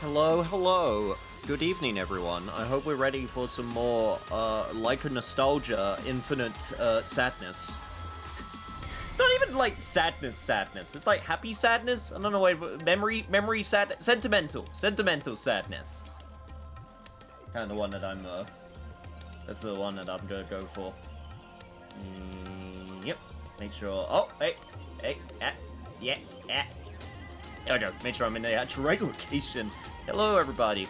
Hello, hello. Good evening, everyone. I hope we're ready for some more, like a nostalgia, infinite, sadness. It's not even, like, sadness. It's like happy sadness? I don't know, wait, memory sad, sentimental sadness. Kind of the one that that's the one that I'm gonna go for. Yep. Make sure, oh, hey, yeah. There we go. Make sure I'm in the actual right location. Hello, everybody.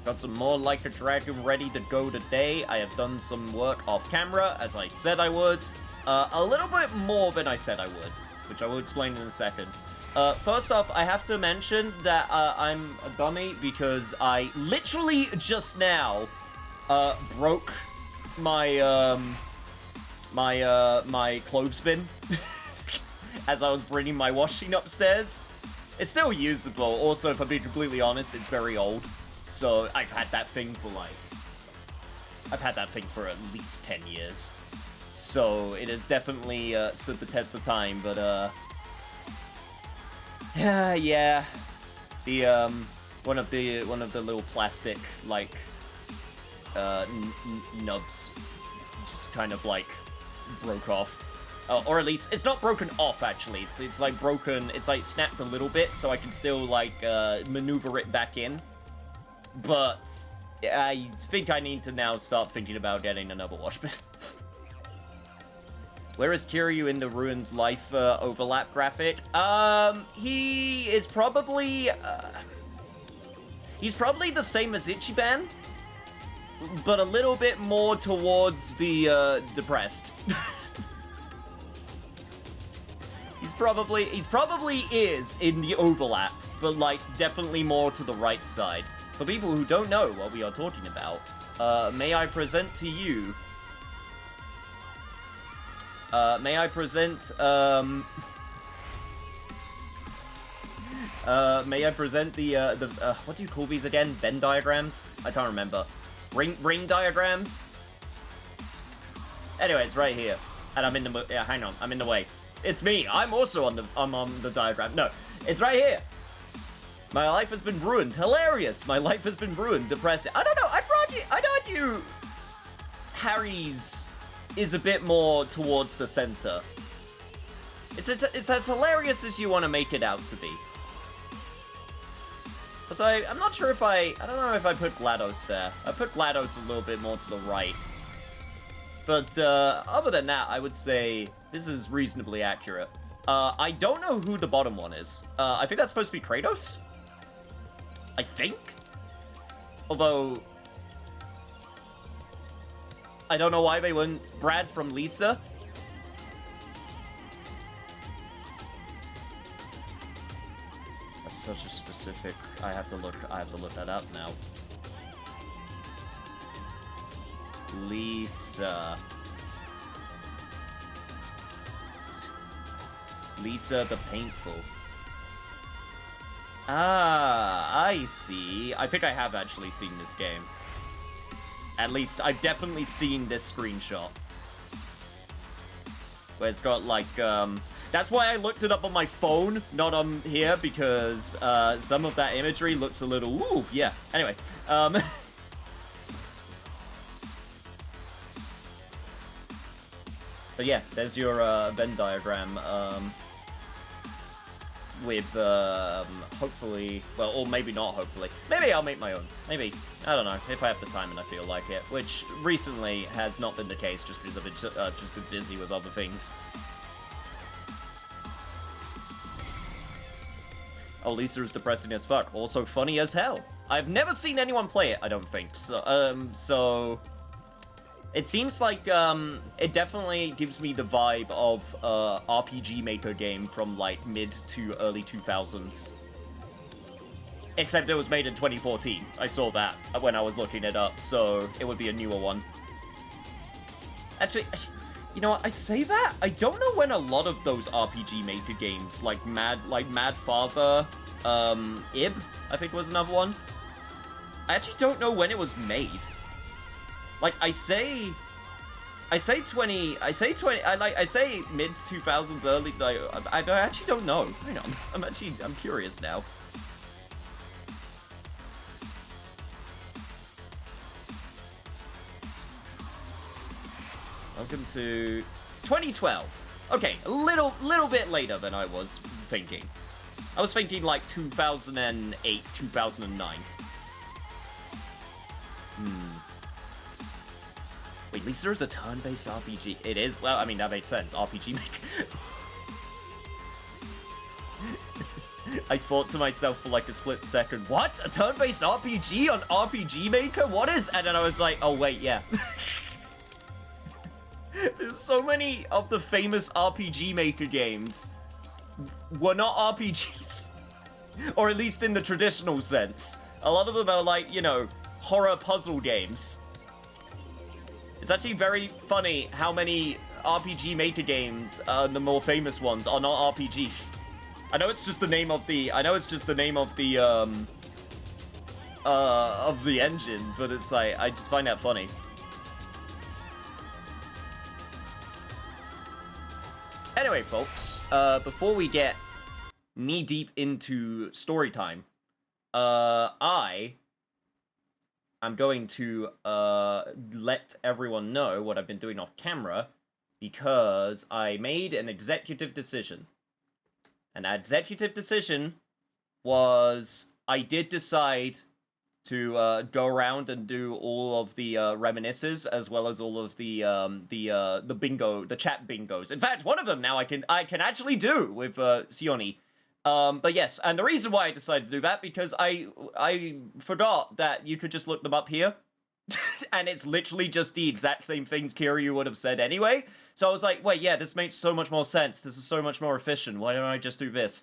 Got some more Like a Dragon ready to go today. I have done some work off camera, as I said I would. A little bit more than I said I would, which I will explain in a second. First off, I have to mention that I'm a dummy because I literally just now broke my my clothespin. As I was bringing my washing upstairs. It's still usable. Also, if I'm being completely honest, it's very old. So I've had that thing for at least 10 years. So it has definitely stood the test of time. But yeah, the one of the little plastic like nubs just kind of like broke off. Or at least, it's not broken off, actually. It's like broken, it's like snapped a little bit, so I can still, like, maneuver it back in. But I think I need to now start thinking about getting another wash bin. Where is Kiryu in the Ruined Life overlap graphic? He is probably... he's probably the same as Ichiban, but a little bit more towards the, depressed. He probably is in the overlap, but like definitely more to the right side. For people who don't know what we are talking about, may I present to you? May I present the what do you call these again? Venn diagrams? I can't remember. Ring diagrams? Anyway, it's right here, and I'm in the hang on, I'm in the way. It's me. I'm also on the diagram. No, it's right here. My life has been ruined. Hilarious. My life has been ruined. Depressing. I don't know. I'd argue Harry's is a bit more towards the center. It's as hilarious as you want to make it out to be. So I'm not sure if I don't know if I put GLaDOS there. I put GLaDOS a little bit more to the right. But other than that, I would say this is reasonably accurate. I don't know who the bottom one is. I think that's supposed to be Kratos? I think? Although... I don't know why they went Brad from Lisa. That's such a specific... I have to look that up now. Lisa the Painful. Ah, I see. I think I have actually seen this game. At least, I've definitely seen this screenshot. Where it's got, like, that's why I looked it up on my phone, not on here, because, some of that imagery looks a little, ooh, yeah. Anyway, But yeah, there's your Venn diagram with hopefully, well, or maybe not hopefully. Maybe I'll make my own. Maybe, I don't know, if I have the time and I feel like it, which recently has not been the case just because I've just been busy with other things. Oh, Lisa is depressing as fuck, also funny as hell. I've never seen anyone play it, I don't think. So it seems like, it definitely gives me the vibe of, RPG Maker game from, like, mid to early 2000s. Except it was made in 2014. I saw that when I was looking it up, so it would be a newer one. Actually, you know what, I say that? I don't know when a lot of those RPG Maker games, like Mad Father, Ib, I think was another one. I actually don't know when it was made. Like, I say I say 20, I say mid 2000s, early, like, I actually don't know. Hang on, I'm curious now. Welcome to 2012. Okay, a little bit later than I was thinking. I was thinking like 2008, 2009. Wait, at least there's a turn-based RPG. It is? Well, I mean, that makes sense. RPG Maker. I thought to myself for like a split second, what? A turn-based RPG on RPG Maker? What is? And then I was like, oh wait, yeah. There's so many of the famous RPG Maker games were not RPGs. Or at least in the traditional sense. A lot of them are like, you know, horror puzzle games. It's actually very funny how many RPG Maker games, the more famous ones, are not RPGs. I know it's just the name of the, of the engine, but it's like, I just find that funny. Anyway, folks, before we get knee-deep into story time, I'm going to let everyone know what I've been doing off camera, because I made an executive decision. And that executive decision was, I did decide to go around and do all of the reminiscences, as well as all of the bingo, the chat bingos. In fact, one of them now I can actually do with Sione. But yes, and the reason why I decided to do that, because I forgot that you could just look them up here. And it's literally just the exact same things Kiryu would have said anyway. So I was like, wait, yeah, this makes so much more sense. This is so much more efficient. Why don't I just do this?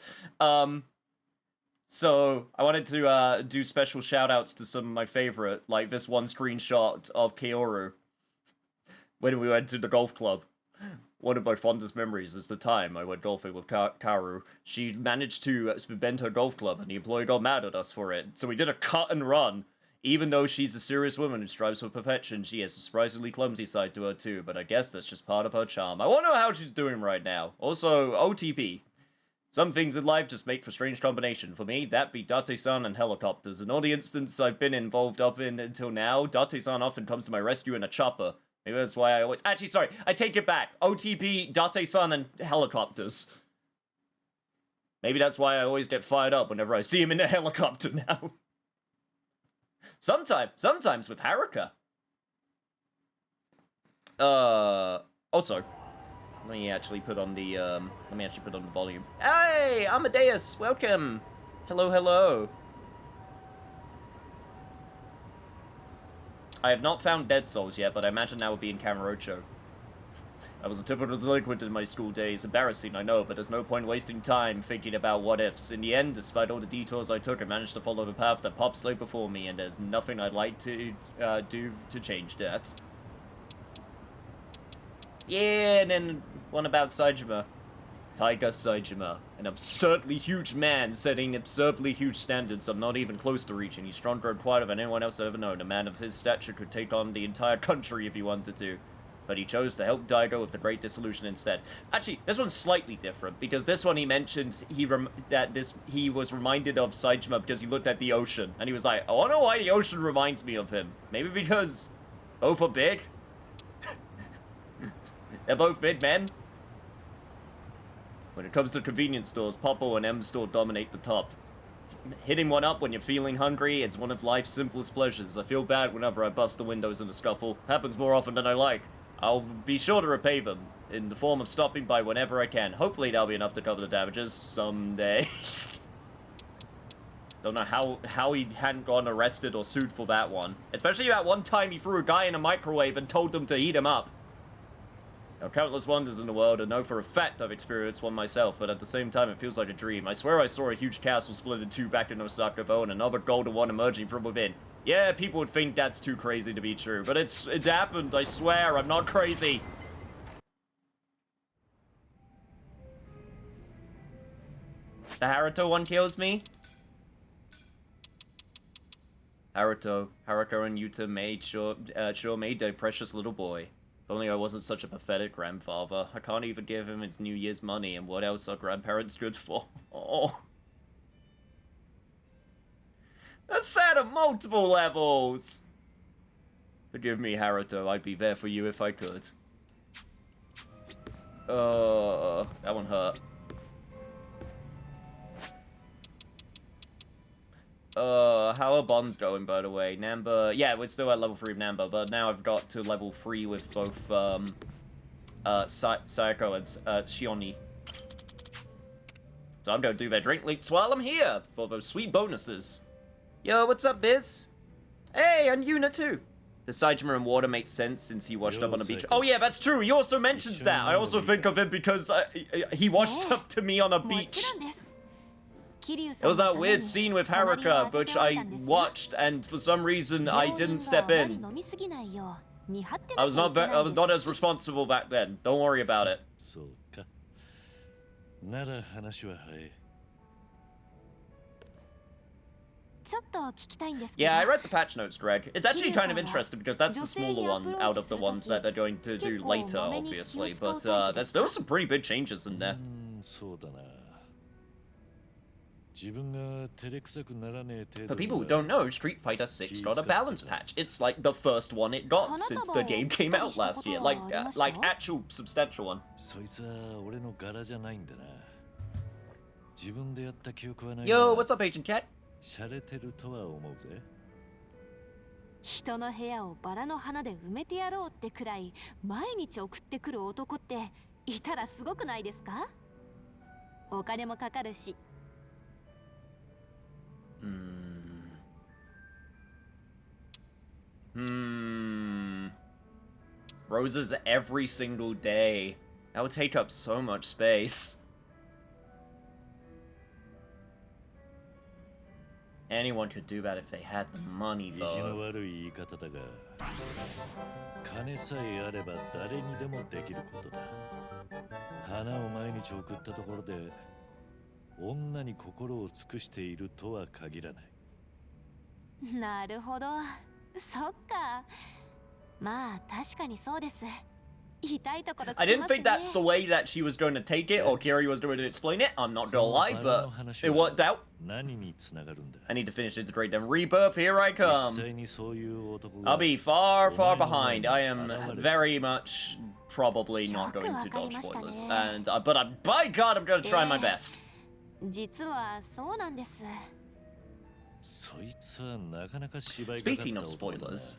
So I wanted to do special shoutouts to some of my favorite, like this one screenshot of Kaoru when we went to the golf club. One of my fondest memories is the time I went golfing with Kaoru. She managed to bend her golf club, and the employee got mad at us for it. So we did a cut and run. Even though she's a serious woman who strives for perfection, she has a surprisingly clumsy side to her too, but I guess that's just part of her charm. I wonder how she's doing right now. Also, OTP. Some things in life just make for strange combination. For me, that be Date-san and helicopters. In all the instances I've been involved up in until now, Date-san often comes to my rescue in a chopper. Maybe that's why I always... Actually, sorry, I take it back. OTP, Date-san, and helicopters. Maybe that's why I always get fired up whenever I see him in a helicopter now. Sometimes with Haruka. Also... Let me actually put on the volume. Hey, Amadeus, welcome. Hello. I have not found Dead Souls yet, but I imagine that would be in Kamurocho. I was a typical delinquent in my school days. Embarrassing, I know, but there's no point wasting time thinking about what ifs. In the end, despite all the detours I took, I managed to follow the path that pops lay before me, and there's nothing I'd like to do to change that. Yeah, and then one about Saejima. Taiga Saejima, an absurdly huge man setting absurdly huge standards I'm not even close to reaching. He's stronger and quieter than anyone else I've ever known. A man of his stature could take on the entire country if he wanted to. But he chose to help Daigo with the Great Dissolution instead. Actually, this one's slightly different, because this one he mentions he was reminded of Saejima because he looked at the ocean, and he was like, I wonder why the ocean reminds me of him. Maybe because both are big? They're both big men. When it comes to convenience stores, Poppo and M-Store dominate the top. Hitting one up when you're feeling hungry is one of life's simplest pleasures. I feel bad whenever I bust the windows in a scuffle. Happens more often than I like. I'll be sure to repay them, in the form of stopping by whenever I can. Hopefully that'll be enough to cover the damages someday. Don't know how he hadn't gotten arrested or sued for that one. Especially that one time he threw a guy in a microwave and told them to heat him up. There are countless wonders in the world, and know for a fact I've experienced one myself, but at the same time it feels like a dream. I swear I saw a huge castle split in two back in Osaka-bo, and another golden one emerging from within. Yeah, people would think that's too crazy to be true, but it happened, I swear, I'm not crazy. The Haruto one kills me? Haruka and Yuta made made a precious little boy. only I wasn't such a pathetic grandfather. I can't even give him his New Year's money, and what else are grandparents good for? Oh. That's sad on multiple levels! Forgive me, Haruto. I'd be there for you if I could. That one hurt. How are bonds going, by the way? Namba... Yeah, we're still at level 3 of Namba, but now I've got to level 3 with both, Sayako and, Shioni. So I'm gonna do their drink leaks while I'm here, for those sweet bonuses. Yo, what's up, Biz? Hey, and Yuna too. The Saitama and water makes sense since he washed up on the beach. Oh yeah, that's true, he also mentions that. I also think of him because he washed up to me on a beach. It was that weird scene with Haruka, which I watched, and for some reason I didn't step in. I was not as responsible back then. Don't worry about it. Yeah, I read the patch notes, Greg. It's actually kind of interesting because that's the smaller one out of the ones that they're going to do later, obviously. But there's still some pretty big changes in there. For people who don't know, Street Fighter 6 got a balance patch. It's like the first one it got since the game came out last year. Like actual substantial one. Yo, what's up, Agent Cat? 人の部屋をバラの花で埋めてやろうってくらい毎日送ってくる男っていたらすごくないですか？お金もかかるし。Roses every single day. That would take up so much space. Anyone could do that if they had the money, though. I didn't think that's the way that she was going to take it, or Kiri was going to explain it. I'm not gonna lie, but it worked out. I need to finish Integrate them. Rebirth, here I come. I'll be far, far behind. I am very much probably not going to dodge spoilers, and by God, I'm gonna try my best. Speaking of spoilers,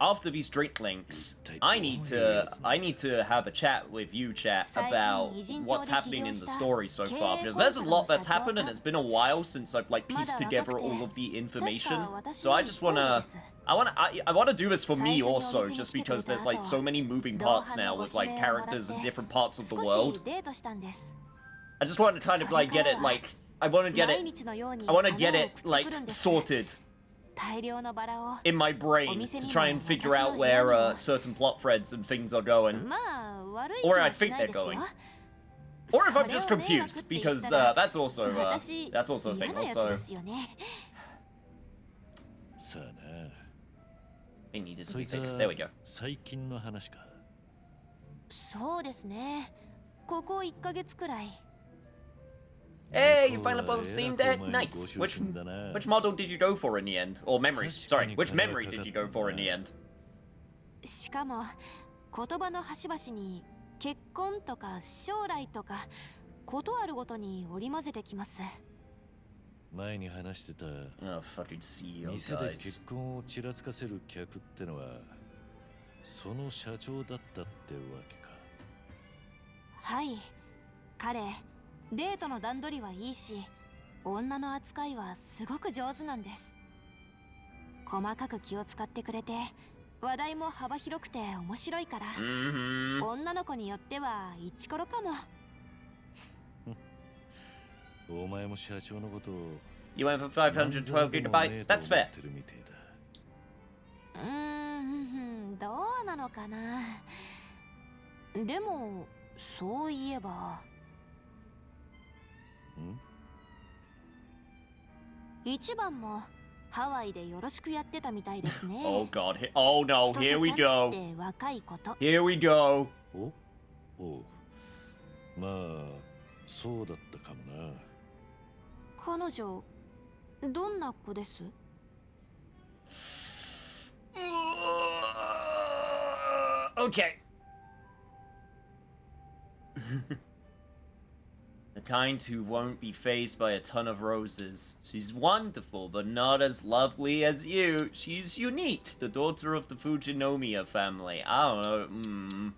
after these drink links, I need to have a chat with you, chat, about what's happening in the story so far, because there's a lot that's happened and it's been a while since I've like pieced together all of the information. So I just wanna do this for me also, just because there's like so many moving parts now with like characters in different parts of the world. I just want to kind of like get it like I want to get it like sorted in my brain to try and figure out where certain plot threads and things are going, or I think they're going, or if I'm just confused, because that's also a thing. Also, it needed to be fixed. There we go. そうですね。ここ1ヶ月くらい。 Hey, you finally bought Steam Deck? Nice. Which model did you go for in the end? Or memory? Sorry, which memory did you go for in the end? しかも言葉の端々に結婚とか将来とかことあるごとに織り交ぜてきます。前に話してた fucking CEO 店で結婚をちらつかせる客ってのはその社長だったってわけか。はい、彼デートの段取りはいいし、女の扱いはすごく上手なんです。細かく気を使ってくれて、話題も幅広くて面白いから、女の子によってはイチコロかも。お前も社長のことを You went for 512 gigabytes? That's fair. どうなのかな。でもそういえば。1番もハワイでよろしくやってたみたいですね。Oh god. Oh no, 千 here 歳 we ちゃんっ go. て若いこと。 Here we go. おおまあそうだったかもな。彼女どんな子です？ Okay. The kind who won't be fazed by a ton of roses. She's wonderful, but not as lovely as you. She's unique, the daughter of the Fujinomiya family. I don't know.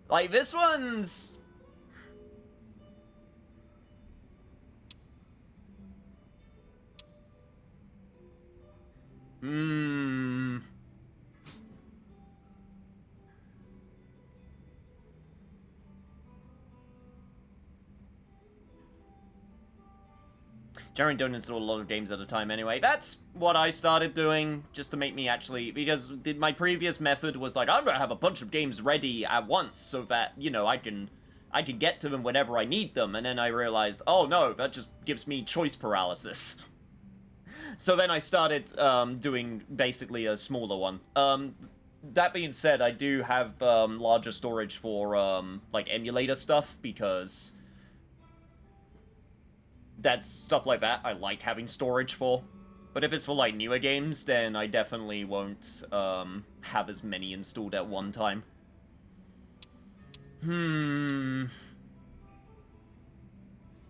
Like, this one's... Generally don't install a lot of games at a time anyway. That's what I started doing, just to make me actually... Because my previous method was like, I'm gonna have a bunch of games ready at once, so that, you know, I can get to them whenever I need them. And then I realized, oh no, that just gives me choice paralysis. So then I started doing basically a smaller one. That being said, I do have larger storage for, like, emulator stuff, because... that's stuff like that I like having storage for. But if it's for, like, newer games, then I definitely won't have as many installed at one time.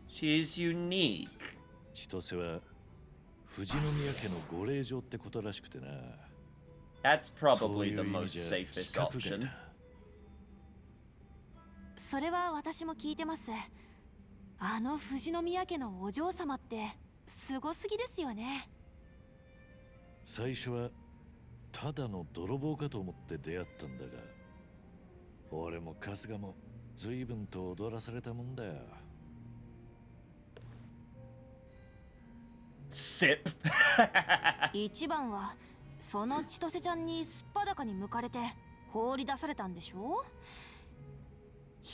She's unique. 千歳は富士宮家のご令嬢ってことらしくてな。 That's probably the most safest option. それは私も聞いてます。あの富士宮家のお嬢様ってすごすぎですよね。最初はただの泥棒かと思って出会ったんだが、俺も春日も随分と踊らされたもんだよ。Sip. 一番はその千歳ちゃんにすっぱだかに向かれて放り出されたんでしょ。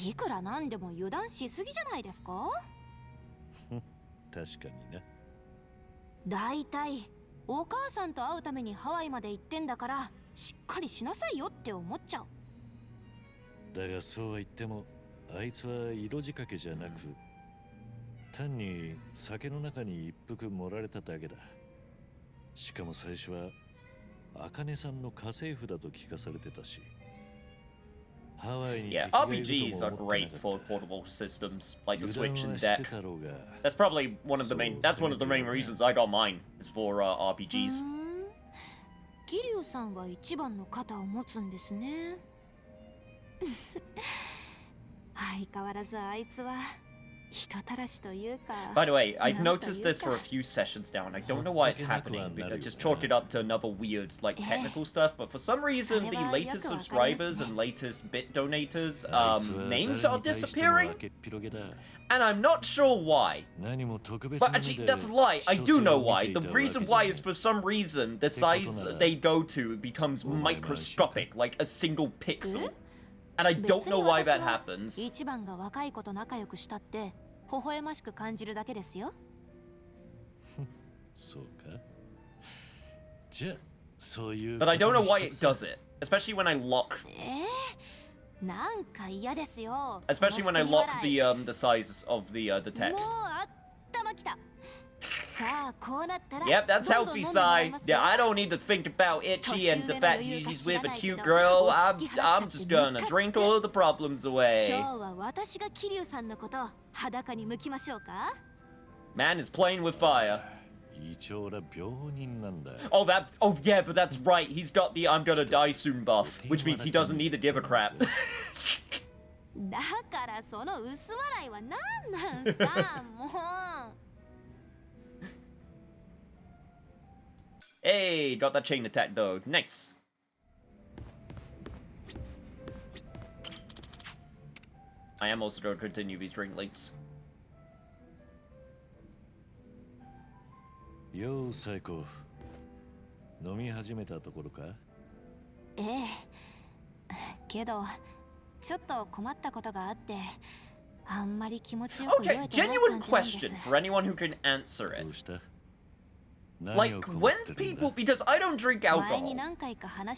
いくらなんでも油断しすぎじゃないですか。確かにな。だいたいお母さんと会うためにハワイまで行ってんだからしっかりしなさいよって思っちゃう。だがそうは言ってもあいつは色仕掛けじゃなく単に酒の中に一服盛られただけだ。しかも最初は茜さんの家政婦だと聞かされてたし。Yeah, RPGs are great for portable systems like the Switch and Deck. That's probably one of the main. That's one of the main reasons I got mine is for RPGs. 桐生さんが一番の肩を持つんですね。相変わらずあいつは人たらしというか。By the way, I've noticed this for a few sessions now, and I don't know why it's happening. I just chalk it up to another weird, like, technical stuff. But for some reason, the latest subscribers and latest bit donators, names are disappearing, and I'm not sure why. But actually, that's a lie. I do know why. The reason why is for some reason the size they go to becomes microscopic, like a single pixel. And I don't know why that happens. 一番が若い子と仲良くしたって微笑ましく感じるだけですよ。そうか。じゃあそういう。But I don't know why it does it, especially when I lock. なんか嫌ですよ。 Especially when I lock the size of the text. もう頭きた。Yep, that's healthy side. Yeah, I don't need to think about Itchy and the fact he's with a cute girl. I'm just gonna drink all the problems away. Man is playing with fire. Oh yeah, but that's right. He's got the I'm gonna die soon buff, which means he doesn't need to give a crap. だからその薄笑いは何なんすかもう。Hey, got that chain attack though. Nice. I am also going to continue these drink links. Yo, Saiko. 飲み始めたところか？ええ。けど、ちょっと困ったことがあって、あんまり気持ちよく酔えてない感じなんです。 Okay, genuine question for anyone who can answer it. Like, when people, because I don't drink alcohol,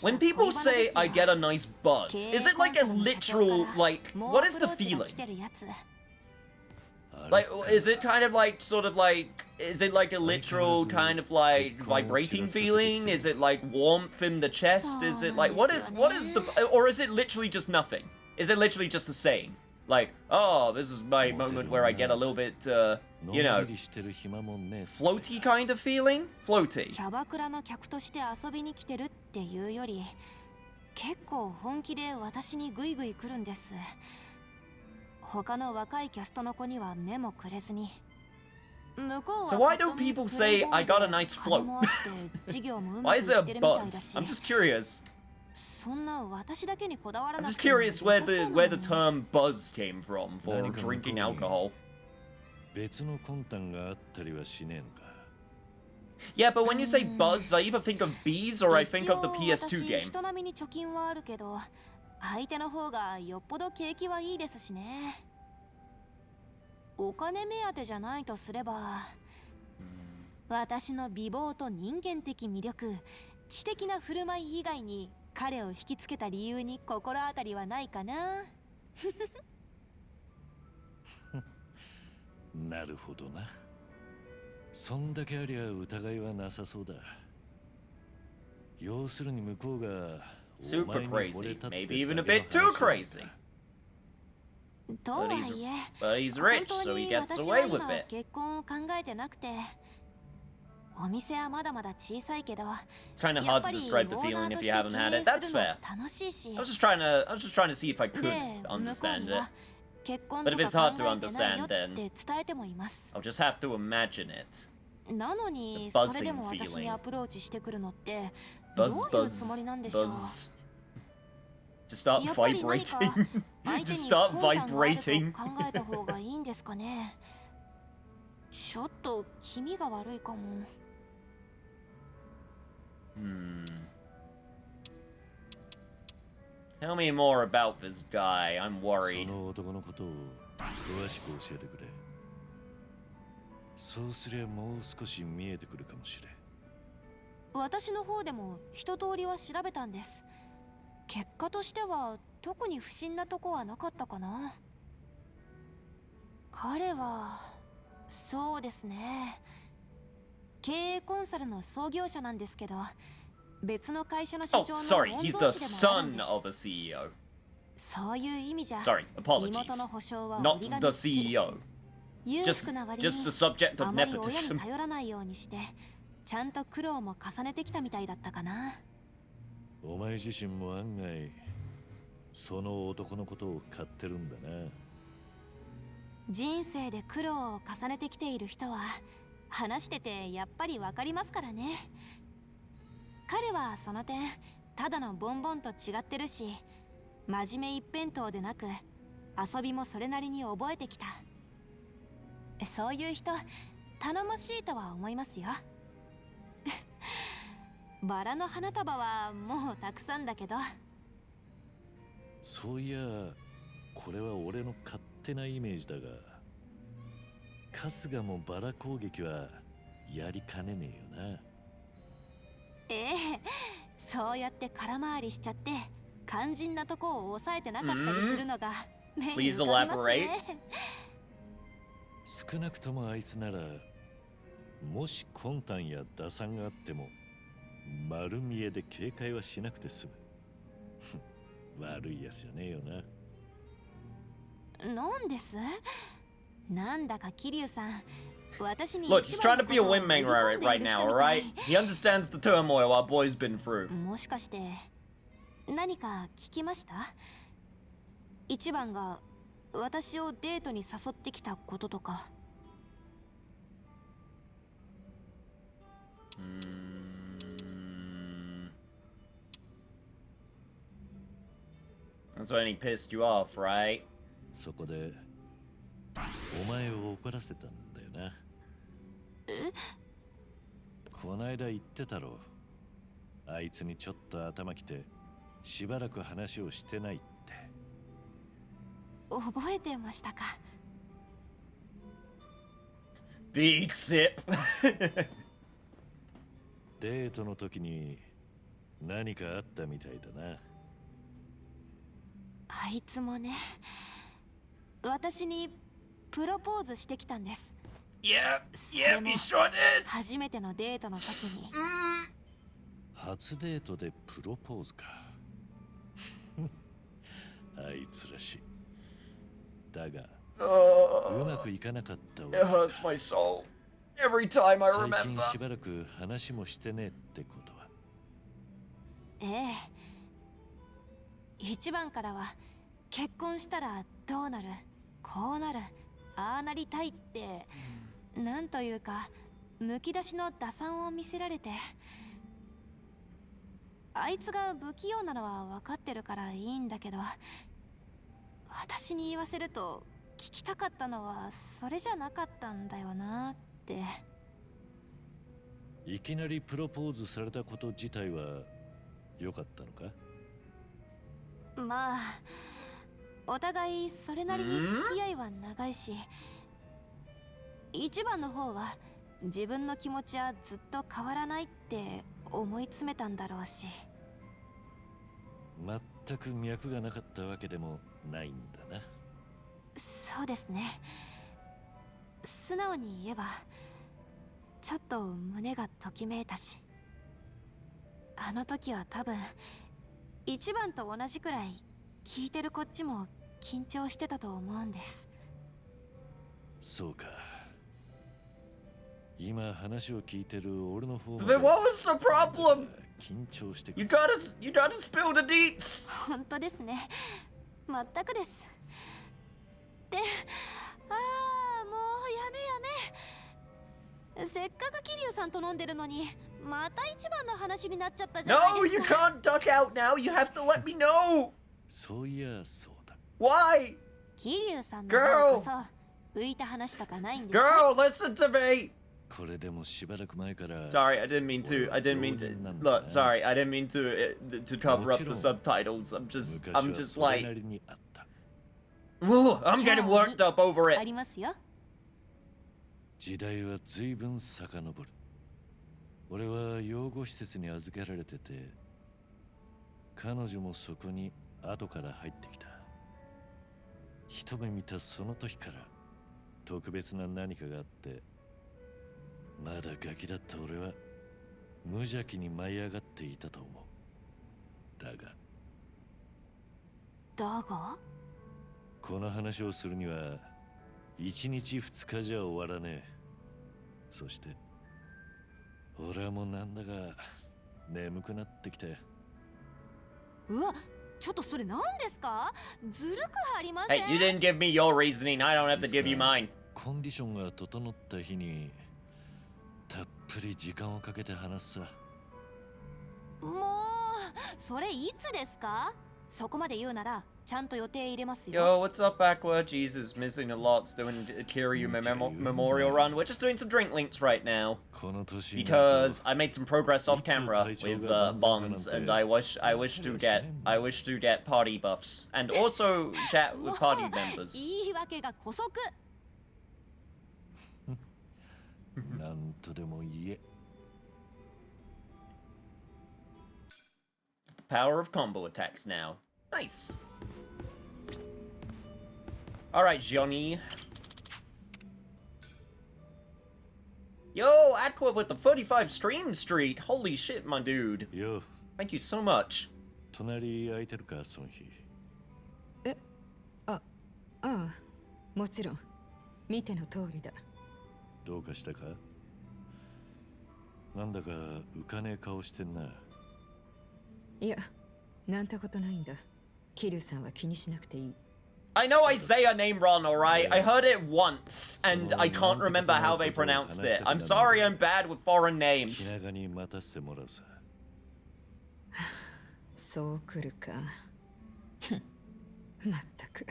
when people say I get a nice buzz, is it like a literal, like, what is the feeling? Like, is it kind of like, sort of like, is it like a literal kind of like vibrating feeling? Is it like warmth in the chest? Is it like, what is the, or is it literally just nothing? Is it literally just the same? Like, oh, this is my moment where I get a little bit, you know, floaty kind of feeling? Floaty. キャバクラの客として遊びに来てるっていうより、結構本気で私にグイグイ来るんです。他の若いキャストの子には目もくれずに。So why don't people say I got a nice float? Why is there a buzz? I'm just curious. I'm just curious where the term buzz came from for drinking alcohol. Yeah, but when you say buzz, I either think of bees or I think of the PS2 game. 人並みに貯金はあるけど、相手の方がよっぽど景気はいいですしね。お金目当てじゃないとすれば、私の美貌と人間的魅力、知的な振る舞い以外に彼を引きつけた理由に心当たりはないかな。なるほどな。そんだけありゃ疑いはなさそうだ。要するに向こうが Super crazy, maybe even a bit too crazy. とはいえ、But he's rich, so he gets away with it. 結婚を考えてなくて、お店はまだまだ小さいけど、 It's kind of hard to describe the feeling if you haven't had it. That's fair. 楽しいし。I was just trying to see if I could understand it. But if it's hard to understand, then I'll just have to imagine it. なのに、それでも私にアプローチしてくるのって、どういうつもりなんでしょう。Just start vibrating. Just start vibrating. 考えた方がいいんですかね。ちょっと気味が悪いかも。Tell me more about this guy. I'm worried. その男のことを詳しく教えてくれ。そうすりゃもう少し見えてくるかもしれん。私の方でも一通りは調べたんです。結果としては特に不審なとこはなかったかな。彼はそうですね。経営コンサルの創業者なんですけど、別の会社の社長 Oh, の sorry. 御 He's 曹 the 司でもあるん son です of a CEO. そういう意味じゃ、 Sorry, 身 apologies. 元の保証は Not 折り紙 the 付き。 CEO. 裕 Just 福な割 just に the subject あ of まり親に nepotism. 頼らないようにして、ちゃんと苦労も重ねてきたみたいだったかな。お前自身も案外その男のことを買ってるんだな。人生で苦労を重ねてきている人は話しててやっぱりわかりますからね。彼はその点ただのボンボンと違ってるし、真面目一辺倒でなく遊びもそれなりに覚えてきた。そういう人頼もしいとは思いますよ。バラの花束はもうたくさんだけど。そういや、これは俺の勝手なイメージだが、春日もバラ攻撃はやりかねねえよな。ええ、そうやって空回りしちゃって肝心なとこを抑えてなかったりするのが目に浮かびますね。少なくともあいつなら、もし魂胆や打算があっても丸見えで警戒はしなくて済む。悪いやつじゃねえよな。なんです？なんだか桐生さん、私に Look, he's trying to be a wingman right now, alright? He understands the turmoil our boy's been through. もしかして何か聞きました？一番が私をデートに誘ってきたこととか。That's when he pissed you off, right? そこでお前を怒らせたんだよな。え？こないだ言ってたろ。あいつにちょっと頭きてしばらく話をしてないって。覚えてましたか？ Big sip. デートの時に何かあったみたいだな。あいつもね、私にプロポーズしてきたんです。 Yeah, そ yeah, れも he sure did. 初めてのデートの時に。初デートでプロポーズか。あいつらしい。だが、うまくいかなかったわ It けだ。 hurts my soul every time I 最近 remember. しばらく話もしてねえってことは。ええ、一番からは結婚したらどうなる、こうなる、ああなりたいって、なんというかむき出しの打算を見せられて、あいつが不器用なのは分かってるからいいんだけど、私に言わせると聞きたかったのはそれじゃなかったんだよなって。いきなりプロポーズされたこと自体は良かったのか。まあお互いそれなりに付き合いは長いし、一番の方は自分の気持ちはずっと変わらないって思い詰めたんだろうし。全く脈がなかったわけでもないんだな。そうですね、素直に言えばちょっと胸がときめいたし、あの時は多分一番と同じくらい聞いてるこっちも緊張してたと思うんです。そうか。今話を聞いてる俺の方も Then what was the problem? 緊張してく You る。 gotta spill the deets. 本当ですね、全くです。で、ああもうやめ。せっかく桐生さんと飲んでるのにまた一番の話になっちゃったじゃな No, いで you すか。 can't duck out now. You have to let me know. そういやそうだ。 Why? 桐生さんの方こそ浮いた話とかないんですか。 Girl, listen to me. これでもしばらく前から。 Sorry, I didn't mean to. Look, sorry, I didn't mean to cover up the subtitles. I'm just それな like, りにあった。 ooh, I'm getting worked up over あ it. りますよ。時代は随分遡る。俺は養護施設に預けられてて、彼女もそこに後から入ってきた。一目見たその時から特別な何かがあって、まだガキだった俺は無邪気に舞い上がっていたと思う。だがこの話をするには1日2日じゃ終わらねえ。そして俺はもうなんだか眠くなってきて。うわ、ちょっとそれ何ですか。ずるくありません。 Hey, you didn't give me your reasoning. I don't have to give you mine. コンディションが整った日にたっぷり時間をかけて話すさ。もうそれいつですか。そこまで言うならちゃんと予定入れますよ。 Yo, what's up, Aqua? Jesus, missing a lot. Doing a Kiryu memorial run. We're just doing some drink links right now. この年になる Because I made some progress off camera with bonds, and I wish to get party buffs and also chat も with う party members. 言い訳が姑息。となんとでも言え。 Power of combo attacks now. Nice. All right, Johnny. Yo, Aqua with the 45 stream streak. Holy shit, my dude. よ、 Thank you so much. 隣空いてるか、その日。ああ、もちろん見ての通りだ。どうかしたか。なんだか浮かねえ顔してんな。いや、なんてことないんだ。桐生さんは気にしなくていい。 I know I say her name wrong, alright? I heard it once, and I can't remember how they pronounced it. I'm sorry I'm bad with foreign 気 names. 長に待たせてもらうさ。そう来るか。まったく、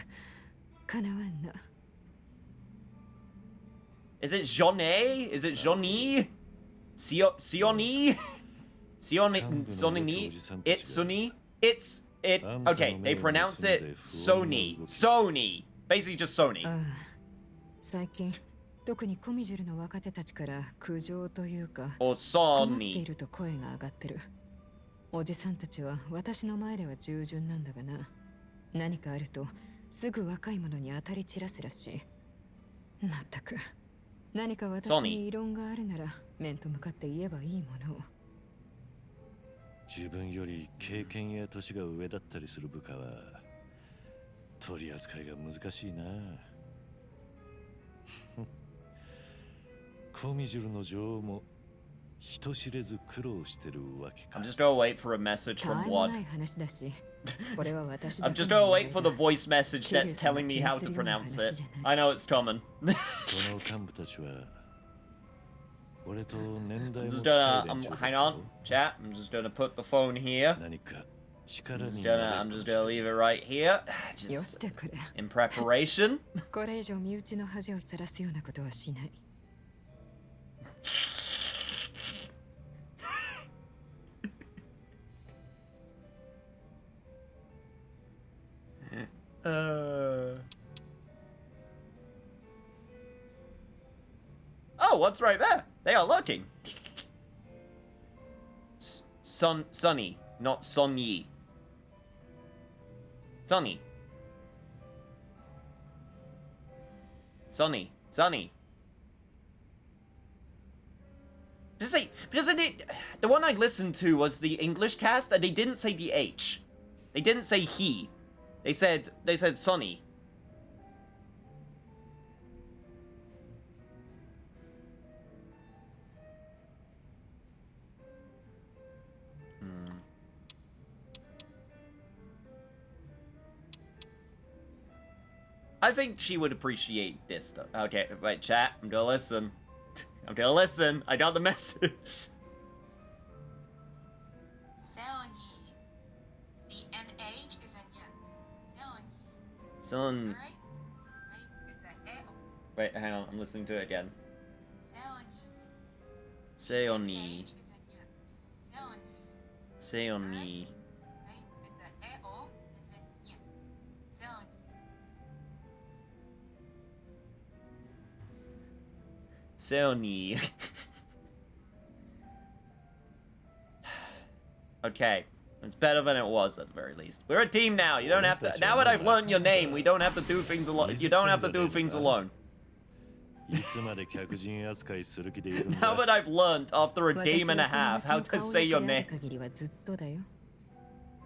かなわんな。 Is it Johnny? Is it Johnny? Sioni? Sioni? It's Sunny? Okay, they pronounce it Sony. Sony. Basically just Sony. ああ、最近特にコミジュルの若手たちから苦情というか Or 困ってい Sonny. ると声が上がってる。おじさんたちは私の前では従順なんだがな。何かあるとすぐ若い者に当たり散らすらしい。まったく。何か私に異論があるなら面と向かって言えばいいものを。自分より経験や年が上だったりする部下は取り扱いが難しいな。コミジュルの女王も人知れず苦労してるわけか。 I'm just gonna wait for a message た from わいも Wad. ない話だし、これは私 I'm だけ just の gonna 問 wait 題 for だ。 the voice message that's telling me how to pronounce it. I know it's coming. その幹部たちは俺と年代 I'm も just 近 gonna い連中だ hang った on, ろ。 chat. I'm just gonna put the phone here. 何か力 I'm に just なれ gonna る I'm かも just しれ gonna ない leave it right here. よし Just てくれ。 in preparation. これ以上身内の恥をさらすようなことはしない。Oh, what's right there? They are lurking. Sunny, not Sonyi. Sunny. Sunny. Because the one I listened to was the English cast, and they didn't say the H. They didn't say he. They said Sonny. I think she would appreciate this stuff. Okay, wait, chat. I'm gonna listen. I'm gonna listen. I got the message. Seoni. The NH is a nya. Seoni. Son. Right? Right? It's a eo. Wait, hang on. I'm listening to it again. Seoni. Seoni. NH is a nya. Seoni. Seoni. Right? It's a eo and then nya. Seoni. Seoni. Okay. It's better than it was at the very least. We're a team now. You don't have to. Now that I've learned your name, we don't have to do things alone. You don't have to do things alone. いつまで客人扱いする気でいるん Now だ。 that I've learned after a 私 game and a は half この how 町 to の say 顔 your 役である name. 限りはずっとだよ。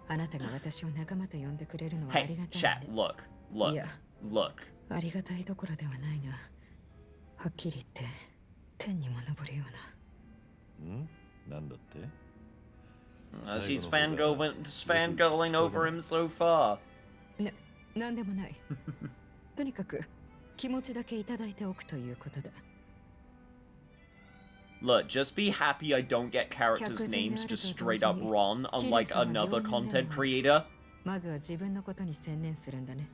あなたが私を仲間と呼んでくれるのはあり Hey, がたい chat, ね。 look. Look. いや、 Look. ありがたいどころではないな。はっきり言って天にも昇るような。んなんだって She's fangirling over him so far. なんでもない。とにかく気持ちだけいただいておくということだ。Look, just be happy I don't get characters' names just straight up wrong, unlike another content creator. まずは自分のことに専念するんだね。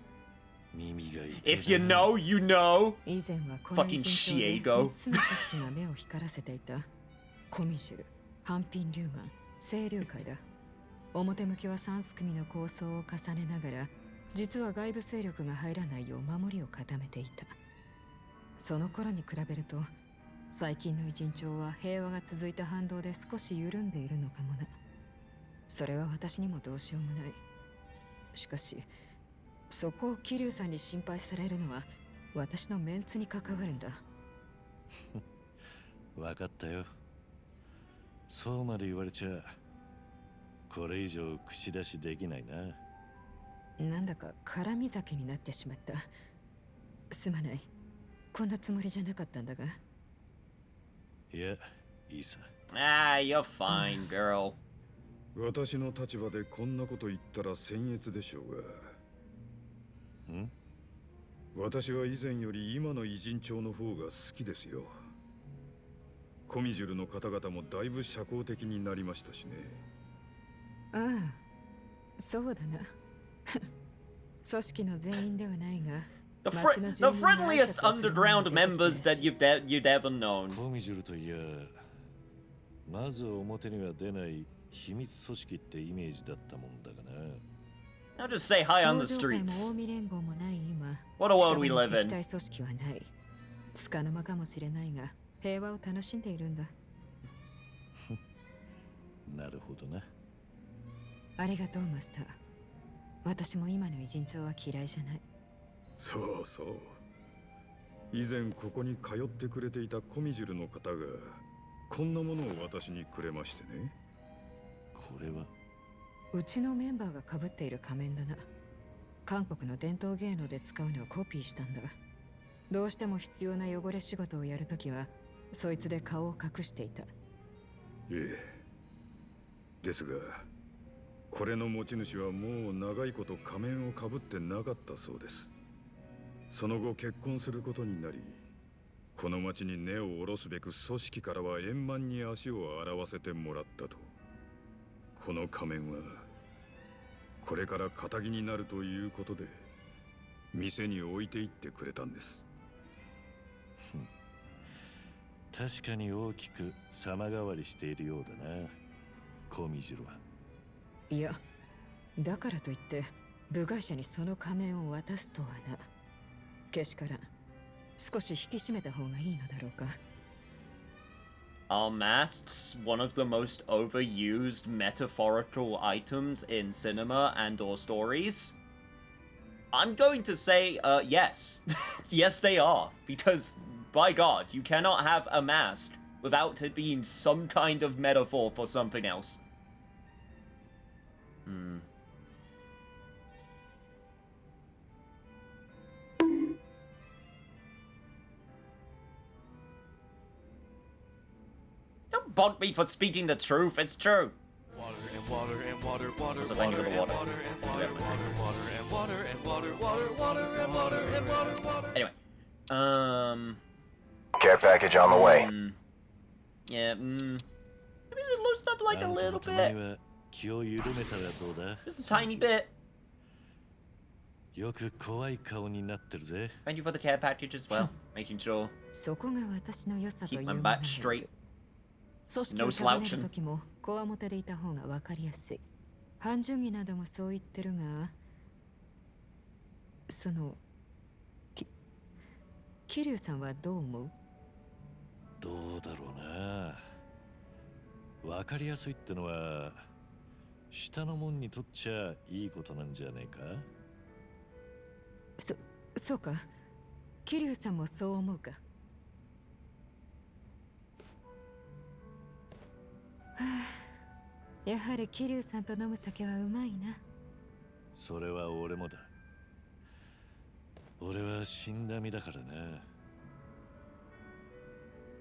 耳がいけ If you know, you know. 以前はこの Fucking 一日 Shiego 3つの組織が目を光らせていた。コミジュル、半品リューマン、清流会だ。表向きは3組の構想を重ねながら、実は外部勢力が入らないよう守りを固めていた。その頃に比べると、最近の偉人帳は平和が続いた反動で少し緩んでいるのかもな。それは私にもどうしようもない。しかし、そこを桐生さんに心配されるのは私のメンツに関わるんだ。わかったよ。そうまで言われちゃこれ以上口出しできないな。なんだか絡み酒になってしまった。すまない。こんなつもりじゃなかったんだが。いや、いいさ。Ah, you're fine, girl. 私の立場でこんなこと言ったら僭越でしょうが。ん？私は以前より今の偉人帳の方が好きですよ。コミジュルの方々もだいぶ社交的になりましたしね。ああ、そうだな。組織の全員ではないが、 The friendliest underground members that you'd ever known. コミジュルといや、まず表には出ない秘密組織ってイメージだったもんだがな。 I'll just say hi on the 同情会も streets. 近江連合もない今、 What a world we live 敵 in. 対組織はない。束の間かもしれないが、平和を楽しんでいるんだ。なるほどな。ありがとう、マスター。私も今の偉人帳は嫌いじゃない。そうそう。以前ここに通ってくれていたコミジュルの方がこんなものを私にくれましてね。これはうちのメンバーが被っている仮面だな。韓国の伝統芸能で使うのをコピーしたんだ。どうしても必要な汚れ仕事をやるときはそいつで顔を隠していた。ええ。ですがこれの持ち主はもう長いこと仮面をかぶってなかったそうです。その後結婚することになり、この町に根を下ろすべく組織からは円満に足を洗わせてもらったと。この仮面はこれから堅気になるということで店に置いていってくれたんです。確かに大きく様変わりしているようだな、コミジュルは。いや、だからといって部外者にその仮面を渡すとはな。けしからん。少し引き締めた方がいいのだろうか。Are masks one of the most overused metaphorical items in cinema and or stories? I'm going to say, yes. Yes, they are. Because, by God, you cannot have a mask without it being some kind of metaphor for something else. Don't bug me for speaking the truth, it's true. Water and water and water, water, Also, water, thank you for the and water. water and water, Yeah, water, and water and water, water, water and water and water, water. Anyway. Care package on the way. Yeah, maybe just loosen up like a あんた little もたまに bit. は気を緩めたらどうだ。 Just a tiny bit. よく怖い顔になってるぜ。 Thank you for the care package as well. Making sure そこが私の良さとい keep う my もの butt なんだ。 straight. 組織 No を束ね slouching. る時もこわもてでいた方が分かりやすい。半純義などもそう言ってるが、その桐生さんはどう思う？どうだろうな。わかりやすいってのは下のもんにとっちゃいいことなんじゃねえか。そうか。桐生さんもそう思うか。はあ、やはり桐生さんと飲む酒はうまいな。それは俺もだ。俺は死んだ身だからな。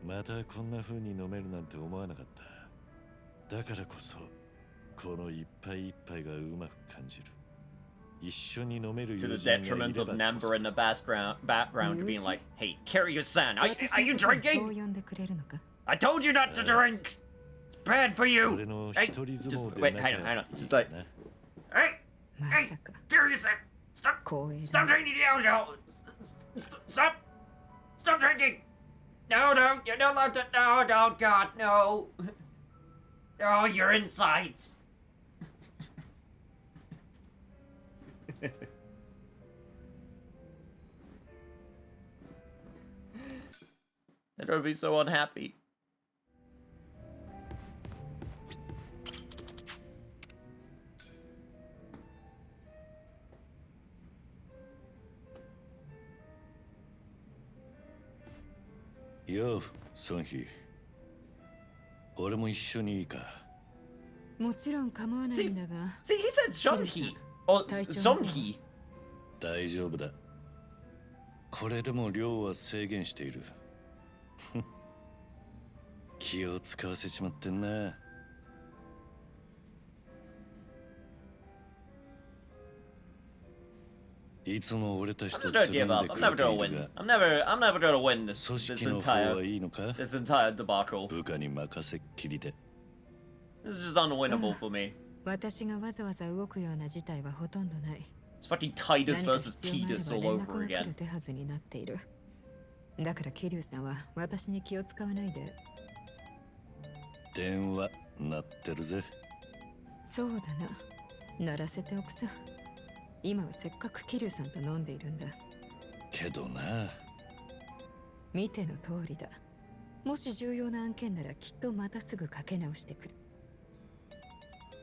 またこんな風に飲めるなんて思わなかった。だからこそこの一杯一杯がうまく感じる。一緒に飲める To 友 the 人がい detriment れ of ば Namber in the background being like, hey, Kiryu-san, are 私 you のことをそう drinking? 呼んでくれるのか。 I told you not to drink! It's bad for you! 俺の Hey, 一人 just 相撲で wait, 仲 hang on, hang on. いい Just like, な。 hey, ま hey, さか Kiryu-san, stop, 光栄 stop だ。 drinking, stop drinking! No, no, you're not allowed to, no, God, no. Oh, your insides. That would be so unhappy.よう、ソンヒ。俺も一緒にいいか。もちろん構わないんだが。 See, he said Shunhi. Or Sonhi. 大丈夫だ。これでも量は制限している。気を使わせちまってんな。いつも俺たち I'm と just つ gonna るん give で up. く I'm れ never て gonna い win. るが、 I'm never gonna win this 組 this 織の方 entire はいいのか？ this entire debacle. 部下に任せっきりで。 This is just unwinnable for me. 私がわざわざ動くような事態はほとんどない。 It's fucking Titus 何か versus 必要があれ Titus ば all 連 over 絡が来 again. る手はずになっている。だから桐生さんは私に気を使わないで。電話鳴ってるぜ。そうだな。鳴らせておくさ。今はせっかく桐生さんと飲んでいるんだ。けどな、見ての通りだ。もし重要な案件ならきっとまたすぐかけ直してくる。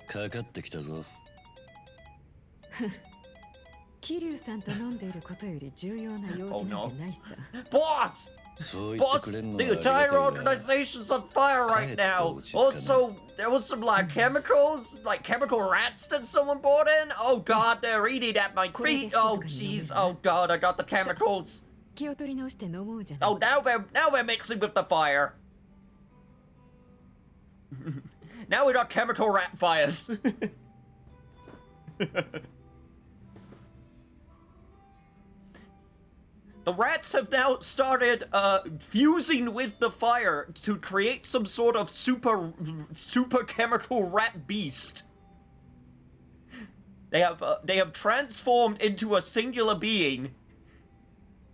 かかってきたぞ。桐生さんと飲んでいることより重要な用事なんてないさ。Boss! そう言って Boss, くれんの the はありがた entire いが organization's on fire right now. Also, there was some like chemicals, like chemical rats that someone brought in. Oh god, they're eating at my feet. Oh jeez. Oh god, I got the chemicals. 気を取り直して飲もうじゃない。 Oh, now we're mixing with the fire. Now we got chemical rat fires. The rats have now started fusing with the fire to create some sort of super chemical rat beast. They have transformed into a singular being.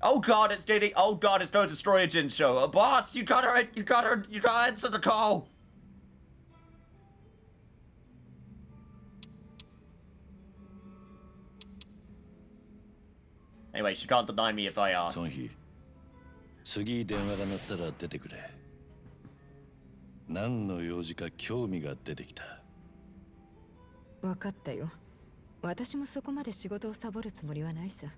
Oh god, it's getting. Oh god, it's going to destroy a Jin show. Boss, you gotta answer the call. Anyway, she can't deny me if I ask. その日、次電話が鳴ったら出てくれ。何の用事か興味が出てきた。分かったよ。私もそこまで仕事をサボるつもりはないさ。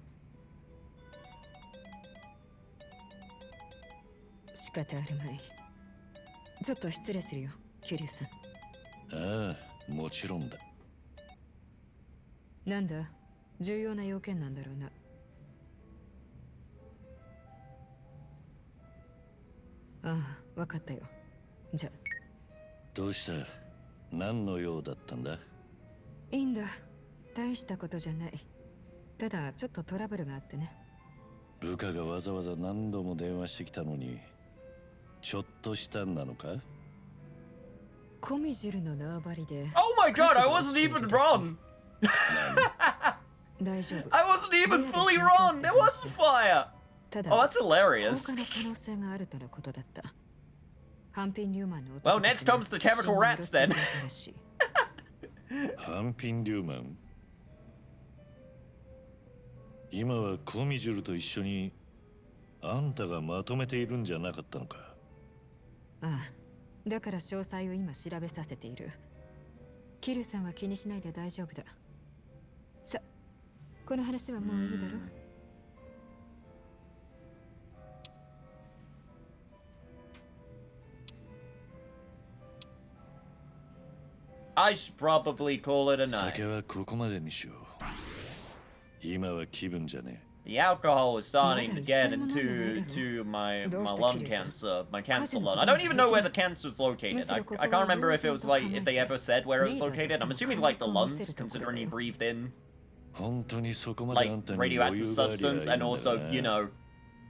仕方あるまい。ちょっと失礼するよ、桐生さん。ああ、もちろんだ。なんだ、重要な要件なんだろうな。ああ、分かったよ。じゃあ。どうした？何の用だったんだ？いいんだ。大したことじゃない。ただ、ちょっとトラブルがあってね。部下がわざわざ何度も電話してきたのに、ちょっとしたんなのか？コミジュルの縄張りで。Oh my god, I wasn't even wrong! 大丈夫。I wasn't even fully wrong! There was fire! ただ、 Oh, that's hilarious. 放火の可能性があるとのことだった。ハンピン・リューマンの Well, next comes the chemical rats then. ハンピン・リューマン？今はコミジュルと一緒にあんたがまとめているんじゃなかったのか？ああ、だから詳細を今調べさせている。キルさんは気にしないで大丈夫だ。さ、この話はもういいだろう。I should probably call it a night. 酒はここまでにしよう。今は気分じゃねえ。 The alcohol is starting to get into my lung cancer, my cancer lung. I don't even know where the cancer is located. I can't remember if it was like, if they ever said where it was located. I'm assuming like the lungs, considering he breathed in 本当にそこまで like あんたに radioactive 余裕がありゃいいん substance だ and also, な。 you know,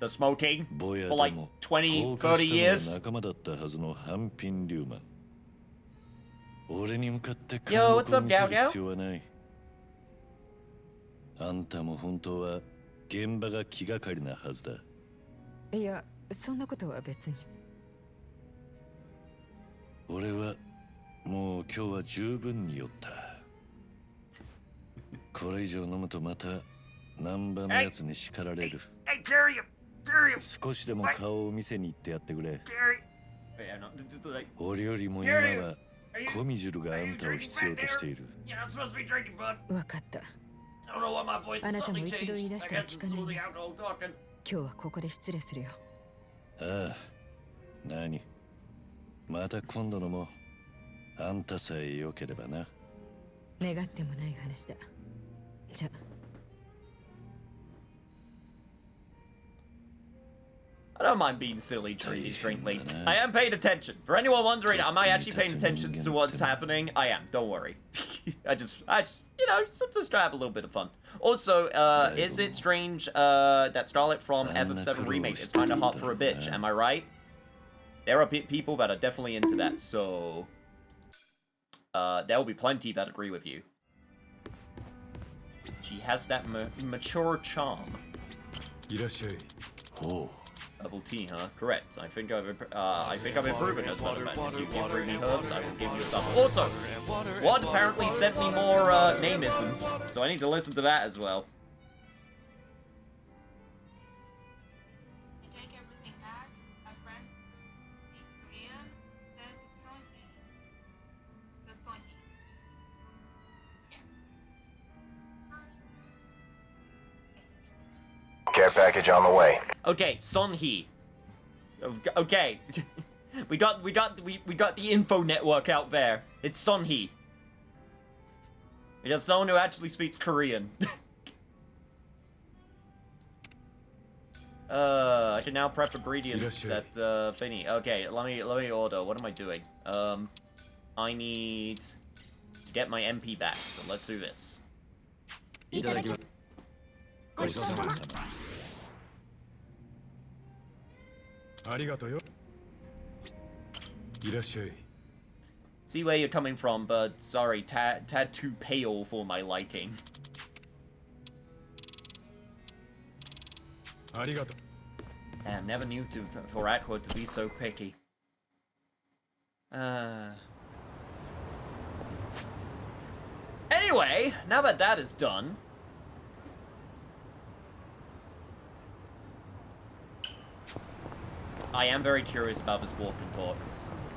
the smoking ぼや for で like も 20, 放火 30したの years. は仲間だったはずのハンピン・リューマン。俺に向かって顔 Yo, を what's up, 見せる Gao 必要はない。あんたも本当は現場が気がかりなはずだ。いや、そんなことは別に。俺はもう今日は十分に酔った。これ以上飲むとまた難波のやつに叱られる。Hey, Gary, 少しでも顔を見せに行ってやってくれ。 Gary. Wait, no, just like, 俺よりも今はコミジュルがあんたを必要としている。 you're not supposed to be drinking, bud. わかった。 I don't know why my voice is あなたも suddenly 一度言い changed. 出 I したら guess 聞 it's かない all the ね。 alcohol talking. 今日はここで失礼するよ。ああ、何？また今度のもあんたさえ良ければな。願ってもない話だ。じゃあ。I don't mind being silly during these drink leaks. I am paying attention. For anyone wondering, am I actually paying attention to what's happening? I am, don't worry. I just, you know, sometimes try to have a little bit of fun. Also, is it strange that Scarlet from FF7 Remake is kind of hot for a bitch? Am I right? There are people that are definitely into that, so... there will be plenty that agree with you. She has that mature charm. いらっしゃい。おう。 Double T, huh? Correct. I think I've improved as a matter of fact. If you can bring me herbs, I will give you some. Also, one apparently sent me more name-isms, so I need to listen to that as well. I take everything back. Care package on the way. Okay, Sonhee. Okay. we got the info network out there. It's Sonhee. It is someone who actually speaks Korean. I can now prep ingredients at thingy. Okay, let me order. What am I doing? I need to get my MP back, so let's do this. いただきます。ごちそうさま。ありがとうよ。いらっしゃい。 See where you're coming from, but sorry, tad too pale for my liking. ありがとう。 Damn, never knew for Aqua to be so picky. Anyway, now that that is done, I am very curious about this walk and talk.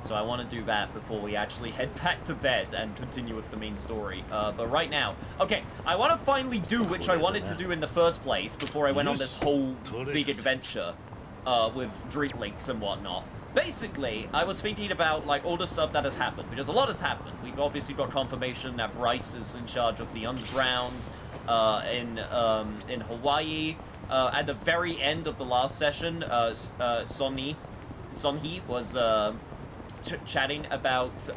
So I want to do that before we actually head back to bed and continue with the main story. But right now, okay, I want to finally do which I wanted to do in the first place before I went on this whole big adventure with drink links and whatnot. Basically, I was thinking about like all the stuff that has happened, because a lot has happened. We've obviously got confirmation that Bryce is in charge of the underground in Hawaii. At the very end of the last session, Sonhee was chatting about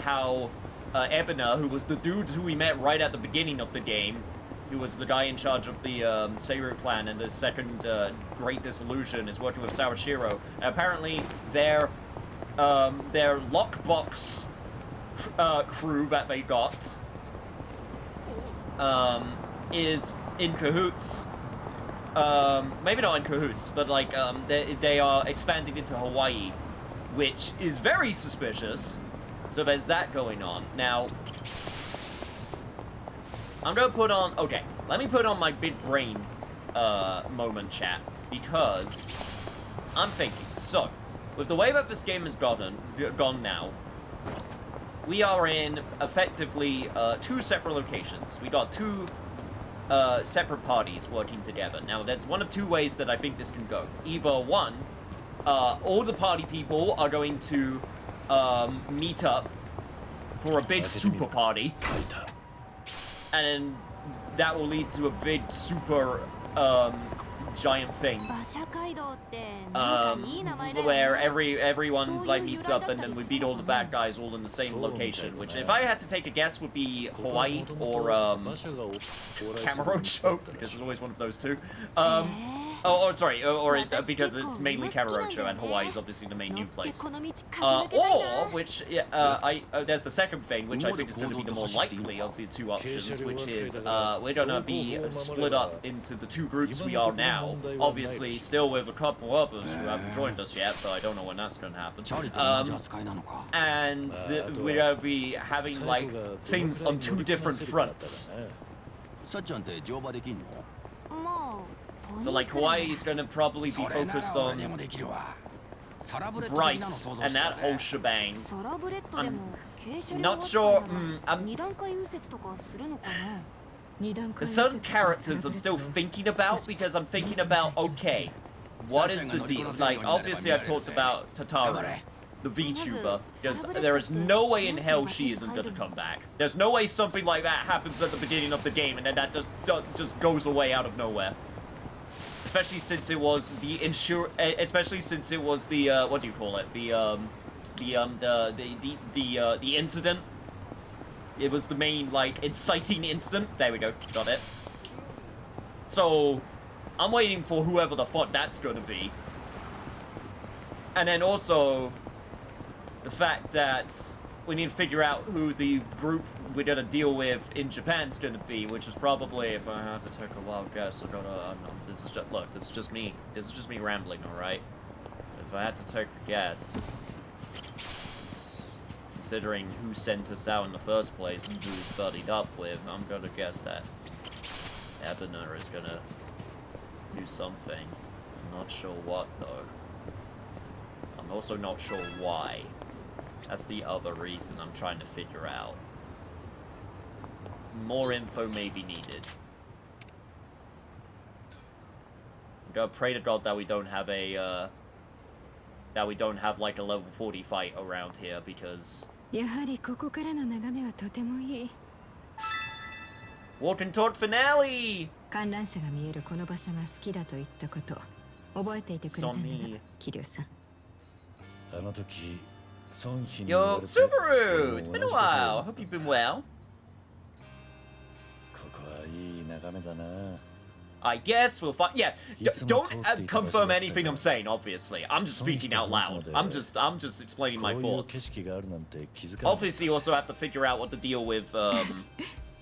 how Ebina, who was the dude who we met right at the beginning of the game, who was the guy in charge of the Seiru clan and the second Great Dissolution, is working with Sawashiro. And apparently their lockbox crew that they got is in cahoots. Maybe not in cahoots, but like they are expanding into Hawaii, which is very suspicious. So there's that going on. Now, I'm gonna put on, okay, let me put on my big brain moment chat, because I'm thinking, so, with the way that this game has gone now, we are in effectively 2 separate locations. We got 2 separate parties working together. Now, there's one of 2 ways that I think this can go. Either one, all the party people are going to meet up for a big super party, and that will lead to a big super giant thing where everyone's like meets up, and then we beat all the bad guys all in the same location, which if I had to take a guess would be Hawaii or Kamurocho, because there's always one of those 2. Because it's mainly Kamurocho and Hawaii is obviously the main new place. Or, which, there's the second thing, which I think is going to be the more likely of the 2 options, which is, we're going to be split up into the 2 groups we are now. Obviously, still with a couple others who haven't joined us yet, but I don't know when that's going to happen. And we're going to be having, like, things on 2 different fronts. So, like, Hawaii is going to probably be focused on Bryce and that whole shebang. I'm not sure. There's certain characters I'm still thinking about, because I'm thinking about, okay, what is the deal? Like, obviously I've talked about Tataru, the VTuber, because there is no way in hell she isn't going to come back. There's no way something like that happens at the beginning of the game and then that just goes away out of nowhere. Especially since it was the what do you call it? The incident. It was the main, like, inciting incident. There we go, got it. So, I'm waiting for whoever the fuck that's gonna be. And then also, the fact that we need to figure out who the group we're gonna deal with in Japan's gonna be, which is probably, if I have to take a wild guess, this is just me rambling, alright? If I had to take a guess, considering who sent us out in the first place and who he's buddied up with, I'm gonna guess that Ebina is gonna do something. I'm not sure what, though. I'm also not sure why. That's the other reason I'm trying to figure out. More info may be needed. gotta pray to God that we don't have a, like a level 40 fight around here, because... やはりここからの眺めはとてもいい。 Walking toward finale! 観覧車が見えるこの場所が好きだと言ったこと覚えていてくれたんだな、桐生さん。あの時、孫妃に Yo, Subaru! It's been a while. Hope you've been well. ここはいい眺めだな。 I guess we'll find. Yeah, don't confirm anything I'm saying. Obviously, I'm just speaking out loud. I'm just explaining my こういう thoughts. 景色があるなんて気づかなかった Obviously, you also have to figure out what the deal with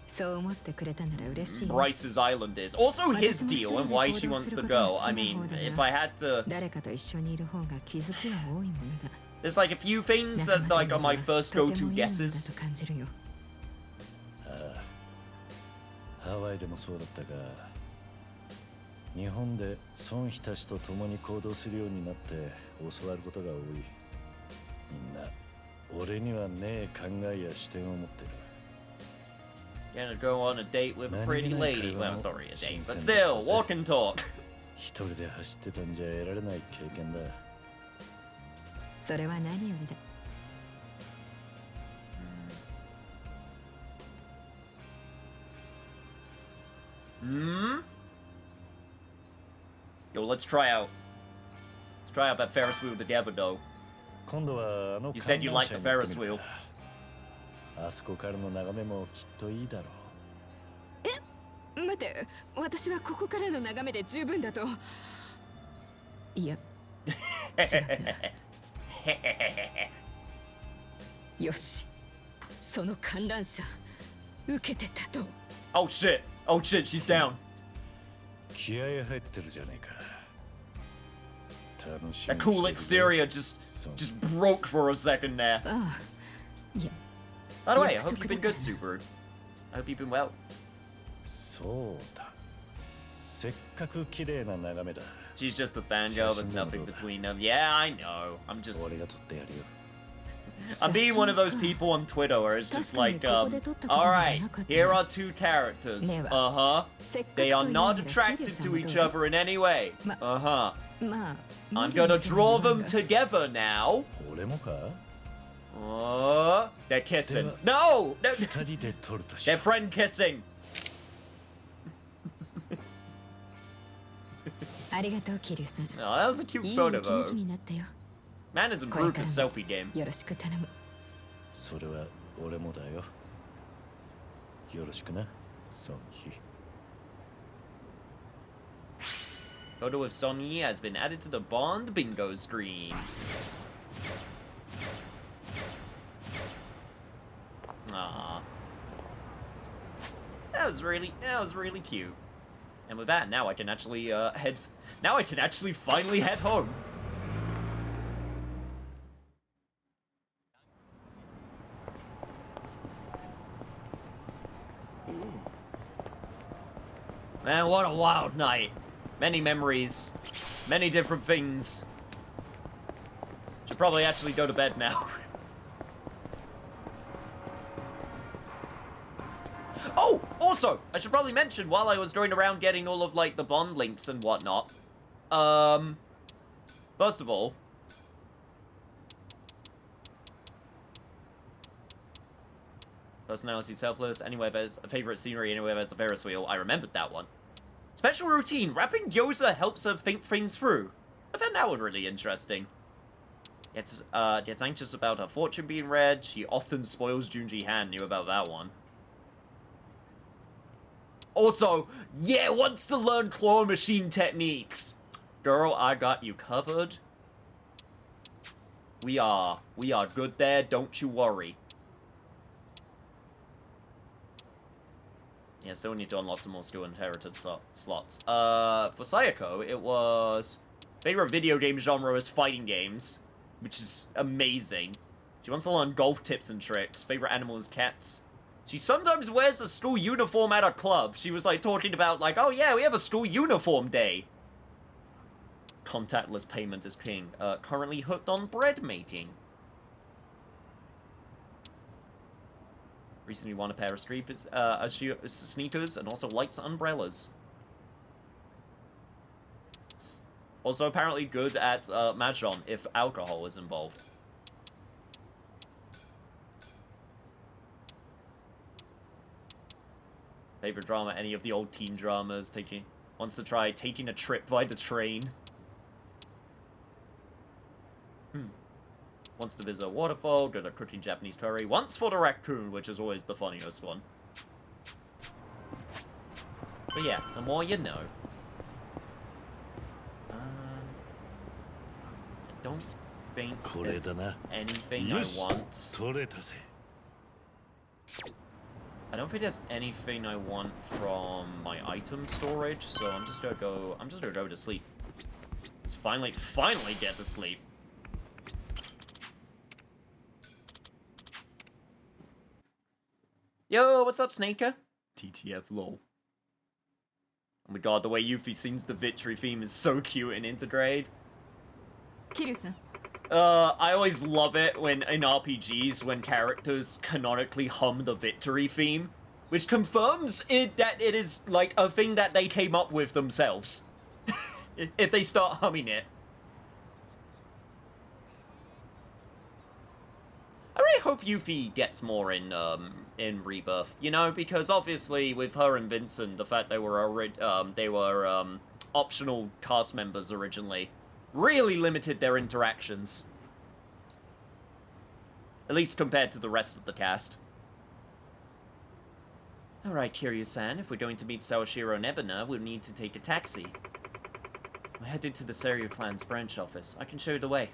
そう思ってくれたなら嬉しい。 Bryce's island is. Also, his deal and why she wants to go. I mean, if I had to, 誰かと一緒にいる方が気づきは多いものだ。 there's like a few things that like are my first go-to guesses. 感じるよ。ああ、ハワイでもそうだったが、日本で孫妃たちと共に行動するようになって教わることが多い。みんな俺にはねえ考えや視点を持ってる。 Gonna go on a date with a pretty lady. Well, it's not really a date, but still, walk and talk. 一人で走ってたんじゃ得られない経験だ。それは何よりだ。 Hmm? Yo, let's try out. Let's try out that Ferris wheel together, though. 今度はあの You said you like the Ferris wheel. あそこからの眺めもきっといいだろう。待て、私はここからの眺めで十分だと。いや、違うな。よし、その観覧車受けてたと。Oh shit! Oh shit! She's down. 気合入ってるじゃないか。楽しみ That に cool してるぜ exterior just broke for a second there. ああ、いや、 By the way, I hope you've been good, Subaru. I hope you've been well. そうだ。せっかく綺麗な眺めだ。 She's just a fangirl. There's nothing between them. Yeah, I know. I'm just. 俺が撮ってやるよ。 I'm being one of those people on Twitter where it's just like, alright, here are two characters. Uh-huh. They are not attracted to each other in any way. Uh-huh. まあ、 I'm gonna draw them together now. 俺もか They're kissing. No! 二人で撮るとし They're friend kissing. ありがとう、桐生さん。 Oh, that was a cute いい photo 息抜き though. になったよ。 Man has improved his selfie game. よろしく頼む。それは俺もだよ。よろしくな、孫妃。 Photo of Son Yi has been added to the Bond bingo screen. Aww. That was really cute. And with that, now I can actually finally head home. Man, what a wild night. Many memories. Many different things. Should probably actually go to bed now. Oh! Also, I should probably mention, while I was going around getting all of, like, the Bond links and whatnot, first of all, personality selfless, anywhere there's a favorite scenery, anywhere there's a Ferris wheel. I remembered that one. Special routine, rapping Yakuza helps her think things through. I found that one really interesting. Gets anxious about her fortune being read. She often spoils Junji Han. Knew about that one. Also, yeah, wants to learn claw machine techniques. Girl, I got you covered. We are good there, don't you worry. Yeah, still need to unlock some more skill inherited slots. For Sayako, it was... Favorite video game genre is fighting games, which is amazing. She wants to learn golf tips and tricks. Favorite animal is cats. She sometimes wears a school uniform at a club. She was, like, talking about, like, oh yeah, we have a school uniform day. Contactless payment is king. Currently hooked on bread making. Recently won a pair of sneakers and also lights umbrellas. Also apparently good at mahjong if alcohol is involved. Favorite drama, any of the old teen dramas. Wants to try taking a trip by the train. Wants to visit a waterfall, good at cooking Japanese curry. Once for the raccoon, which is always the funniest one. But yeah, the more you know. I don't think there's anything I want. I don't think there's anything I want from my item storage, so I'm just gonna go to sleep. Let's finally get to sleep. Yo, what's up, Snaker? TTF lol. Oh my god, the way Yuffie sings the victory theme is so cute in Intergrade. Kiryu-san. I always love it when in RPGs when characters canonically hum the victory theme, which confirms that it is like a thing that they came up with themselves. If they start humming it. I really hope Yuffie gets more in Rebirth, you know, because obviously with her and Vincent, the fact they were optional cast members originally really limited their interactions. At least compared to the rest of the cast. Alright, Kiryu-san, if we're going to meet Sawashiro and Ebona, we'll need to take a taxi. We're headed to the Seiryu clan's branch office. I can show you the way.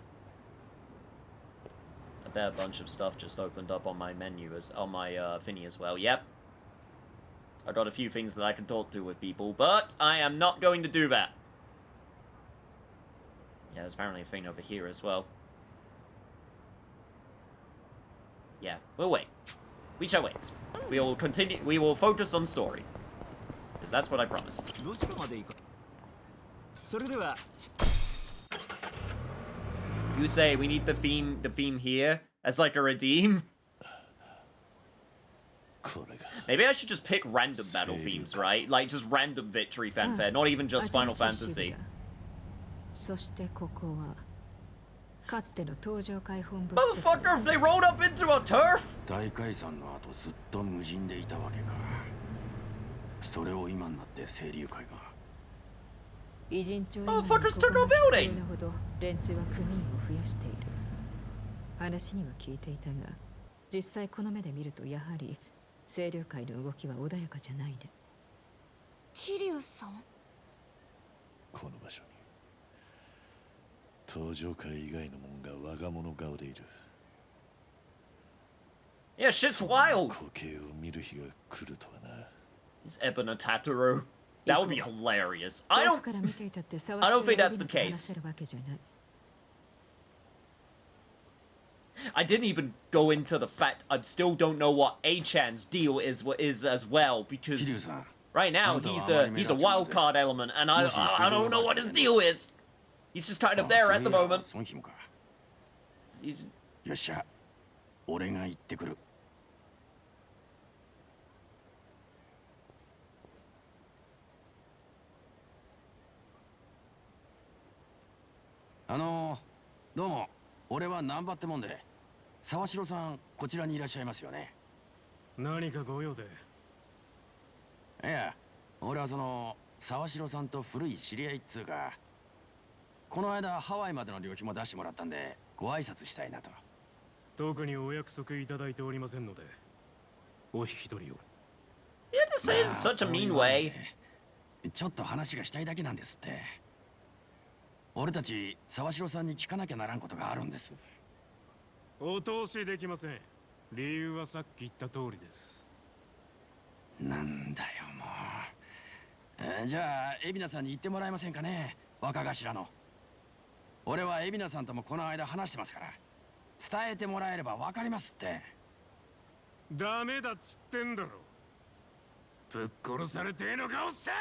I bet a bunch of stuff just opened up on my menu, on my thingy as well. Yep. I got a few things that I can talk to with people, but I am not going to do that. Yeah, there's apparently a thing over here as well. Yeah, we'll wait. We shall wait. We will continue. We will focus on story. Because that's what I promised. You say we need the theme here as like a redeem? Maybe I should just pick random battle themes, right? Like just random victory fanfare, not even just Final Fantasy. Motherfucker, they rolled up into a turf? Motherfuckers took our building! 話には聞いていたが、実際この目で見るとやはり清流会の動きは穏やかじゃないね。桐生さん。この場所に登場会以外の者が我が物顔でいる。Yeah, shit's wild. 光景を見る日が来るとはな。Is Ebona Tataru? That would be hilarious. I don't think that's the case. I didn't even go into the fact I still don't know what A-chan's deal is as well, because right now he's a wild card element and I don't know what his deal is. He's just kind of there at the moment. He's... よっしゃ、俺が行ってくる。どうも、俺は難波ってもんで、沢城さんこちらにいらっしゃいますよね。何かご用で？いや、俺はその沢城さんと古い知り合いっつうか、この間ハワイまでの旅費も出してもらったんでご挨拶したいなと。特にお約束いただいておりませんので、お引き取りを。You have to say it in such a mean way. ちょっと話がしたいだけなんですって。俺たち沢城さんに聞かなきゃならんことがあるんです。お通しできません。理由はさっき言った通りです。なんだよもう。じゃあ海老名さんに言ってもらえませんかね、若頭の。俺は海老名さんともこの間話してますから、伝えてもらえればわかりますって。ダメだっつってんだろ。ぶっ殺されてえのかおっさん。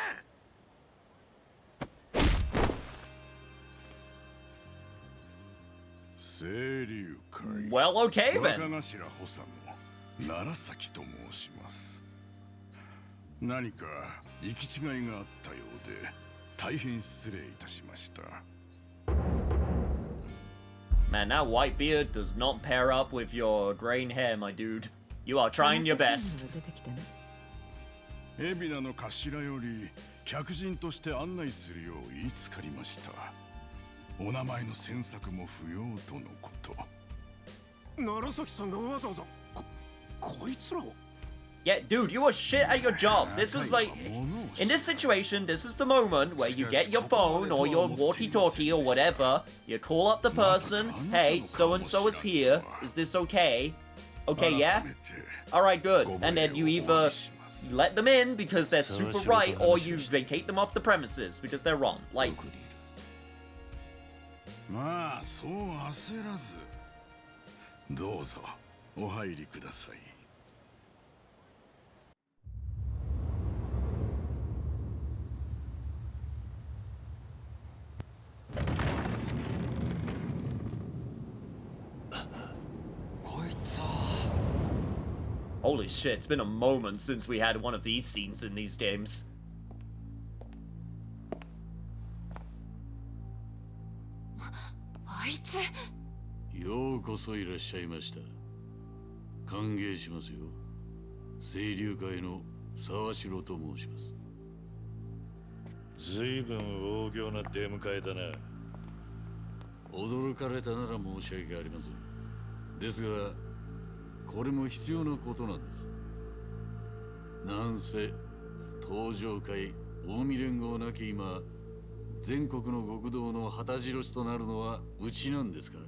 清流会。Well, okay then. 若頭補佐の楢崎と申します。何か行き違いがあったようで。大変失礼いたしました。 Man, that white beard does not pair up with your graying hair, my dude. You are trying your best. 海老名の頭より客人として案内するよう言いつかりました。お名前の詮索も不要とのこと。楢崎さんがわざわざこいつらを。 Yeah, dude, you were shit at your job. This was like, in this situation, this is the moment where you get your phone or your walkie-talkie or whatever. You call up the person. Hey, so-and-so is here. Is this okay? Okay, yeah? Alright, good. And then you either let them in because they're super right, or you vacate them off the premises because they're wrong. Like... まあ、そう焦らず。どうぞ、お入りください。 Holy shit, it's been a moment since we had one of these scenes in these games. あいつ。ようこそいらっしゃいました。歓迎しますよ。清流会の沢城と申します。ずいぶん大行な出迎えだな。驚かれたなら申し訳ありません。ですが、これも必要なことなんです。なんせ東上会近江連合なき今、全国の極道の旗印となるのはうちなんですから、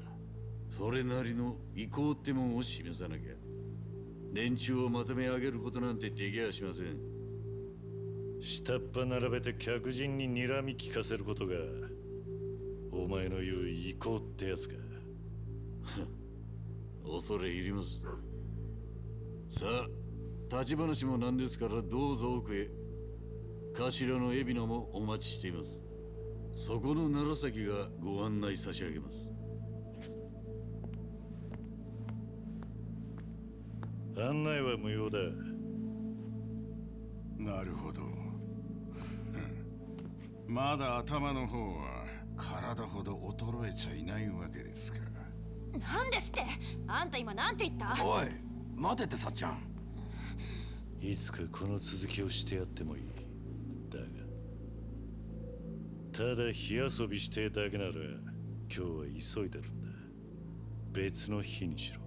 それなりの意向ってもんを示さなきゃ連中をまとめ上げることなんてできやしません。下っ端並べて客人に睨み聞かせることがお前の言う意向ってやつか。恐れ入ります。さあ、立ち話もなんですからどうぞ奥へ。頭の海老名もお待ちしています。そこの楢崎がご案内差し上げます。案内は無用だ。なるほど。まだ頭の方は体ほど衰えちゃいないわけですか。なんですって。あんた今なんて言った。おい、待てってさっちゃん。いつかこの続きをしてやってもいい。だがただ火遊びしてだけなら今日は急いでるんだ。別の日にしろ。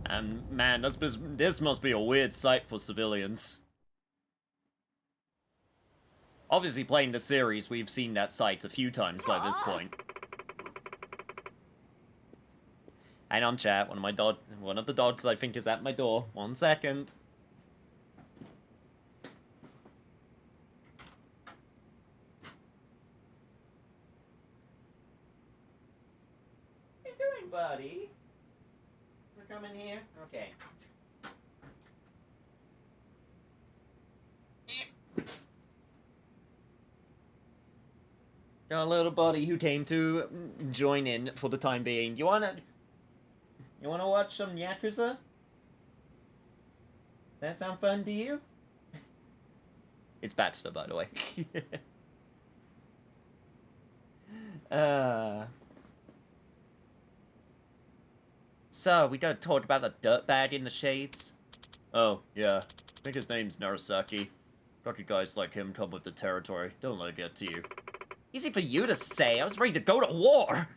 And man, this must be a weird sight for civilians. Obviously, playing the series, we've seen that sight a few times by this point. Hang on, chat. One of the dogs, I think, is at my door. 1 second. What are you doing, buddy? We're coming here? Okay. Got a little buddy who came to join in for the time being. You wanna watch some Yakuza? That sound fun to you? It's Baxter, by the way. So, we gotta talk about the dirtbag in the shades? Oh, yeah. I think his name's Narasaki. Thought you guys like him come with the territory. Don't let it get to you. Easy for you to say. I was ready to go to war!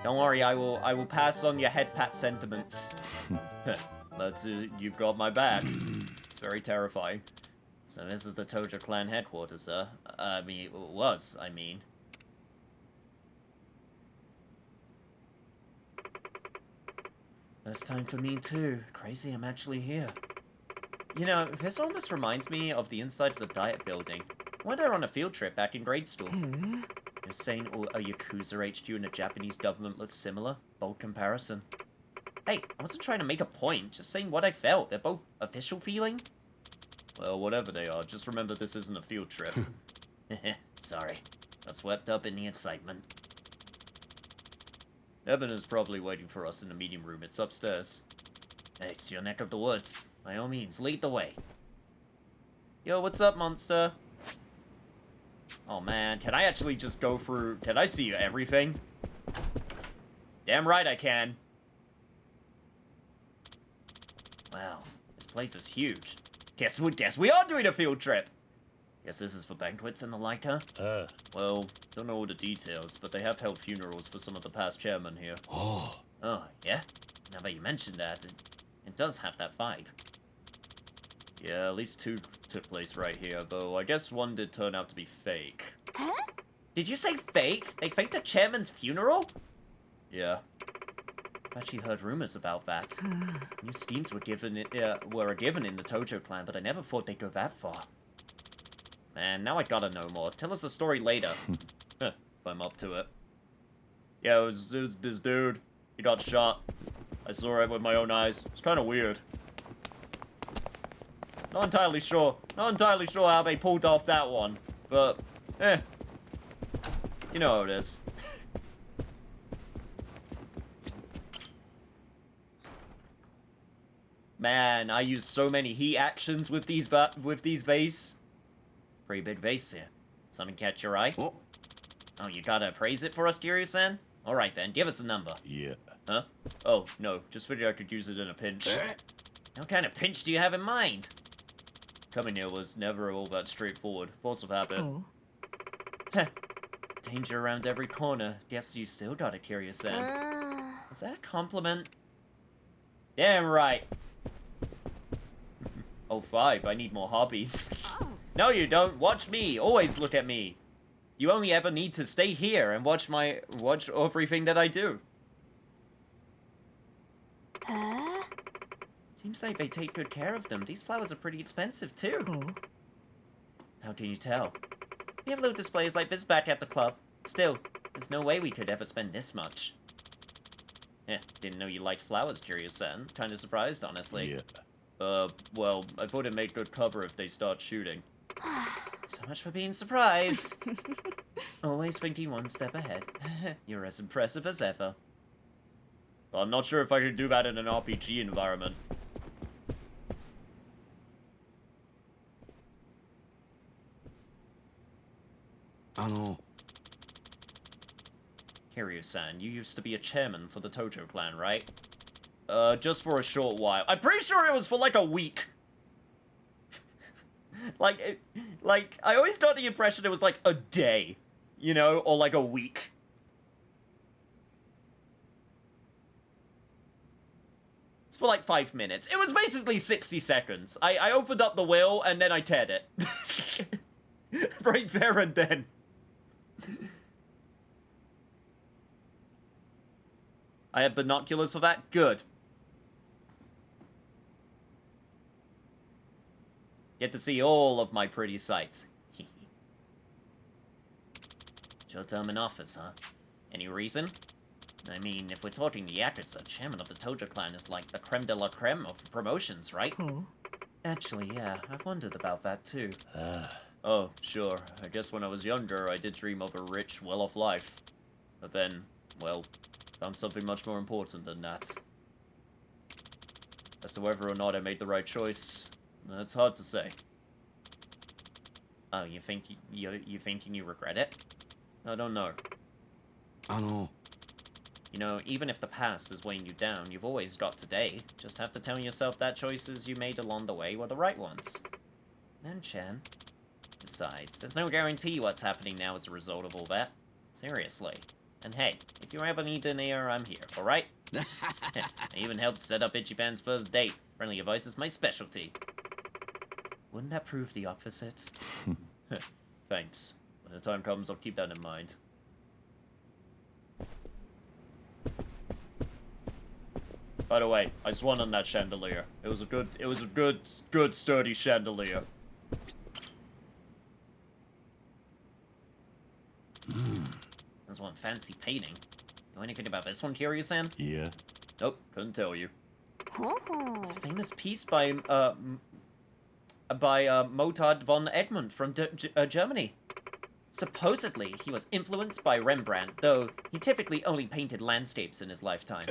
Don't worry, I will pass on your head pat sentiments. You've got my back. It's very terrifying. So this is the Tojo clan headquarters, sir. I mean, I mean. First time for me too. Crazy I'm actually here. You know, this almost reminds me of the inside of the Diet Building. Went there on a field trip back in grade school. You're saying a Yakuza HQ and the Japanese government looks similar? Bold comparison. Hey, I wasn't trying to make a point, just saying what I felt. They're both official feeling? Well, whatever they are, just remember this isn't a field trip. Sorry. Got swept up in the excitement. Eben is probably waiting for us in the meeting room. It's upstairs. Hey, it's your neck of the woods. By all means, lead the way. Yo, what's up, monster? Oh man, can I actually just go through... Can I see everything? Damn right I can. Wow, this place is huge. Guess we are doing a field trip. Guess this is for banquets and the like, huh? Well, don't know all the details, but they have held funerals for some of the past chairmen here. Oh. Oh, yeah? Now that you mentioned that, it does have that vibe. Yeah, at least 2 took place right here, though I guess one did turn out to be fake. Huh? Did you say fake? They faked a chairman's funeral? Yeah. I've actually heard rumors about that. New schemes were given in the Tojo clan, but I never thought they'd go that far. Man, now I gotta know more. Tell us the story later. If I'm up to it. Yeah, it was this dude. He got shot. I saw it with my own eyes. It's kind of weird. Not entirely sure how they pulled off that one. But, you know how it is. Man, I used so many heat actions with these vase. Pretty big vase here. Something catch your eye? Oh. Oh, you gotta appraise it for us, Kiryu-san? Alright then, give us a number. Yeah. Huh? Oh, no, just figured I could use it in a pinch. What kind of pinch do you have in mind? Coming here was never all that straightforward. Force of habit. Oh. Danger around every corner. Guess you still got it, Kiryu-san. Is that a compliment? Damn right. Oh, 5. I need more hobbies. Oh. No, you don't. Watch me. Always look at me. You only ever need to stay here and watch everything that I do. Huh? Seems like they take good care of them. These flowers are pretty expensive, too. Oh. How can you tell? We have little displays like this back at the club. Still, there's no way we could ever spend this much. Didn't know you liked flowers, Kiryu-san. Kinda surprised, honestly. Yeah. Well, I thought it'd make good cover if they start shooting. So much for being surprised. Always thinking one step ahead. You're as impressive as ever. Well, I'm not sure if I could do that in an RPG environment. Kiryu-san, you used to be a chairman for the Tojo clan, right? Just for a short while. I'm pretty sure it was for like a week. like, I always got the impression it was like a day, you know, or like a week. It's for like 5 minutes. It was basically 60 seconds. I opened up the will and then I teared it. Right there and then. I had binoculars for that? Good. Get to see all of my pretty sights. Short time in office, huh? Any reason? I mean, if we're talking the Yakuza, chairman of the Tojo clan is like the creme de la creme of promotions, right? Oh. Actually, yeah, I've wondered about that too. Oh, sure. I guess when I was younger, I did dream of a rich, well-off life. But then, well, found something much more important than that. As to whether or not I made the right choice, that's hard to say. Oh, you thinking you regret it? I don't know. You know, even if the past is weighing you down, you've always got today. Just have to tell yourself that choices you made along the way were the right ones. And Chan. Besides, there's no guarantee what's happening now as a result of all that. Seriously. And hey, if you ever need an ear, I'm here, alright? I even helped set up Ichiban's first date. Friendly advice is my specialty. Wouldn't that prove the opposite? Thanks. When the time comes, I'll keep that in mind. By the way, I swung on that chandelier. It was a good sturdy chandelier. There's one fancy painting. Know anything about this one, Kiryu-san? Yeah. Nope, couldn't tell you. Oh. It's a famous piece by Motard von Egmont from Germany. Supposedly, he was influenced by Rembrandt, though he typically only painted landscapes in his lifetime.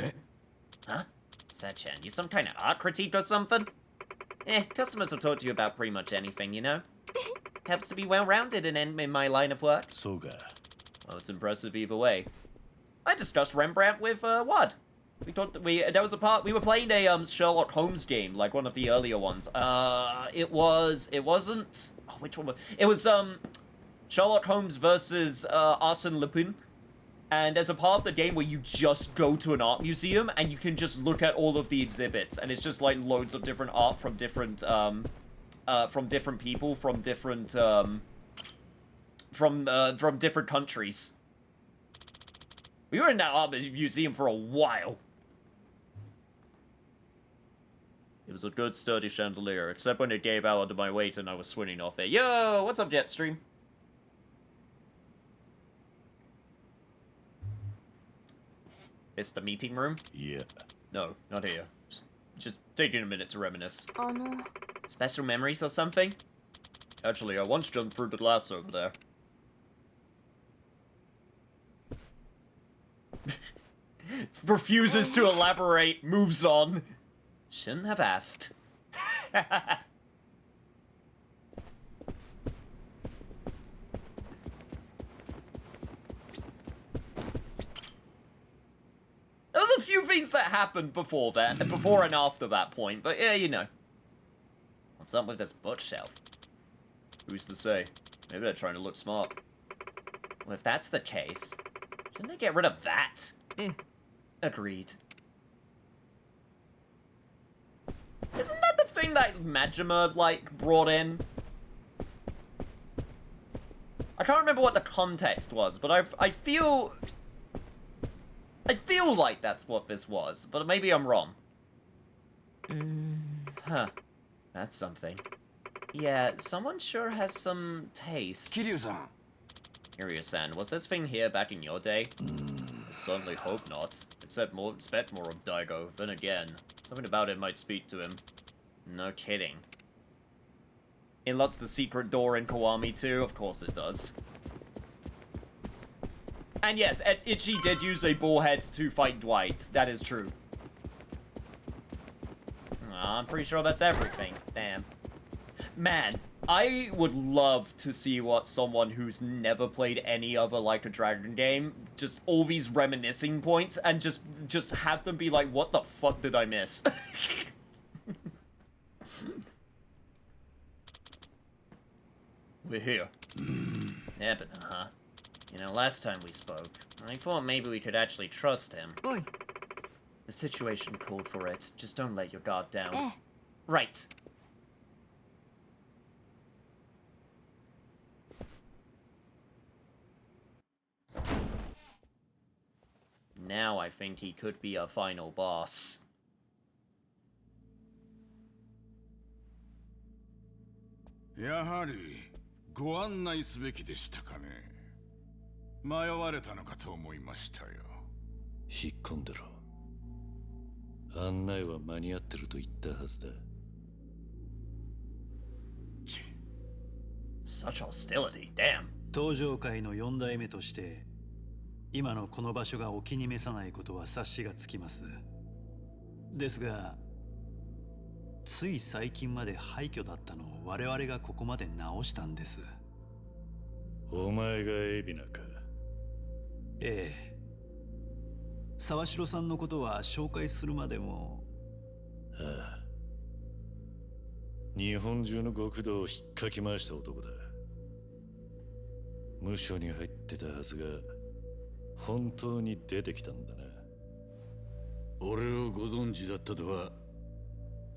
Huh? Sechan, you some kind of art critique or something? Customers will talk to you about pretty much anything, you know? Helps to be well-rounded in my line of work. Soga. Well, it's impressive either way. I discussed Rembrandt with, Wad. We thought that we were playing a, Sherlock Holmes game, like one of the earlier ones. It wasn't, oh, which one was, it was, Sherlock Holmes versus, Arsène Lupin. And there's a part of the game where you just go to an art museum and you can just look at all of the exhibits, and it's just like loads of different art from different people, from different, from different countries. We were in that art museum for a while. It was a good sturdy chandelier, except when it gave out under my weight and I was swinging off it. Yo, what's up, Jetstream? It's the meeting room? Yeah. No, not here. Just taking a minute to reminisce. Special memories or something? Actually, I once jumped through the glass over there. Refuses to elaborate, moves on. Shouldn't have asked. There was a few things that happened before that, before and after that point, but yeah, you know. What's up with this bookshelf? Who's to say? Maybe they're trying to look smart. Well, if that's the case, shouldn't they get rid of that? Agreed. Isn't that the thing that Majima, like, brought in? I can't remember what the context was, but I feel like that's what this was, but maybe I'm wrong. Huh. That's something. Yeah, someone sure has some taste. Kiryu-san. Kiryu-san, was this thing here back in your day? I certainly hope not. Expect more of Daigo. Then again, something about it might speak to him. No kidding. It locks the secret door in Kiwami too? Of course it does. And yes, Ichi did use a bullhead to fight Dwight. That is true. I'm pretty sure that's everything. Damn. Man, I would love to see what someone who's never played any other Like a Dragon game, just all these reminiscing points, and just have them be like, what the fuck did I miss? We're here. Yeah, but you know, last time we spoke, I thought maybe we could actually trust him. Oi. The situation called for it. Just don't let your guard down. Right. Now I think he could be our final boss.やはりご案内すべきでしたかね。迷われたのかと思いましたよ。引っ込んでろ。案内は間に合ってると言ったはずだ。Such hostility, damn. 登場界の4代目として今のこの場所がお気に召さないことは察しがつきます。ですがつい最近まで廃墟だったのを我々がここまで直したんです。お前が海老名か。ええ。沢城さんのことは紹介するまでも。ああ。日本中の極道を引っかき回した男だ。無所に入ってたはずが本当に出てきたんだな。俺をご存知だったとは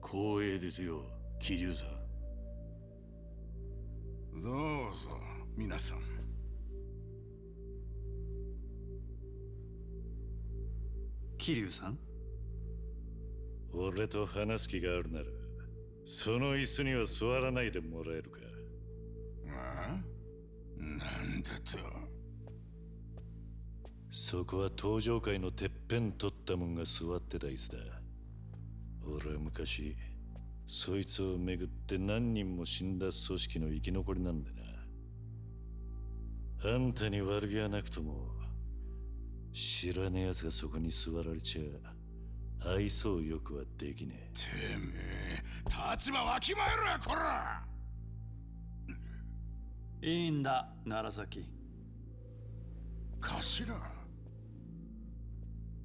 光栄ですよ、桐生さん。どうぞ皆さん。桐生さん、俺と話す気があるならその椅子には座らないでもらえるか。ああ、なんだと。そこは登場界のてっぺん取ったもんが座ってた椅子だ。俺は昔そいつをめぐって何人も死んだ組織の生き残りなんだな。あんたに悪気はなくとも知らねえ奴がそこに座られちゃ愛想よくはできねてめえ立場わきまえろやこら。いいんだ楢崎。頭。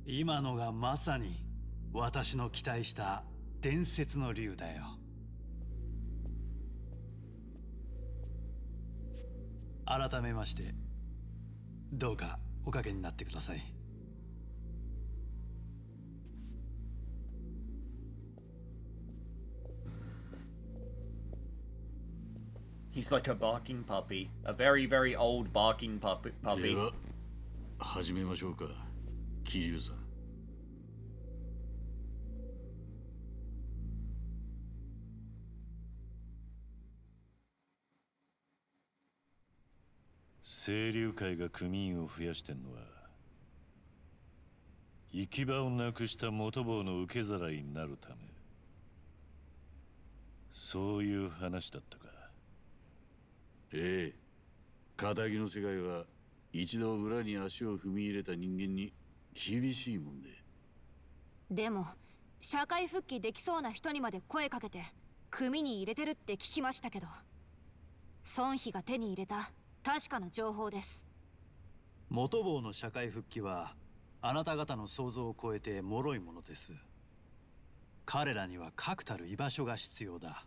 今のがまさに私の期待した伝説の竜だよ。改めましてどうかおかけになってください。He's like a barking puppy. A very, very old barking puppy. では始めましょうか、桐生さん。清流会が組員を増やしてんのは行き場をなくした元坊の受け皿になるため、そういう話だったか。ええ、仇の世界は一度裏に足を踏み入れた人間に厳しいもんで。でも社会復帰できそうな人にまで声かけて組に入れてるって聞きましたけど、孫妃が手に入れた確かな情報です。元坊の社会復帰はあなた方の想像を超えて脆いものです。彼らには確たる居場所が必要だ。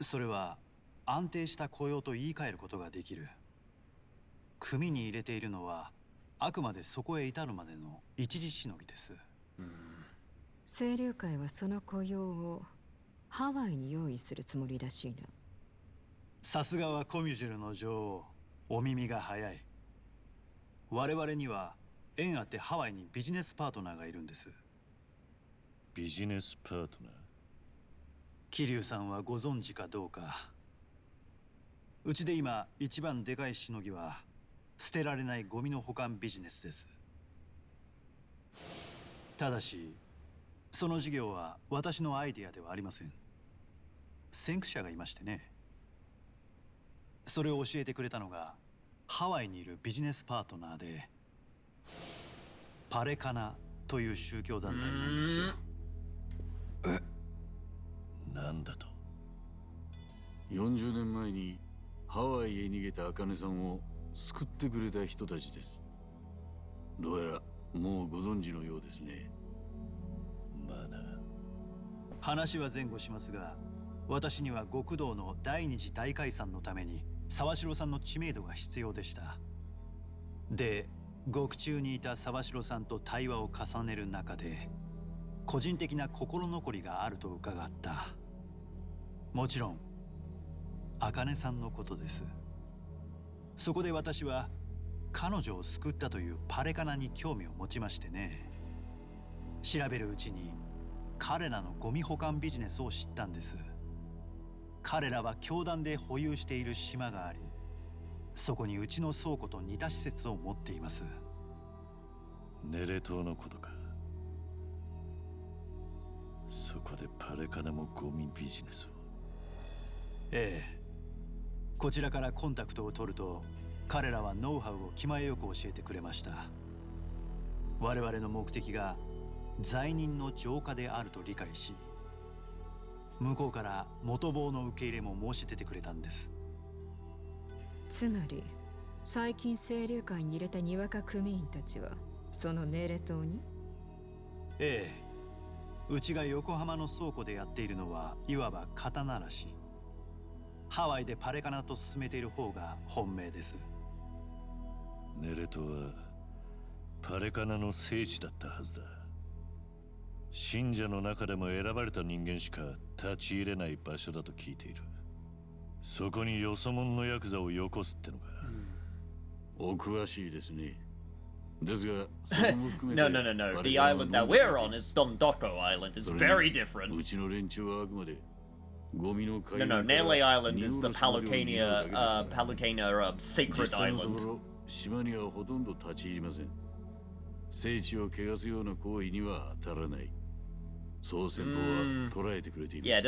それは安定した雇用と言い換えることができる。組に入れているのはあくまでそこへ至るまでの一時しのぎです。清流会はその雇用をハワイに用意するつもりらしいな。さすがはコミュジュルの女王、お耳が早い。我々には縁あってハワイにビジネスパートナーがいるんです。ビジネスパートナー？桐生さんはご存知かどうか。うちで今一番でかいしのぎは捨てられないゴミの保管ビジネスです。ただしその事業は私のアイデアではありません。先駆者がいましてね。それを教えてくれたのがハワイにいるビジネスパートナーでパレカナという宗教団体なんですよ。なんだと？40年前にハワイへ逃げた茜さんを救ってくれた人たちです。どうやらもうご存知のようですね。まあな。話は前後しますが、私には極道の第二次大解散のために沢城さんの知名度が必要でした。で、獄中にいた沢城さんと対話を重ねる中で個人的な心残りがあると伺った。もちろん茜さんのことです。そこで私は彼女を救ったというパレカナに興味を持ちましてね。調べるうちに彼らのゴミ保管ビジネスを知ったんです。彼らは教団で保有している島があり、そこにうちの倉庫と似た施設を持っています。ネレ島のことか。そこでパレカナもゴミビジネスを。ええ。こちらからコンタクトを取ると彼らはノウハウを気前よく教えてくれました。我々の目的が罪人の浄化であると理解し、向こうから元坊の受け入れも申し出てくれたんです。つまり最近清流会に入れたにわか組員たちはそのネレ島に？ええ。うちが横浜の倉庫でやっているのはいわば肩慣らし。ハワイでパレカナと進めている方が本命です。ネレ島はパレカナの聖地だったはずだ。信者の中でも選ばれた人間しか立ち入れない場所だと聞いている。そこによそ者のヤクザをよこすってのか。お詳しいですね。ですが、それも含めて No, no, no, no. The island that we're on is Dondoko Island. It's very different. うちの連中はあくまでゴミの海 No, no, Nele Island is the Palutena, sacred 実際のと island. ころ島にはほとんど立ち入りません。聖地を汚すような行為には当たらない。そう先方は捉えてくれています。Yeah,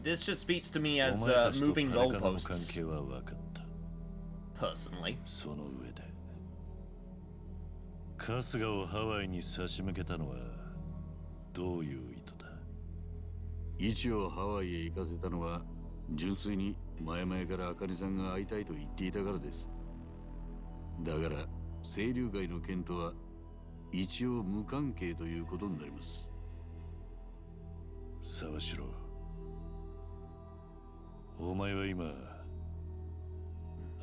this just speaks to me as moving お前たちとパレカナの関 goalposts. 係は分かった。personally. その上で春日をハワイに差し向けたのはどういう意図だ？一をハワイへ行かせたのは純粋に前々から茜さんが会いたいと言っていたからです。だから清流会の件とは一応無関係ということになります。沢城、お前は今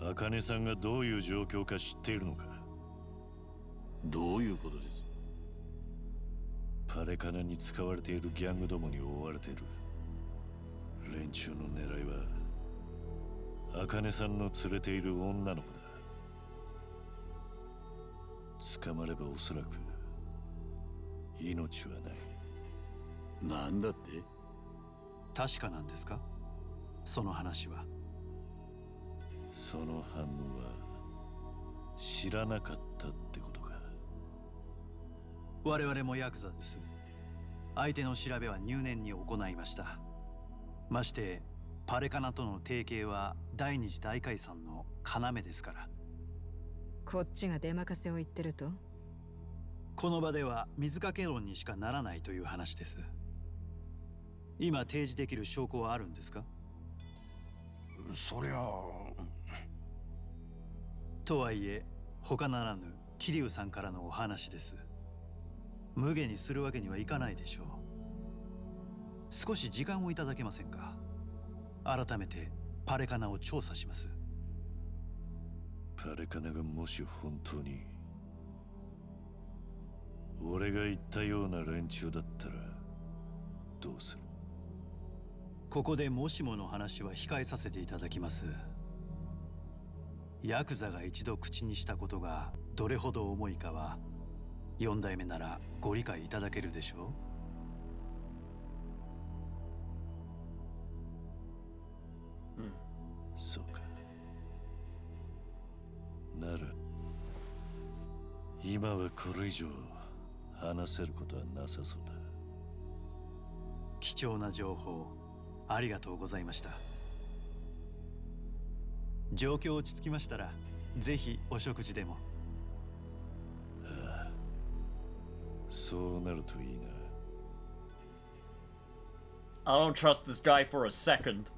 茜さんがどういう状況か知っているのか？どういうことです？パレカナに使われているギャングどもに追われている。連中の狙いは茜さんの連れている女の子だ。捕まればおそらく命はない。なんだって？確かなんですか、その話は？その反応は知らなかったってことか。我々もヤクザです。相手の調べは入念に行いました。ましてパレカナとの提携は第二次大解散の要ですから。こっちが出任せを言ってると？この場では水かけ論にしかならないという話です。今提示できる証拠はあるんですか？そりゃあ。とはいえ他ならぬ桐生さんからのお話です。無下にするわけにはいかないでしょう。少し時間をいただけませんか？改めてパレカナを調査します。パレカナがもし本当に俺が言ったような連中だったらどうする？ここでもしもの話は控えさせていただきます。ヤクザが一度口にしたことがどれほど重いかは4代目ならご理解いただけるでしょう。そうか。なら今はこれ以上話せることはなさそうだ。貴重な情報ありがとうございました。状況落ち着きましたらぜひお食事でも。ああ、そうなるといいな。I don't trust this guy for a second.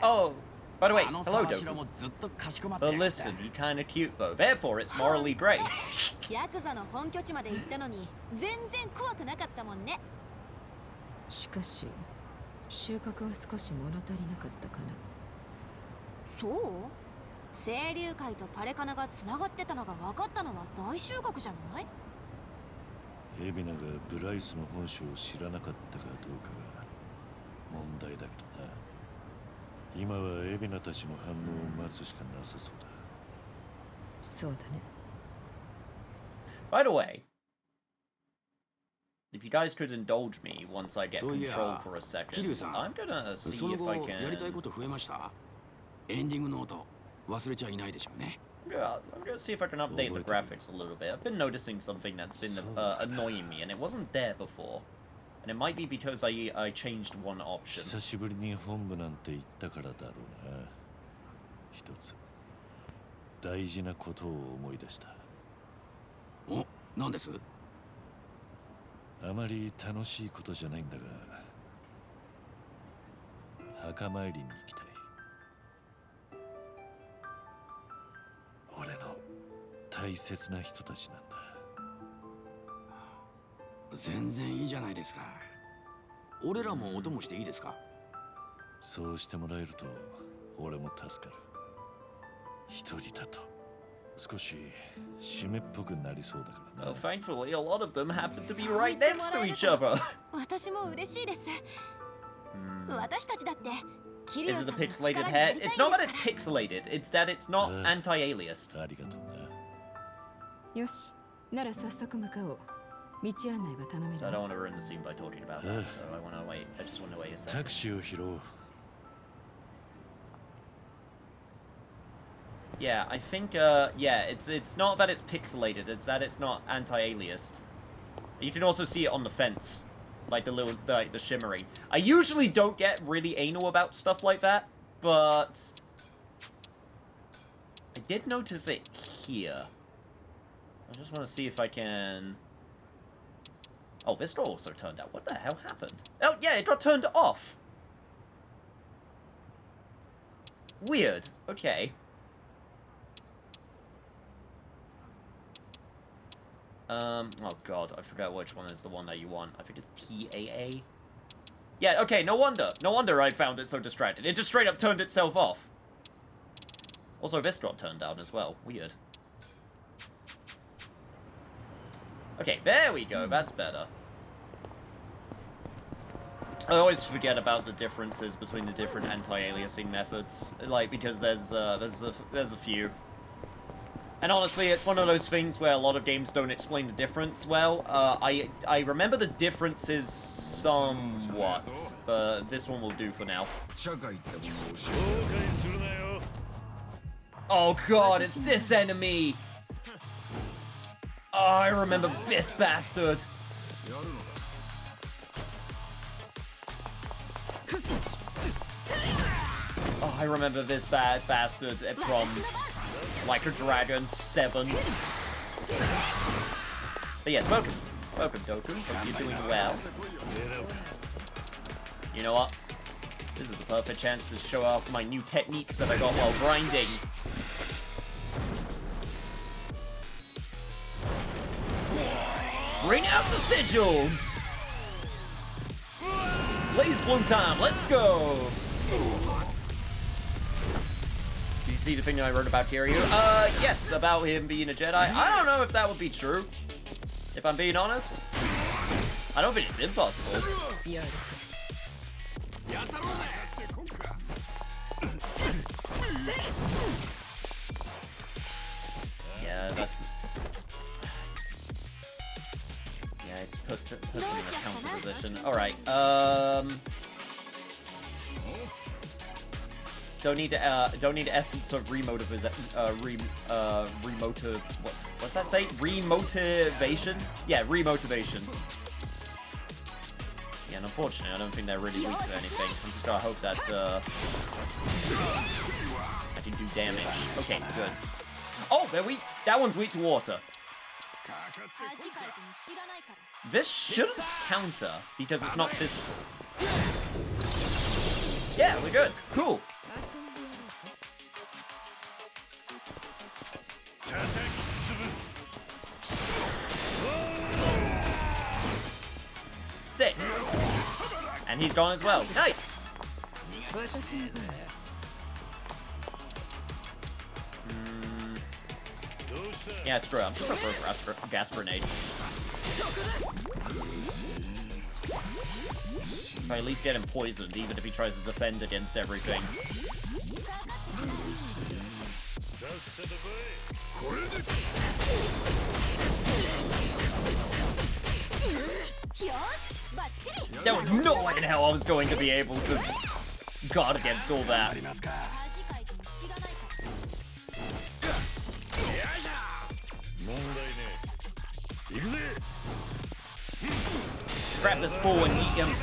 Oh, by the way, hello, Doku. But listen, he kinda cute though. Therefore, it's morally great. ヤクザの本拠地まで行ったのに全然怖くなかったもんね。しかし収穫は少し物足りなかったかな。そう？清流会とパレカナがつながってたのが分かったのは大収穫じゃない？エビナがブライスの本性を知らなかったかどうかが問題だけどな。今はエビナたちの反応を待つしかなさそうだ。そうだね。By the way, if you guys could indulge me once I get control for a second, I'm gonna see if I can. やりたいこと増えました？エンディングノート忘れちゃいないでしょうね。Yeah, I'm gonna see if I can update the graphics a little bit. I've been noticing something that's been annoying me, and it wasn't there before. And it might be because I changed one option. 久しぶりに本部なんて言ったからだろうな。一つ大事なことを思い出した。お、何です？あまり楽しいことじゃないんだが、墓参りに行きたい。俺の大切な人たちなんだ。全然いいじゃないですか。俺らもお供していいですか？そうしてもらえると俺も助かる。一人だと少し湿っぽくなりそうだからな。Oh, thankfully, a lot of them happen to be right next to each other. 私も嬉しいです。私たちだって。Is it the pixelated hair? It's not that it's pixelated, it's that it's not anti-aliased. ありがとうな。よし、なら早速向かおう。道案内は頼める。I don't want to ruin the scene by talking about that, so I want to wait. I just want to wait a second. タクシーを拾おう。Yeah, I think, yeah, it's not that it's pixelated, it's that it's not anti-aliased. You can also see it on the fence. Like the little, like the shimmering. I usually don't get really anal about stuff like that, but I did notice it here. I just want to see if I can... Oh, this door also turned out. What the hell happened? Oh, yeah, it got turned off. Weird. Okay. Oh god, I forgot which one is the one that you want. I think it's TAA. Yeah, okay, no wonder. No wonder I found it so distracted. It just straight up turned itself off. Also, this got turned down as well. Weird. Okay, there we go. That's better. I always forget about the differences between the different anti-aliasing methods, like, because there's a few. And honestly, it's one of those things where a lot of games don't explain the difference well. I remember the differences somewhat, but this one will do for now. Oh god, it's this enemy! Oh, I remember this bastard! Oh, I remember this bad bastard from Like a Dragon 7. But yes, welcome. Welcome, Doku. Hope you're doing well. You know what? This is the perfect chance to show off my new techniques that I got while grinding. Bring out the sigils! Blaze Blue time, let's go! Did you see the thing that I wrote about Kiryu? Yes, about him being a Jedi. I don't know if that would be true, if I'm being honest. I don't think it's impossible. Yeah, that's... Yeah, it puts him in a counter position. Alright, Don't need essence of what's that say? Remotivation? Yeah, remotivation. Yeah, and unfortunately, I don't think they're really weak to anything. I'm just gonna hope that I can do damage. Okay, good. Oh, they're weak. That one's weak to water. This shouldn't counter because it's not physical. Yeah, we're good. Cool. Sick. And he's gone as well. Nice. Yeah, screw it. I'm just gonna throw a gas grenade. If I at least get him poisoned, even if he tries to defend against everything. There was no way in hell I was going to be able to guard against all that. Grab this fool and eat him.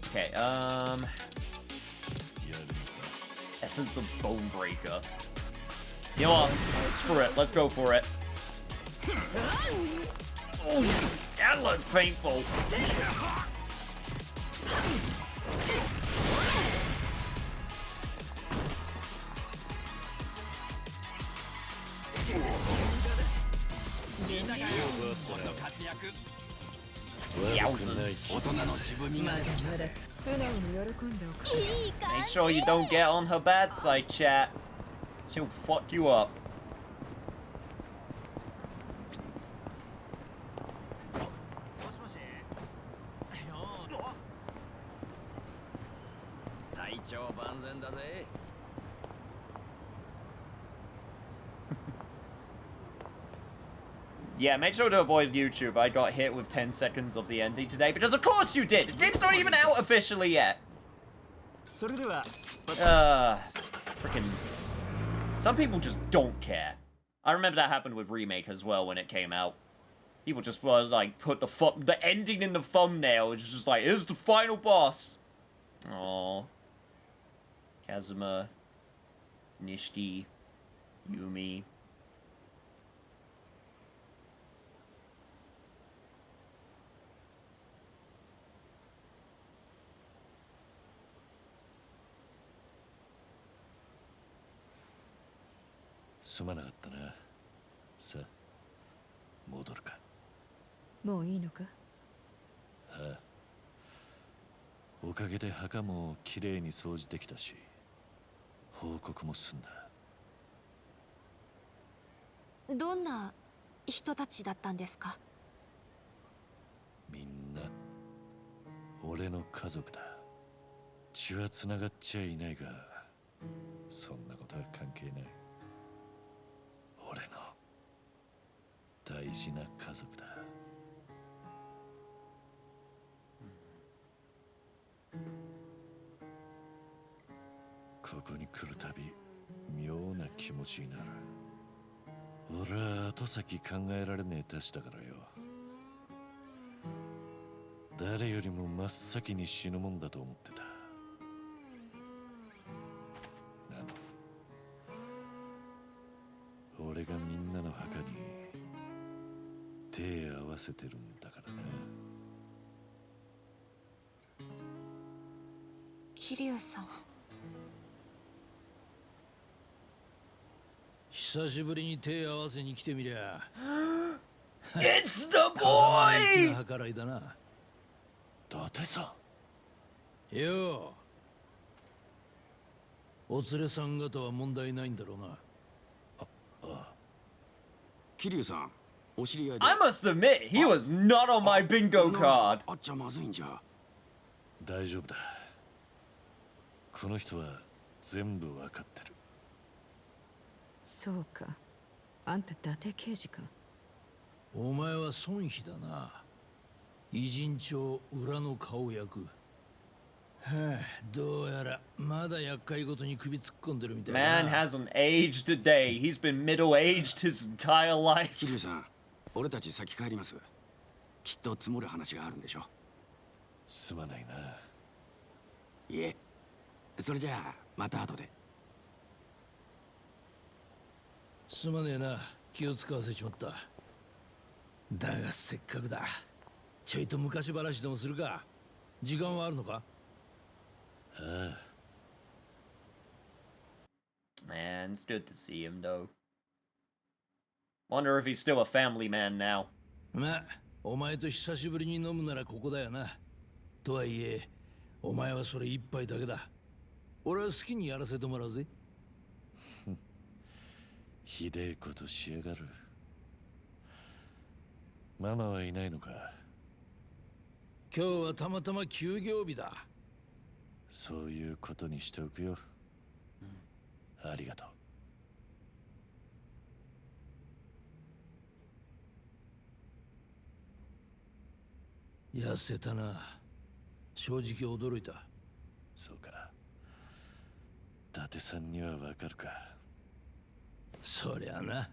Okay, Essence of Bonebreaker. You know what? Screw it. Let's go for it. Oh, that looks painful. Yowzers. Make sure you don't get on her bad side, chat. She'll fuck you up. Yeah, make sure to avoid YouTube. I got hit with 10 seconds of the ending today, because of course you did! The game's not even out officially yet! Freaking. Some people just don't care. I remember that happened with Remake as well when it came out. People just were like, put the ending in the thumbnail. It's just like, here's the final boss. Aww. Kazuma. Nishiki. Yumi.すまなかったな。さあ、戻るか。もういいのか？ああ。おかげで墓もきれいに掃除できたし、報告も済んだ。どんな人たちだったんですか？みんな俺の家族だ。血はつながっちゃいないが、そんなことは関係ない。俺の大事な家族だ。ここに来るたび妙な気持ちになる。俺は後先考えられねえたちだからよ。誰よりも真っ先に死ぬもんだと思ってた。なの俺がみんなの墓に手合わせてるんだからな。桐生さん。久しぶりに手合わせに来てみりゃ。It's the boy! 計らいだな。伊達さん。よう。お連れさん方は問題ないんだろうな。ああ。桐生さん、お知り合いで。I must admit, he was not on my bingo card. あっちゃまずいんじゃ。大丈夫だ。この人は全部わかってる。そうか。あんた伊達刑事か。お前は孫妃だな。偉人帳裏の顔役。はあ、どうやらまだ厄介ごとに首突っ込んでるみたいな。Man hasn't aged a day. He's been middle-aged his entire life. 桐生さん、俺たち先帰ります。きっと積もる話があるんでしょ。すまないな。いえ、それじゃあまた後で。すまねえな、気を使わせちまった。だがせっかくだ。ちょいと昔話でもするか。時間はあるのか？ああ。Man, it's good to see him though. Wonder if he's still a family man now. まあ、お前と久しぶりに飲むならここだよな。とはいえ、お前はそれ一杯だけだ。俺は好きにやらせてもらうぜ。ひでえことしやがる。ママはいないのか？今日はたまたま休業日だ。そういうことにしておくよ。ありがとう。痩せたな。正直驚いた。そうか。伊達さんにはわかるか。そりゃな。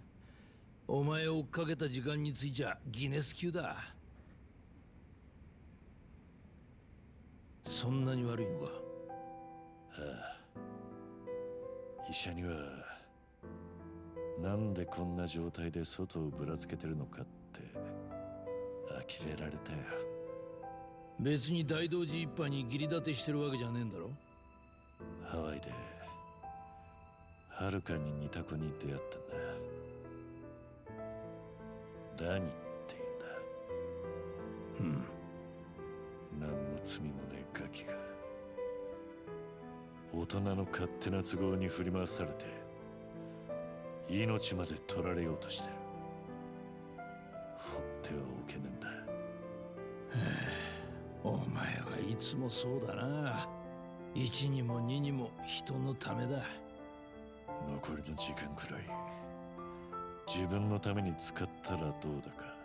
お前を追っかけた時間についちゃギネス級だ。そんなに悪いのか？ああ。医者にはなんでこんな状態で外をぶらつけてるのかって呆れられたよ。別に大道寺一派に義理立てしてるわけじゃねえんだろ？ハワイではるかに似た子に出会ったんだ。ダニって言うんだ。何の罪もねえガキが大人の勝手な都合に振り回されて命まで取られようとしてる。放ってはおけねえんだ。お前はいつもそうだな。一にも二にも人のためだ。残りの時間くらい自分のために使ったらどうだか。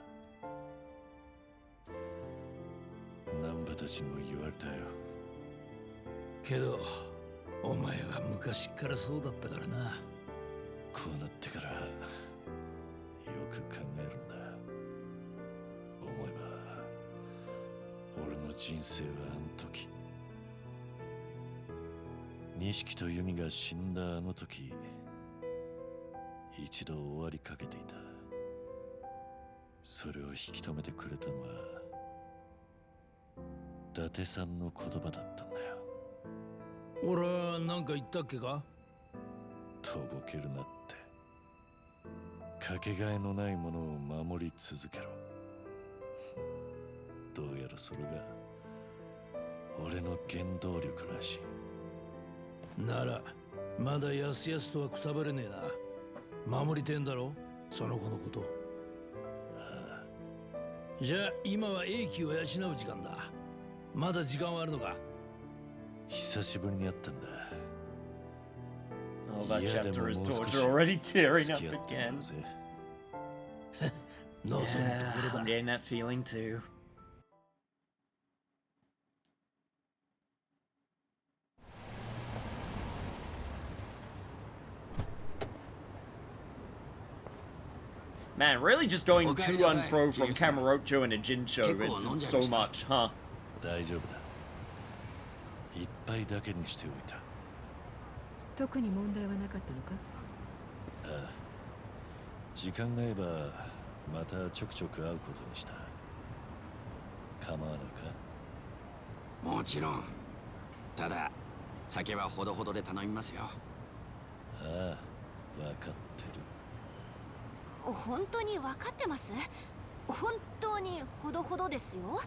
難波たちにも言われたよ。けどお前は昔からそうだったからな。こうなってからよく考えるんだ。思えば俺の人生はあの時、錦と由美が死んだあの時、一度終わりかけていた。それを引き止めてくれたのは伊達さんの言葉だったんだよ。俺は何か言ったっけか？とぼけるなって。かけがえのないものを守り続けろ。どうやらそれが俺の原動力らしい。ならまだやすやすとはくたばれねえな。守りてんだろ、その子のこと。ああ。じゃあ今は英気を養う時間だ。まだ時間はあるのか？久しぶりに会ったんだ。Oh, that chapter is torture already tearing up again. Yeah, I'm getting that feeling too. Man, really just going to and fro from Kamurocho and a Jincho so much, huh? 大丈夫だ。一杯だけにしておいた。特に問題はなかったのか？ああ、時間が合えばまたちょくちょく会うことにした。構わないか？もちろん。ただ酒はほどほどで頼みますよ。ああ、分かってる。本当に分かってます？本当にほどほどですよ。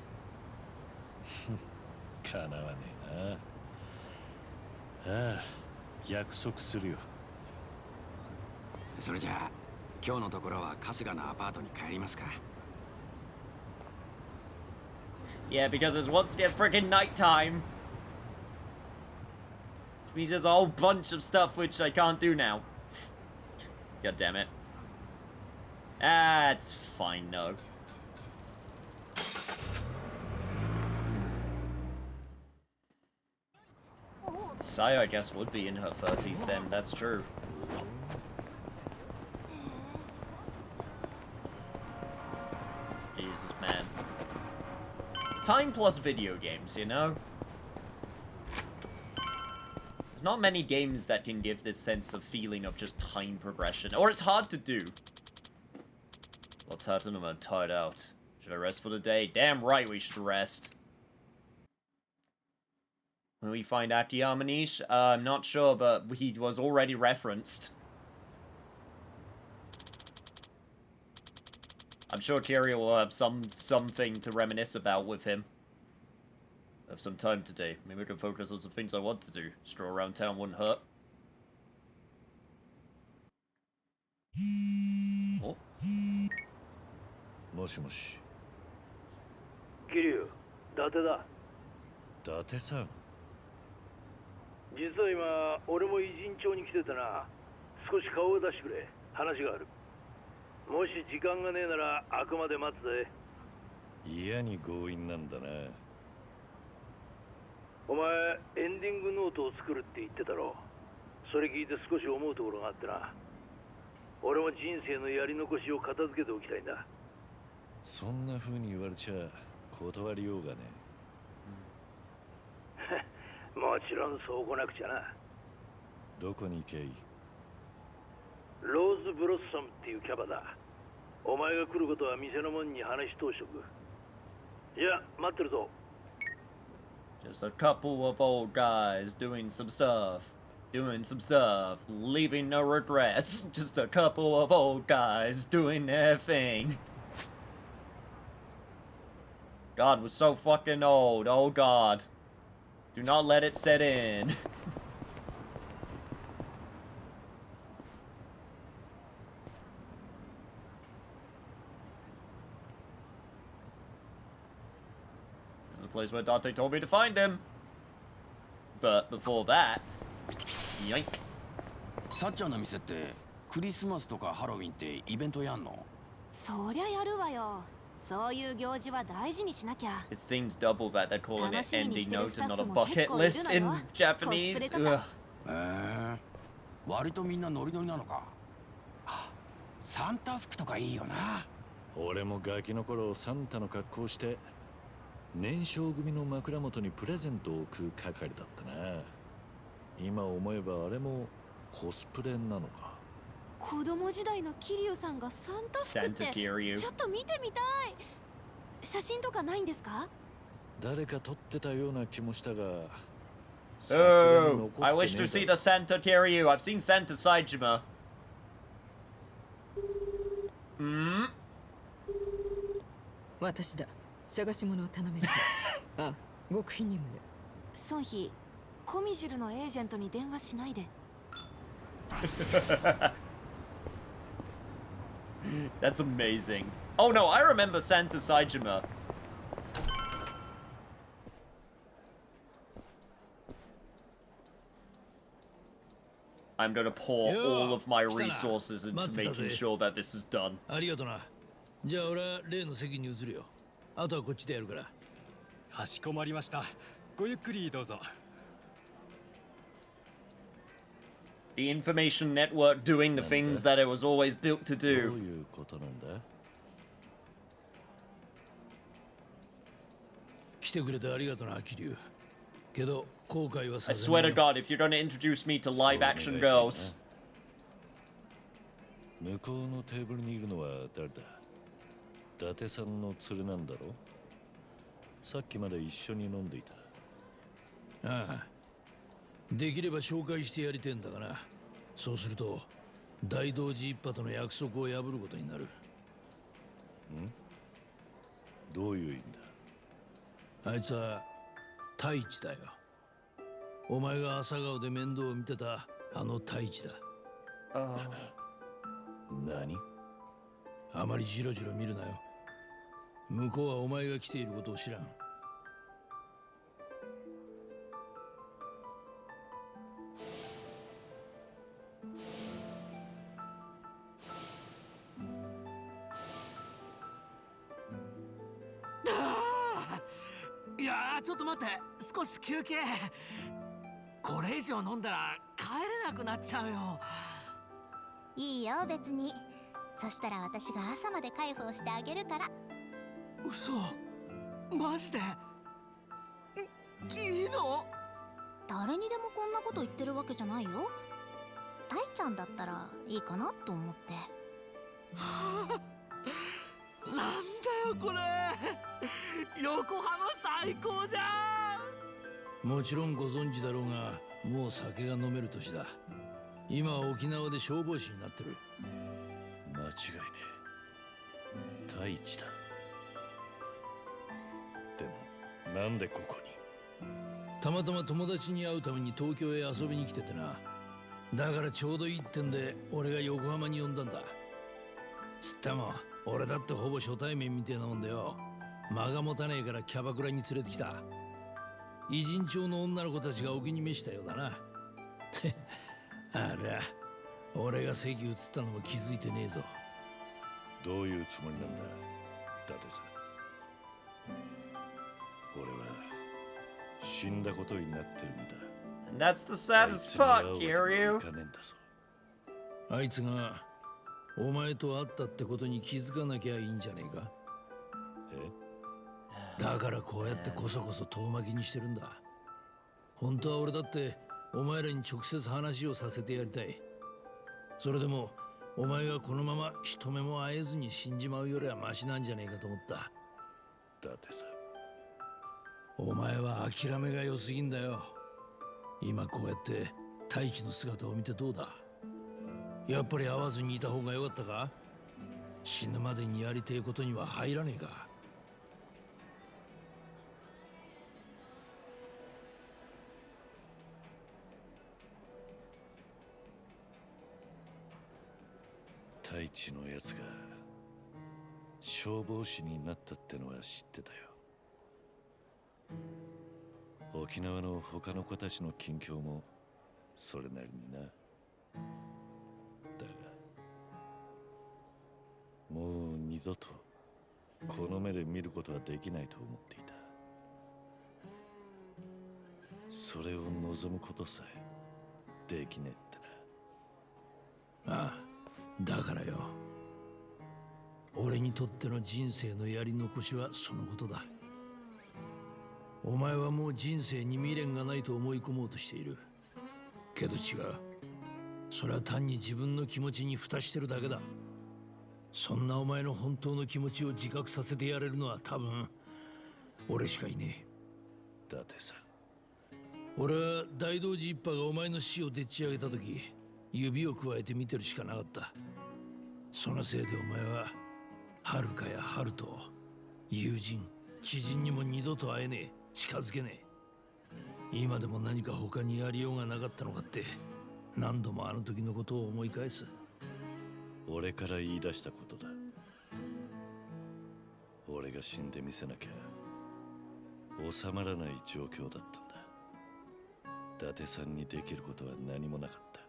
かなわねえな。ああ、約束するよ。それじゃあ今日のところは春日のアパートに帰りますか。Yeah, because it's once again freaking nighttime. Which means there's a whole bunch of stuff which I can't do now. God damn it. Ah, it's fine, no. Sayo, I guess, would be in her 30s then, that's true. Jesus, man. Time plus video games, you know? There's not many games that can give this sense of feeling of just time progression, or it's hard to do. What's happening? I'm tired out. Should I rest for the day? Damn right we should rest. When we find Akiyama Niche? I'm not sure, but he was already referenced. I'm sure Kiria will have something to reminisce about with him. I have some time today. Maybe I can focus on some things I want to do. Stroll around town wouldn't hurt. Oh. もしもし。桐生、伊達だ。伊達さん。実は今、俺も偉人町に来ててな。少し顔を出してくれ。話がある。もし時間がねえなら、あくまで待つぜ。嫌に強引なんだな。お前、エンディングノートを作るって言ってたろ。それ聞いて少し思うところがあってな。俺も人生のやり残しを片付けておきたいんだ。そんな風に言われちゃ断りようがね。もちろんそう来なくちゃな。どこに行けいい？ローズブロッサムっていうキャバだ。お前が来ることは店の門に話通しとく。じゃあ待ってるぞ。Just a couple of old guys doing some stuff, leaving no regrets. Just a couple of old guys doing their thing. God, we're so fucking old. Oh God. Do not let it set in. This is the place where Dante told me to find him. But before that... Yoink. さっちゃんの店ってクリスマスとかハロウィンってイベントやんの？そりゃやるわよ。そういう行事は大事にしなきゃ。 It seems double that they're calling it ending note and not a bucket list in Japanese. Ugh. 割とみんなノリノリなのか。あ、サンタ服とかいいよな。俺もガキの頃サンタの格好をして年少組の枕元にプレゼントを置く係だったな。今思えばあれもコスプレなのか。子供時代の桐生さんがサンタ服って Santa Kiryu. ちょっと見てみたい。写真とかないんですか？誰か撮ってたような気もしたが。Oh, I wish to see the Santa Kiryu. I've seen Santa Saijima. Hmm? 私だ。探し物を頼めるか。あ、極秘任務で。ソンヒ、コミジュルのエージェントに電話しないで。That's amazing. Oh no, I remember Santa Saijima. I'm gonna pour all of my resources into making sure that this is done. ありがとな。じゃあ俺は例の席に移るよ。あとはこっちでやるから。かしこまりました。ごゆっくりどうぞ。The information network doing the things that it was always built to どう do. いうことなんだ。来てくれてありがとな、桐生。けど後悔は I させ swear ない to よ。 God, if you're gonna introduce me to live action girls. 向こうのテーブルにいるのは誰だ。伊達さんの連れなんだろ。さっきまで一緒に飲んでいた。ああ、できれば紹介してやりてんだがな。そうすると大道寺一派との約束を破ることになる。ん？どういう意味だ。あいつは太一だよ。お前が朝顔で面倒を見てたあの太一だ。何？あまりジロジロ見るなよ。向こうはお前が来ていることを知らん。いやー、ちょっと待って、少し休憩。これ以上飲んだら帰れなくなっちゃうよ。いいよ別に。そしたら私が朝まで介抱してあげるから。嘘、マジでいいの？誰にでもこんなこと言ってるわけじゃないよ。タイちゃんだったらいいかなと思って。なんだよこれ、横浜最高じゃん。もちろんご存知だろうが、もう酒が飲める年だ。今は沖縄で消防士になってる。間違いねえ。太一だ。でもなんでここに。たまたま友達に会うために東京へ遊びに来ててな。だからちょうどいいってんで俺が横浜に呼んだんだ。つっても俺だってほぼ初対面みてえなもんだよ。間が持たねえからキャバクラに連れてきた。偉人町の女の子たちがお気に召したようだな。あら、俺が席移ったのも気づいてねえぞ。どういうつもりなんだ、伊達さん。俺は死んだことになってるんだ。And that's the saddest part, Kiryu. あいつがお前と会ったってことに気づかなきゃいいんじゃねえか。だからこうやってこそこそ遠巻きにしてるんだ。本当は俺だってお前らに直接話をさせてやりたい。それでもお前がこのまま一目も会えずに死んじまうよりはマシなんじゃねえかと思った。伊達さん、お前は諦めが良すぎんだよ。今こうやって太一の姿を見てどうだ。やっぱり会わずにいた方が良かったか。死ぬまでにやりてえことには入らねえか。太一のやつが消防士になったってのは知ってたよ。沖縄の他の子たちの近況もそれなりにな。だがもう二度とこの目で見ることはできないと思っていた。それを望むことさえできねえってああ、だからよ。俺にとっての人生のやり残しはそのことだ。お前はもう人生に未練がないと思い込もうとしている。けど違う。それは単に自分の気持ちに蓋してるだけだ。そんなお前の本当の気持ちを自覚させてやれるのは多分俺しかいねえ。だってさ、俺は大道寺一派がお前の死をでっち上げた時、指をくわえて見てるしかなかった。そのせいでお前は遥かや春と友人知人にも二度と会えねえ、近づけねえ。今でも何か他にやりようがなかったのかって何度もあの時のことを思い返す。俺から言い出したことだ。俺が死んでみせなきゃ収まらない状況だったんだ。伊達さんにできることは何もなかった。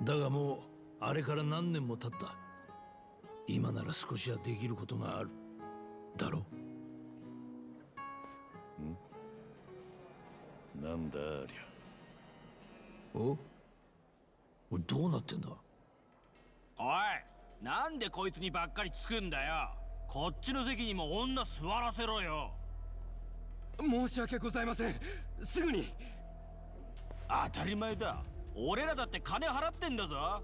だがもうあれから何年も経った。今なら少しはできることがあるだろ。なんだありゃ。お？どうなってんだ？おい、なんでこいつにばっかりつくんだよ。こっちの席にも女座らせろよ。申し訳ございません。すぐに。当たり前だ。俺らだって金払ってんだぞ。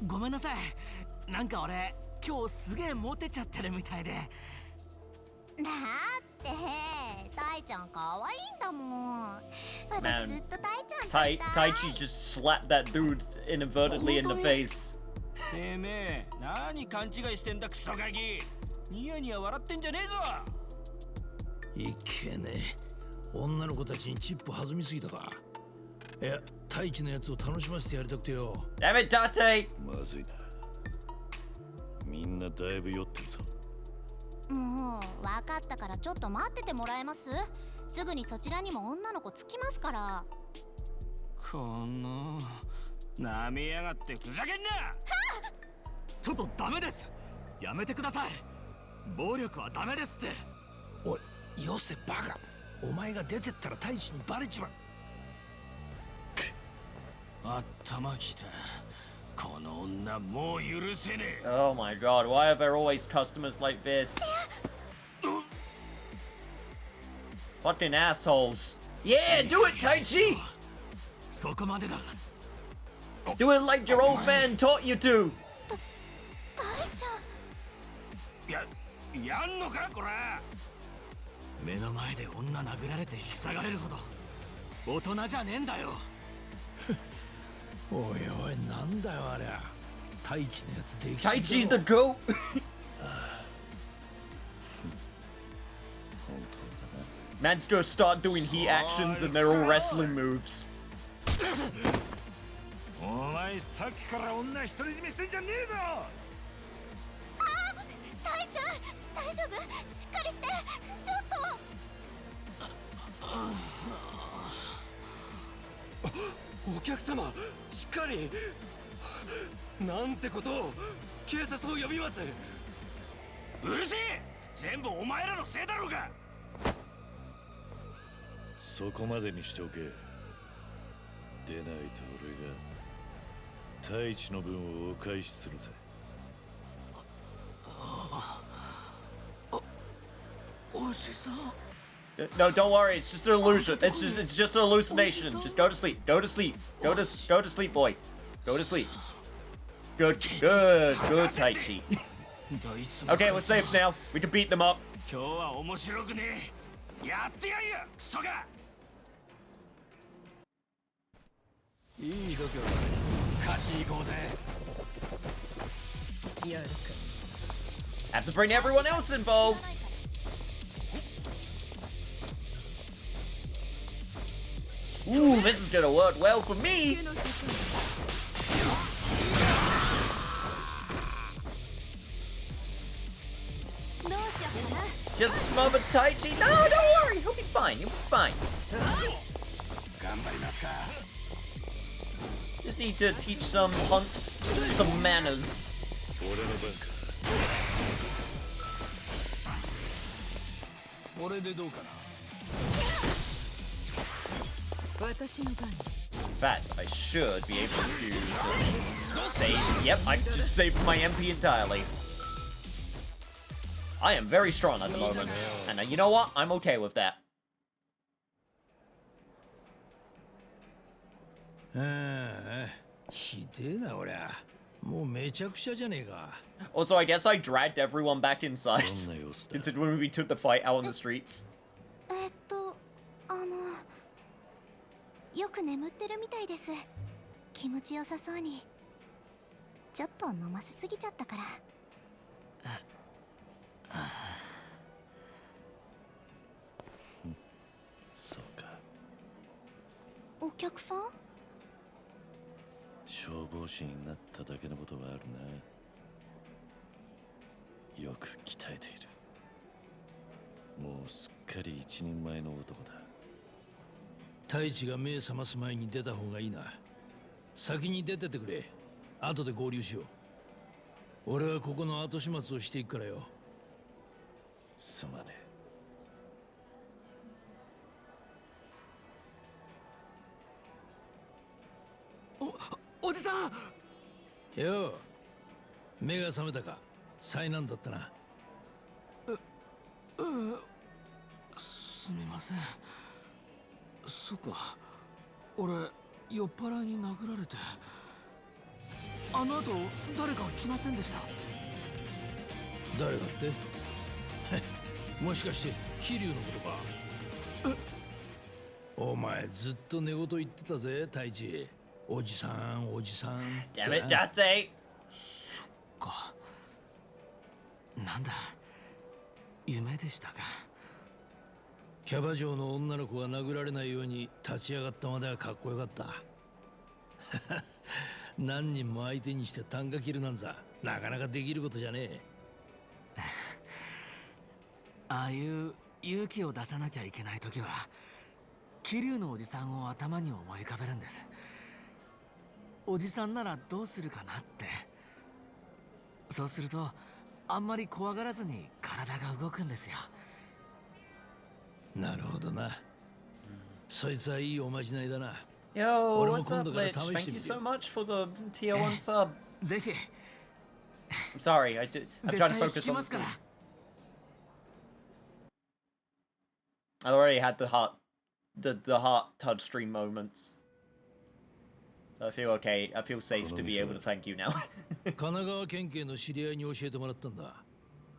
ごめんなさい。なんか俺今日すげえモテちゃってるみたいで。だってタイちゃん可愛いんだもん。私ずっとタイちゃん Taichi just slapped that dude inadvertently in the face. てめえ、何勘違いしてんだクソガキ。ニヤニヤ笑ってんじゃねえぞ。いけねえ。女の子たちにチップ弾みすぎたか。いや、大輝のやつを楽しませてやりたくてよ。Damn it, Date! まずいな。みんなだいぶ酔ってるぞ。もう分かったからちょっと待っててもらえます？すぐにそちらにも女の子つきますから。このなめやがってふざけんな。ちょっとダメです。やめてください。暴力はダメですって。おい、よせバカ。お前が出てったら大輝にバレちまう。頭きた。この女もう許せねえ。 Oh my god, why are there always customers like this? Fucking assholes. Yeah, do it, Taichi! そこまでだ。Do it like your old man taught you to! タイちゃん。やんのかこら。目の前で女殴られて引き下がれるほど大人じゃねえんだよ。おいおい、なんだよありゃ。大輝のやつできた。Taichi the goat! Man's gonna start doing heat actions and they're all wrestling moves. お前さっきから女独り占めしてんじゃねえぞ。タイちゃん大丈夫？しっかりして。ちょっと。お客様、しっかり。なんてことを。警察を呼びます。うるせえ。全部お前らのせいだろうが。そこまでにしておけ。でないと俺が大地の分をお返しするぜ。おじさん。No, don't worry. It's just an illusion. It's just an hallucination. Just go to sleep. Go to sleep. Go to sleep, boy. Go to sleep. Good, Taichi. Okay, we're safe now. We can beat them up. 今日は面白くねえ。やってやんや、クソが。いい度胸だ。勝ちに行こうぜ。やるか。Have to bring everyone else involved. Ooh, this is gonna work well for me. Just smother Taichi. No, don't worry. He'll be fine. He'll be fine. Just need to teach some punks some manners. 私の番。 In fact, I should be able to just save. Yep, I just saved my MP entirely. I am very strong at the moment, and you know what? I'm okay with that. ひでえな俺は。もうめちゃくちゃじゃねえか。 Also, I guess I dragged everyone back inside, considering we took the fight out on the streets. よく眠ってるみたいです。気持ちよさそうに。ちょっと飲ませすぎちゃったから。そうか。お客さん？消防士になっただけのことはあるな。よく鍛えている。もうすっかり一人前の男だ。太一が目覚ます前に出た方がいいな。先に出ててくれ。後で合流しよう。俺はここの後始末をしていくからよ。すまねえ。おじさん。よう、目が覚めたか。災難だったな。すみません。そっか、俺酔っ払いに殴られて。あの後誰か来ませんでした？誰だってもしかして桐生のことか。お前ずっと寝言言ってたぜ太一。おじさんおじさん。 Damn it, Date! そっか、なんだ、夢でしたか。キャバ嬢の女の子が殴られないように立ち上がったまではかっこよかった何人も相手にして啖呵切るなんざなかなかできることじゃねえああいう勇気を出さなきゃいけない時は桐生のおじさんを頭に思い浮かべるんです。おじさんならどうするかなって。そうするとあんまり怖がらずに体が動くんですよ。なるほどな。そいつはいいおまじないだな。 Yo, what's up, Lich? Thank you so much for the tier 1 sub. ぜひ。 I'm sorry, I'm trying to focus on the scene. I already had the heart touchstream moments. So I feel okay. I feel safe to be able to thank you now. 神奈川県警の知り合いに教えてもらったんだ。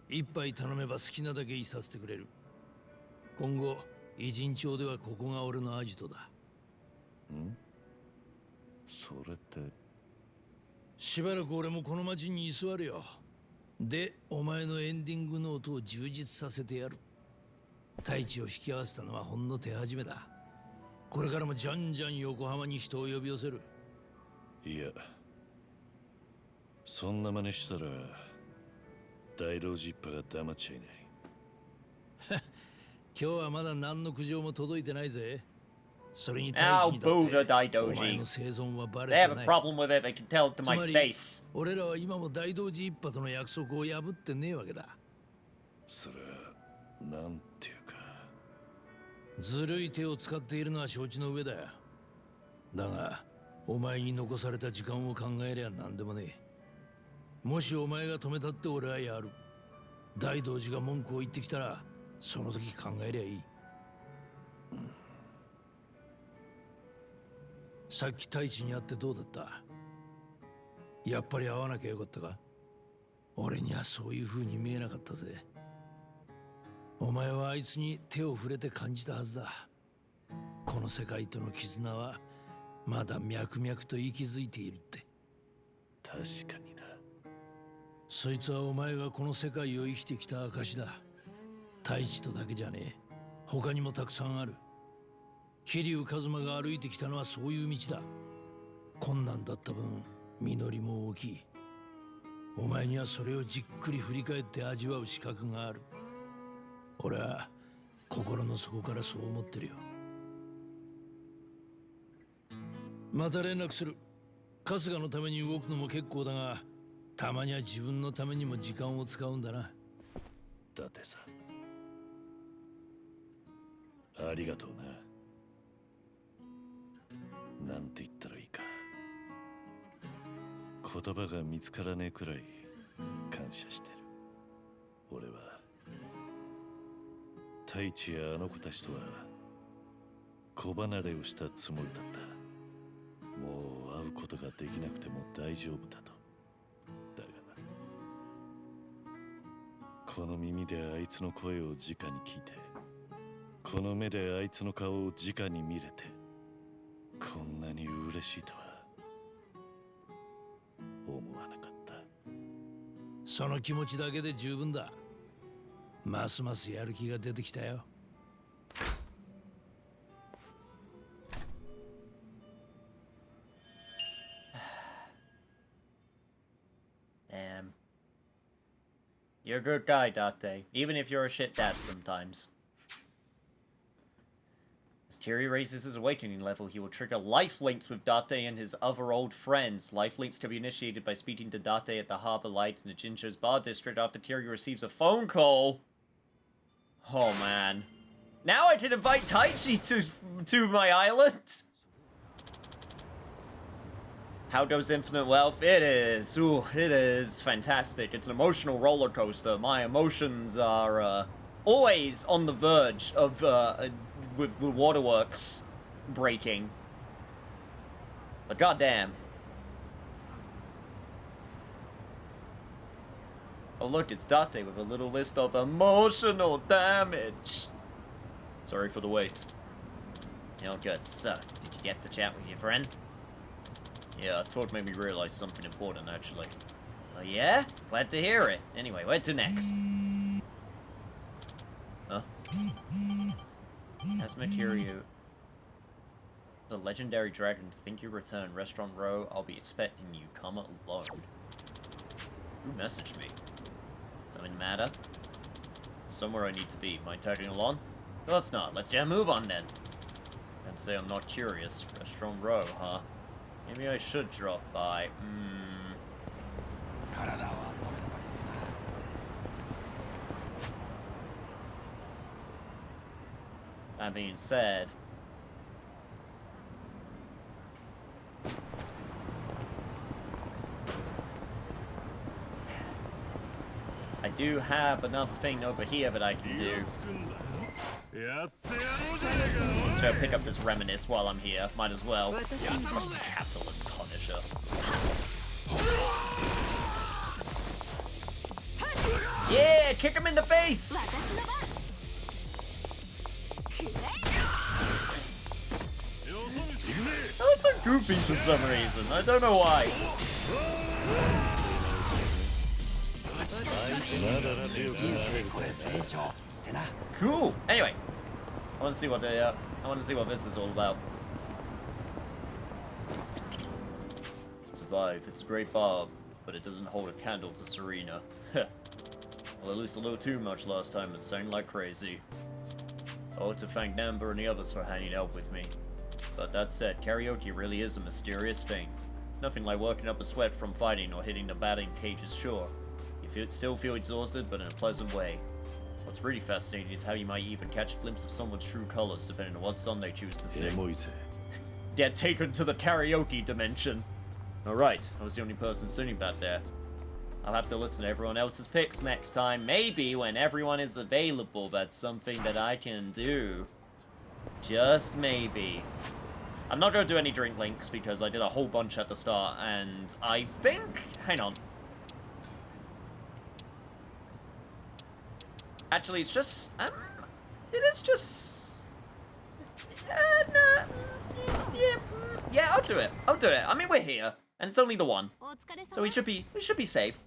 一杯頼めば好きなだけいさせてくれる。今後、偉人町ではここが俺のアジトだ。ん？それって。しばらく俺もこの町に居座るよ。で、お前のエンディングノートを充実させてやる。太一を引き合わせたのはほんの手始めだ。これからもじゃんじゃん横浜に人を呼び寄せる。いや、そんな真似したら大道寺一派が黙っちゃいない。今日はまだ何の苦情も届いてないぜ。それに Ow, booga Daidoji. They have a problem with it, they can tell it to my face. 俺らは今も大道寺一派との約束を破ってねえわけだ。それはなんていうか。ずるい手を使っているのは承知の上だよ。だが、お前に残された時間を考えりゃ何でもねえ。もしお前が止めたって俺はやる。大道寺が文句を言ってきたら、その時考えりゃいい。さっき太一に会ってどうだった？やっぱり会わなきゃよかったか？俺にはそういう風に見えなかったぜ。お前はあいつに手を触れて感じたはずだ。この世界との絆はまだ脈々と息づいているって。確かにな。そいつはお前がこの世界を生きてきた証だ。太一とだけじゃねえ。他にもたくさんある。桐生一馬が歩いてきたのはそういう道だ。困難だった分実りも大きい。お前にはそれをじっくり振り返って味わう資格がある。俺は心の底からそう思ってるよ。また連絡する。春日のために動くのも結構だが、たまには自分のためにも時間を使うんだな。だってさ。ありがとうな。なんて言ったらいいか。言葉が見つからねえくらい感謝してる。俺は太一やあの子たちとは子離れをしたつもりだった。もう会うことができなくても大丈夫だと。だがこの耳であいつの声を直に聞いて、この目であいつの顔を直に見れて、こんなに嬉しいとは思わなかった。その気持ちだけで十分だ。ますますやる気が出てきたよ。Damn. You're a good guy, Date, even if you're a shit dad sometimes. As Kiryu raises his awakening level, he will trigger life links with Date and his other old friends. Life links can be initiated by speaking to Date at the Harbor Lights in the Jincho's Bar District after Kiryu receives a phone call. Oh man. Now I can invite Taichi to my island? How goes Infinite Wealth? It is. Ooh, it is fantastic. It's an emotional roller coaster. My emotions are always on the verge of with the waterworks breaking. But goddamn. Oh look, it's Date with a little list of emotional damage. Sorry for the wait. Oh good. So, did you get to chat with your friend? Yeah, talk made me realize something important, actually. Oh, yeah? Glad to hear it. Anyway, where to next? Huh? Asma Kiryu. The legendary dragon to think you return. Restaurant Row, I'll be expecting you. Come alone. Who messaged me? Something matter? Somewhere I need to be. Mind tagging along? Of course not. Let's get a move on, then. Can't say I'm not curious. Restaurant Row, huh? Maybe I should drop by. That being said, I do have another thing over here that I can do. Let's go pick up this reminisce while I'm here. Might as well. Capitalist Punisher. Yeah, kick him in the face! Oh, it's so goofy for some reason. I don't know why. Cool. Anyway, I want to see what this is all about. Survive. It's a great bar, but it doesn't hold a candle to Serena. Well, at least a little too much last time and sang like crazy. I ought to thank Namber and the others for hanging out with me. But that said, karaoke really is a mysterious thing. It's nothing like working up a sweat from fighting or hitting the batting cages, sure. You still feel exhausted, but in a pleasant way. What's really fascinating is how you might even catch a glimpse of someone's true colors depending on what song they choose to sing. Get taken to the karaoke dimension. Alright, I was the only person sitting back there. I'll have to listen to everyone else's picks next time. Maybe when everyone is available, that's something that I can do. Just maybe. I'm not going to do any drink links because I did a whole bunch at the start, and I think... Hang on. Actually, it's just... it is just... yeah, I'll do it. I'll do it. I mean, we're here, and it's only the one. So we should be safe.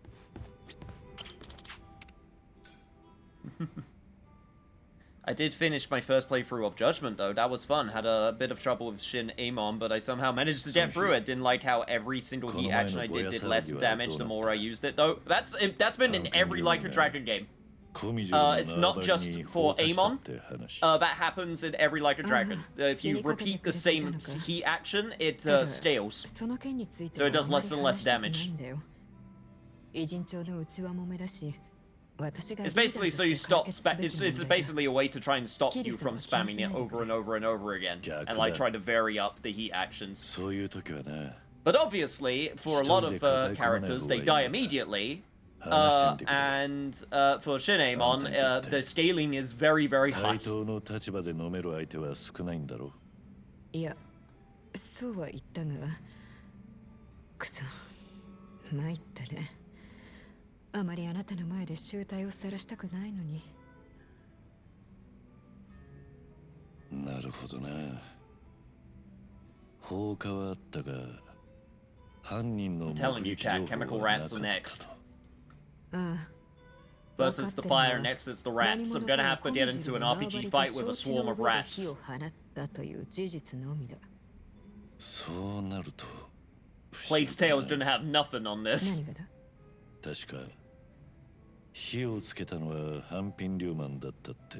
I did finish my first playthrough of Judgment, though. That was fun. Had a bit of trouble with Shin Amon, but I somehow managed to get through it. Didn't like how every single heat action I did less damage the more I used it, though. That's been in every Like a Dragon game. It's not just for Amon. That happens in every Like a Dragon. If you repeat the same heat action, it scales. So it does less and less damage. It's basically so you stop it's basically a way to try and stop you from spamming it over and over and over again. And like try to vary up the heat actions. But obviously, for a lot of characters, they die immediately. And for Shinemon, the scaling is very, very high. いや、そうは言ったが、くそ、参ったね。あまりあなたの前で醜態を晒したくないのに。なるほどな。放火はあったが、犯人の目撃情報はなかった。Versus the fire, next it's the rats. I'm gonna have to get into an RPG fight with a swarm of rats. そうなると Plague's Tales didn't have nothing on this. 確か火をつけたのはハンピンリューマンだったって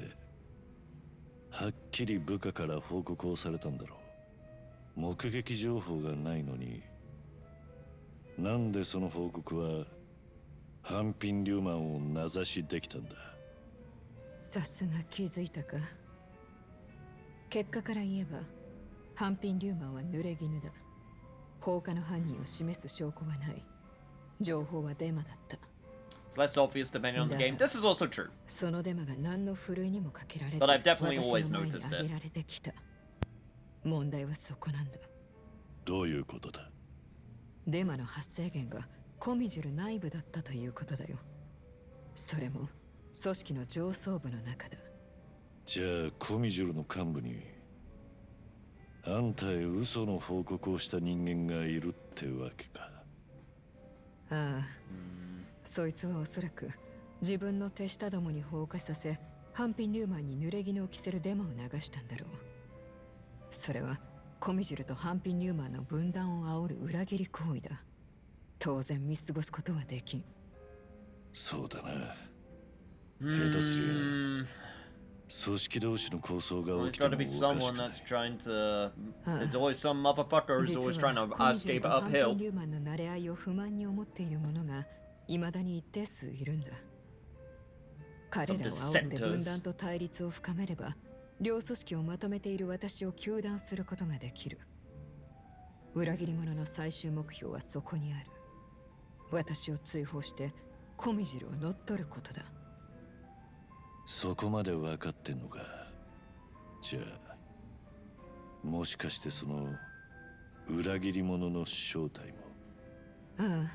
はっきり部下から報告をされたんだろう。目撃情報がないのになんでその報告はハンピンリューマンを名指しできたんだ。さすが気づいたか。結果から言えばハンピンリューマンは濡れ衣だ。放火の犯人を示す証拠はない。情報はデマだった。It's less obvious depending on the game. This is also true. そのデマが何のふるいにもかけられず、 But I've definitely always noticed 私の前に挙げられてきた。問題はそこなんだ。どういうことだ。デマの発生源がコミジュル内部だったということだよ。それも組織の上層部の中だ。じゃあコミジュルの幹部にあんたへ嘘の報告をした人間がいるってわけか。ああ、そいつはおそらく自分の手下どもに放火させ、ハンピンリューマンに濡れ衣を着せるデマを流したんだろう。それはコミジュルとハンピンリューマンの分断を煽る裏切り行為だ。当然見過ごすことはできん。そうだな。下手すりゃ組織同士の抗争が起きてもおかしくない。There's always some motherfucker who's always trying to escape uphill. ハンピンリューマンの慣れ合いを不満に思っている者が未だに一定数いるんだ。彼らを煽って分断と対立を深めれば、両組織をまとめている私を糾弾することができる。裏切り者の最終目標はそこにある。私を追放してコミジルを乗っ取ることだ。そこまで分かってんのか。じゃあもしかしてその裏切り者の正体も。ああ、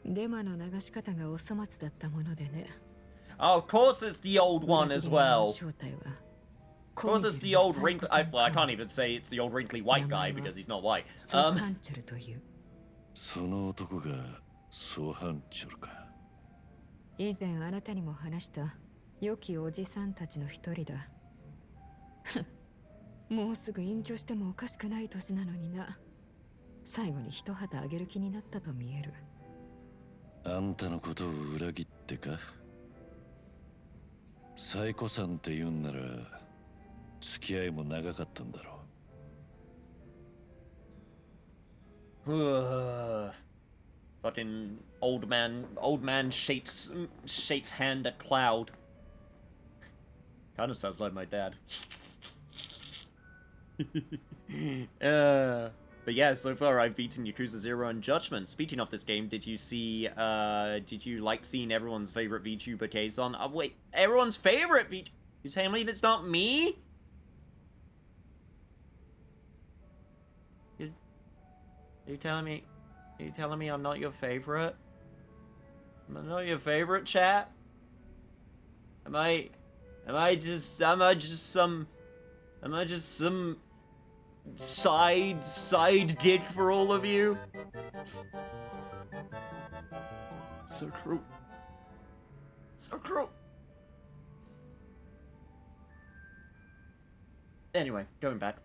デマの流し方がお粗末だったものでね。Oh, of course it's the old one as well. Of course it's the old wrinkly... well, I can't even say it's the old wrinkly white guy because he's not white. その男がソーハンチョルか。以前あなたにも話した良きおじさんたちの一人だ。もうすぐ隠居してもおかしくない年なのにな。最後に一旗あげる気になったと見える。あんたのことを裏切ってか。サイコさんって言うんなら付き合いも長かったんだろう。Fucking old man shakes hand at cloud. Kind of sounds like my dad. But yeah, so far I've beaten Yakuza 0 and Judgment. Speaking of this game, did you like seeing everyone's favorite VTuber Kazon? Wait, everyone's favorite VTuber? You telling me it's not me? Are you telling me I'm not your favorite? Am I not your favorite, chat? Am I just some side gig for all of you? So cruel. So cruel. Anyway, going back.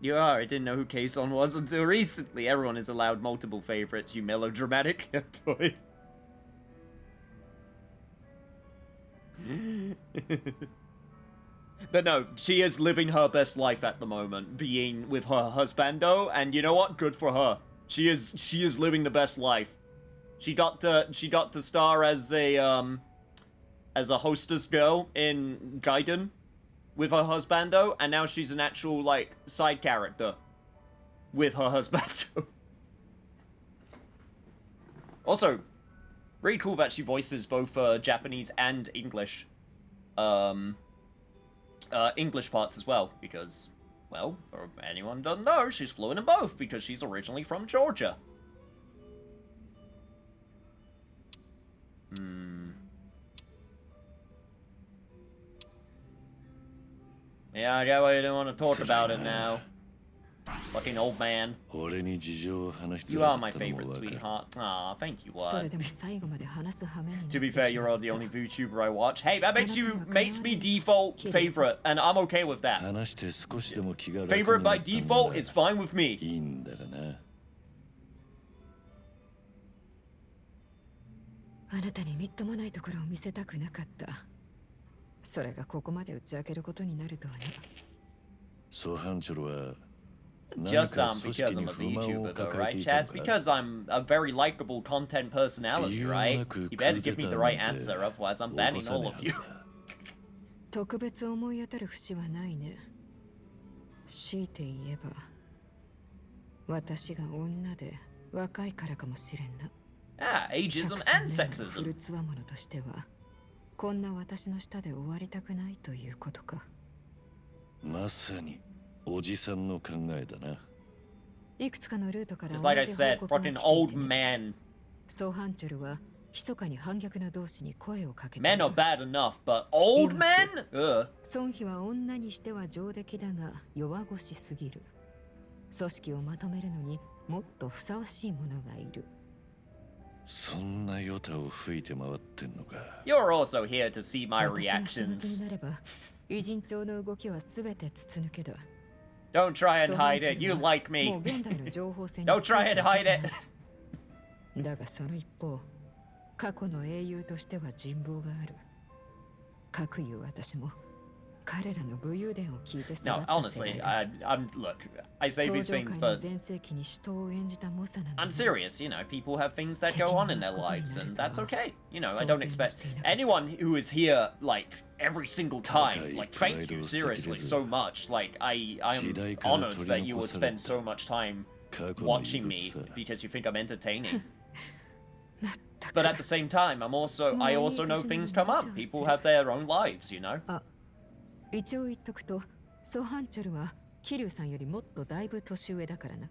I didn't know who Kazon was until recently. Everyone is allowed multiple favorites, you melodramatic boy. But no, she is living her best life at the moment, being with her husbando, and you know what? Good for her. She is living the best life. She got to star as a hostess girl in Gaiden with her husbando, and now she's an actual like side character with her husbando. Also, really cool that she voices both Japanese and English English parts as well, because, well, for anyone who doesn't know, she's fluent in both because she's originally from Georgia. Yeah, I get why you don't want to talk about it now. Fucking old man. You are my favorite, sweetheart. Aw, thank you, what? To be fair, you're the only VTuber I watch. Hey, that makes me default favorite, and I'm okay with that. Favorite by default is fine with me. あなたにみっともないところを見せたくなかった。それがここまで打ち明けることになるとはね。ソハンチョルは Just because I'm a VTuber though, right, Chad? It's because I'm a very likable content personality, right? You better give me the right answer, otherwise I'm banning all of you. 特別思い当たる節はないね。強いて言えば、私が女で若いからかもしれんな。Ah, ageism and sexism. フルツワモノとしては、こんな私の下で終わりたくないということか。まさにおじさんの考えだな。いくつかのルートから同じ Like I 報 said, 告が来てい fucking て old man. ソーハンチョルは密かに反逆の同士に声をかけて Men are bad enough, but old men? Ugh. 孫妃は女にしては上出来だが弱腰すぎる。組織をまとめるのにもっとふさわしい者がいる。そんなヨタを吹いて回ってんのか。You're also here to see my 私がその気 reactions. になれば、偉人帳の動きはすべて筒抜けだ。 Don't try and hide it. You like も me. う現代の情報戦に Don't try and hide it. だがその一方、過去の英雄としては人望がある。かくいう私も彼らの武勇伝を聞いて育 No, った世 honestly, 代だ。 look, I say 登 these 場 things, 界の but 全盛期に死闘を演じた猛者なんだ I'm serious. You know, people have things that go on in their lives, and that's okay. You know, I don't expect anyone who is here like every single time. Like, thank you seriously so much. Like, I'm honored that you would spend so much time watching me because you think I'm entertaining. But at the same time, I also know things come up. People have their own lives, you know. 一応言っとくと、ソハンチョルは桐生さんよりもっとだいぶ年上だからな。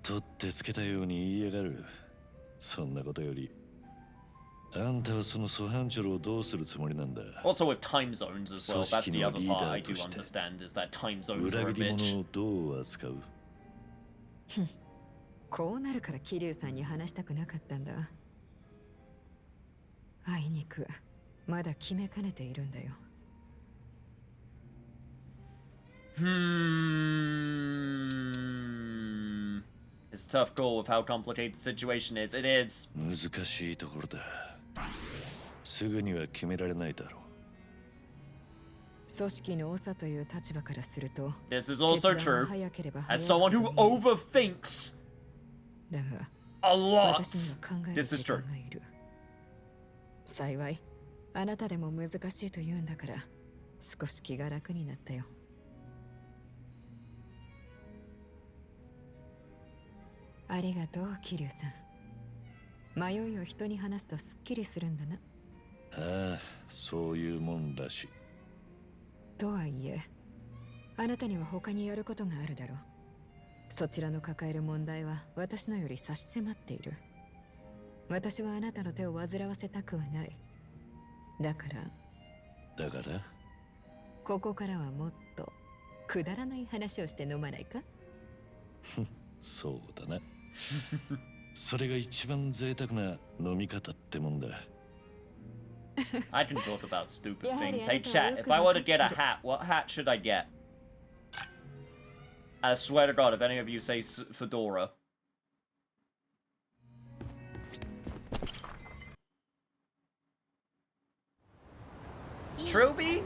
取ってつけたように言いやがる。そんなことより、あんたはそのソハンチョルをどうするつもりなんだ。 Also with time zones as well. That's the other part I do understand is that time zones are a 裏切り bitch. 者をどう扱う？こうなるから桐生さんに話したくなかったんだ。あいにくまだ決めかねているんだよ。It's a tough call with how complicated the situation is. It is. 難しいところだ。すぐには決められないだろう。組織の長という立場からすると、 This is also 決断 true. は早ければ早 As いほ someone ど who いい。 overthinks だが a lot. 私には考える This is 時間 true. がいる。幸いあなたでも難しいと言うんだから少し気が楽になったよ。ありがとう桐生さん。迷いを人に話すとすっきりするんだな。ああ、そういうもんらしい。とはいえ、あなたには他にやることがあるだろう。そちらの抱える問題は私のより差し迫っている。私はあなたの手を煩わせたくはない。だから、ここからはもっとくだらない話をして飲まないか？そうだな。それが一番贅沢な飲み方ってもんだ。I can talk about stupid things. Hey, chat, if I were to get a hat, what hat should I get? I swear to God, if any of you say fedora. Trilby?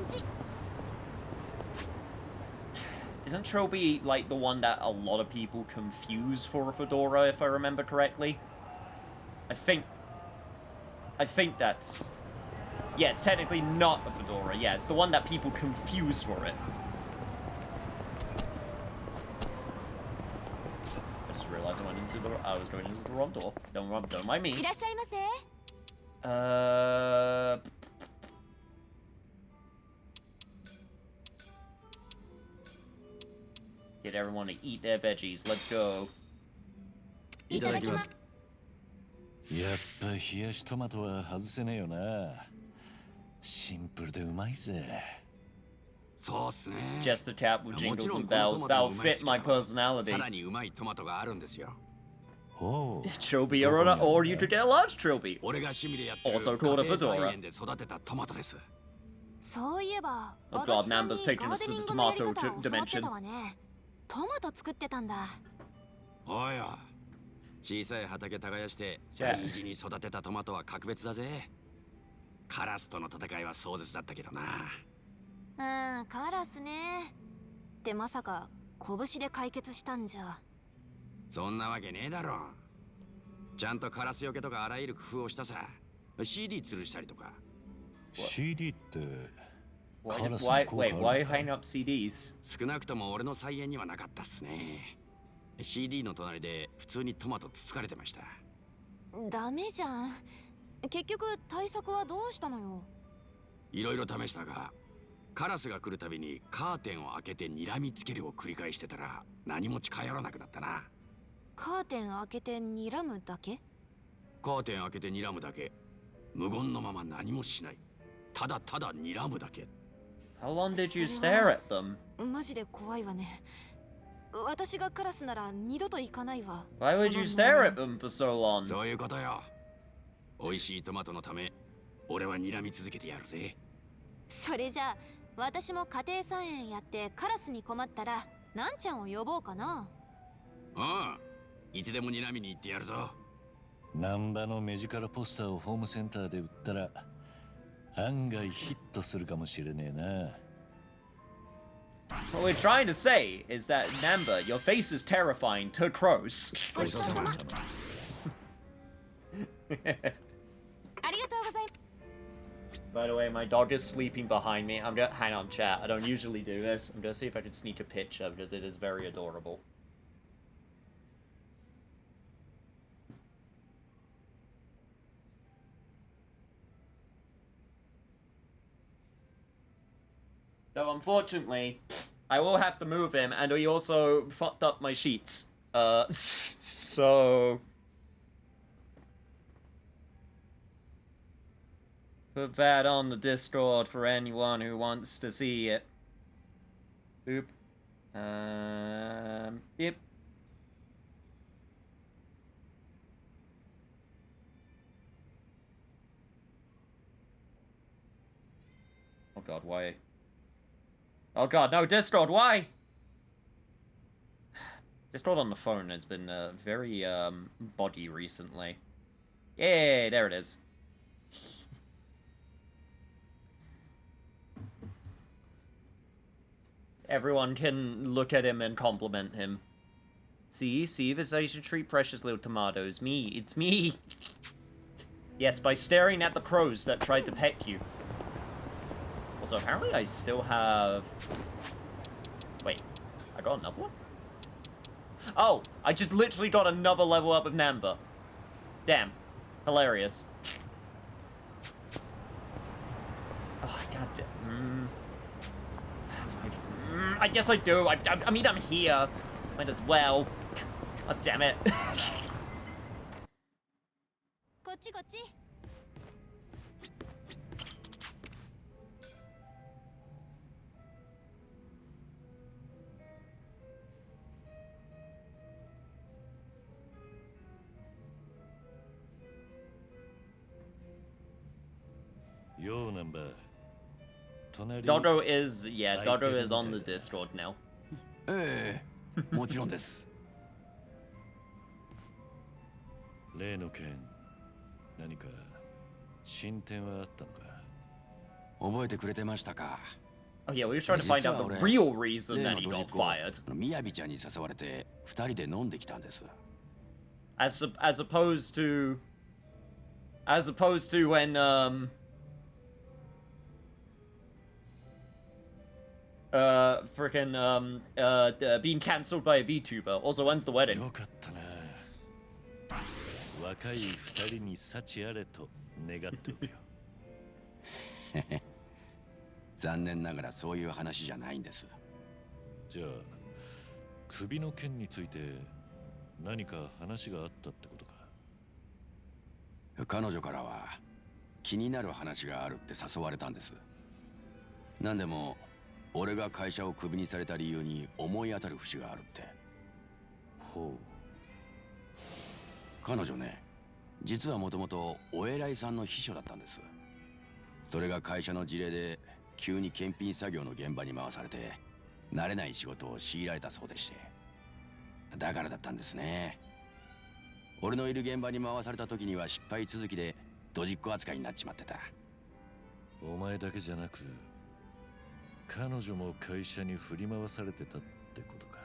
Isn't Trilby like the one that a lot of people confuse for a fedora, if I remember correctly? I think that's... Yeah, it's technically not a fedora. Yeah, it's the one that people confuse for it. I just realized I was going into the wrong door. Don't mind me. Get everyone to eat their veggies. Let's go. いただきます。やっぱ冷やしトマトは外せねえよな。シンプルでうまいぜ。そうっすね。 Just the tap with jingles and bells. That'll fit my personality. さらにうまいトマトがあるんですよ。Oh. Trilby or you could get a large trilby. Also called a fedora. そういえば、 Oh god, Namba's taking us to the tomato dimension. トマト作ってたんだ。おいよ。小さい畑耕して大事に育てたトマトは格別だぜ。カラスとの戦いは壮絶だったけどな。カラスね。ってまさか拳で解決したんじゃ。そんなわけねえだろ。ちゃんとカラスよけとかあらゆる工夫をしたさ。CD 吊るしたりとか。CD って Why hang up CDs? 少なくとも俺の菜園にはなかったっすね。CD の隣で普通にトマトつつかれてました。ダメじゃん。結局対策はどうしたのよ。いろいろ試したが、カラスが来るたびにカーテンを開けて睨みつけるを繰り返してたら何も近寄らなくなったな。カーテン開けて睨むだけ？カーテン開けて睨むだけ。無言のまま何もしない。ただただ睨むだけ。How long did you stare at them? マジで怖いわね。私がカラスなら二度と行かないわ。Why would you stare at them for so long? そういうことよ。美味しいトマトのため、俺は睨み続けてやるぜ。それじゃあ、私も家庭菜園やってカラスに困ったら、なんちゃんを呼ぼうかな。いつでも睨みに行ってやるぞ。難波の目力ポスターをホームセンターで売ったら案外ヒットするかもしれねえな。What we're trying to say is that Namba, your face is terrifying to crows. By the way, my dog is sleeping behind me. I'm gonna hang on, chat. I don't usually do this. I'm gonna see if I can sneak a picture because it is very adorable. So unfortunately, I will have to move him, and he also fucked up my sheets. So put that on the Discord for anyone who wants to see it. Boop. Yep. Oh god, why? Oh god, no, Discord, why? Discord on the phone has been very buggy recently. Yay, there it is. Everyone can look at him and compliment him. See, this I should treat precious little tomatoes. Me, it's me. Yes, by staring at the crows that tried to peck you. Also, apparently I still have... Wait, I got another one? Oh, I just literally got another level up of Namba. Damn. Hilarious. Oh, god damn. I guess I do. I mean, I'm here. Might as well. God damn it. こっちこっち。Yo, Number. Doggo is, yeah, Doggo is on the Discord now. もちろんです。例の件、何か進展はあったのか？覚えてくれてましたか。Oh yeah, we were trying to find out the real reason that he got fired. みやびちゃんに誘われて二人で飲んできたんです。As opposed to when being cancelled by a VTuber. Also, when's the wedding? よかったな。若い二人に幸あれと願っておくよ。残念ながらそういう話じゃないんです。じゃあ首の件について何か話があったってことか。彼女からは気になる話があるって誘われたんです。なんでも俺が会社をクビにされた理由に思い当たる節があるって。ほう。彼女ね、実はもともとお偉いさんの秘書だったんです。それが会社の事例で急に検品作業の現場に回されて慣れない仕事を強いられたそうでして、だからだったんですね。俺のいる現場に回された時には失敗続きでドジっ子扱いになっちまってた。お前だけじゃなく彼女も会社に振り回されてたってことか。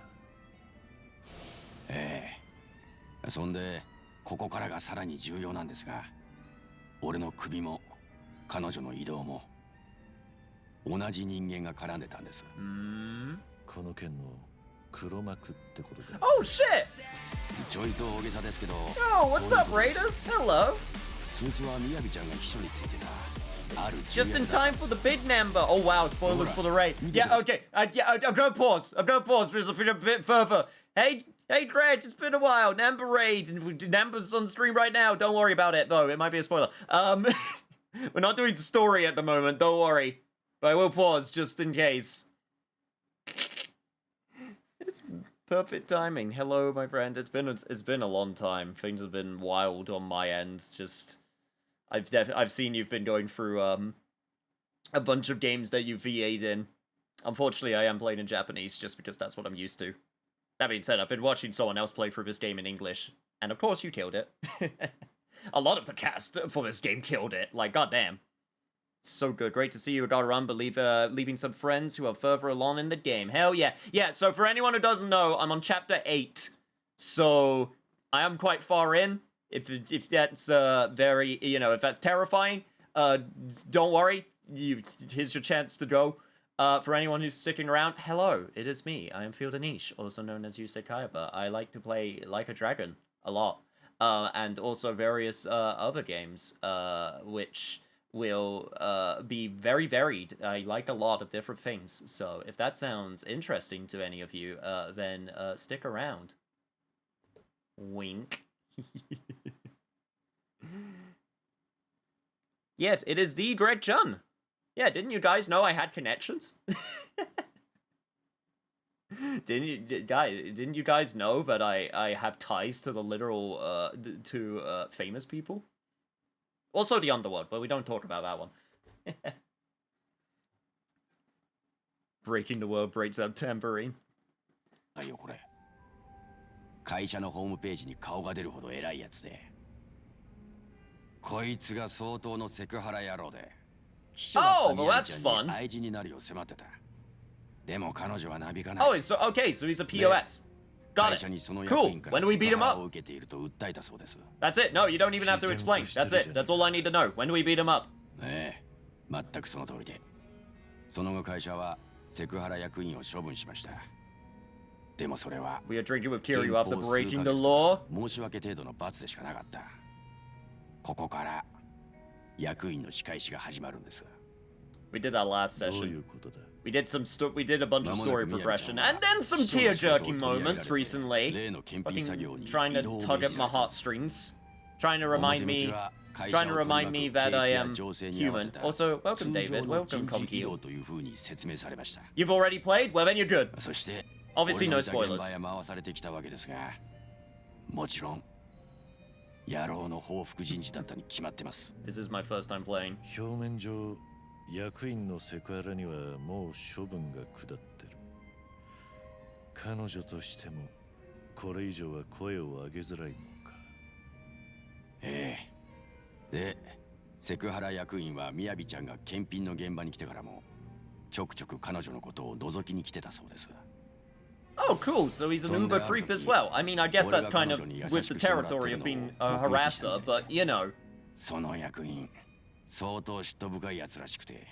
ええ。そんでここからがさらに重要なんですが、俺の首も彼女の移動も同じ人間が絡んでたんです。この件の黒幕ってことか。Oh shit! ちょいと大げさですけど。Oh, what's up, Raiders? Hello. そいつはみやびちゃんが秘書についてた。Just in time for the big number. Oh wow, spoilers for the raid. Yeah, okay. Yeah, I'm gonna pause. I'm gonna pause because I've been a bit further. Hey, Greg, it's been a while. Namber raid. Namber's on stream right now. Don't worry about it, though. It might be a spoiler. We're not doing story at the moment. Don't worry. But I will pause just in case. It's perfect timing. Hello, my friend. It's been a long time. Things have been wild on my end. Just. I've seen you've been going through a bunch of games that you VA'd in. Unfortunately, I am playing in Japanese just because that's what I'm used to. That being said, I've been watching someone else play through this game in English, and of course you killed it. A lot of the cast for this game killed it. Like, goddamn. So good. Great to see you, Agaran, but leaving some friends who are further along in the game. Hell yeah. Yeah, so for anyone who doesn't know, I'm on chapter 8. So, I am quite far in. If that's very, if that's terrifying, don't worry. Here's your chance to go. For anyone who's sticking around, hello, it is me. I am Field Anish, also known as Yusei Kaiba. I like to play Like a Dragon a lot, and also various other games, which will be very varied. I like a lot of different things. So if that sounds interesting to any of you, then stick around. Wink. Yes, it is the Greg Chun. Yeah, didn't you guys know I had connections? Didn't you guys know that I have ties to the literal famous people? Also the underworld, but we don't talk about that one. Breaking the world breaks out tambourine. 会社のホームページに顔が出るほど偉いやつで、こいつが相当のセクハラ野郎で、秘書だったみやびちゃんに愛人になるよう迫ってた。でも彼女はなびかない。Oh, so okay, so he's a POS. Got it. Cool. When do we beat him up? That's it. No, you don't even have to explain. That's it. That's all I need to know. When do we beat him up? ええ、全くその通りで。その後会社はセクハラ役員を処分しました。でもそれは We are drinking with Kiryu after breaking the law. 申し訳程度の罰でしかなかった。ここから役員の仕返しが始まるんです。We did that last session. We did a bunch of story progression and then some tear-jerking moments recently. Fucking trying to tug at my heartstrings, trying to remind me that I am human. Also, welcome David, welcome Comkeel. You've already played? Well then you're good. Obviously no spoilers. もちろん野郎の報復人事だったに決まってます。 This is my first time playing. 表面上役員のセクハラにはもう処分が下ってる。彼女としてもこれ以上は声を上げづらいのか。ええ。で、セクハラ役員はみやびちゃんが検品の現場に来てからもちょくちょく彼女のことを覗きに来てたそうです。 Oh, cool. So he's an Uber creep as well. I mean, I guess that's kind of with the territory of being a harasser, but you know. その役員、相当嫉妬深いやつらしくて、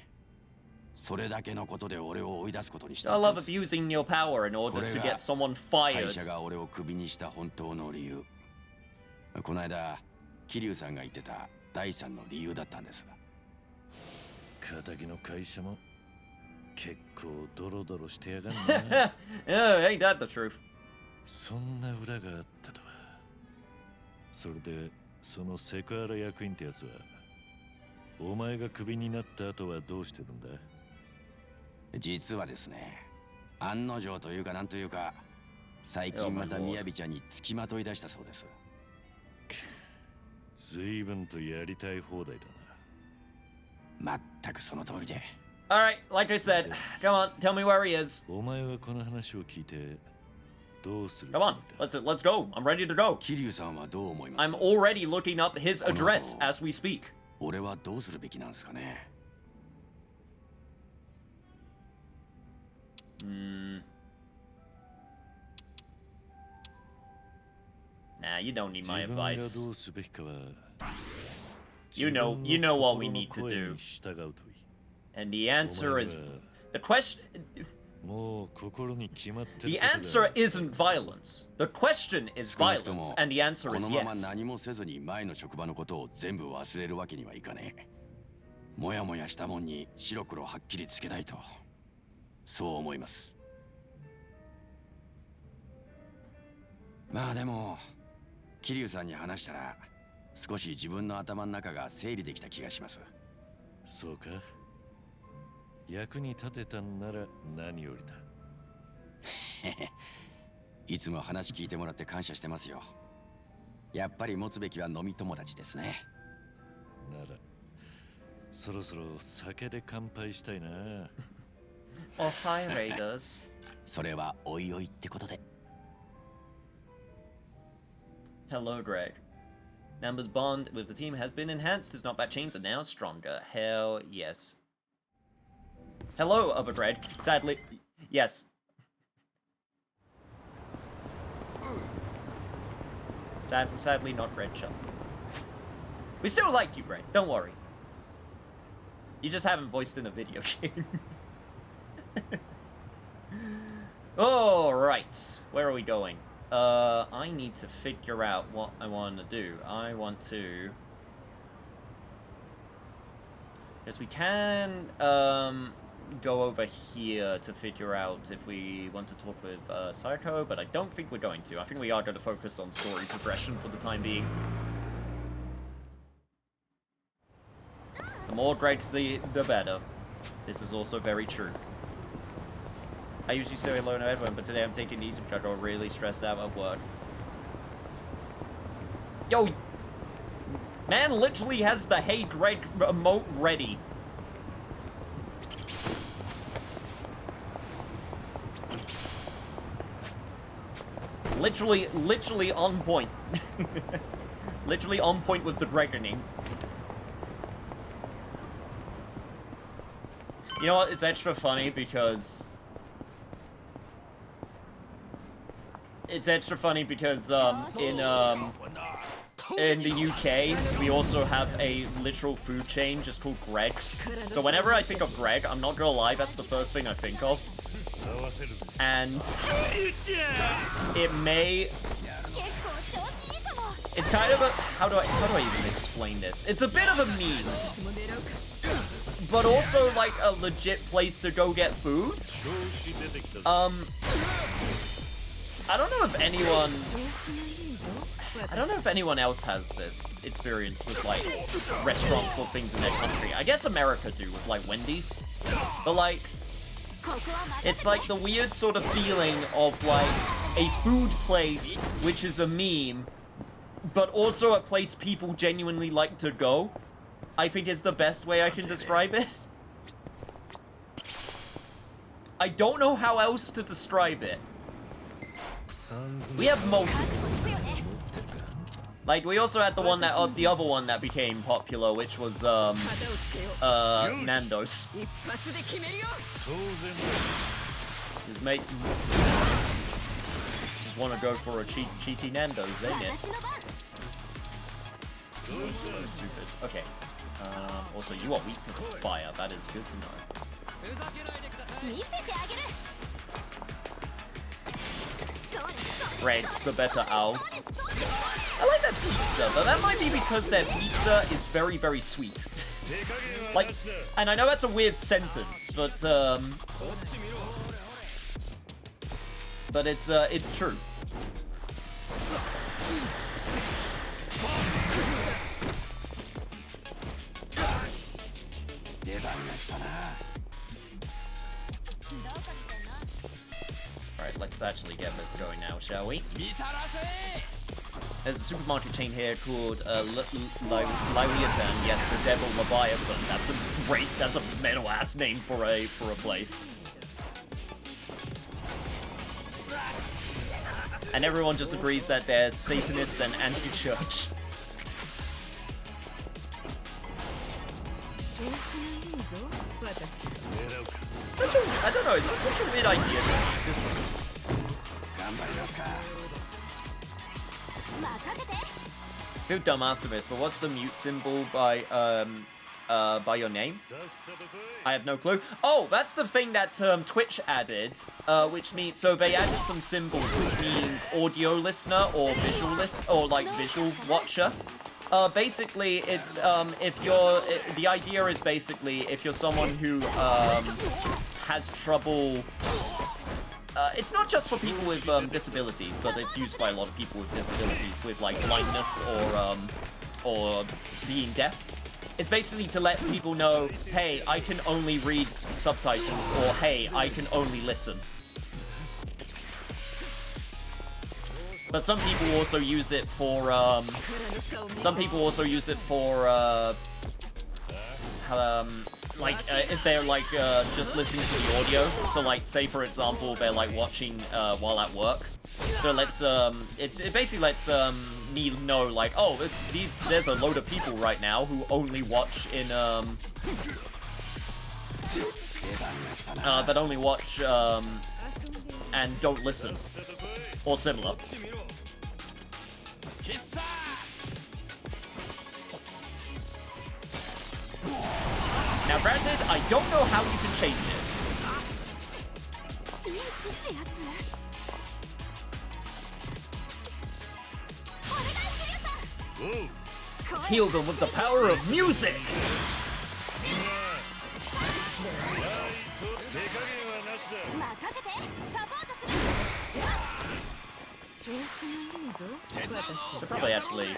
それだけのことで俺を追い出すことにした。 I love abusing your power in order to get someone fired. 会社が俺をクビにした本当の理由。この間、桐生さんが言ってた第三の理由だったんです。仇の会社も結構ドロドロしてやがんな。Yeah, ain't that the truth? そんな裏があったとは。それでそのセクハラ役員ってやつは、お前がクビになった後はどうしてるんだ？実はですね、案の定というかなんというか、最近またみやびちゃんに付きまとい出したそうです。随分とやりたい放題だな。全くその通りで。Alright, like I said, come on, tell me where he is. お前はこの話を聞いてどうする？ Come on, let's go. I'm ready to go. 桐生さんはどう思いますか？ I'm already looking up his address as we speak. 俺はどうするべきなんですかね。Nah, you don't need my 自分が advice. どうすべきかは You know what we need to do. And the answer is the question. もう心に決まってる The ことが answer isn't violence. The question is violence, and the answer こ is のまま yes. 何もせずに前の職場のことを全部忘れるわけにはいかねえ。もやもやしたもんに白黒はっきりつけたいと、そう思います。まあでも桐生さんに話したら少し自分の頭の中が整理できた気がします。そうか。役に立てたんなら何よりだ。いつも話聞いてもらって感謝してますよ。やっぱり持つべきは飲み友達ですね。ならそろそろ酒で乾杯したいな。Oh, hi, Raiders. それはおいおいってことで。Hello, Greg. Namba's bond with the team has been enhanced. His knockback chains are now stronger. Hell yes. Hello, other Greg. Sadly, yes. Sadly, not Red Shell. We still like you, Greg. Don't worry. You just haven't voiced in a video game. Alright. Where are we going? I need to figure out what I want to do. I want to... Because we can, go over here to figure out if we want to talk with, Psycho, but I don't think we're going to. I think we are going to focus on story progression for the time being. The more Gregs, the better. This is also very true. I usually say hello to everyone, but today I'm taking it easy because I got really stressed out at work. Yo! Man literally has the Hey Greg emote ready. Literally on point. Literally on point with the Gregoning. You know what? It's extra funny because... It's extra funny because, in the UK, we also have a literal food chain just called Greg's. So whenever I think of Greg, I'm not gonna lie, that's the first thing I think of. And it may... It's kind of a... How do I even explain this? It's a bit of a meme. But also, like, a legit place to go get food. I don't know if anyone else has this experience with, like, restaurants or things in their country. I guess America do with, like, Wendy's. But, like, it's like the weird sort of feeling of, like, a food place, which is a meme, but also a place people genuinely like to go. I think is the best way I can describe it. I don't know how else to describe it. We have multiple. Like, we also had the one that, the other one that became popular, which was, Nando's. Just make... Just want to go for a cheeky Nando's, ain't it? So stupid. Okay. Also, you are weak to fire. That is good to know. Red's the better out. I like that pizza, but that might be because their pizza is very, very sweet. Like, and I know that's a weird sentence, but it's true. Alright, let's actually get this going now, shall we? There's a supermarket chain here called Leviathan. Yes, the Devil Leviathan. That's a metal-ass name for a place. And everyone just agrees that they're Satanists and anti-church. I don't know, it's just such a weird idea to me. Just... Good dumbass to this, but what's the mute symbol by your name? I have no clue. Oh, that's the thing that Twitch added, which means, so they added some symbols, which means audio listener or visual or like visual watcher. Basically, it's, the idea is basically, if you're someone who, has trouble, it's not just for people with, disabilities, but it's used by a lot of people with disabilities, with, like, blindness, or being deaf. It's basically to let people know, hey, I can only read subtitles, or hey, I can only listen. But some people also use it for, like, if they're, like, just listening to the audio. So, like, say, for example, they're, like, watching, while at work. So it basically lets, me know, like, oh, there's a load of people right now who only watch in, that only watch, and don't listen. Or similar. Now, granted, I don't know how you can change it. Let's heal them with the power of music! Should probably actually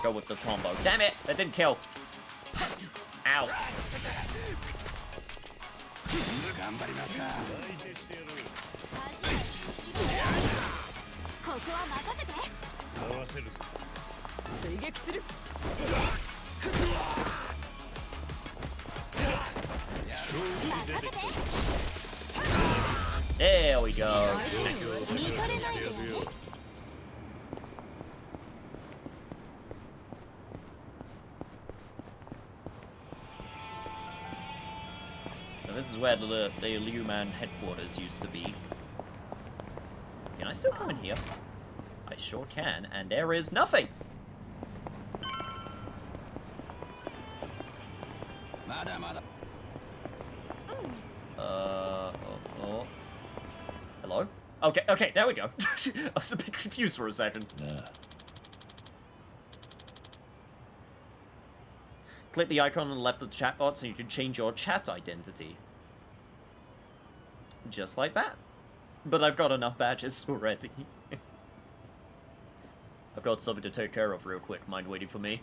go with the combo. Damn it! That didn't kill. Ow. There we go. Nice. So this is where the Liu Man headquarters used to be. Can I still come in here? I sure can, and there is nothing! Hello? Okay, there we go. I was a bit confused for a second. Click the icon on the left of the chat box so you can change your chat identity. Just like that. But I've got enough badges already. I've got something to take care of real quick. Mind waiting for me?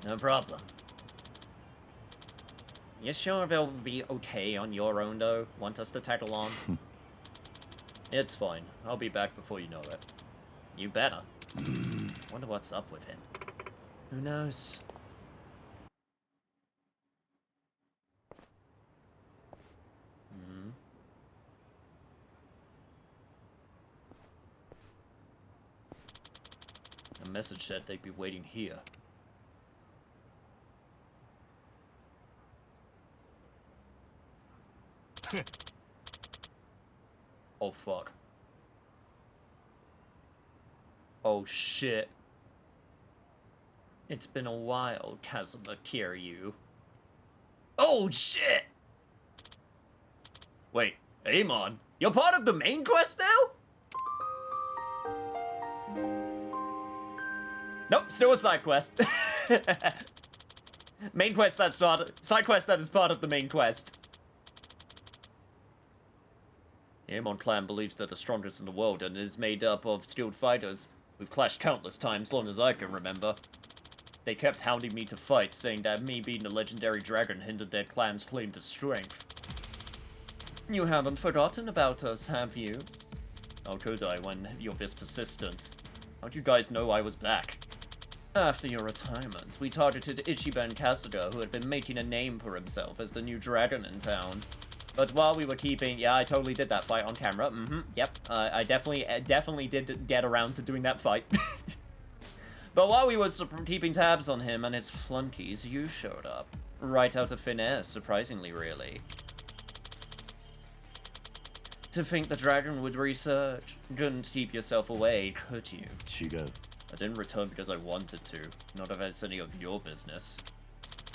No problem. You sure they'll be okay on your own, though? Want us to tag along? It's fine. I'll be back before you know it. You better. Wonder what's up with him. Who knows? A message said they'd be waiting here. Oh fuck. Oh shit. It's been a while, Kazuma Kiryu. Oh shit! Wait, Amon, you're part of the main quest now? Nope, still a side quest. Main quest that's side quest that is part of the main quest. The Amon clan believes they're the strongest in the world and is made up of skilled fighters. We've clashed countless times, long as I can remember. They kept hounding me to fight, saying that me being a legendary dragon hindered their clan's claim to strength. You haven't forgotten about us, have you? How could I when you're this persistent? How'd you guys know I was back? After your retirement, we targeted Ichiban Kasuga, who had been making a name for himself as the new dragon in town. But while we were keeping... Yeah, I totally did that fight on camera. Yep. I definitely did get around to doing that fight. But while we were keeping tabs on him and his flunkies, you showed up. Right out of thin air, surprisingly, really. To think the dragon would research. Couldn't keep yourself away, could you? Chiga. I didn't return because I wanted to. Not if it's any of your business.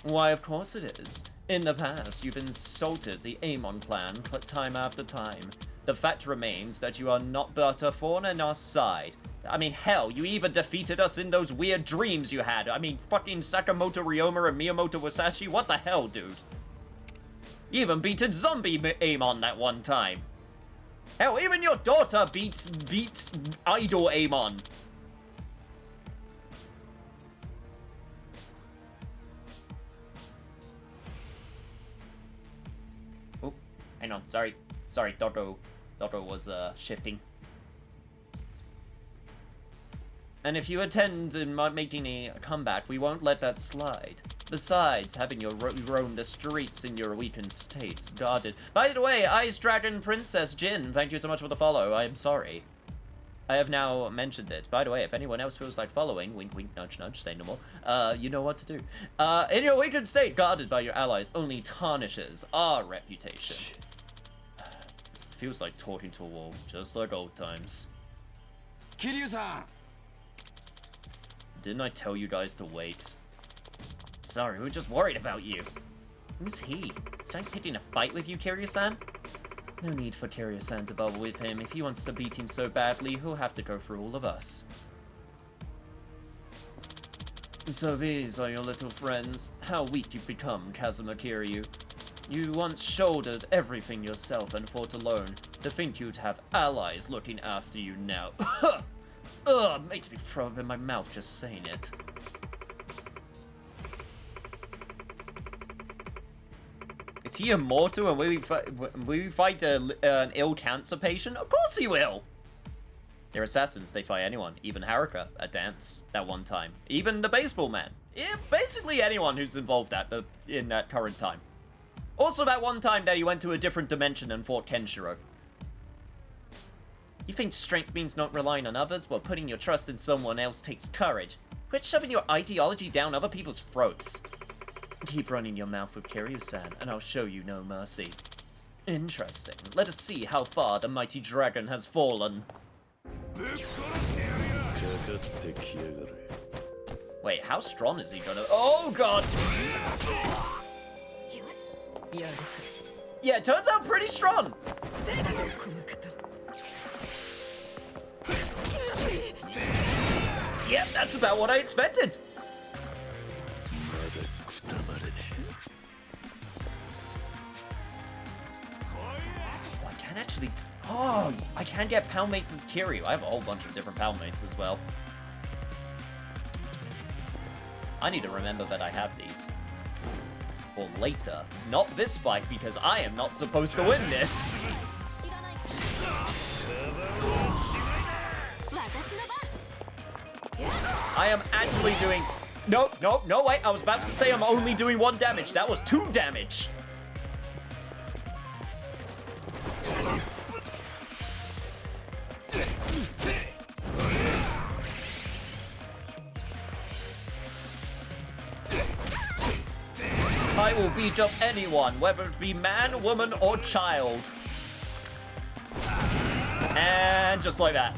Why, of course it is. In the past, you've insulted the Amon clan time after time. The fact remains that you are not but a thorn in our side. I mean, hell, you even defeated us in those weird dreams you had. I mean, fucking Sakamoto Ryoma and Miyamoto Wasashi, what the hell, dude? You even beated Zombie Amon that one time. Hell, even your daughter beats Idol Amon. Oh, hang on, sorry, Dodo was, shifting. And if you intend in making a comeback, we won't let that slide. Besides, having you roam the streets in your weakened state, guarded. By the way, Ice Dragon Princess Jin, thank you so much for the follow. I am sorry. I have now mentioned it. By the way, if anyone else feels like following, wink wink nudge nudge, say no more, you know what to do. In your weakened state, guarded by your allies, only tarnishes our reputation. Feels like talking to a wall, just like old times. Kiryu-san! Didn't I tell you guys to wait? Sorry, we were just worried about you. Who's he? Is he picking a fight with you, Kiryu-san? No need for Kiryu-san to bubble with him. If he wants to beat him so badly, he'll have to go through all of us. So these are your little friends. How weak you've become, Kazuma Kiryu. You once shouldered everything yourself and fought alone. To think you'd have allies looking after you now. Ugh, makes me throw up in my mouth just saying it. Is he immortal and will we fight an ill cancer patient? Of course he will! They're assassins, they fight anyone. Even Haruka, at dance, that one time. Even the baseball man. Yeah, basically anyone who's involved in that current time. Also that one time that he went to a different dimension and fought Kenshiro. You think strength means not relying on others? Well, putting your trust in someone else takes courage. Quit shoving your ideology down other people's throats. Keep running your mouth with Kiryu-san, and I'll show you no mercy. Interesting. Let us see how far the mighty dragon has fallen. Wait, how strong is he gonna... Oh, God! Yeah, it turns out pretty strong. Yep, that's about what I expected. Oh, I can actually... Oh, I can get pound mates as Kiryu. I have a whole bunch of different pound mates as well. I need to remember that I have these. For later. Not this fight, because I am not supposed to win this. I am actually doing... No, wait. I was about to say I'm only doing 1 damage. That was 2 damage. I will beat up anyone, whether it be man, woman, or child. And just like that.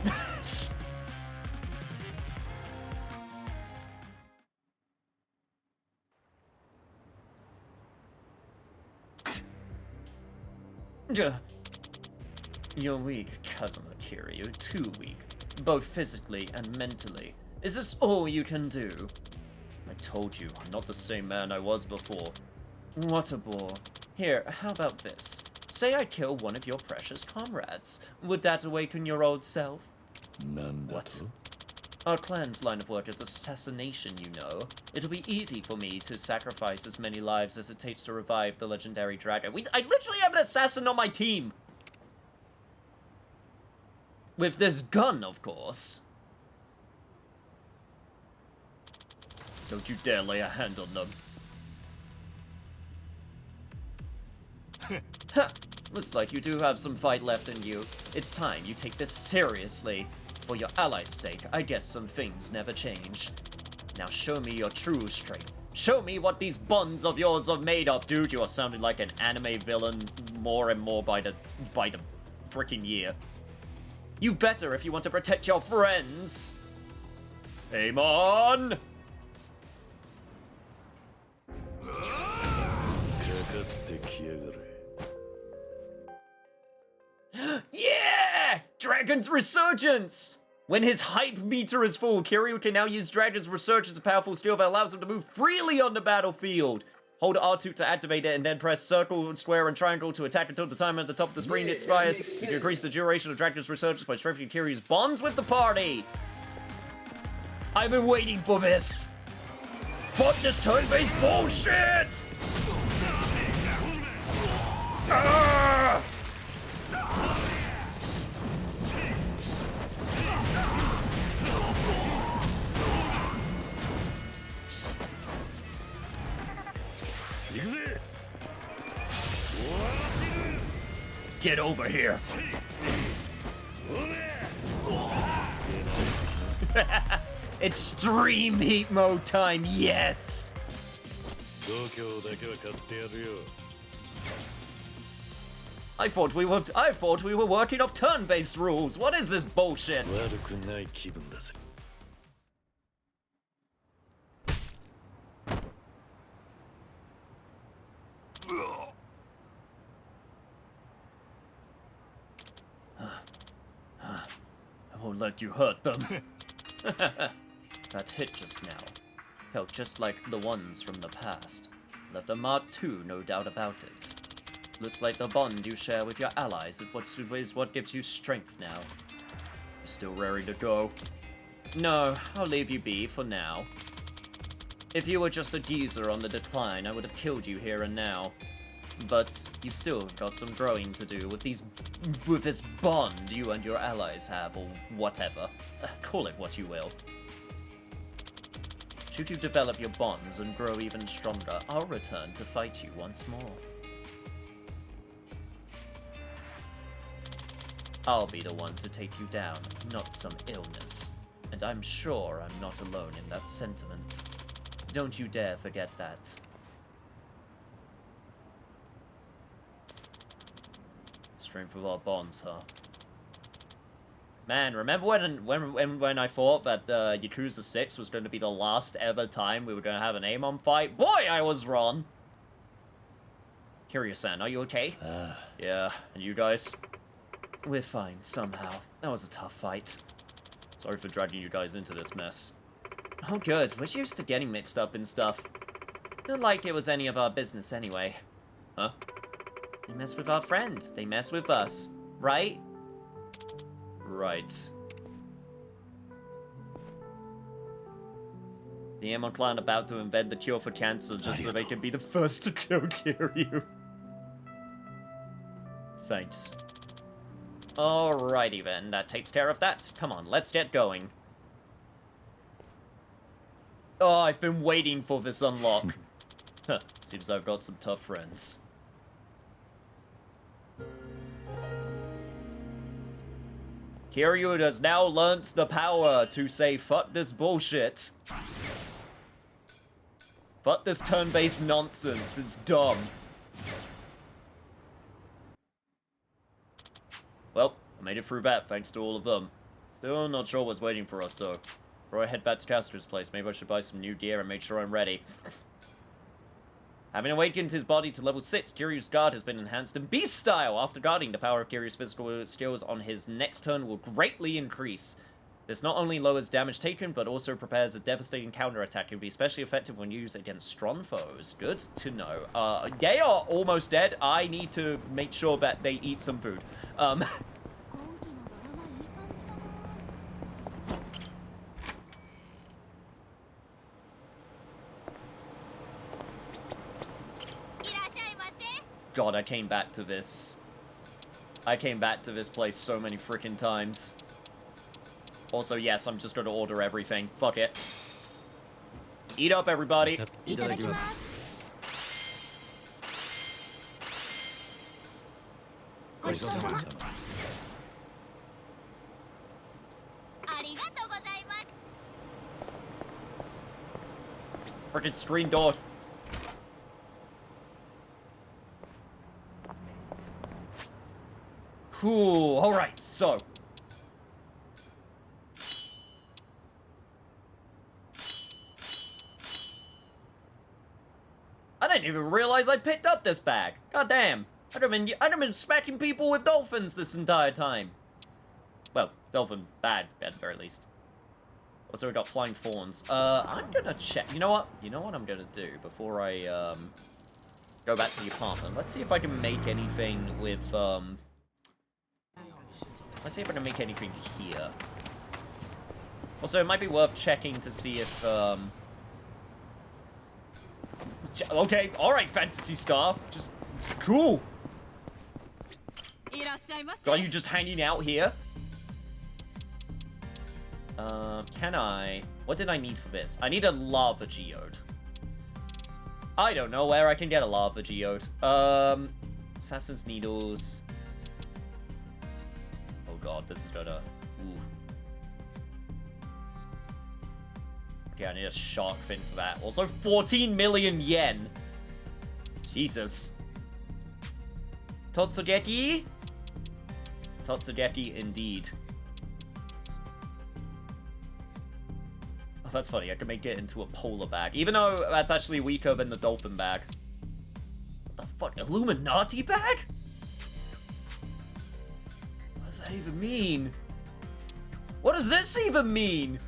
You're weak, Kazuma Kiryu. Too weak. Both physically and mentally. Is this all you can do? I told you, I'm not the same man I was before. What a bore. Here, how about this? Say I kill one of your precious comrades. Would that awaken your old self? What? Our clan's line of work is assassination, you know. It'll be easy for me to sacrifice as many lives as it takes to revive the legendary dragon. I literally have an assassin on my team! With this gun, of course. Don't you dare lay a hand on them. Ha! Looks like you do have some fight left in you. It's time you take this seriously. For your allies' sake, I guess some things never change. Now show me your true strength. Show me what these bonds of yours are made of. Dude, you are sounding like an anime villain more and more by the freaking year. You better if you want to protect your friends. Aim on! Yeah! Dragon's Resurgence! When his hype meter is full, Kiryu can now use Dragon's Resurgence, a powerful skill that allows him to move freely on the battlefield. Hold R2 to activate it, and then press circle, square, and triangle to attack until the timer at the top of the screen expires. You can increase the duration of Dragon's Resurgence by strengthening Kiryu's bonds with the party. I've been waiting for this. Fuck this turn-based bullshit! Ah! Get over here. Extreme heat mode time, yes! I thought we were working off turn-based rules. What is this bullshit? I won't let you hurt them. That hit just now felt just like the ones from the past. Left a mark too, no doubt about it. Looks like the bond you share with your allies is what gives you strength now. You still raring to go? No, I'll leave you be for now. If you were just a geezer on the decline, I would have killed you here and now. But you've still got some growing to do with this bond you and your allies have, or whatever. Call it what you will. Should you develop your bonds and grow even stronger, I'll return to fight you once more. I'll be the one to take you down, not some illness. And I'm sure I'm not alone in that sentiment. Don't you dare forget that. Strength of our bonds, huh? Man, remember when I thought that Yakuza 6 was going to be the last ever time we were going to have an Amon fight? Boy, I was wrong! Kiryu-san, are you okay? Yeah, and you guys? We're fine, somehow. That was a tough fight. Sorry for dragging you guys into this mess. Oh good, we're used to getting mixed up in stuff. Not like it was any of our business anyway. Huh? They mess with our friend. They mess with us. Right? Right. The Amon clan about to invent the cure for cancer just so they can be the first to kill Kiryu. Thanks. Alrighty then, that takes care of that. Come on, let's get going. Oh, I've been waiting for this unlock. Huh, seems I've got some tough friends. Kiryu has now learnt the power to say fuck this bullshit. Fuck this turn-based nonsense. It's dumb. Well, I made it through that thanks to all of them. Still not sure what's waiting for us, though. Before I head back to Castor's place, maybe I should buy some new gear and make sure I'm ready. Having awakened his body to level 6, Kiryu's guard has been enhanced in Beast Style. After guarding, the power of Kiryu's physical skills on his next turn will greatly increase. This not only lowers damage taken, but also prepares a devastating counterattack. It can be especially effective when used against strong foes. Good to know. They are almost dead. I need to make sure that they eat some food. God, I came back to this. I came back to this place so many freaking times. Also, yes, I'm just gonna order everything. Fuck it. Eat up, everybody. Frickin' screen door. Cool. Alright, so. I didn't even realize I picked up this bag. God damn. I'd have been smacking people with dolphins this entire time. Well, dolphin bag, at the very least. Also, we got flying fawns. I'm gonna check. You know what? You know what I'm gonna do before I, go back to the apartment? Let's see if I can make anything with, let's see if I can make anything here. Also, it might be worth checking to see if, okay, alright, Fantasy Star. Just, cool. Are you just hanging out here? Can I... What did I need for this? I need a lava geode. I don't know where I can get a lava geode. Assassin's Needles. Oh god, this is gonna... Ooh. Okay, I need a shark fin for that. Also, 14 million yen! Jesus. Totsugeki? Totsugeki, indeed. Oh, that's funny. I can make it into a polar bag. Even though that's actually weaker than the dolphin bag. What the fuck? Illuminati bag? What does that even mean? What does this even mean?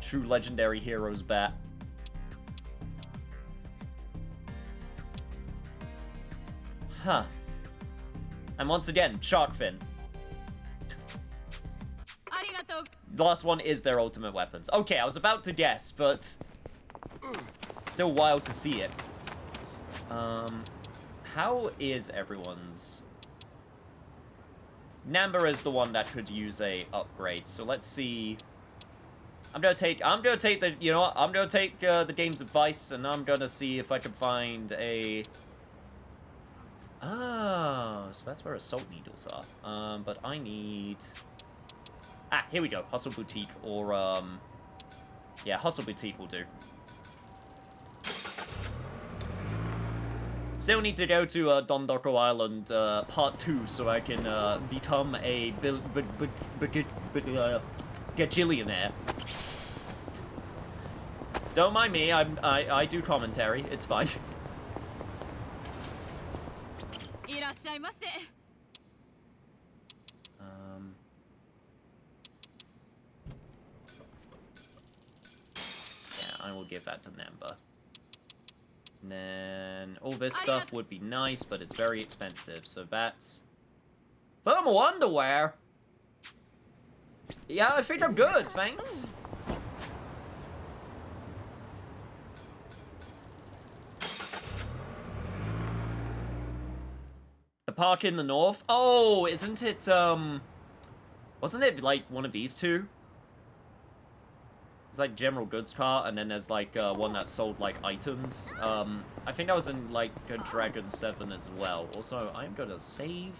True legendary heroes bat. Huh. And once again, shark fin. The last one is their ultimate weapons. Okay, I was about to guess, but still wild to see it. How is everyone's? Namba is the one that could use a upgrade, so let's see. I'm gonna take the, you know what? I'm gonna take the game's advice, and I'm gonna see if I can find a. Ah, so that's where assault needles are. But I need. Ah, here we go. Hustle Boutique, or yeah, Hustle Boutique will do. Still need to go to Dondoko Island Part 2 so I can become a gajillionaire. Don't mind me. I do commentary. It's fine. I will give that to Namba. And then all this stuff would be nice, but it's very expensive. So that's thermal underwear. Yeah, I think I'm good, thanks. The park in the north? Oh, isn't it, wasn't it like one of these two? It's like General Goods Car, and then there's like one that sold like items. I think that was in like Dragon 7 as well. Also, I'm gonna save.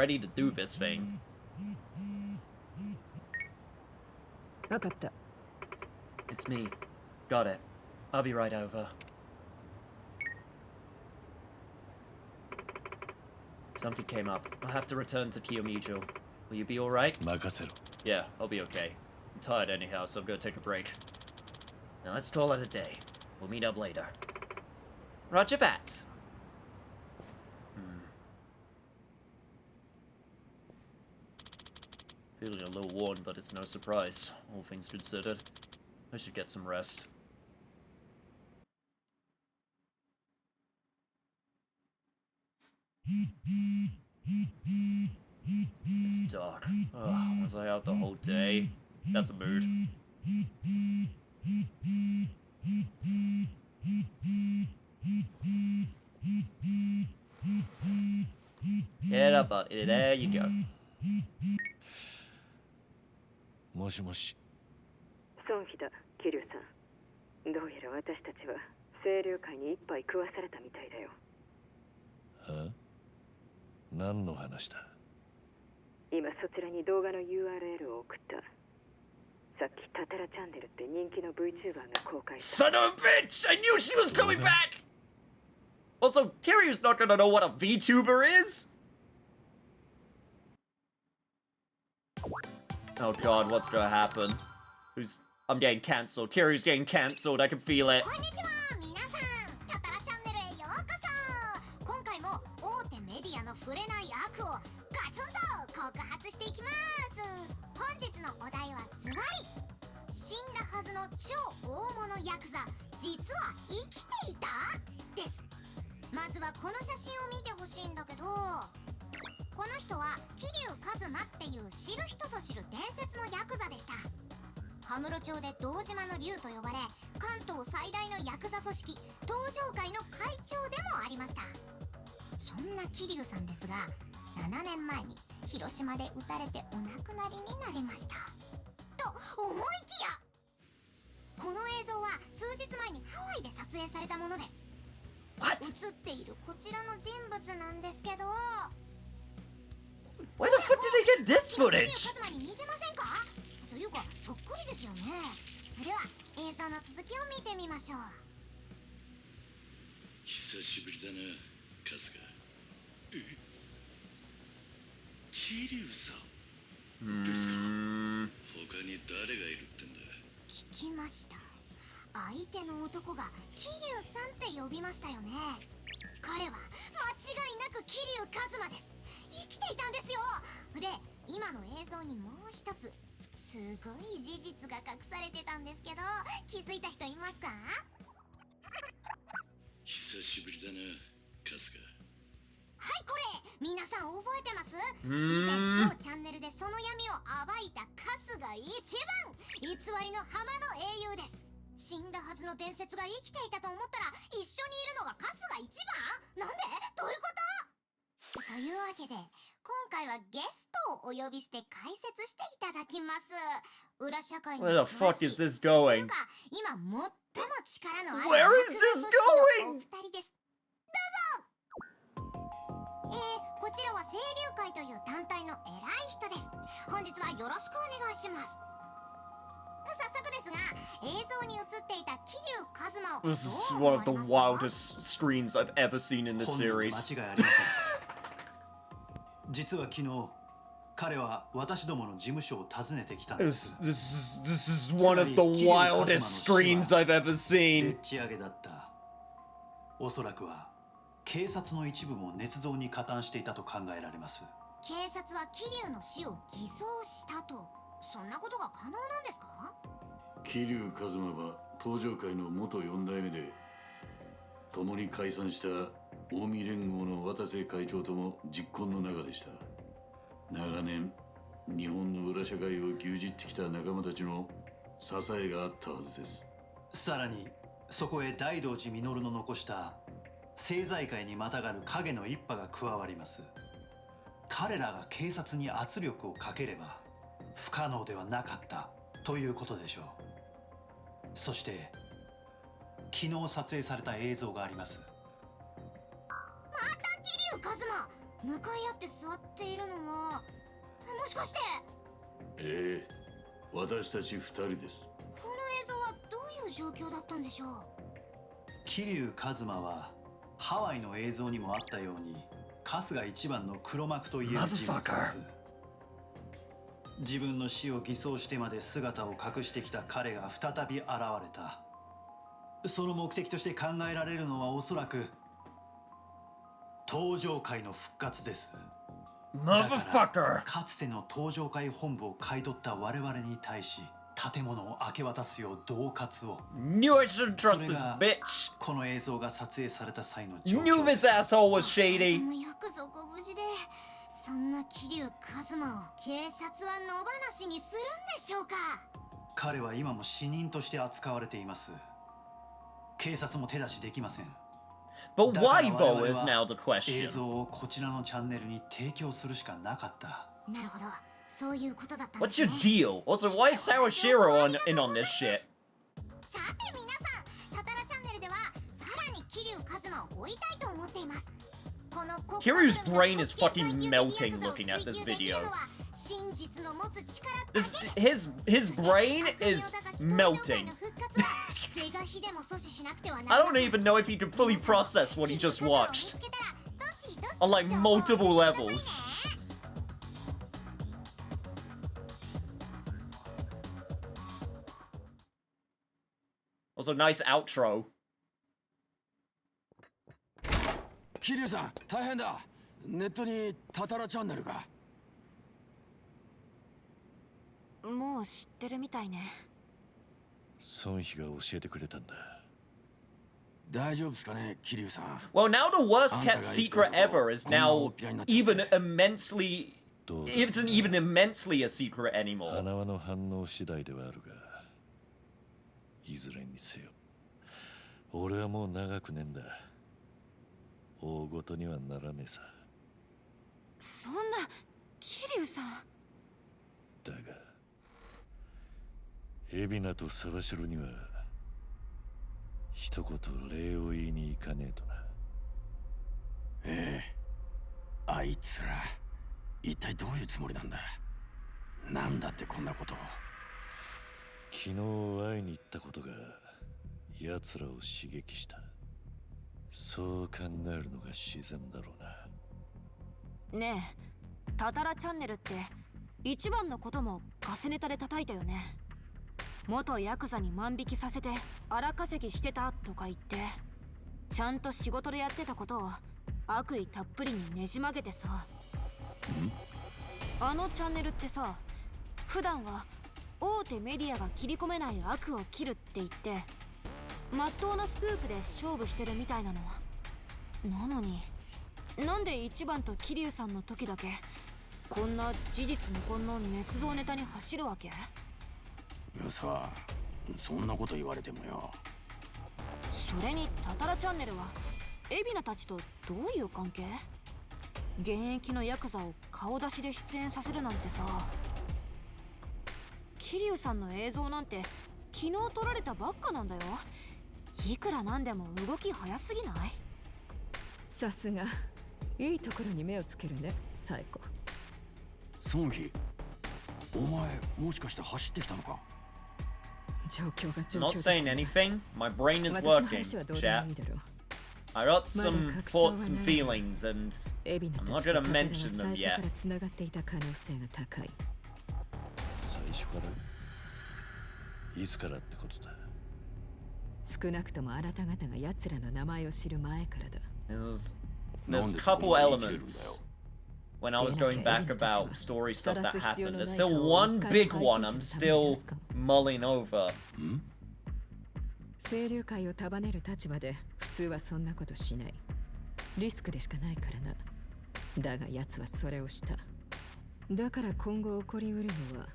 ready to do this thing. わかった。 It's me. Got it. I'll be right over. Something came up. I'll have to return to Kiyomijo. Will you be alright? Yeah, I'll be okay. I'm tired anyhow, so I'm gonna take a break. Now let's call it a day. We'll meet up later. Roger that. Feeling a little worn, but it's no surprise, all things considered. I should get some rest. It's dark. Ugh, was I out the whole day? That's a mood. Get up, buddy. There you go. もしもし。ソンヒだ、キリュウさん。どうやら私たちは清流会に一杯食わされたみたいだよ。は？何の話だ？今そちらに動画の URL を送った。さっきタタラチャンネルって人気の Vtuber が公開した。 Son of a bitch! I knew she was coming back! Also, Kiryu's not gonna know what a VTuber is? Oh god, what's gonna happen? I'm getting cancelled. Kiryu's getting cancelled, I can feel it. こんにちは、皆さん。タタラチャンネルへようこそ。今回も大手メディアの触れない悪をガツンと告発していきます。本日のお題はズバリ。死んだはずの超大物ヤクザ、実は生きていた？です。まずはこの写真を見てほしいんだけど、この人は桐生一馬っていう知る人ぞ知る伝説のヤクザでした。羽室町で堂島の竜と呼ばれ、関東最大のヤクザ組織東上会の会長でもありました。そんな桐生さんですが、7年前に広島で撃たれてお亡くなりになりました。と思いきや、この映像は数日前にハワイで撮影されたものです。映っているこちらの人物なんですけど、 Where the fuck did they get this footage? 一馬に似てませんか？というかそっくりですよね。では映像の続きを見てみましょう。久しぶりだな、春日。桐生さんですか？他に誰がいるってんだ？聞きました。相手の男が桐生さんって呼びましたよね。彼は間違いなく桐生一馬です。生きていたんですよ。で、今の映像にもう一つすごい事実が隠されてたんですけど、気づいた人いますか？久しぶりだな、春日。はい、これ皆さん覚えてます？以前当チャンネルでその闇を暴いた春日一番、偽りの浜の英雄です。死んだはずの伝説が生きていたと思ったら一緒にいるのが春日一番？なんで？どういうこと？というわけで、今回はゲストをお呼びして解説していただきます。裏社会に Where the fuck is this going? 今最も力のある Where is this going? お二人です。どうぞ。こちらは清流会という団体の偉い人です。本日はよろしくお願いします。早速ですが、映像に映っていた桐生一馬を This is one of the wildest screens I've ever seen in this series. 間違いありません。実は昨日、彼は私どもの事務所を訪ねてきたんです。This is one of the wildest screens I've ever で seen. っち上げだった。おそらくは警察の一部も捏造に加担していたと考えられます。警察は桐生の死を偽装したと、そんなことが可能なんですか？桐生一馬は東上会の元4代目で、共に解散した近江連合の渡瀬会長とも実婚の仲でした。長年日本の裏社会を牛耳ってきた仲間たちの支えがあったはずです。さらにそこへ大道寺実の残した政財界にまたがる影の一派が加わります。彼らが警察に圧力をかければ不可能ではなかったということでしょう。そして昨日撮影された映像があります。また桐生一馬、向かい合って座っているのはもしかして。ええ、私たち二人です。この映像はどういう状況だったんでしょう。桐生一馬はハワイの映像にもあったように春日一番の黒幕といえる人物です。自分の死を偽装してまで姿を隠してきた彼が再び現れた。その目的として考えられるのはおそらく登場会の復活です。だからかつての登場会本部を買い取った我々に対し建物を明け渡すよう恫喝を。Knew I shouldn't trust this bitch. この映像が撮影された際の状況。Knew this asshole was shady. よくぞご無事で。そんな桐生一馬を警察は野放しにするんでしょうか。彼は今も死人として扱われています。警察も手出しできません。But why though is now the 映 question. 像をこちらのチャンネルに提供するしかなかった。なるほど、そういうことだったんで What's す your ね。deal? Also, why is Sawashiro in on this shit? さて皆さん、タタラチャンネルではさらに桐生一馬を追いたいと思っています。この国家 Kiryu's brain is fucking melting looking at this video. 真実の持つ力だけ This です。 his brain is melting. I don't even know if he can fully process what he just watched. On like multiple levels. Also, nice outro. 桐生さん、大変だ。ネットにタタラチャンネルが。もう知ってるみたいね。孫妃が教えてくれたんだ。大丈夫ですかね、桐生さん。Well, now the worst kept secret ever is now even immensely. It isn't even immensely a secret anymore. 花輪の反応次第ではあるが、いずれにせよ、俺はもう長くねえんだ。大ごとにはならねえさ。そんな、桐生さん。だが、海老名と沢城には一言礼を言いに行かねえとな。ええ、あいつら一体どういうつもりなんだ。なんだってこんなことを。昨日会いに行ったことが奴らを刺激した。そう考えるのが自然だろうな。ねえ、タタラチャンネルって一番のこともガセネタで叩いたよね。元ヤクザに万引きさせて荒稼ぎしてたとか言って、ちゃんと仕事でやってたことを悪意たっぷりにねじ曲げてさ。あのチャンネルってさ、普段は大手メディアが切り込めない悪を切るって言ってまっとうなスクープで勝負してるみたいなの。なのになんで一番と桐生さんの時だけこんな事実無根の捏造ネタに走るわけ？さあ、そんなこと言われてもよ。それにタタラチャンネルは海老名たちとどういう関係？現役のヤクザを顔出しで出演させるなんてさ。桐生さんの映像なんて昨日撮られたばっかなんだよ。いくらなんでも動き早すぎない？さすがいいところに目をつけるね、サイコ。孫妃、お前もしかして走ってきたのか？状況が状況 Not saying anything. My brain is working, chat. I got some thoughts and feelings, and I'm not gonna mention them yet. 最初からいつからってことだ。少なくともあなた方が奴らの名前を知る前からだ。There's a couple elements when I was going back about story stuff that happened. There's still one big one I'm still mulling over. 清流会を束ねる立場で普通はそんなことしない。リスクでしかないからな。だが奴はそれをした。だから今後起こりうるのは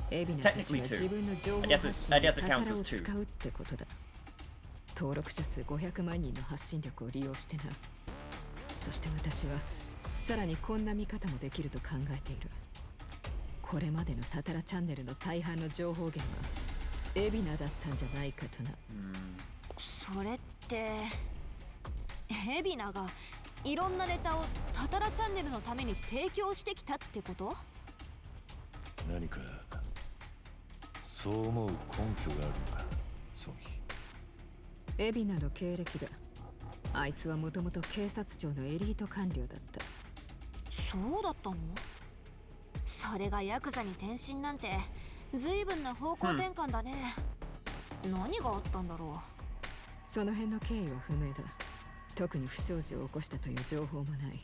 海老名たちが自分の情報発信に宝を使うってことだ。登録者数500万人の発信力を利用してな。そして私はさらにこんな見方もできると考えている。これまでのタタラチャンネルの大半の情報源は海老名だったんじゃないかとな。それって海老名がいろんなネタをタタラチャンネルのために提供してきたってこと？何かそう思う根拠があるのか、ソンヒ。海老名の経歴だ。あいつはもともと警察庁のエリート官僚だった。そうだったの？それがヤクザに転身なんて随分な方向転換だね。何があったんだろう。その辺の経緯は不明だ。特に不祥事を起こしたという情報もない。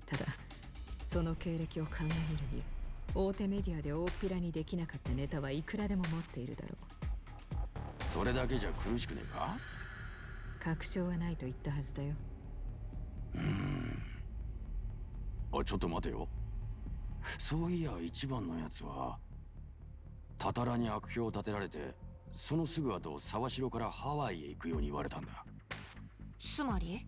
ただその経歴を鑑みるに、大手メディアで大っぴらにできなかったネタはいくらでも持っているだろう。それだけじゃ苦しくねえか？確証はないと言ったはずだよ。ちょっと待てよ。そういや一番のやつはタタラに悪評を立てられて、そのすぐ後沢城からハワイへ行くように言われたんだ。つまり？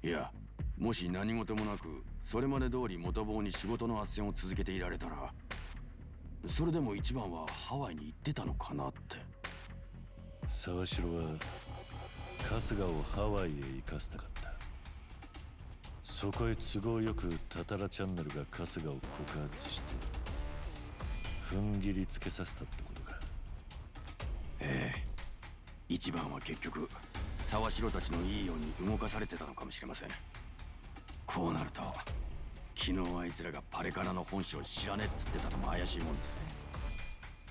いや、もし何事もなくそれまで通り元棒に仕事の斡旋を続けていられたら、それでも一番はハワイに行ってたのかなって。沢城は春日をハワイへ行かせたかった。そこへ都合よくタタラチャンネルが春日を告発して踏ん切りつけさせたってことか。ええ、一番は結局沢城たちのいいように動かされてたのかもしれません。こうなると昨日あいつらがパレカナの本性を知らねえっつってたのも怪しいもんですね。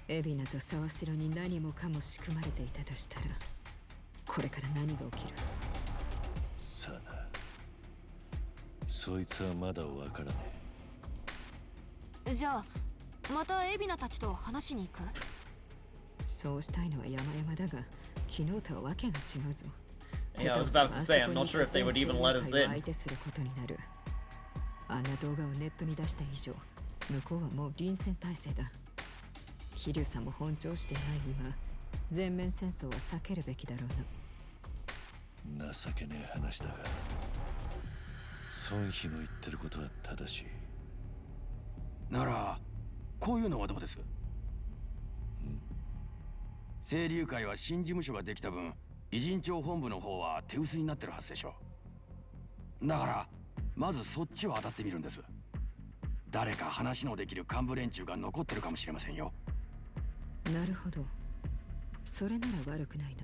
海老名と沢城に何もかも仕組まれていたとしたら、これから何が起きる？さあな、そいつはまだわからねじゃあまた海老名たちと話しに行く？そうしたいのは山々だが、昨日とはわけが違うぞ。Yeah, I was about to say, I'm not sure if they would even let us in. 相手することになる。あんな動画をネットに出した以上、向こうはもう臨戦態勢だ。桐生さんも本調子でない今、全面戦争は避けるべきだろうな。情けねえ話だが、孫妃の言ってることは正しい。ならこういうのはどうです？清流会は新事務所ができた分、偉人庁本部の方は手薄になってるはずでしょう。だからまずそっちを当たってみるんです。誰か話のできる幹部連中が残ってるかもしれませんよ。なるほど。それなら悪くないな。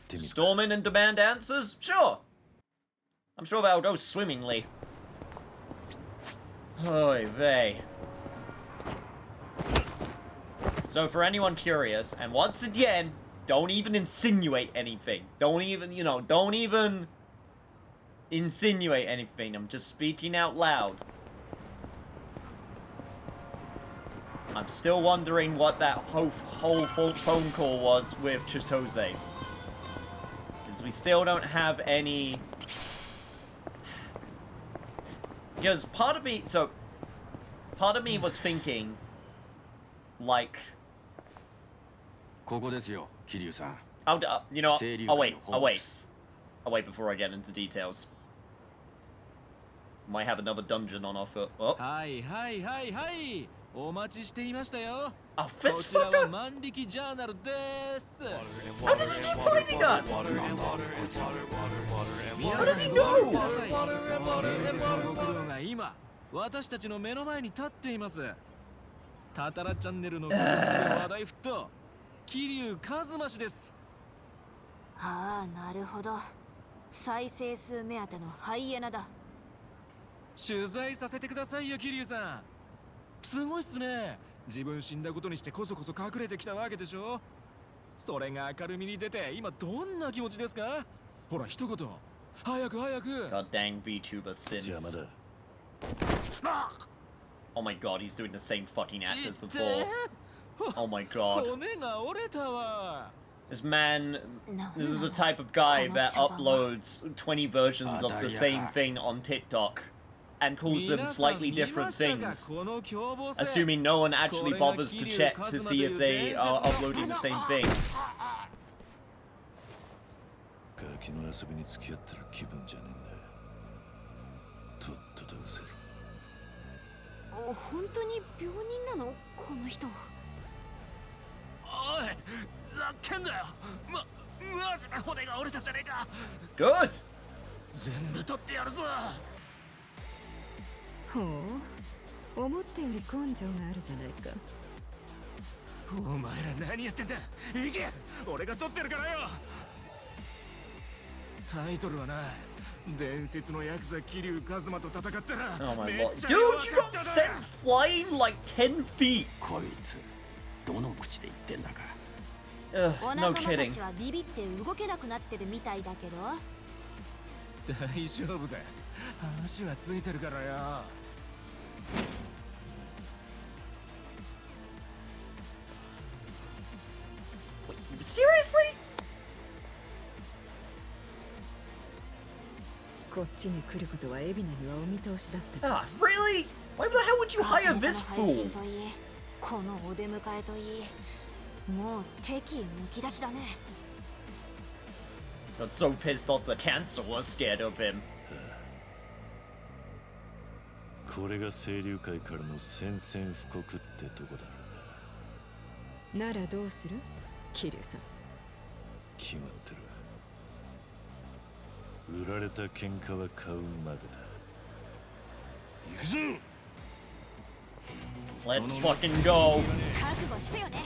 Storm in and demand answers? Sure. I'm sure that'll go swimmingly. Oy vey. So for anyone curious, and once again, don't even insinuate anything. Don't even, don't even insinuate anything. I'm just speaking out loud. I'm still wondering what that whole phone call was with Chitose. Because we still don't have any... Because part of me was thinking, like... ここですよ、桐生さん。I'll wait before I get into details. Might have another dungeon on our foot. Oh. はいはいはいはい。お待ちしていましたよ。あ、こちらは万力ジャーナルです。How does he keep finding us? How does he know? 伝説の極道が今、私たちの目の前に立っています。タタラチャンネルの話題沸騰。桐生一馬氏です。ああ、なるほど。再生数目当てのハイエナだ。取材させてくださいよ、桐生さん。すごいっすね。自分死んだことにしてこそこそ隠れてきたわけでしょ。それが明るみに出て今どんな気持ちですか？ほら一言。早く早く。 God dang Vtuber sins. Oh my god, he's doing the same fucking act as before. Oh my god. This man, this is the type of guy that uploads 20 versions of the same thing on TikTok and calls them slightly different things, assuming no one actually bothers to check to see if they are uploading the same thing. ガキの遊びに付き合ってる気分じゃねえんだ。とっとと失せる。本当に病人なの？この人。おい、ざっけんだよ。マジで骨が折れたじゃねえか。 Good! 全部取ってやるぞ。ほう、思ったより根性があるじゃないか。お前ら何やってんだ。行け、俺が取ってるからよ。タイトルはな、伝説のヤクザ桐生一馬と戦ったら Oh my めっ lord. ちゃ Dude, 弱 you か got った sent な。 flying like 10 feet! こいつどの口で言ってんだか。 Ugh, お no 仲間た kidding. ちはビビって動けなくなってるみたいだけど。大丈夫だ、話はついてるからよ。Seriously? こっちに来ることは海老名にはお見通しだった。 Ah, really? Why the hell would you hire this 配 fool? 信といい、このお出迎えといい、もう敵むき出しだね。 Got so pissed off the cancer was scared of him. これが清流会からの宣戦布告ってとこだろうならどうする桐生さん。決まってる。売られた喧嘩は買うまでだ。行くぞ。 Let's fucking go. 覚悟してよね。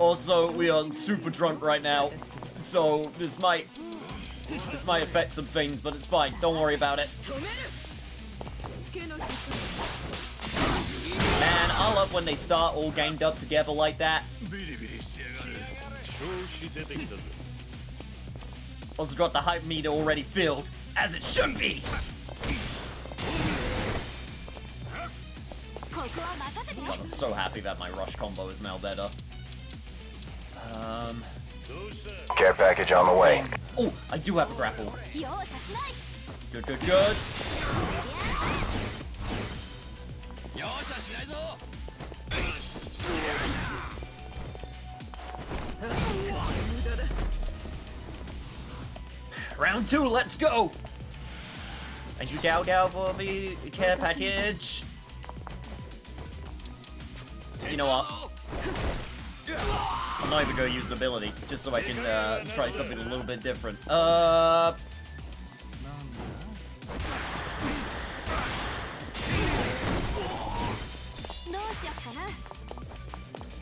Also, we are super drunk right now, so this might affect some things, but it's fine. Don't worry about it. Man, I love when they start all ganged up together like that. Also got the hype meter already filled, as it should be. God, I'm so happy that my rush combo is now better. Care package on the way. Oh, I do have a grapple. Good, good, good. Round 2, let's go! Thank you, Gao Gao, for the care package. You know what? I'm not even going to use the ability, just so I can try something a little bit different. God,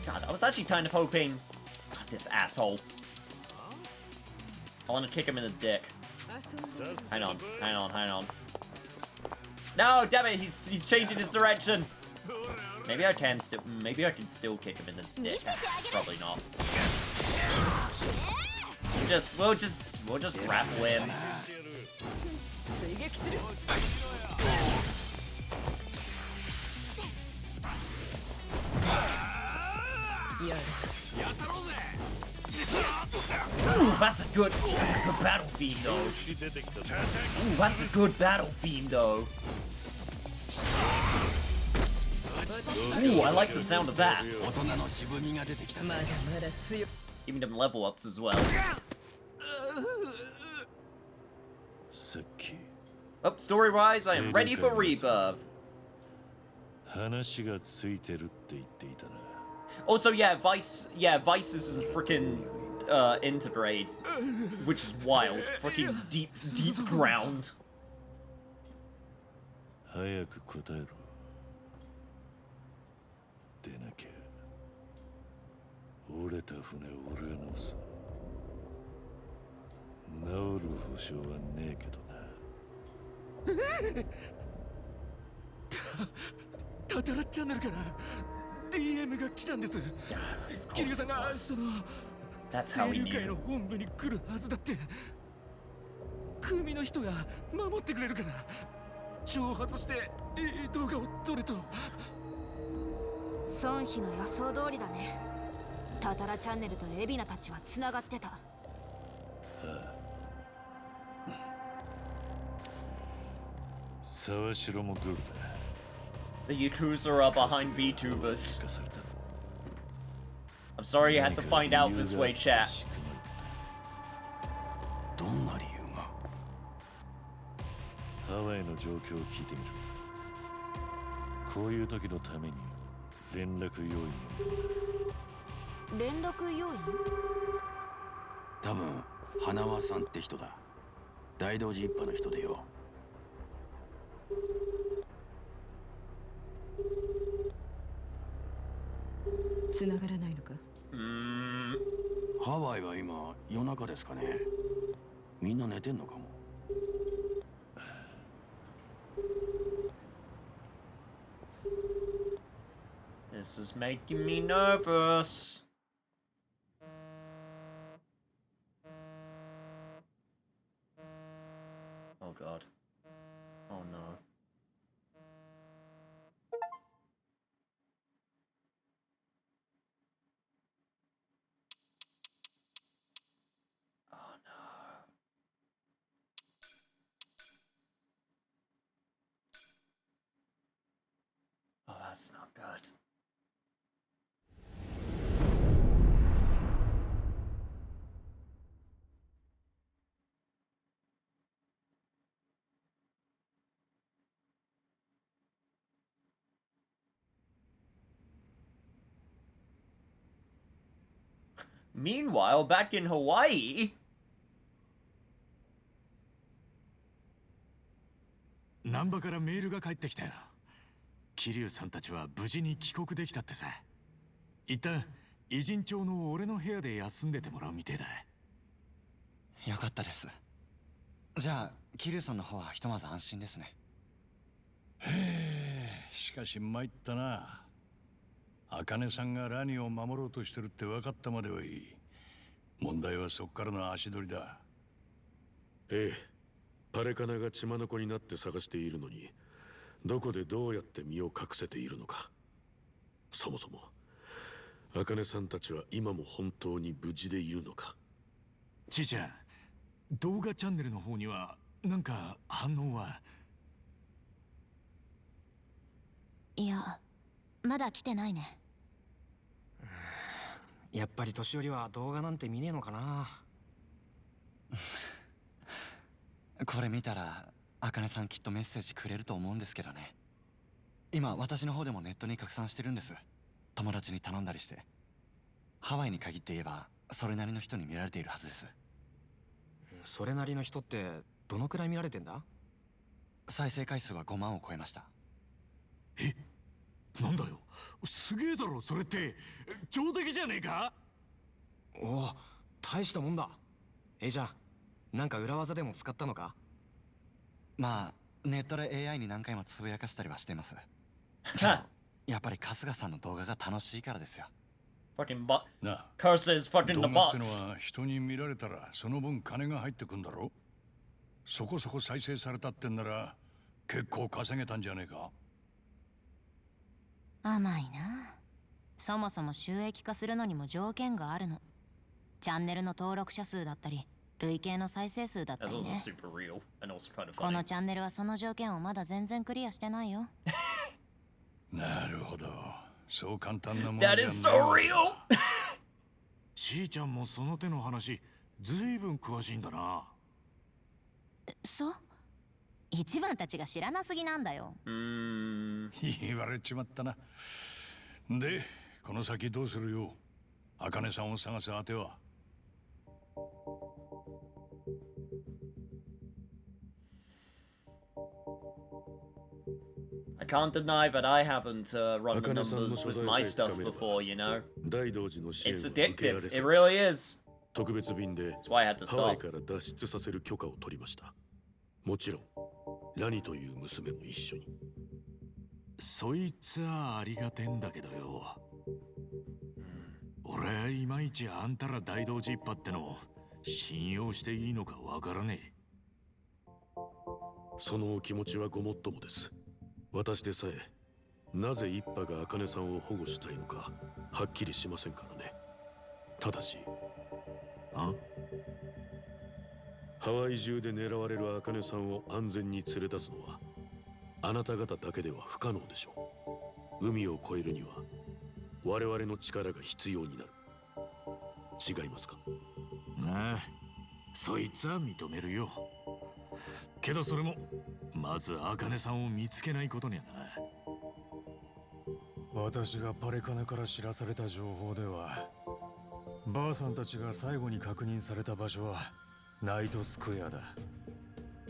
I was actually kind of hoping... God, this asshole. I want to kick him in the dick. Hang on, hang on, hang on. No, damn it, he's changing his direction. Maybe I can still kick him in the dick. Probably not. We'll just grapple him. Ooh, that's a good battle theme though. Ooh, that's a good battle theme though. Ooh, I like the sound of that. Giving them level ups as well. Up story-wise, I am ready for rebirth. Also, yeah, Vice is in freaking Intergrade, which is wild. Freaking deep ground. 早く答えろ。でなきゃ折れた船を俺が直す。治る保証はねえけどな。タタラチャンネルから DM が来たんです。桐生さんがその清流会の本部に来るはずだって。組の人が守ってくれるから挑発して動画を撮れと。孫妃の予想通りだね。タタラチャンネルと海老名たちは繋がってた。沢城もグルだ。The Yakuza are behind Vtubers. I'm sorry you had to find out this way, chat. どんな理由が？ハワイの状況を聞いてみる。こういう時のために連絡要員を。連絡要員？多分花輪さんって人だ。大道寺一派の人でよ。繋がらないのか。ハワイは今夜中ですかね。みんな寝てんのかも。This is making me nervous. Oh god. Oh no. Oh no. Oh, that's not good. Meanwhile, back in Hawaii. 南波からメールが返ってきたよ。桐生さんたちは無事に帰国できたってさ。一旦偉人町の俺の部屋で休んでてもらうみてえだ。よかったです。じゃあ桐生さんの方はひとまず安心ですね。へえ、しかし参ったな。茜さんがラニを守ろうとしてるって分かったまではいい。問題はそっからの足取りだ。ええ、パレカナが血眼になって探しているのに、どこでどうやって身を隠せているのか。そもそも茜さんたちは今も本当に無事でいるのか。ちいちゃん、動画チャンネルの方にはなんか反応は？いや、まだ来てないね。やっぱり年寄りは動画なんて見ねえのかな。これ見たら茜さんきっとメッセージくれると思うんですけどね。今私の方でもネットに拡散してるんです。友達に頼んだりして。ハワイに限って言えばそれなりの人に見られているはずです。それなりの人ってどのくらい見られてんだ？再生回数は5万を超えました。え、なんだよ、すげえだろそれって。上出来じゃねえか。おお、大したもんだ。じゃあなんか裏技でも使ったのか？まあネットで AI に何回もつぶやかしたりはしてます。やっぱり春日さんの動画が楽しいからですよ。Fucking bot. な、 Curses fucking the 動画って bots. のは人に見られたらその分金が入ってくんだろ。そこそこ再生されたってんなら結構稼げたんじゃねえか。甘いな。そもそも収益化するのにも条件があるの。チャンネルの登録者数だったり累計の再生数だったりね。このチャンネルはその条件をまだ全然クリアしてないよ。なるほど、そう簡単なものじゃない。 That is so real. ちいちゃんもその手の話ずいぶん詳しいんだな。そう、一番たちが知らなすぎなんだよ。言われちまったな。で、この先どうするよ。茜さんを探す当ては。I can't deny that I haven't run the numbers with my stuff before, you know? It's addictive, it really is. 特別便で That's why I had to ハワイ stop. から脱出させる許可を取りました。もちろんラニという娘も一緒に。そいつはありがてんだけどよ。俺いまいちあんたら大道寺一派っての信用していいのかわからねえ。そのお気持ちはごもっともです。私でさえなぜ一派が茜さんを保護したいのかはっきりしませんからね。ただしハワイ中で狙われる茜さんを安全に連れ出すのはあなた方だけでは不可能でしょう。海を越えるには我々の力が必要になる。違いますか？ああ、そいつは認めるよ。けどそれもまず茜さんを見つけないことにはな。私がパレカナから知らされた情報では、ばあさんたちが最後に確認された場所はナイトスクエアだ。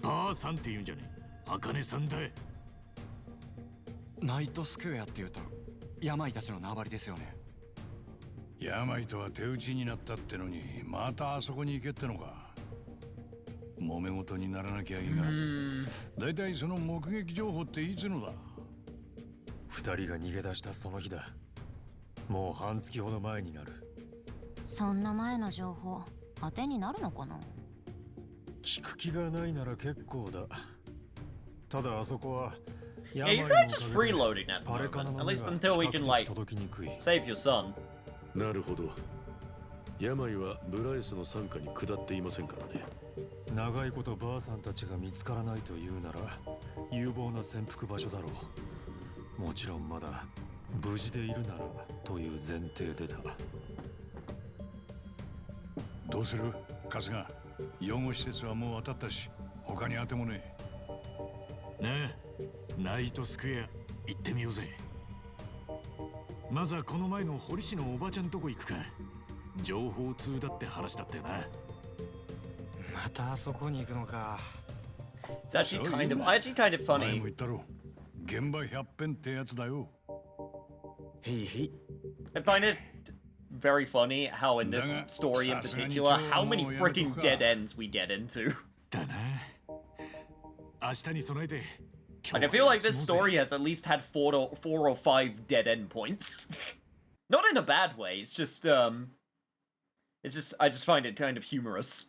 ばあさんって言うんじゃねえ。茜さんだ。ナイトスクエアって言うと病たちの縄張りですよね。病とは手打ちになったってのにまたあそこに行けってのか。揉め事にならなきゃいいが、だいたいその目撃情報っていつのだ。二人が逃げ出したその日だ。もう半月ほど前になる。そんな前の情報当てになるのかな。聞く気がないなら結構だ。ただあそこは Yeah, you could just freeloading at the moment, at least until we can, like, save your son. なるほど。病はブライスの傘下に下っていませんからね。長いことばあさんたちが見つからないというなら有望な潜伏場所だろう。もちろんまだ無事でいるならという前提でだ。どうする春日。養護施設はもう当たったし他に当てもねえ。ねえ、ナイトスクエア行ってみようぜ。まずはこの前の堀市のおばちゃんとこ行くか。情報通だって話だったよな。またあそこに行くのか。It's actually kind of funny. 前も言ったろ。現場100遍ってやつだよ。Hey, hey. I find it very funny how in this story in particular, how many freaking dead ends we get into. だな。明日に備えて。Like, I feel like this story has at least had 4 or 5 dead end points. Not in a bad way, it's just, I just find it kind of humorous.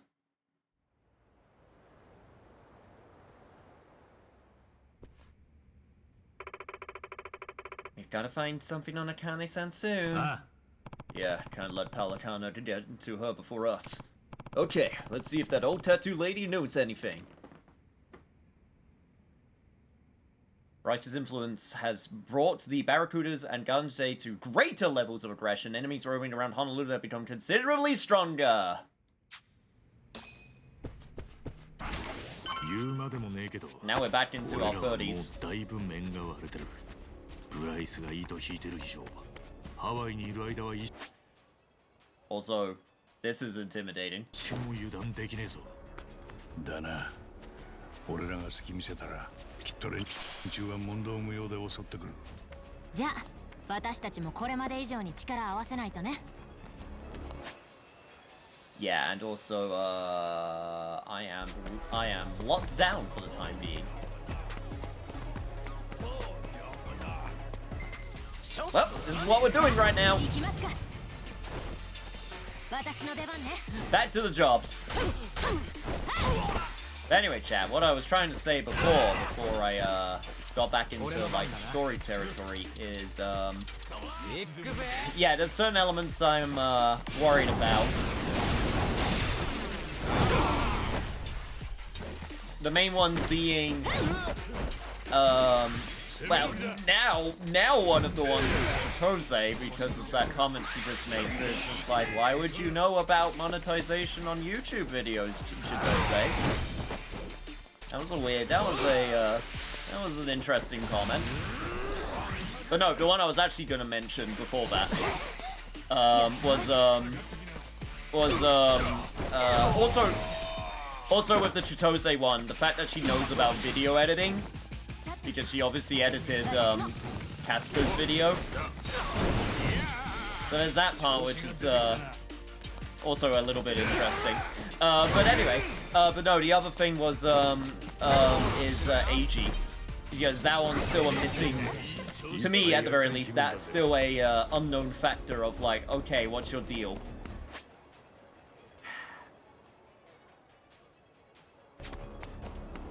We've gotta find something on Akane-san soon. Yeah, can't let Palicano get into her before us. Okay, let's see if that old tattoo lady knows anything. Rice's influence has brought the Barracudas and Gansei to greater levels of aggression. Enemies roaming around Honolulu have become considerably stronger. Now we're back into our 30s. Also, this is intimidating. だな。俺らが隙見せたらきっと連中は問答無用で襲ってくる。じゃあ私たちもこれまで以上に力を合わせないとね。Yeah, and also, I am locked down for the time being. Well, this is what we're doing right now. Back to the jobs. Anyway, chat, what I was trying to say before I got back into like story territory is yeah, there's certain elements I'm worried about. The main ones being well, now one of the ones is Chitose, because of that comment she just made. It's just like, why would you know about monetization on YouTube videos, Chitose? That was that was an interesting comment. But no, the one I was actually gonna mention before that also with the Chitose one, the fact that she knows about video editing, because she obviously edited Casper's video. So there's that part, which is also a little bit interesting. But anyway, but no, the other thing was is AG, because that one's still a missing. To me, at the very least, that's still a unknown factor of like, okay, what's your deal?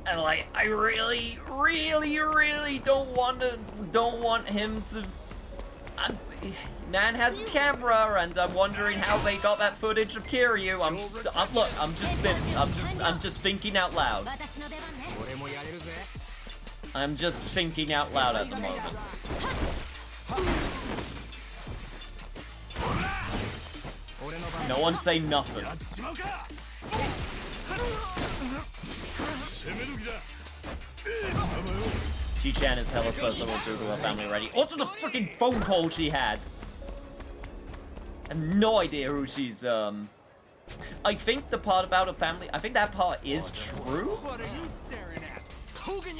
And like, I really don't want him to. Man has a camera, and I'm wondering how they got that footage of Kiryu. I'm just thinking out loud. I'm just thinking out loud at the moment. No one say nothing. Chi-chan is hella sus, so we'll Google her family already. Also the freaking phone call she had. have no idea who she's, I think the part about her family, I think that part is true.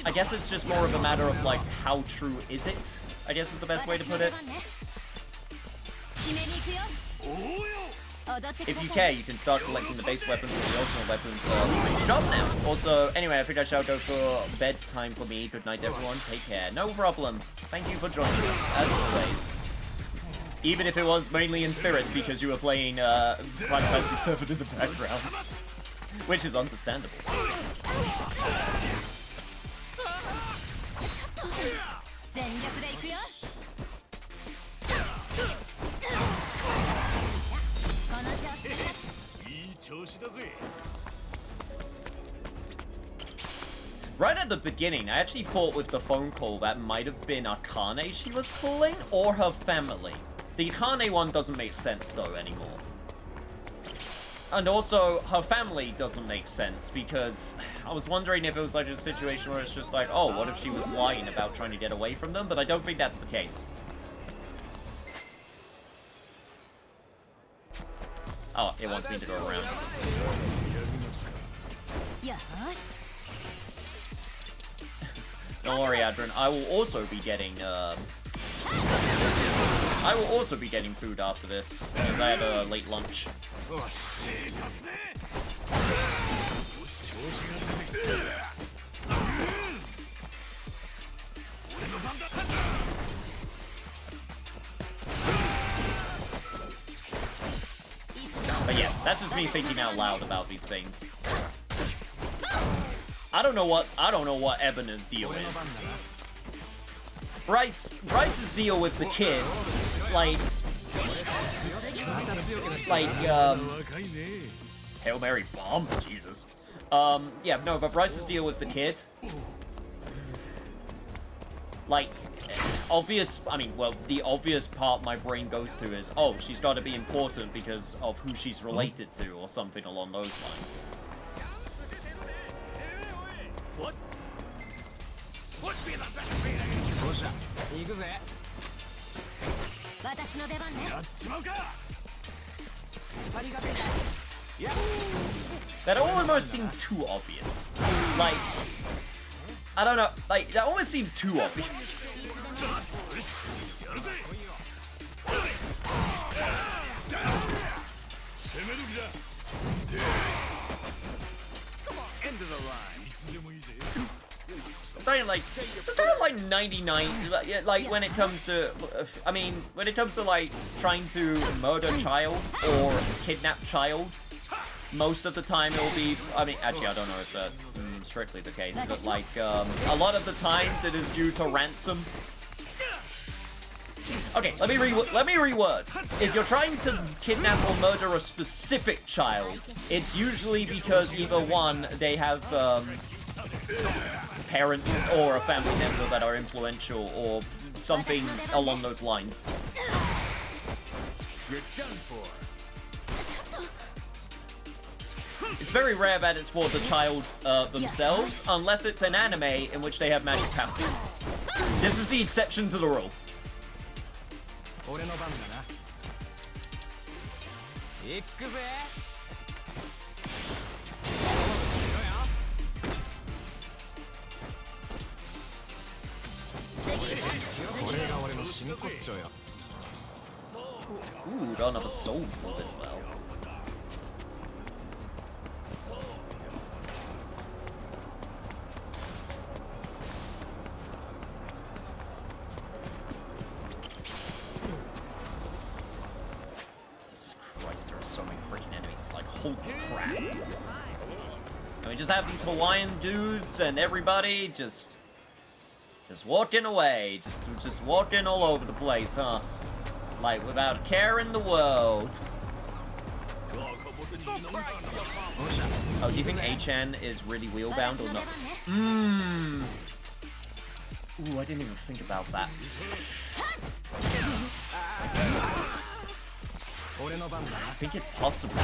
I guess it's just more of a matter of, like, how true is it? I guess is the best way to put it. If you care, you can start collecting the base weapons and the ultimate weapons for each job now. Also, anyway, I think I shall go for bedtime for me. Good night, everyone. Take care. No problem. Thank you for joining us, as always. Even if it was mainly in spirit because you were playing Final Fantasy VII in the background. Which is understandable. Right at the beginning, I actually thought with the phone call that might have been Akane she was calling, or her family. The Akane one doesn't make sense, though, anymore. And also, her family doesn't make sense, because I was wondering if it was like a situation where it's just like, oh, what if she was lying about trying to get away from them? But I don't think that's the case. Oh, it wants me to go around. Don't worry, Adrian. I will also be getting food after this because I had a late lunch. But yeah, that's just me thinking out loud about these things. I don't know what Ebena's deal is. Bryce's deal with the kids, Hail Mary bomb, Jesus. Yeah, no, but Bryce's deal with the kid, like, the obvious part my brain goes to is, oh, she's got to be important because of who she's related to, or something along those lines. What would be the best way to That almost seems too obvious. Like, I don't know, like, that almost seems too obvious. End of the line. It's not like 99, like when it comes to, when it comes to like trying to murder child or kidnap child, most of the time it'll be, actually I don't know if that's strictly the case, but like, a lot of the times it is due to ransom. Okay, let me reword. If you're trying to kidnap or murder a specific child, it's usually because either one, they have, parents or a family member that are influential or something along those lines. You're done for. It's very rare that it's for the child themselves, unless it's an anime in which they have magic powers. This is the exception to the rule. Ooh, got another soul for this well. Jesus Christ, there are so many freaking enemies. Like, holy crap. And we just have these Hawaiian dudes and everybody just walking away. Just walking all over the place, huh? Like, without a care in the world. Oh, do you think HN is really wheel-bound or not? Ooh, I didn't even think about that. I think it's possible.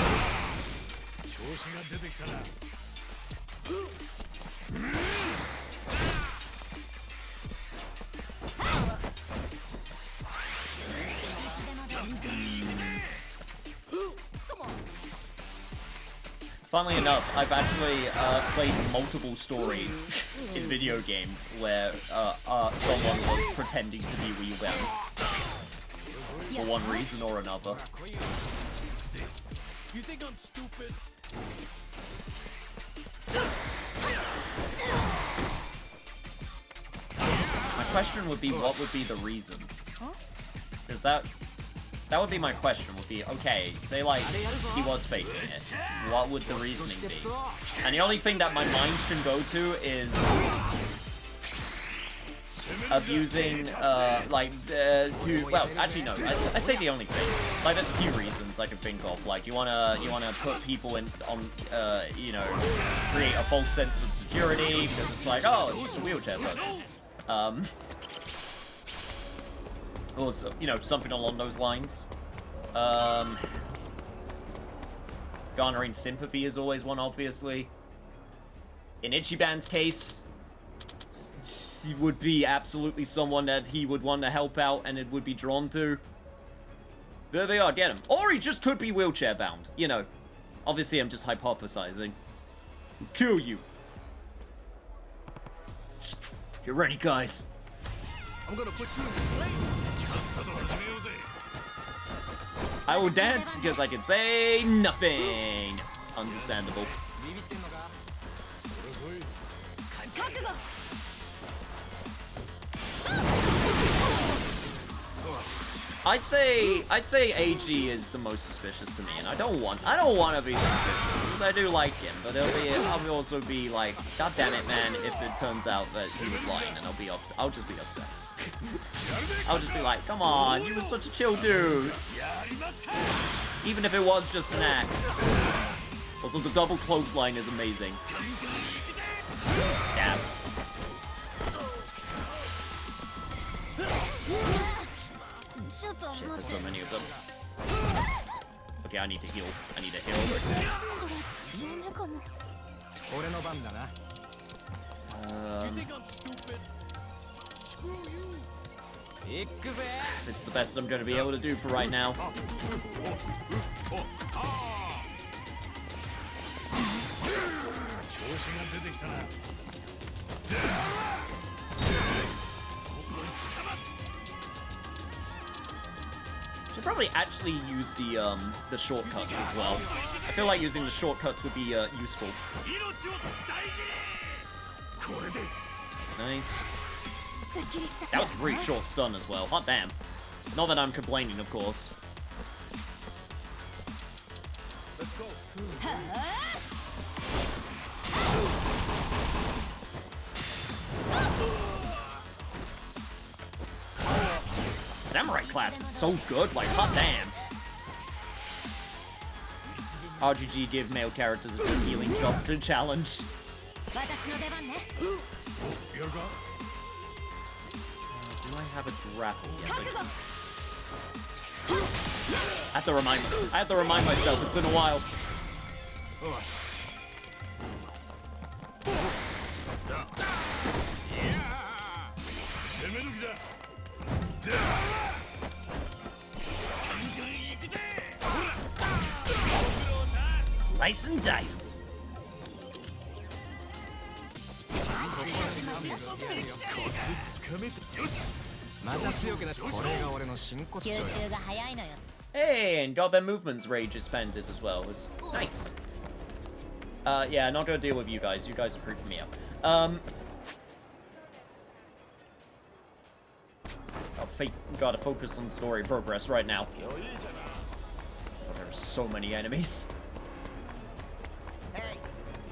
Funnily enough, I've actually played multiple stories in video games where someone was pretending to be Wheelbound for one reason or another. You think I'm stupid? My question would be, what would be the reason? Because that would be my question, would be, okay, say like, he was faking it. What would the reasoning be? And the only thing that my mind can go to is abusing, well, actually no, I say the only thing. Like, there's a few reasons I can think of. Like, you wanna put people in, you know, create a false sense of security, because it's like, oh, it's just a wheelchair person. Or, you know, something along those lines. Garnering sympathy is always one, obviously. In Ichiban's case, he would be absolutely someone that he would want to help out and it would be drawn to. There they are, get him. Or he just could be wheelchair bound, you know. Obviously, I'm just hypothesizing. Kill you. Get ready, guys. I'm gonna put you in place. I will dance because I can say nothing. Understandable. I'd say AG is the most suspicious to me, and I don't want to be suspicious. I do like him, but I'll also be like, God damn it, man! If it turns out that he was lying, and I'll be upset. I'll just be upset. I'll just be like, come on, you were such a chill dude. Even if it was just an act. Also, the double clothesline is amazing. Stab. Shit, there's so many of them. Okay, I need to heal. I need to heal. This is the best I'm going to be able to do for right now. Should probably actually use the shortcuts as well. I feel like using the shortcuts would be useful. That's nice. That was a pretty short stun as well. Hot damn. Not that I'm complaining, of course. Let's go. Samurai class is so good, like, hot damn. RGG give male characters a good healing job to challenge. Do I have a grapple? Yes, I do. I have to remind myself, it's been a while. Slice and dice. Hey, and got their movements rage expanded as well. It was nice. Yeah, not gonna deal with you guys. You guys are freaking me out. Gotta focus on story progress right now. Oh, there are so many enemies. Hey,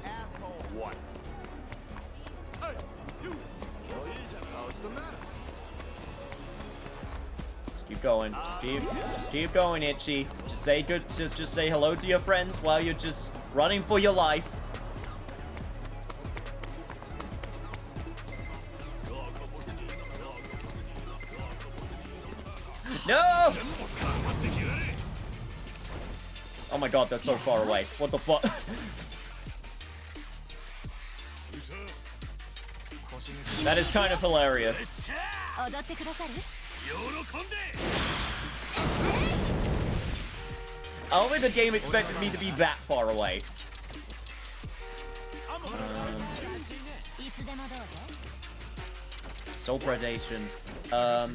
asshole. What? Hey, you. What's the matter? Just keep going. Just keep going, Itchy. Just say just say hello to your friends while you're just running for your life. No! Oh my god, they're so far away. What the fuck? That is kind of hilarious. Only the game expected me to be that far away. Soul predation.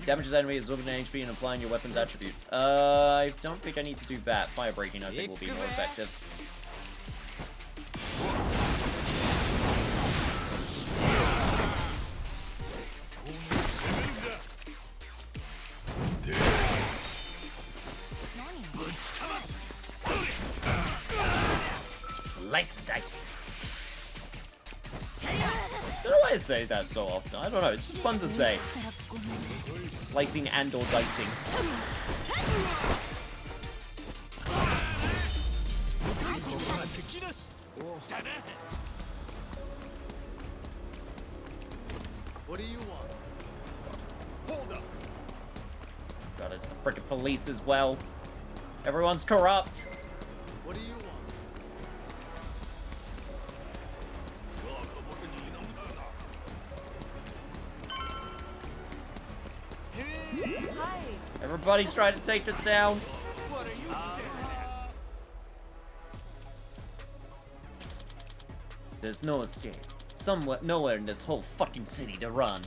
Damages enemy, absorbing HP and applying your weapon's attributes. I don't think I need to do that. Fire breaking, I think, will be more effective. Slice and dice. I don't know why I say that so often. I don't know, it's just fun to say. Slicing and or dicing. What do you want? Hold up. God, it's the frickin' police as well. Everyone's corrupt. What do you want? Everybody try to take us down. There's no escape. Nowhere in this whole fucking city to run.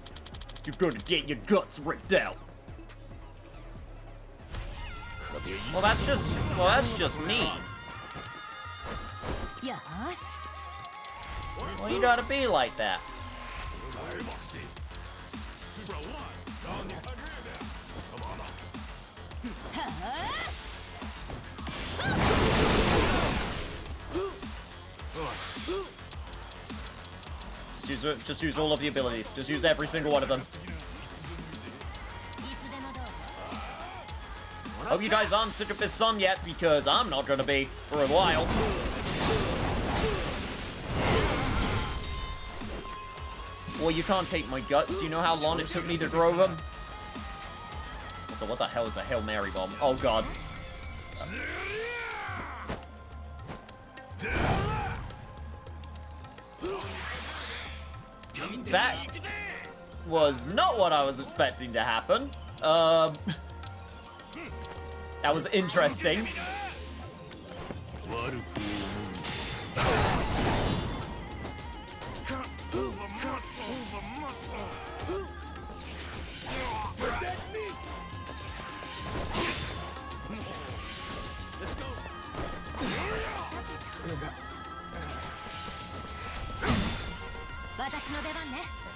You're gonna get your guts ripped out. Well, that's just me. Well, you gotta be like that. Just use all of the abilities. Just use every single one of them. Hope you guys aren't sick of this song yet, because I'm not gonna be for a while. Well, you can't take my guts. You know how long it took me to grow them? Also, what the hell is a Hail Mary bomb? Oh god. That was not what I was expecting to happen. That was interesting.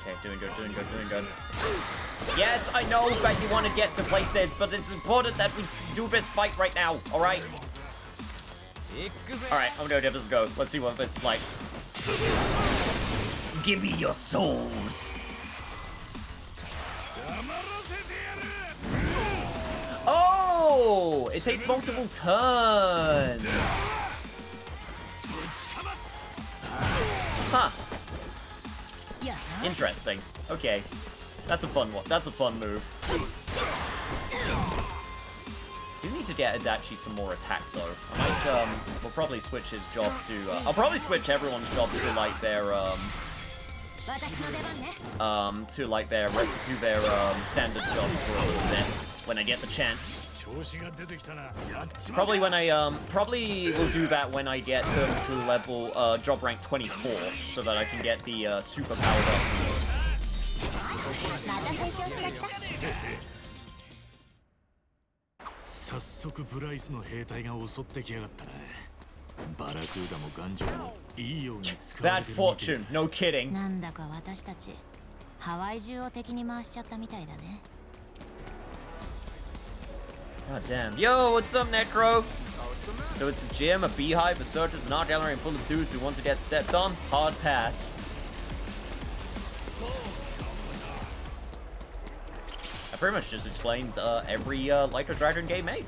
Okay, doing good, doing good, doing good. Yes, I know that you want to get to places, but it's important that we do this fight right now, alright? Alright, I'm gonna give this a go. Let's see what this is like. Give me your souls! Oh! It takes multiple turns! Huh. Interesting. Okay. That's a fun one. That's a fun move. Do need to get Adachi some more attack though. I might we'll probably switch his job to I'll probably switch everyone's job to like their standard jobs for a little bit when I get the chance. Probably when I probably will do that when I get them to level job rank 24 so that I can get the super powered up moves. 早速ブライスの兵隊が襲ってきやがったな。バラクーダも頑丈もいいように使われ Bad てる。 fortune, no kidding. なんだか私たちハワイ中を敵に回しちゃったみたいだね。God damn. Yo, what's up, Necro? So it's a gym, a beehive, a circus, an art gallery, and full of dudes who want to get stepped on? Hard pass. That pretty much just explains every Like a Dragon game made.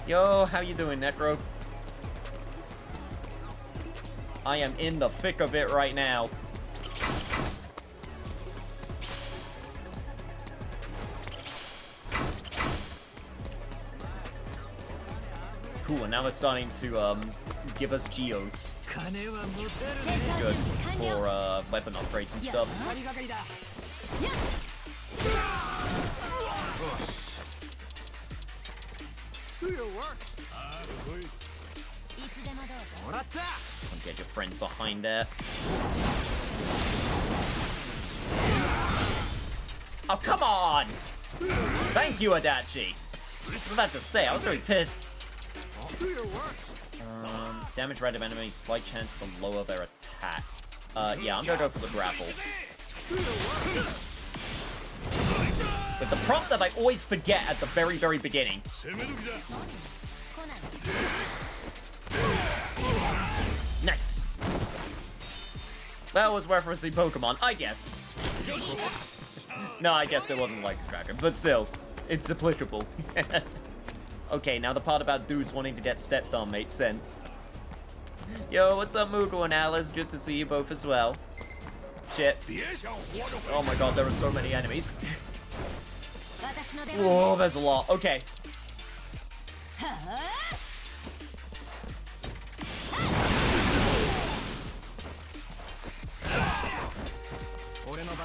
Yo, how you doing, Necro? I am in the thick of it right now. Cool, and now it's starting to give us geodes. Good for weapon upgrades and stuff. Don't get your friend behind there. Oh, come on! Thank you, Adachi. I was about to say, I was very pissed. Damage rate of enemies, slight chance to lower their attack. Yeah, I'm gonna go for the grapple. With the prompt that I always forget at the very, very beginning. Nice! That was referencing Pokemon, I guessed. No, I guessed it wasn't like a dragon, but still, it's applicable. Okay, now the part about dudes wanting to get stepped on makes sense. Yo, what's up, Mugo and Alice? Good to see you both as well. Shit. Oh my god, there are so many enemies. Whoa, there's a lot. Okay.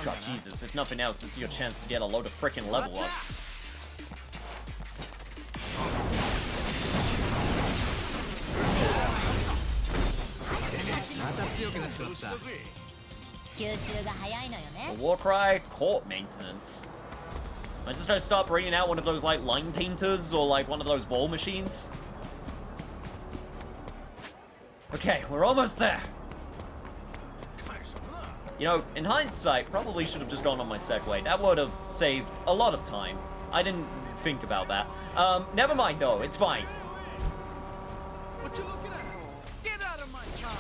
God, Jesus, if nothing else, this is your chance to get a load of frickin' level ups. A Warcry court maintenance. I just gotta start bringing out one of those, like, line painters or, like, one of those ball machines. Okay, we're almost there. You know, in hindsight, probably should have just gone on my Segway. That would have saved a lot of time. I didn't think about that. Never mind, though. It's fine. What you looking at? Get out of my town!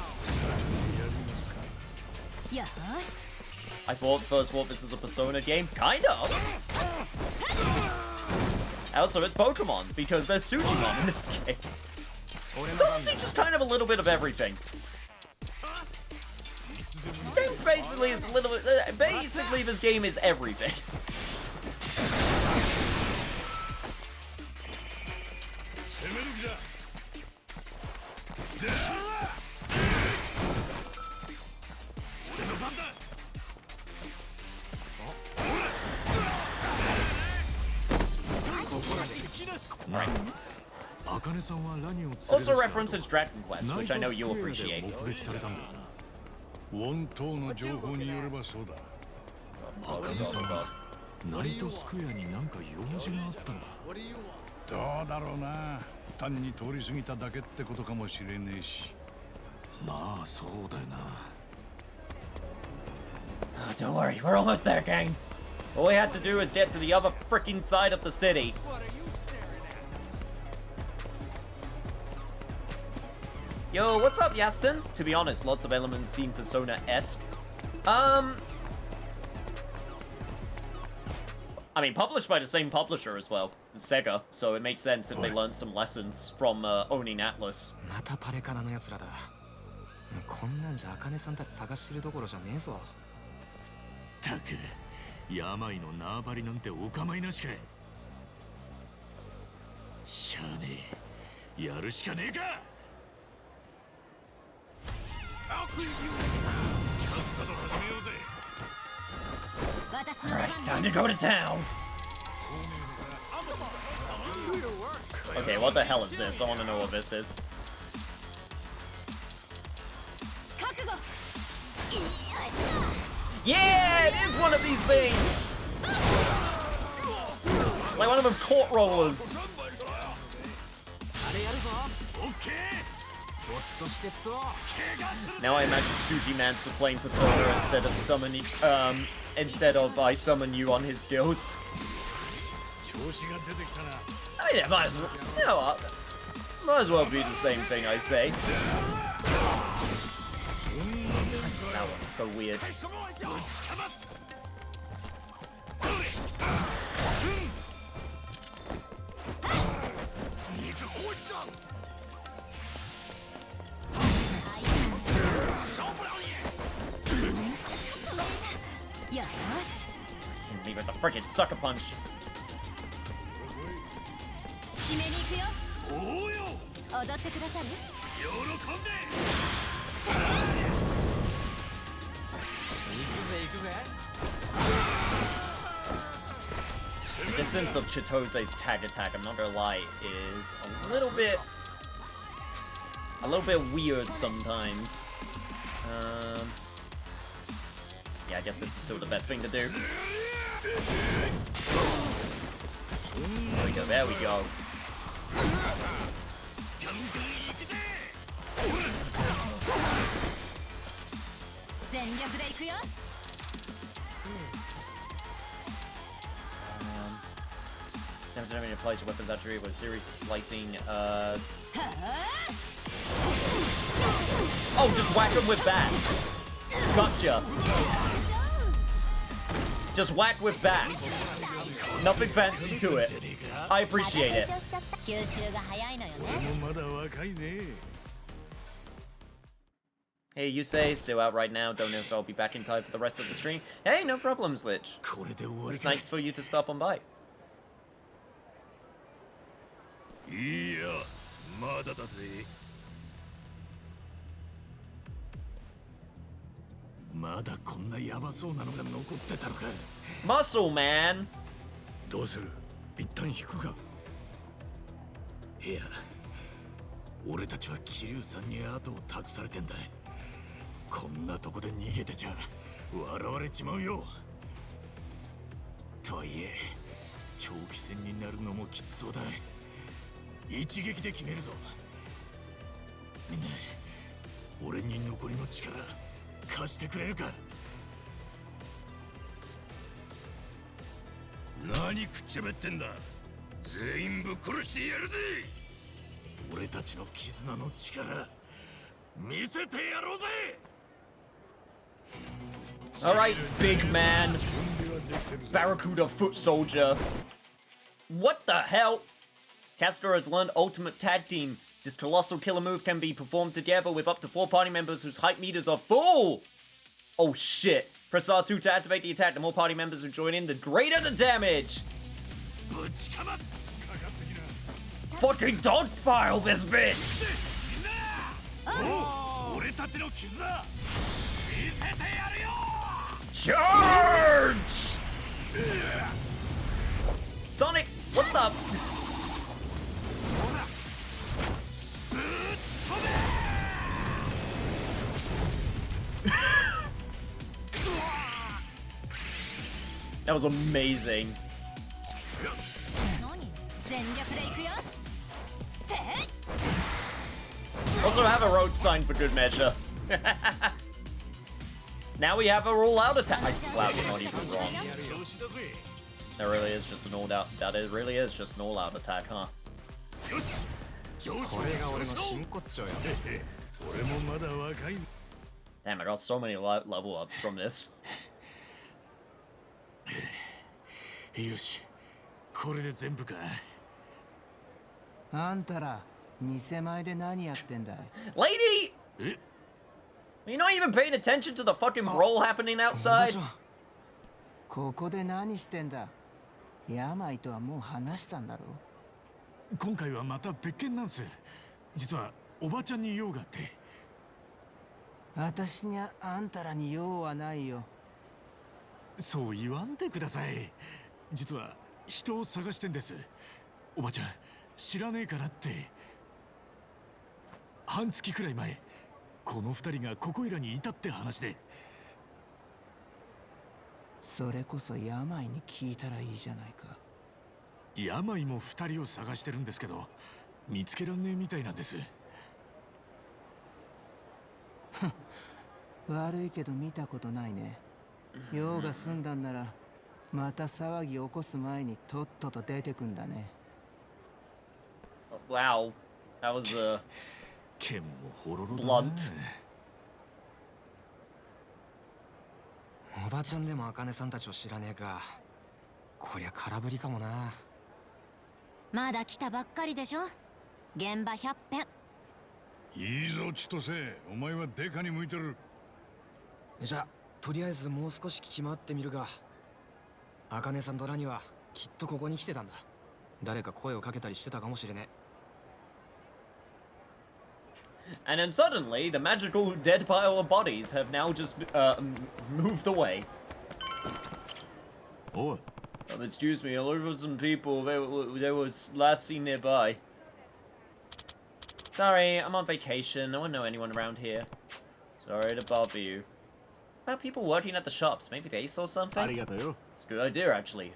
Yes. I thought first of all this is a Persona game. Kind of. Also, it's Pokemon, because there's Sujimon in this game. It's honestly just kind of a little bit of everything. Basically, it's a little bit. Basically, this game is everything. Right. Also references Dragon Quest, which I know you'll appreciate. 本当の情報によればそうだ。茜さんはナイトスクエアに何か用事があったのか。どうだろうな。単に通り過ぎただけってことかもしれねえし。まあそうだよな。Don't worry, we're almost there, gang. All we have to do is get to the other freaking side of the city. Yo, what's up, Yaston? To be honest, lots of elements seem Persona-esque. I mean, published by the same publisher as well, Sega, so it makes sense if they learned some lessons from owning Atlas. またパレカナのやつらだ。こんなんじゃ茜さんたち探してるどころじゃねえぞ。たく、病の縄張りなんてお構いなしかい。しゃあねえ、やるしかねえか。 Alright, time to go to town. Okay, what the hell is this? I want to know what this is. Yeah, it is one of these things! Like one of them court rollers. Now I imagine Suji-Man playing Persona instead of summoning, I summon you on his skills. I mean, it might as well, you know what? Might as well be the same thing, I say. That one's so weird. Leave with the frickin' sucker punch. The distance of Chitose's tag attack, I'm not gonna lie, is a little bit a little bit weird sometimes. Yeah, I guess this is still the best thing to do. There we go, there we go. Damage enemy applies your weapons attribute with a series of slicing, Oh, just whack him with that. Gotcha. Just whack with that. Nothing fancy to it. I appreciate it. Hey, you say still out right now. Don't know if I'll be back in time for the rest of the stream. Hey, no problems, Lich. It was nice for you to stop on by. いや、まだだぜ。まだこんなヤバそうなのが残ってたのか。Muscle man。どうする？一旦引くか。いや、俺たちは桐生さんに後を託されてんだ。こんなとこで逃げてちゃ笑われちまうよ。とはいえ、長期戦になるのもきつそうだ。一撃で決めるぞ。みんな、俺に残りの力貸してくれるか。何くっちゃべってんだ。全員ぶっ殺してやるぜ。俺たちの絆の力見せてやろうぜ。Alright, big man. Barracuda foot soldier. What the hell? Castor has learned Ultimate Tag Team. This colossal killer move can be performed together with up to 4 party members whose height meters are full! Oh shit. Press R2 to activate the attack. The more party members who join in, the greater the damage! Fucking dogpile this bitch! Charge! Sonic, what the? That was amazing. Also have a road sign for good measure. Now we have a all-out attack. Wow, you're not even wrong. That really is just an all-out. That is really is just an all-out attack, huh? Damn, I got so many level ups from this. よし、これで全部か。あんたら店前で何やってんだい？ Lady! You're not even paying attention to the fucking brawl happening outside? ここで何してんだ？病とはもう話したんだろ？今回はまた別件なんす。実はおばちゃんに用があって。私にあんたらに用はないよ。そう言わんでください。実は人を探してんです。おばちゃん知らねえかなって。半月くらい前、この二人がここいらにいたって話で。それこそ病に聞いたらいいじゃないか。病も二人を探してるんですけど、見つけらんねえみたいなんです。悪いけど見たことないね。用が済んだんならまた騒ぎ起こす前にとっとと出てくんだね。Wow, that was blunt. おばちゃんでも茜さんたちを知らねえか。こりゃ空振りかもな。まだ来たばっかりでしょ。現場100遍。いいぞ千歳、お前はデカに向いてる。じゃあとりあえずもう少し聞き回ってみるが。茜さんとラニはきっとここに来てたんだ。誰か声をかけたりしてたかもしれねえ。And then suddenly, the magical dead pile of bodies have now just moved away. Oh. Excuse me, I'll look for some people. They were last seen nearby. Sorry, I'm on vacation. No one know anyone around here. Sorry to bother you. About people working at the shops. Maybe they saw something? It's a good idea, actually.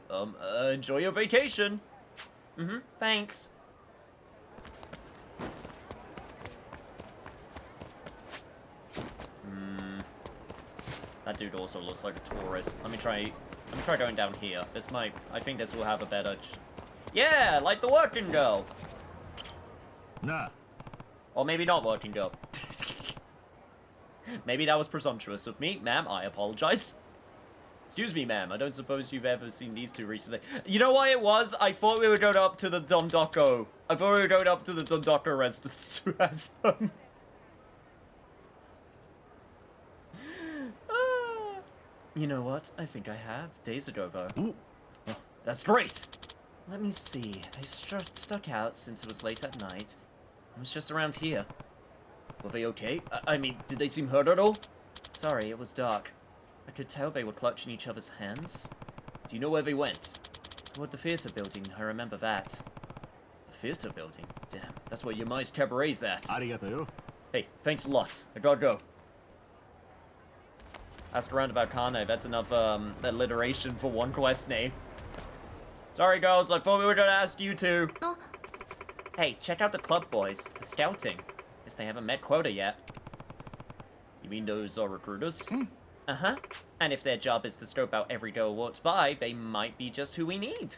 Enjoy your vacation. Thanks. That dude also looks like a tourist. Let me try going down here. This might, I think this will have a better... Yeah, like the working girl. Nah. Or maybe not working girl. Maybe that was presumptuous of me. Ma'am, I apologize. Excuse me, ma'am. I don't suppose you've ever seen these two recently. You know why it was? I thought we were going up to the Dondoko. I thought we were going up to the Dondoko residence to ask them. You know what? I think I have. Days ago, though. Ooh. Oh, that's great! Let me see. They stuck out since it was late at night. It was just around here. Were they okay? I mean, did they seem hurt at all? Sorry, it was dark. I could tell they were clutching each other's hands. Do you know where they went? Toward the theater building, I remember that. The theater building? Damn, that's where Yamai's cabaret's at. Arigato. Hey, thanks a lot. I gotta go. Ask around about Kane. That's enough alliteration for one quest name. Sorry, girls. I thought we were gonna ask you two. Oh. Hey, check out the club boys. The scouting. Guess they haven't met quota yet. You mean those are recruiters? Uh-huh. And if their job is to scope out every girl who walks by, they might be just who we need.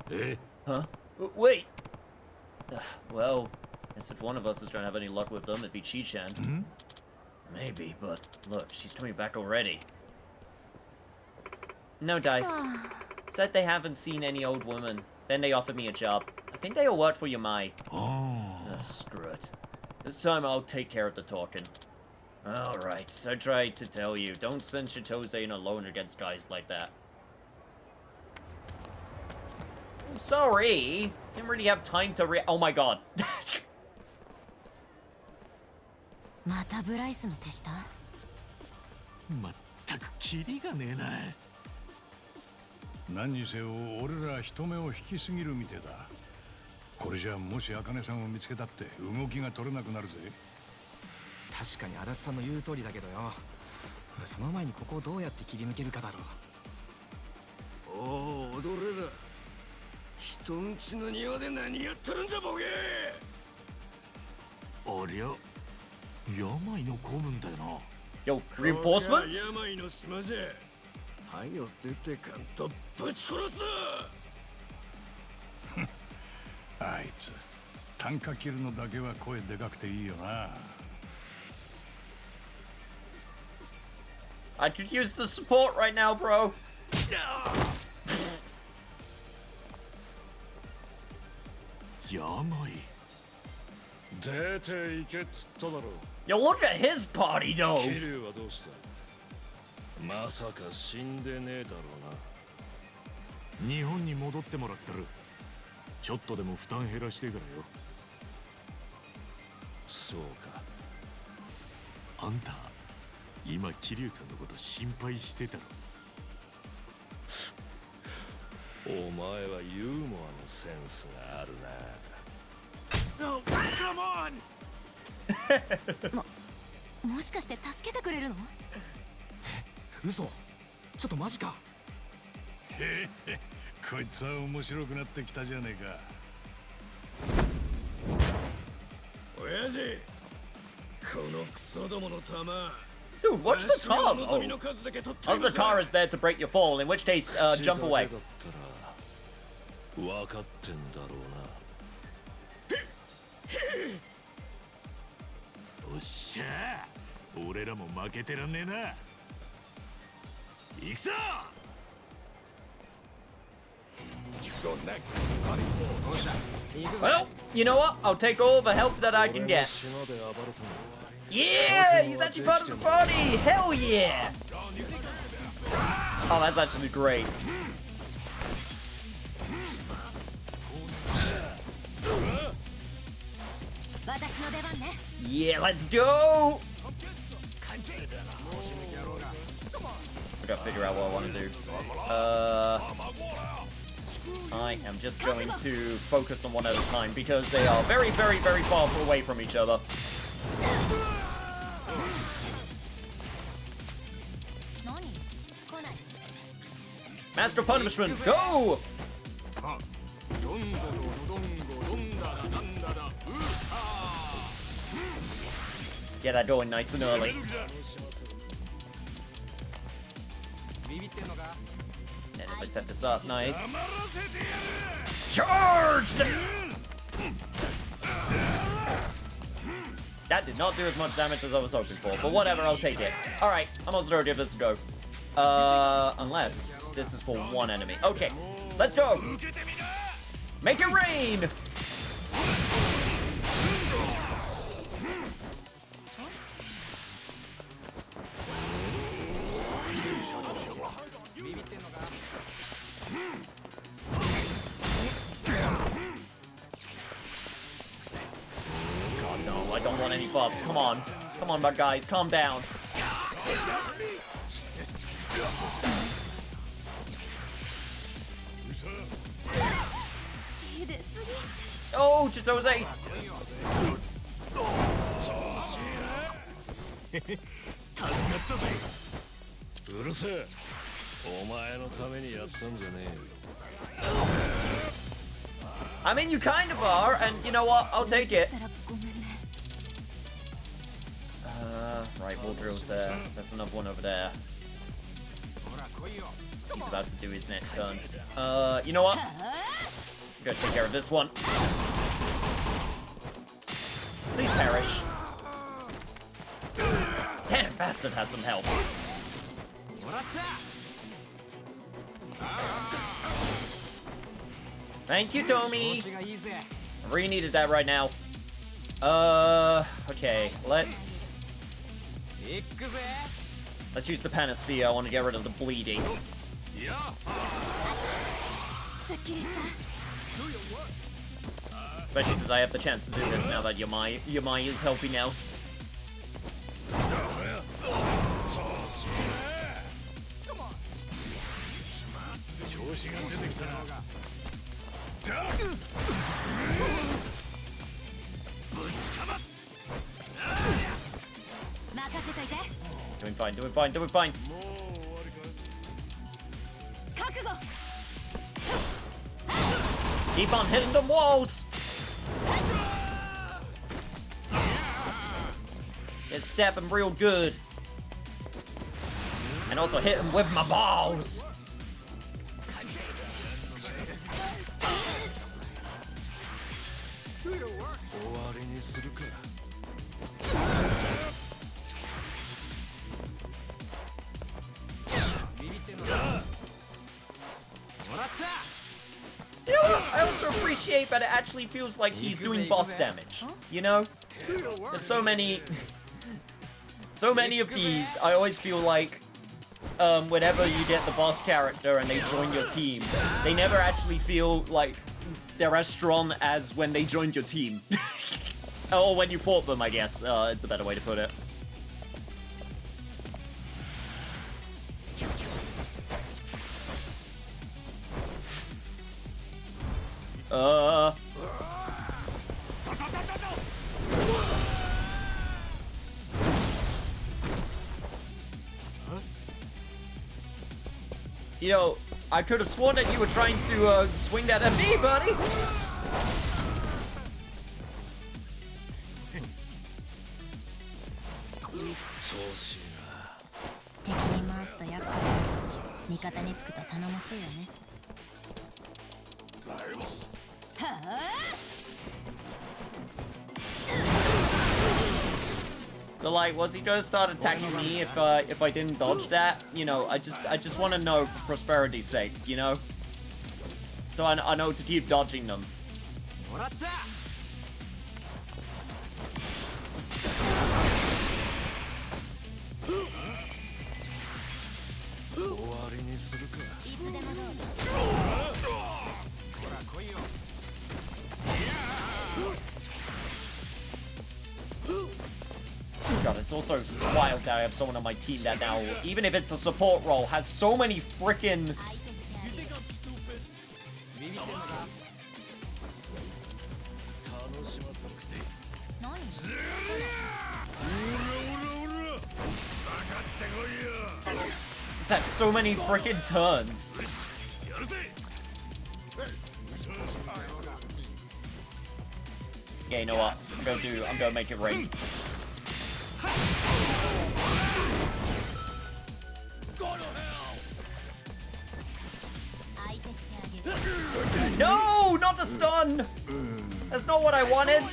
Eh? Huh? Wait. Well, guess if one of us is gonna have any luck with them, it'd be Chi-chan. Maybe, but look, she's coming back already. No dice. Said they haven't seen any old woman. Then they offered me a job. I think they all work for Yamai. Screw it. This time I'll take care of the talking. Alright, I tried to tell you. Don't send Chitose in alone against guys like that. I'm sorry. Didn't really have time to oh my god. またブライスの手下？まったくキリがねえな。何にせよ俺ら人目を引きすぎるみてえだ。これじゃもし茜さんを見つけたって動きが取れなくなるぜ。確かに足立さんの言う通りだけどよ。その前にここをどうやって切り抜けるかだろう。おお、踊れら。人んちの庭で何やってるんじゃボケ。ありゃ。病の子分だよな。Yo, reinforcements? 病の島じゃ。はよ出てかんとぶち殺す。あいつ、単価切るのだけは声でかくていいよな。I could use the support right now, bro. Yo, look at his body, though. まさか死んでねえだろうな。日本に戻ってもらってる。ちょっとでも負担減らしてからよ。そうか。あんた、今桐生さんのこと心配してたろ。お前はユーモアのセンスがあるな。No, come on! もしかして助けてくれるの？嘘。ちょっとマジか。へへ、こいつは面白くなってきたじゃねえか。親父、このクソどもの弾。Dude, watch the car, though. As the car is there to break your fall, in which case, jump away. 分かってんだろうな。おっしゃー、俺らも負けてらんねえな。行くぞ。Well, you know what? I'll take all the help that I can get. Yeah, he's actually part of the party. Hell yeah! Oh, that's actually great. Yeah, let's go! I gotta figure out what I want to do. I am just going to focus on one at a time because they are very, very, very far away from each other. Master Punishment, go! Get that going nice and early. And if I set this up, nice. Charged! That did not do as much damage as I was hoping for, but whatever, I'll take it. Alright, I'm almost ready to give this a go. Unless this is for one enemy. Okay, let's go! Make it rain! God, no, I don't want any buffs. Come on. Come on, my guys, calm down. Oh, Chitose! うるせえ。お前のためにやったんじゃねえよ。 I mean, you kind of are, and you know what? I'll take it. Right, wall drill's there. There's another one over there. He's about to do his next turn. You know what? I'm gonna take care of this one. Please perish. Damn, bastard has some health. Thank you, Tommy. I really needed that right now. Okay, let's use the panacea. I want to get rid of the bleeding. Especially since I have the chance to do this now that Yamai is helping out. Doing fine, doing fine, doing fine. Keep on hitting them walls. Just stab him real good. And also hit him with my balls. You know what? I also appreciate that it actually feels like he's doing boss damage. You know? There's so many of these. I always feel like whenever you get the boss character and they join your team, they never actually feel like they're as strong as when they joined your team. Or when you fought them, I guess. It's the better way to put it. You know, I could have sworn that you were trying to swing that at me, buddy. So like, was he gonna start attacking me if I didn't dodge that? You know, I just want to know for prosperity's sake, you know? So I know to keep dodging them. God, it's also wild that I have someone on my team that now, even if it's a support role, has so many frickin' 何 Just had so many freaking turns. Yeah, you know what? I'm gonna make it rain. No, not the stun. That's not what I wanted.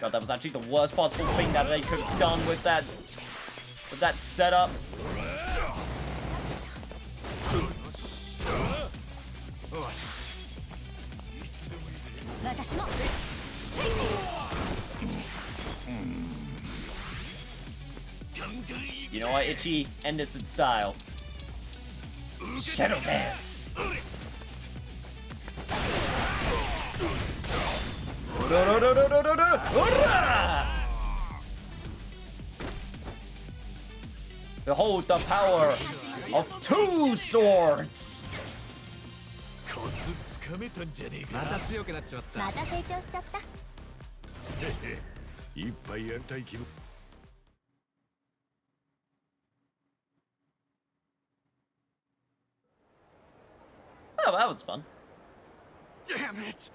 God, that was actually the worst possible thing that they could have done with that setup. You know what, Itchy? End this in style. Shadow Dance. Behold the power of 2 swords. また強くなっちまった。また成長しちゃった。いっぱいやりたい気分。Oh, that was fun. Damn it!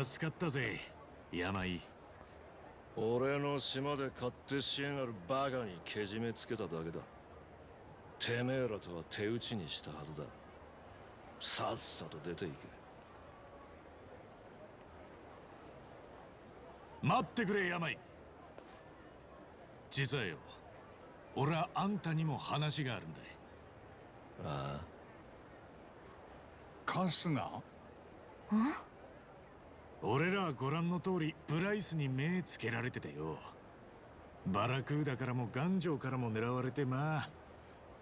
助かったぜ、病。俺の島で勝手しやがるバカにけじめつけただけだ。てめえらとは手打ちにしたはずだ。さっさと出ていけ。待ってくれ、病。実はよ、俺はあんたにも話があるんだ。ああ。春日？俺らはご覧の通りブライスに目つけられててよ。バラクーダからも頑丈からも狙われて、まあ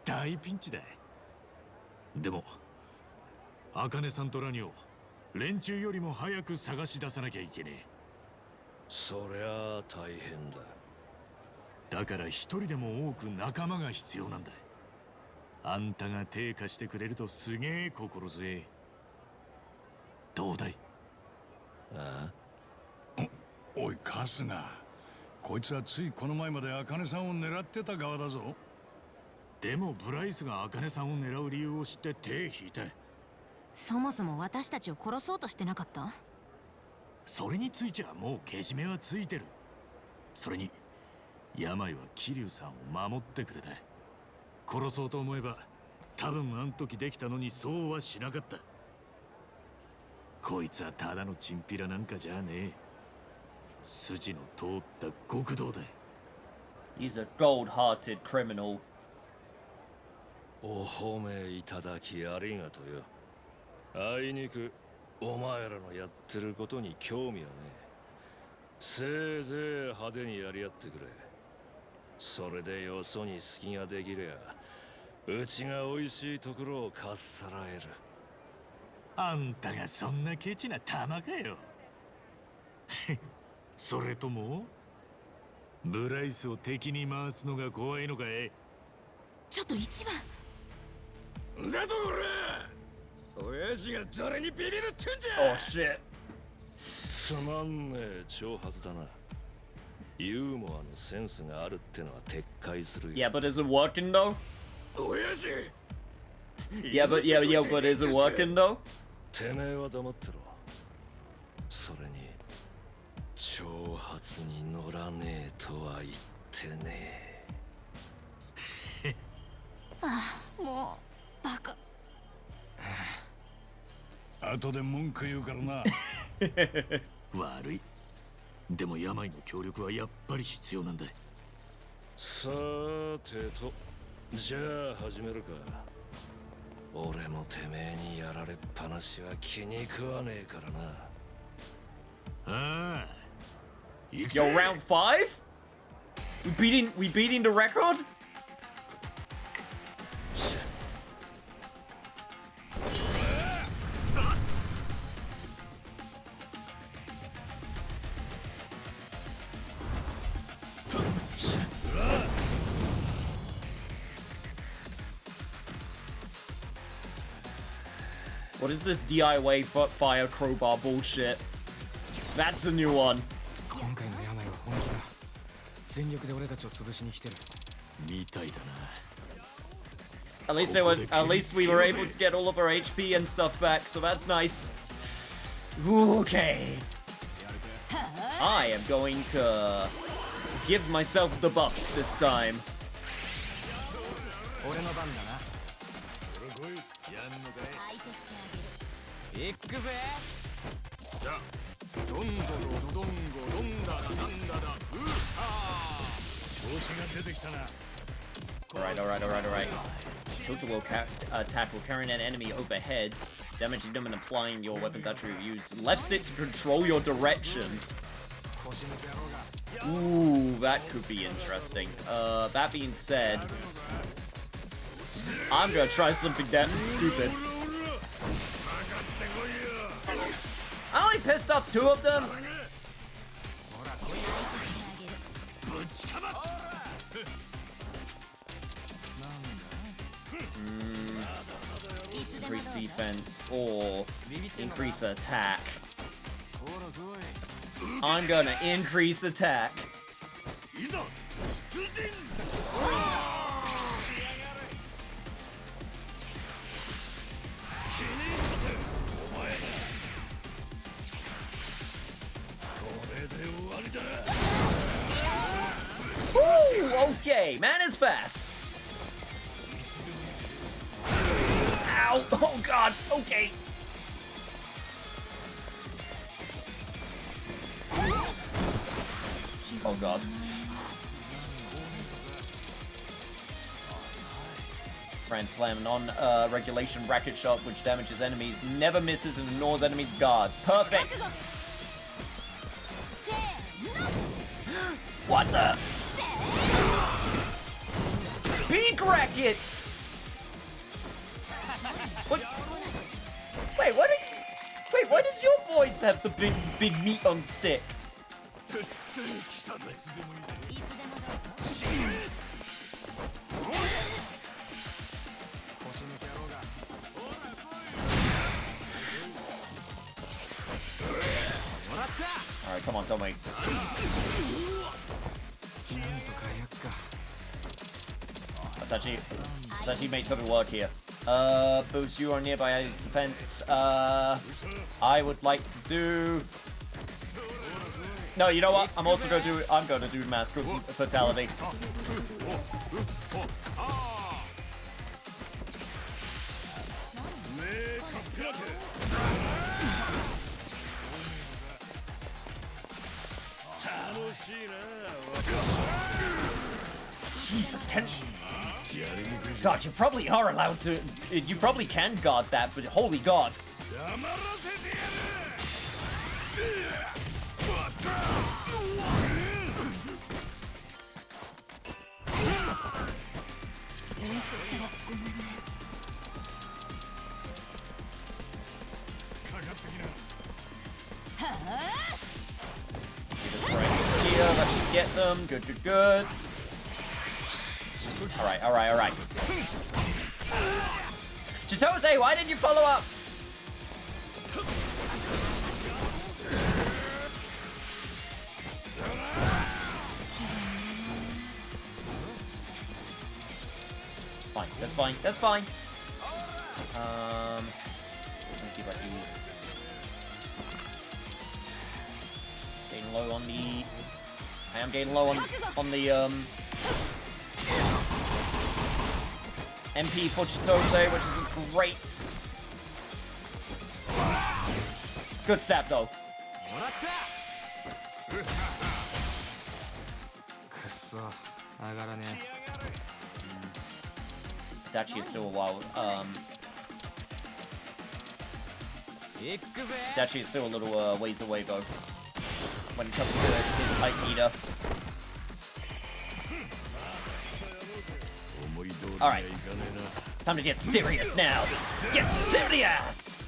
大ピンチだ。でも茜さんとラニを連中よりも早く探し出さなきゃいけねえ。そりゃあ大変だ。だから一人でも多く仲間が必要なんだ。あんたが手貸してくれるとすげえ心強え。どうだい？ああ？おい春日、こいつはついこの前まで茜さんを狙ってた側だぞ。でもブライスが茜さんを狙う理由を知って手引いた。そもそも私たちを殺そうとしてなかった？それについちゃもうけじめはついてる。それに病は桐生さんを守ってくれた。殺そうと思えば多分あん時できたのにそうはしなかった。こいつはただのチンピラなんかじゃねえ。筋の通った極道だ。 He's a gold-hearted criminal. お褒めいただきありがとよ。あいにくお前らのやってることに興味はねえ。せいぜい派手にやり合ってくれ。それでよそに隙ができりゃうちが美味しいところをかっさらえる。あんたがそんなケチな玉かよ。それともブライスを敵に回すのが怖いのかい？ちょっと一番だとこれ親父が誰にビビるってんじゃ。 Oh shit. つまんねえ挑発だな。ユーモアのセンスがあるってのは撤回するよ。 Yeah, but is it working though? 親父 Yeah, but is it working though? てめえは黙ってろ。それに挑発に乗らねえとは言ってねえ。ああ、もうバカ。後で文句言うからな。悪い。でも病の協力はやっぱり必要なんだ。さーてと、じゃあ始めるか。俺もてめえにやられっぱなしは気に食わねえからな。Yo, round 5? We beating the record? What is this DIY fire crowbar bullshit? That's a new one. 今回の病は本気だ。全力で俺たちを潰しに来てる。みたいだな。At least we were able to get all of our HP and stuff back, so that's nice. Okay. I am going to give myself the buffs this time. 俺の番だな。行くぜ。じゃあ、どんどどどどんごどんだらなんだだ。うはー。調子が出てきたな。Alright. Tilted will attack will carry an enemy overhead, damaging them and applying your weapon's attribute. Use left stick to control your direction. Ooh, that could be interesting. That being said, I'm gonna try something that stupid. I only pissed off 2 of them. Increase defense or increase attack. I'm gonna increase attack. Ooh, okay, man is fast. Ow! Oh god, okay. Oh god. Friend slam non-regulation bracket shot which damages enemies, never misses and ignores enemies' guards. Perfect! What the? Big racket! What? Wait, what? Wait, why does your boys have the big meat on stick? Alright, come on, tell me. Let's actually make something work here. Boost you on nearby defense. I would like to do... No, you know what? I'm gonna do mass fatality. Jesus, 10. God, you probably are allowed to. You probably can guard that, but holy god. Just right here, that should get them. Good. Alright. Chitose, why didn't you follow up? Fine, that's fine. Let me see what he's getting low on the... I am getting low on the MP for Chitose, which isn't great. Good stab though. Dachi is still a while Actually, it's still a little ways away though when it comes to his height meter. Alright. Time to get serious now. Get serious!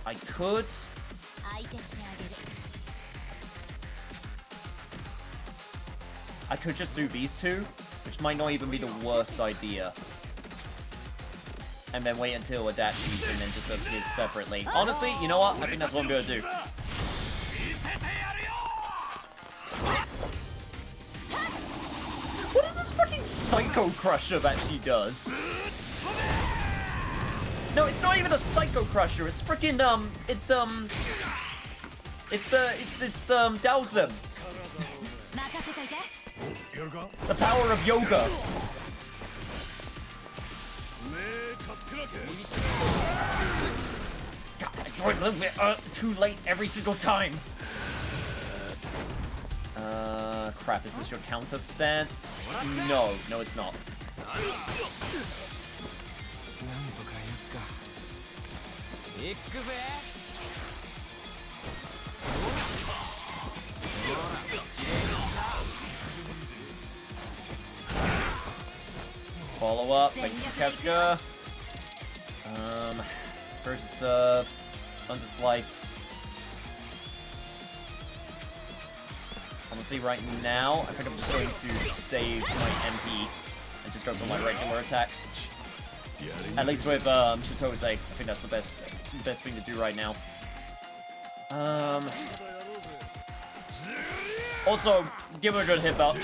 I could... I could just do these two, which might not even be the worst idea. And then wait until Adachi's and then just does his separately. Honestly, you know what? I think that's what I'm gonna do. What is this fucking Psycho Crusher that she does? No, it's not even a Psycho Crusher. It's freaking it's Daozim. The power of yoga. God, I throw it a little bit too late every single time. Crap, is this your counter stance? No, no it's not. Follow up, thank you, Keska. Spirited Serve, Thunder Slice. Honestly, right now, I think I'm just going to save my MP and just go for my regular attacks. At least with Chitose, I think that's the best thing to do right now. Also, give him a good hit belt.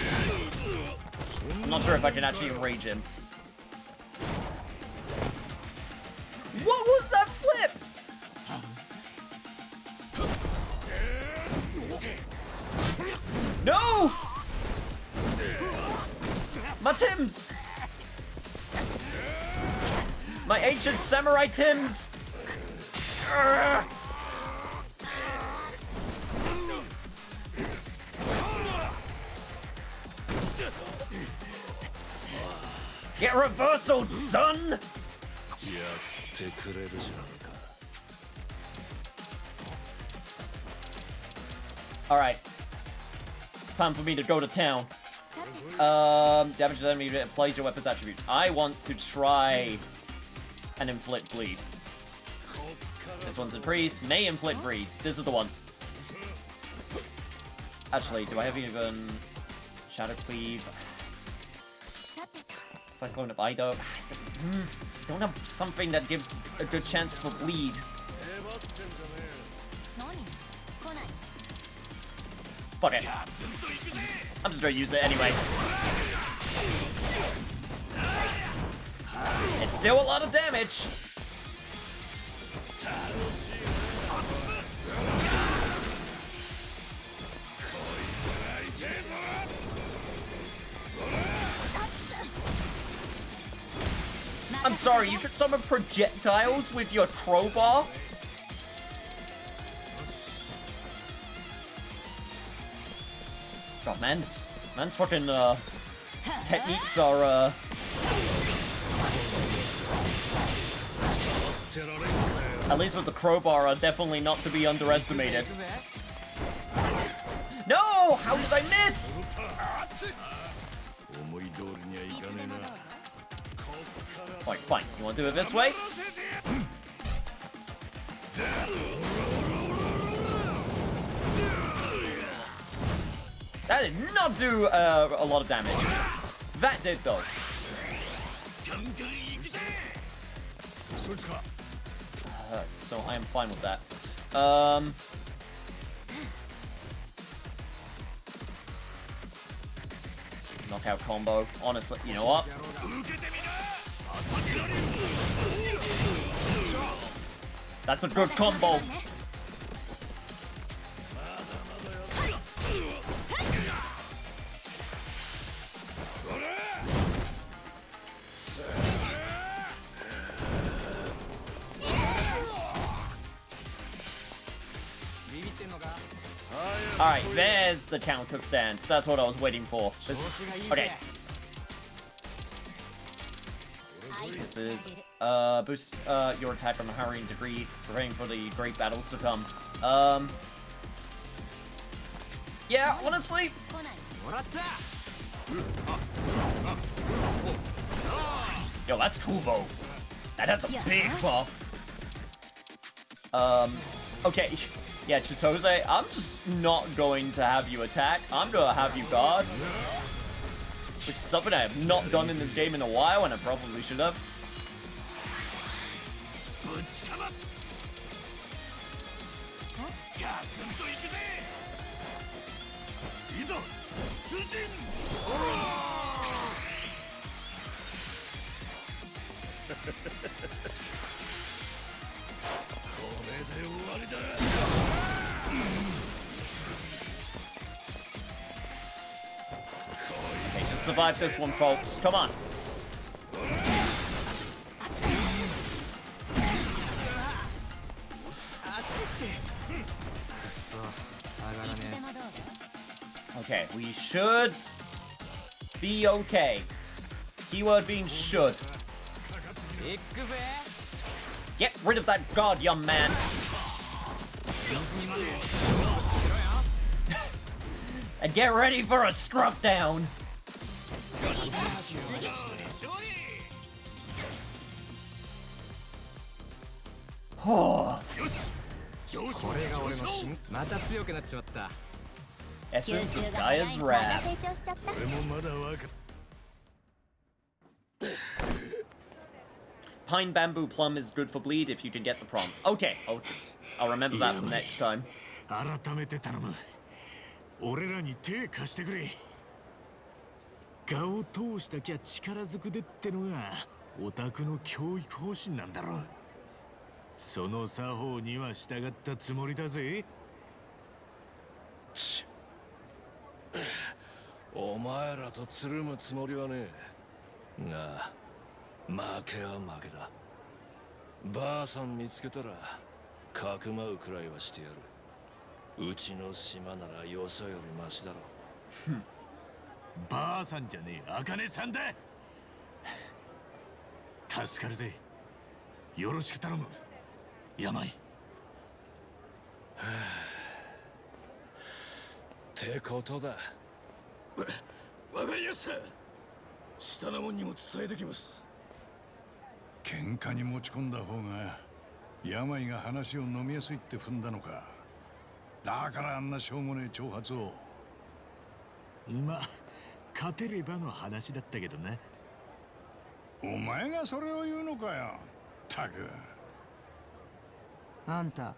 I'm not sure if I can actually enrage him. What was that flip? No! My Tims! My ancient samurai Tims! Urgh. Get reversaled, son! Alright. Time for me to go to town. Damage to enemy applies your weapon's attributes. I want to try and inflict bleed. This one's a priest. May inflict bleed. This is the one. Actually, do I have even Shadow Cleave? Cyclone of Ido. Don't have something that gives a good chance for bleed. Fuck it. I'm just gonna use it anyway. It's still a lot of damage. I'm sorry, you could summon projectiles with your crowbar? God, man's fucking, techniques are, at least with the crowbar, are definitely not to be underestimated. No! How did I miss? Alright, fine. You want to do it this way? That did not do a lot of damage. That did, though. So I am fine with that. Knockout combo. Honestly, you know what? That's a good combo. Alright, there's the counter stance. That's what I was waiting for. Okay. This is boost your attack on a hurrying degree, preparing for the great battles to come. Yeah, honestly. Yo, that's cool though. That has a big buff. Okay. Yeah, Chitose, I'm just not going to have you attack. I'm gonna have you guard. Which is something I have not done in this game in a while, and I probably should have. Okay, just survive this one, folks. Come on. Okay, we should be okay. Keyword being should. Get rid of that guard, young man. And get ready for a scrub down. Oh. Essence of Gaia's wrath. Pine bamboo plum is good for bleed if you can get the prompts. Okay, I'll remember that for next time. 改めて頼む。俺らに手貸してくれ。画を通したきゃ力ずくでってのがオタクの教育方針なんだろう。その作法には従ったつもりだぜ。お前らとつるむつもりはねえ。が、負けは負けだ。ばあさん見つけたら、かくまうくらいはしてやる。うちの島ならよそよりマシだろ。ばあさんじゃねえ、茜さんだ。助かるぜ。よろしく頼む。病。ってことだ。わかりやした。下の者にも伝えてきます。喧嘩に持ち込んだ方が病が話を飲みやすいって踏んだのか。だからあんなしょうもねえ挑発を。まあ勝てればの話だったけどな。お前がそれを言うのかよ。たく。あんた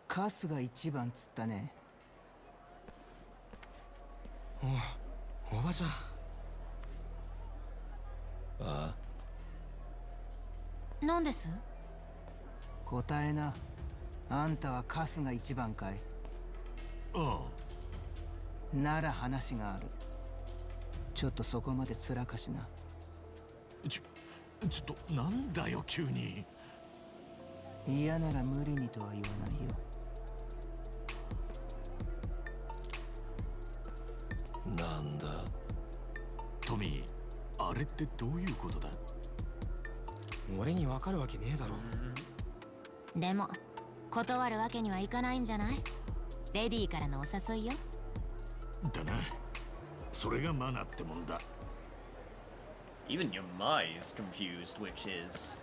カスが一番つったね。おばちゃん。ああ。なんです？答えな。あんたはカスが一番かい？ああ。なら話がある。ちょっとそこまでつらかしな。ちょっとなんだよ急に。嫌なら無理にとは言わないよ。なんだトミー、あれってどういうことだ？俺にわかるわけねえだろ。でも断るわけにはいかないんじゃない？レディーからのお誘いよ。だな。それがマナーってもんだ。Even Yamai is confused, which is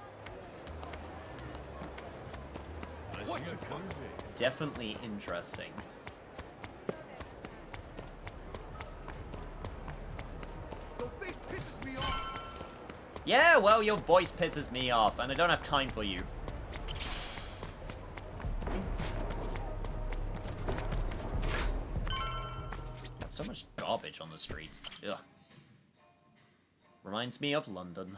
definitely interesting. Yeah, well, your voice pisses me off, and I don't have time for you. So much garbage on the streets. Ugh. Reminds me of London.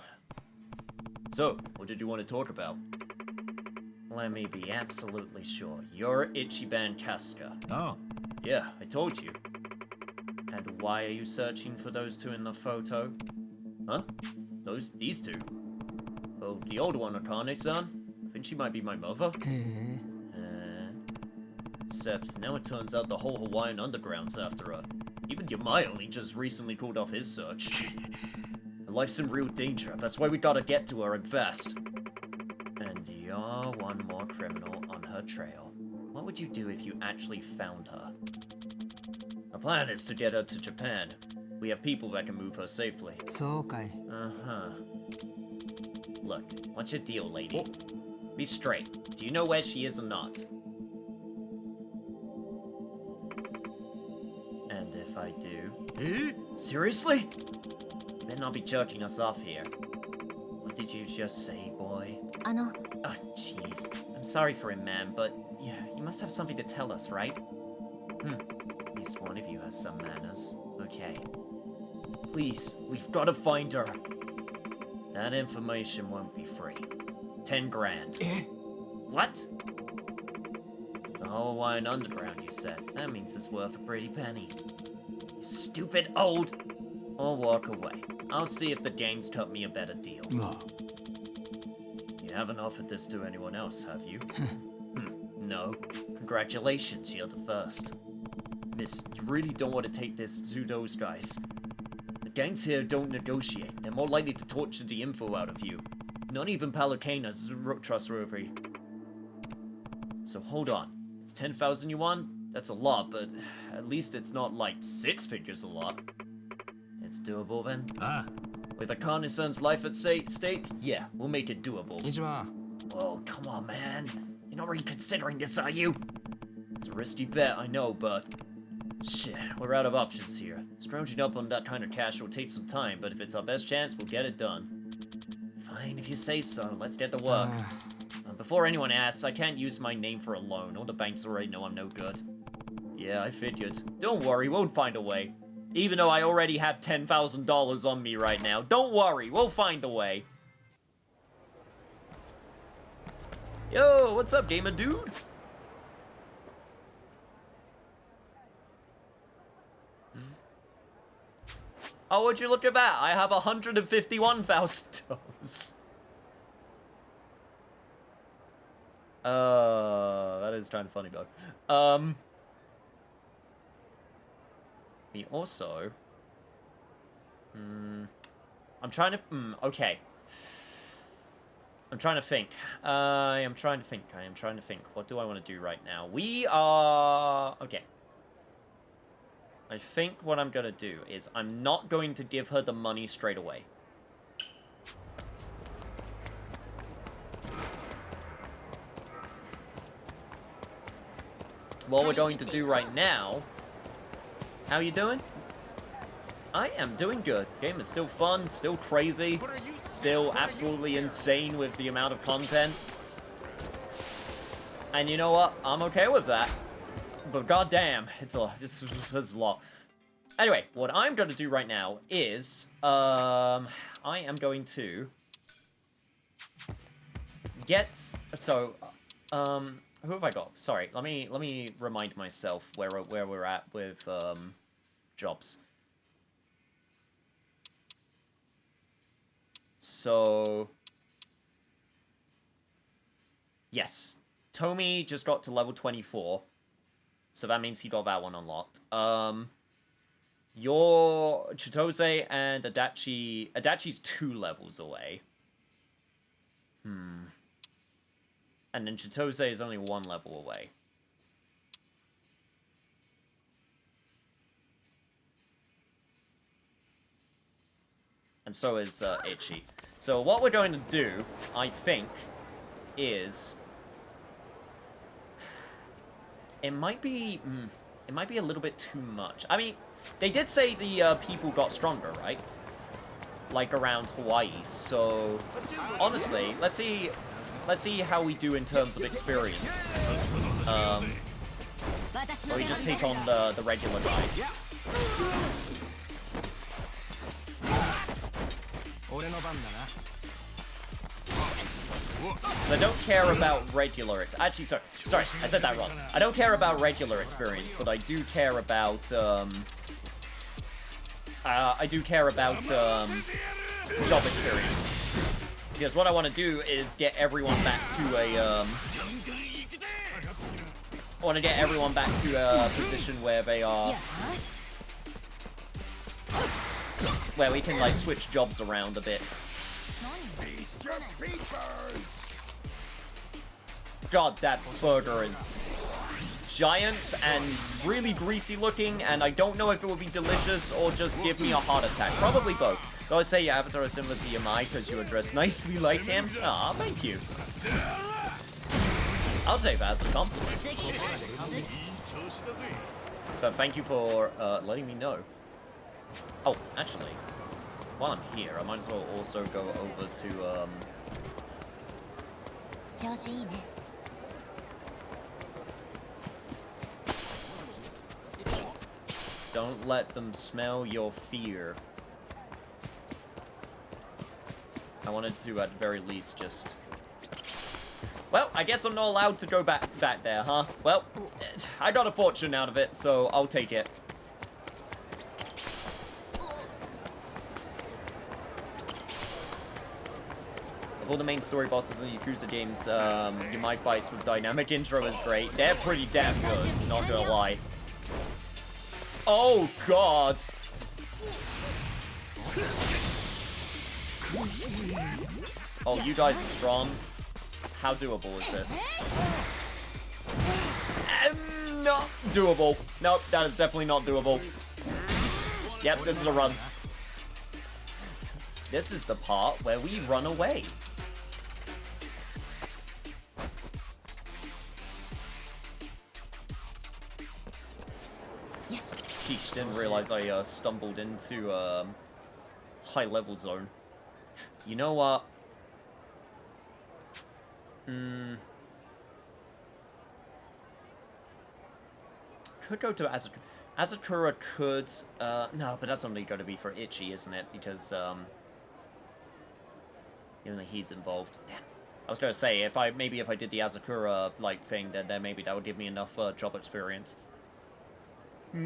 So, what did you want to talk about? Let me be absolutely sure. You're Ichiban Kasuga. Oh. Yeah, I told you. And why are you searching for those two in the photo? Huh? These two? Oh, the old one, Akane-san? I think she might be my mother. Except now it turns out the whole Hawaiian underground's after her. Even Yamai only just recently called off his search. A life's in real danger. That's why we gotta get to her and fast. And you're one more criminal on her trail. What would you do if you actually found her? Our plan is to get her to Japan. We have people that can move her safely. So kai. Uh-huh. Look, what's your deal, lady? Be straight. Do you know where she is or not? And if I do... Seriously? You better not be jerking us off here. What did you just say, boy? Oh, jeez. I'm sorry for him, ma'am, but yeah, you must have something to tell us, right? At least one of you has some manners. Okay. Please, we've got to find her. That information won't be free. 10 grand. What? The whole Hawaiian Underground, you said. That means it's worth a pretty penny. You stupid old... Or walk away. I'll see if the gang's cut me a better deal. No. You haven't offered this to anyone else, have you? No. Congratulations, you're the first. Miss, you really don't want to take this to those guys. The gangs here don't negotiate. They're more likely to torture the info out of you. Not even Palutina's trustworthy. So hold on. It's 10,000 yuan? That's a lot, but at least it's not like 6 figures a lot. It's doable then? With a Carnison's life at stake? Yeah, we'll make it doable. Oh, come on, man. You're not really considering this, are you? It's a risky bet, I know, but... Shit, we're out of options here. Scrounging up on that kind of cash will take some time, but if it's our best chance, we'll get it done. Fine, if you say so. Let's get to work. Before anyone asks, I can't use my name for a loan. All the banks already know I'm no good. Yeah, I figured. Don't worry, we'll find a way. Even though I already have $10,000 on me right now. Don't worry, we'll find a way. Yo, what's up, gamer dude? Oh, would you look at that? I have $151,000. That is kind of funny, though. Me also... I'm trying to... okay. I'm trying to think. I am trying to think. What do I want to do right now? We are... Okay. I think what I'm gonna do is I'm not going to give her the money straight away. What we're going to do right now... How you doing? I am doing good. Game is still fun, still crazy, still absolutely insane with the amount of content. And you know what? I'm okay with that. But goddamn, it's a lot. Anyway, what I'm going to do right now is, I am going to get, so, who have I got? Sorry, let me remind myself where we're at with, jobs. So, yes, Tomi just got to level 24. So that means he got that one unlocked. Your Chitose and Adachi... Adachi's 2 levels away. And then Chitose is only 1 level away. And so is Ichi. So what we're going to do, I think, is... It might be a little bit too much. I mean, they did say the people got stronger, right? Like around Hawaii. So honestly, let's see how we do in terms of experience. Or we just take on the regular guys. I don't care about regular... Actually, sorry, I said that wrong. I don't care about regular experience, but I do care about, job experience. Because what I want to do is get everyone back to a, I want to get everyone back to a position where they are... where we can like switch jobs around a bit. God, that burger is giant and really greasy looking, and I don't know if it would be delicious or just give me a heart attack. Probably both. Though I say your avatar is similar to Yamai because you are dressed nicely like him. Aw, thank you. I'll take that as a compliment. But thank you for letting me know. Oh, actually, while I'm here, I might as well also go over to don't let them smell your fear. I wanted to, at the very least, just... Well, I guess I'm not allowed to go back there, huh? Well, I got a fortune out of it, so I'll take it. Of all the main story bosses in Yakuza games, Yamai fights with dynamic intro is great. They're pretty damn good, not gonna lie. Oh, God! Oh, you guys are strong. How doable is this? Not doable. Nope, that is definitely not doable. Yep, this is a run. This is the part where we run away. Sheesh, didn't realize I stumbled into high level zone. You know what? Could go to Azakura. Azakura could, no, but that's only going to be for Ichi, isn't it? Because, even though he's involved. Damn. I was going to say, maybe if I did the Azakura, like, thing, then maybe that would give me enough, job experience. No.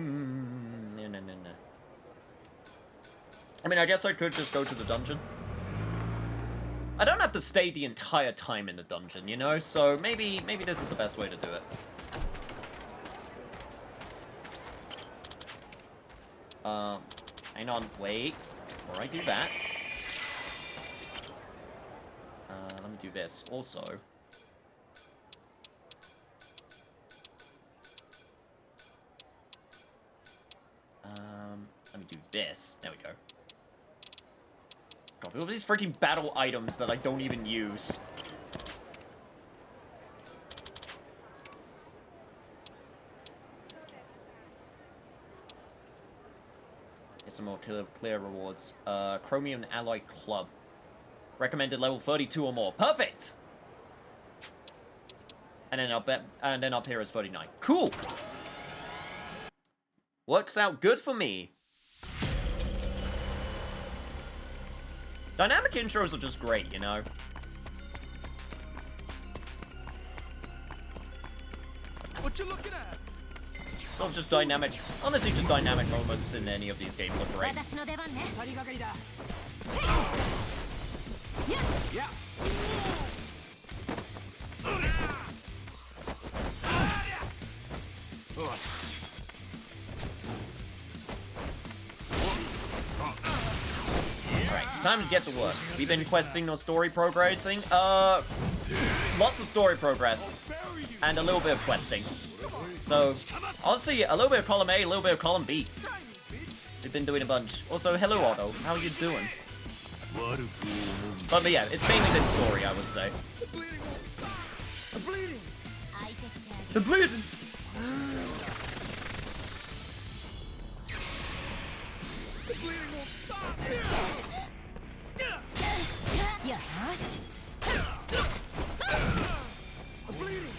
I mean, I guess I could just go to the dungeon. I don't have to stay the entire time in the dungeon, you know? So maybe this is the best way to do it. Hang on, wait. Before I do that. Let me do this also. Let me do this. There we go. God, all these freaking battle items that I don't even use. Get some more clear rewards. Chromium Alloy Club. Recommended level 32 or more. Perfect! And then up here is 39. Cool! Works out good for me. Dynamic intros are just great, you know? What you looking at? Not just dynamic, honestly, just dynamic moments in any of these games are great. Yeah. Alright, it's time to get to work. We've been questing or story progressing. Lots of story progress. And a little bit of questing. So, honestly, a little bit of column A, a little bit of column B. We've been doing a bunch. Also, hello Otto, how are you doing? But yeah, it's mainly been story, I would say. The bleeding. The bleeding! The bleeding won't stop. The bleeding.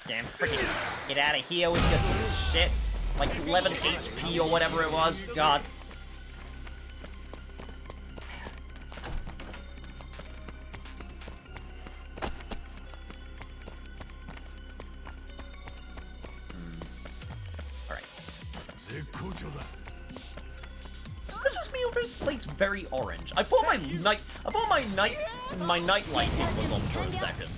Damn, freaking get out of here with your shit. Like 11 HP or whatever it was. God. Alright. Is it just me or this place very orange? I thought my night lighting was on for a second.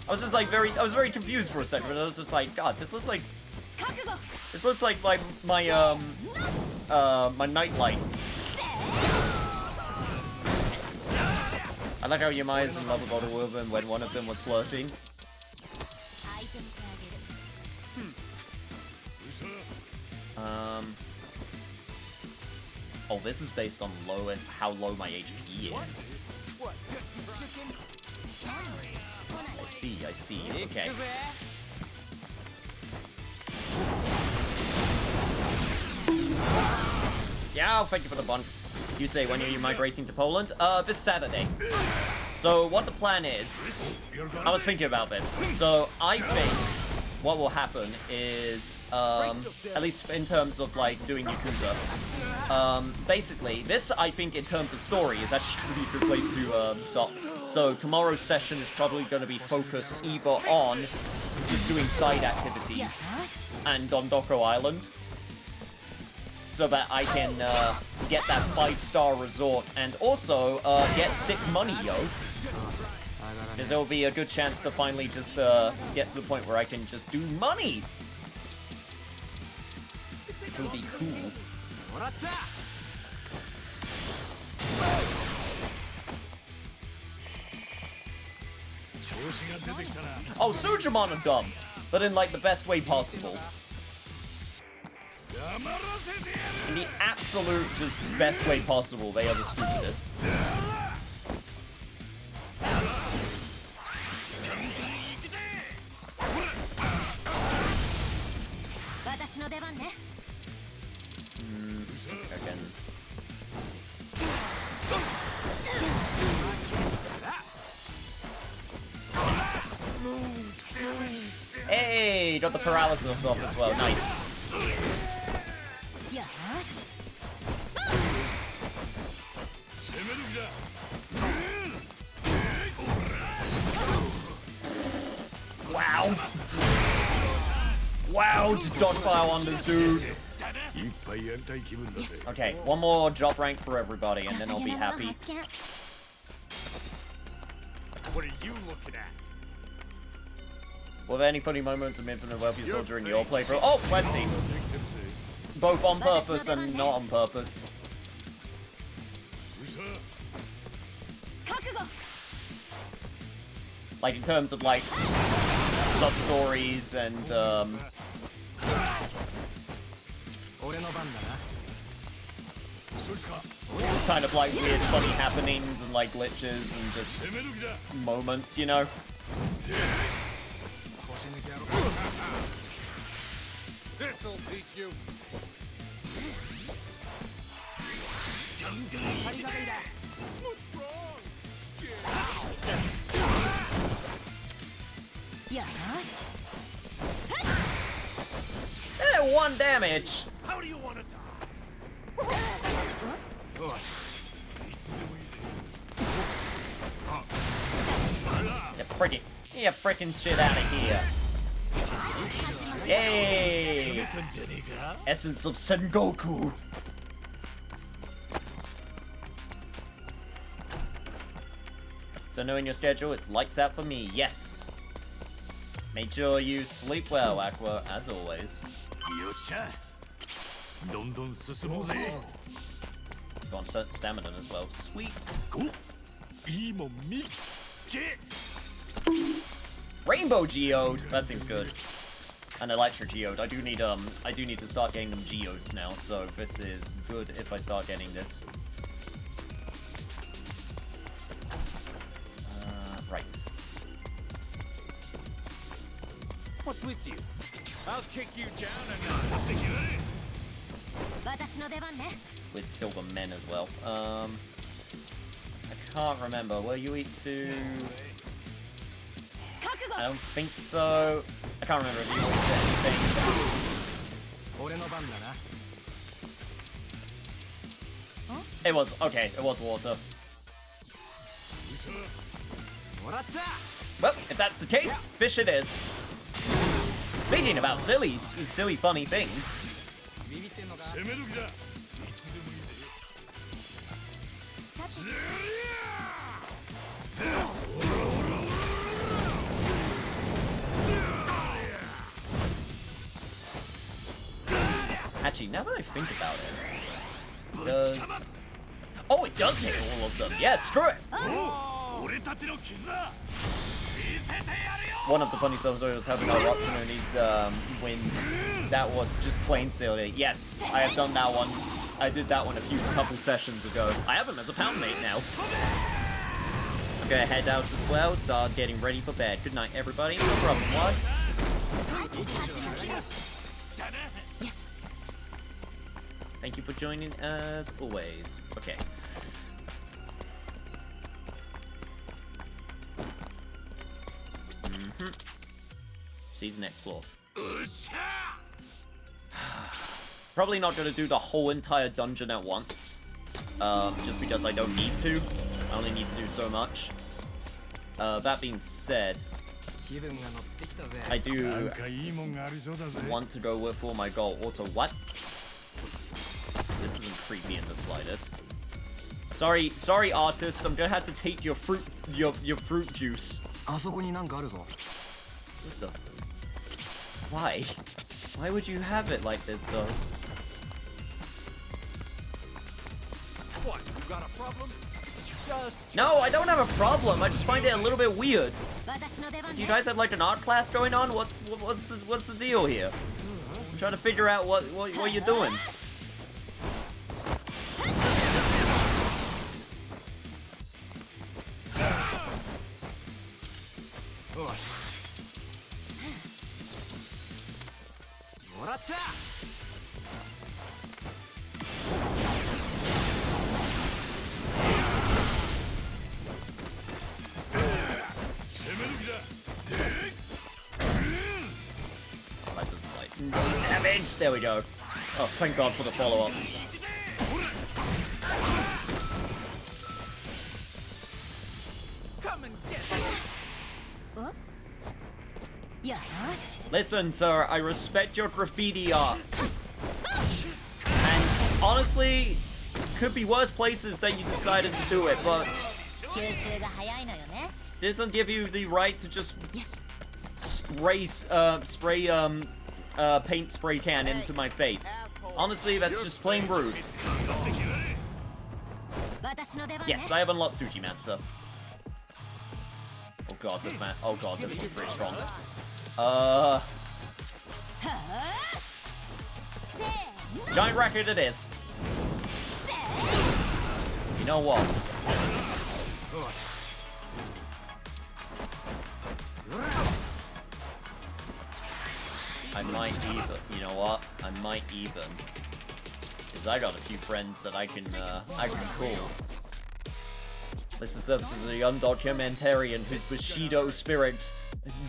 I was just like I was very confused for a second, but I was just like, God, this looks like my my nightlight. I like how Yamai's in love with other women when one of them was flirting. Oh, this is based on how low my HP is. I see. Okay. Yeah, thank you for the bond. You say, when are you migrating to Poland? This Saturday. So, what the plan is... I was thinking about this. So, I think what will happen is, at least in terms of, like, doing Yakuza, basically, this, I think, in terms of story, is actually going to be a good place to, stop. So, tomorrow's session is probably going to be focused either on just doing side activities and Dondoko Island, so that I can, get that 5-star resort and also, get sick money, yo. Because there will be a good chance to finally just, get to the point where I can just do money. It will be cool. Oh, Sujimon are dumb, but in, like, the best way possible. In the absolute, just best way possible, they are the stupidest. Again. Hey, got the paralysis off as well. Nice. Wow. Wow, just dodgeball on this dude. Okay, one more job rank for everybody, and then I'll be happy. What are you looking at? Were there any funny moments of Infinite Wealth you saw during your playthrough? Oh, plenty! Both on purpose and not on purpose. Like, in terms of, like, sub-stories and, just kind of, like, weird, funny happenings and, like, glitches and just moments, you know? This'll teach you. One damage. How do you want to die? Get frickin' shit out of here. Yay! Essence of Sengoku. So knowing your schedule, it's lights out for me. Yes. Make sure you sleep well, Aqua, as always. Got stamina as well. Sweet. Rainbow Geode. That seems good. An Electric Geode. I do need to start getting them Geodes now, so this is good if I start getting this. Right. What's with you? I'll kick you down and not think you in. With Silver Men as well. I can't remember. Were you eat to? I don't think so. I can't remember if you eat to anything. It was okay. It was water. Well, if that's the case, fish it is. Speaking about silly funny things. Actually, now that I think about it, does... Oh, it does hit all of them. Yeah, screw it. One of the funny stuff I was having our Roxano needs wind. That was just plain sailing. Yes, I have done that one. I did that one a couple sessions ago. I have him as a pound mate now. I'm gonna head out as well, start getting ready for bed. Good night, everybody. No problem, what? Yes. Thank you for joining as always. Okay. See the next floor. Probably not gonna do the whole entire dungeon at once. Just because I don't need to. I only need to do so much. That being said, I do want to go for my goal. Also, what? This isn't creepy in the slightest. Sorry, artist. I'm gonna have to take your fruit juice. What the? Why? Why would you have it like this, though? What? You got a problem? No, I don't have a problem. I just find it a little bit weird. Do you guys have like an art class going on? What's the deal here? I'm trying to figure out what you're doing. Damage! There we go. Oh, thank God for the follow-ups. Listen, sir, I respect your graffiti art. And honestly, could be worse places that you decided to do it, but doesn't give you the right to just spray paint spray can into my face. Honestly, that's just plain rude. Yes, I have unlocked Tsuchimatsu. Oh god, this man. Oh god, this one's pretty strong. Giant racket it is. You know what? I might even, you know what? I might even, because I got a few friends that I can call. Mr. Service is a young documentarian whose Bushido spirit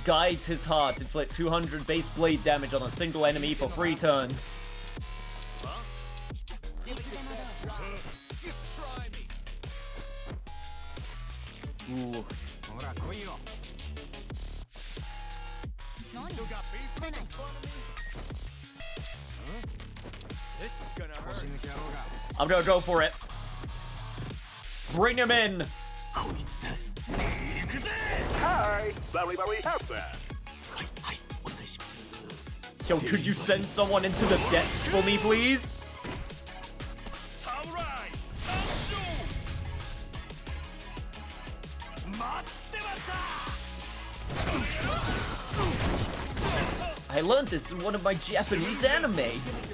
guides his heart to inflict 200 base blade damage on a single enemy for 3 turns. Ooh. I'm gonna go for it. Bring him in. Hi, very happy. Yo, could you send someone into the depths for me, please? I learned this in one of my Japanese animes.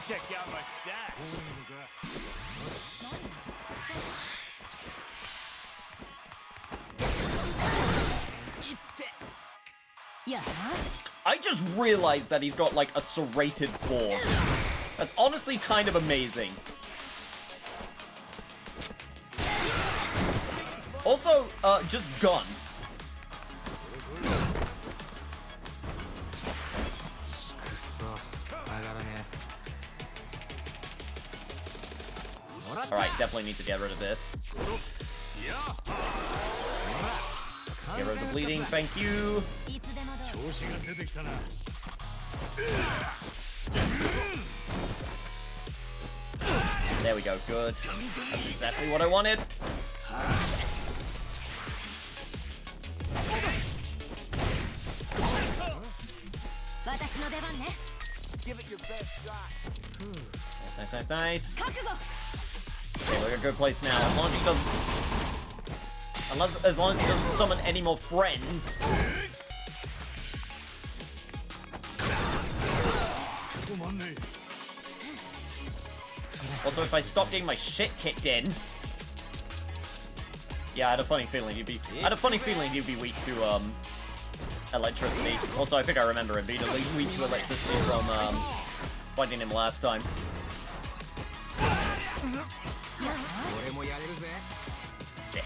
Check out my stats. I just realized that he's got like a serrated board. That's honestly kind of amazing. Also, just gun. Alright, definitely need to get rid of this. Get rid of the bleeding, thank you. There we go, good. That's exactly what I wanted. Give it your best shot. Nice. Okay, we're in a good place now. As long as he doesn't... As long as he doesn't summon any more friends. Also, if I stop getting my shit kicked in... Yeah, I had a funny feeling you'd be weak to, electricity. Also, I think I remember him being weak to electricity from, fighting him last time. Sick.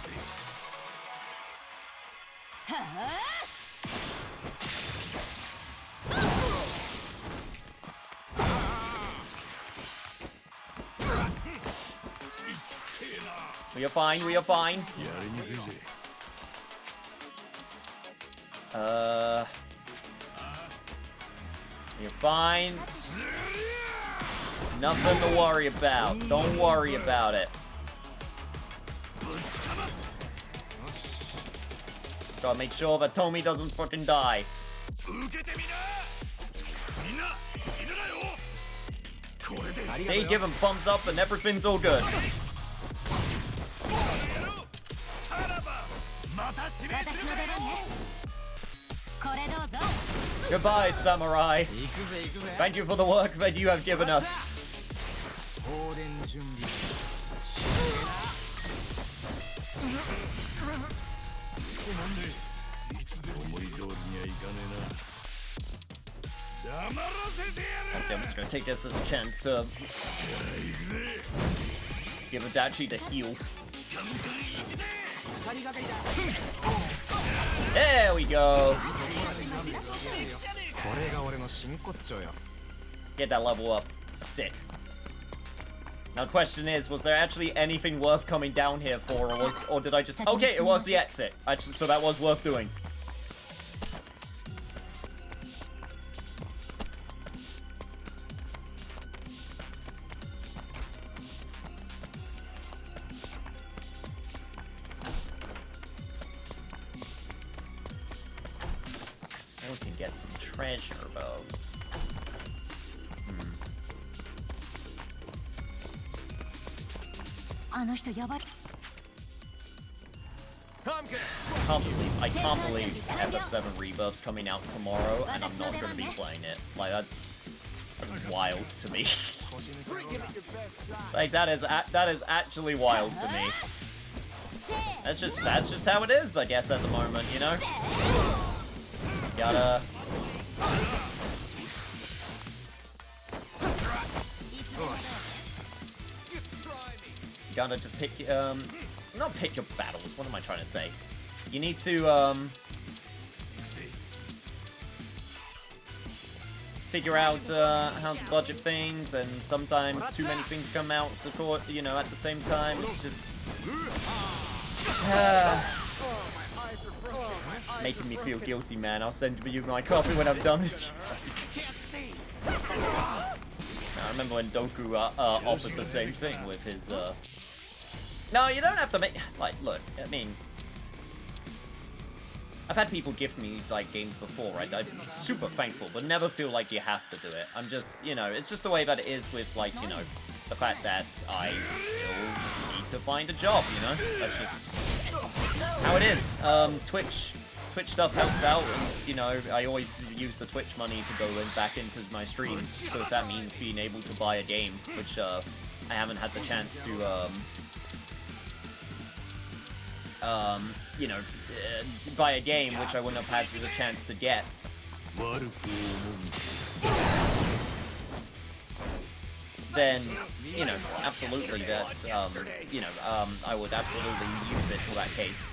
We are fine, we are fine. You're fine. Nothing to worry about. Don't worry about it. Gotta make sure that Tommy doesn't fucking die. See, give him thumbs up and everything's all good. Goodbye, samurai. Thank you for the work that you have given us. Honestly, I'm just gonna take this as a chance to give Adachi the heal. There we go. Get that level up. Sick. Now the question is, was there actually anything worth coming down here for, or did I just... Okay, it was the exit. Actually, so that was worth doing. So we can get some treasure, though. I can't believe FF7 Rebirth's coming out tomorrow, and I'm not going to be playing it. Like, that's wild to me. Like, that is actually wild to me. That's just how it is, I guess, at the moment, you know? Gotta... Gotta just pick, not pick your battles, what am I trying to say? You need to, figure out, how to budget things, and sometimes too many things come out, you know, at the same time. It's just... making me feel guilty, man. I'll send you my copy when I'm done. I remember when Doku, offered the same thing with his, No, you don't have to make... Like, look, I mean... I've had people gift me, like, games before, right? I'm super thankful, but never feel like you have to do it. I'm just, you know, it's just the way that it is with, like, you know, the fact that I still need to find a job, you know? That's just how it is. Twitch stuff helps out, and, you know, I always use the Twitch money to go back into my streams, so if that means being able to buy a game, which, I haven't had the chance to, you know, buy a game which I wouldn't have had the chance to get. Then, you know, absolutely that's, you know, I would absolutely use it for that case.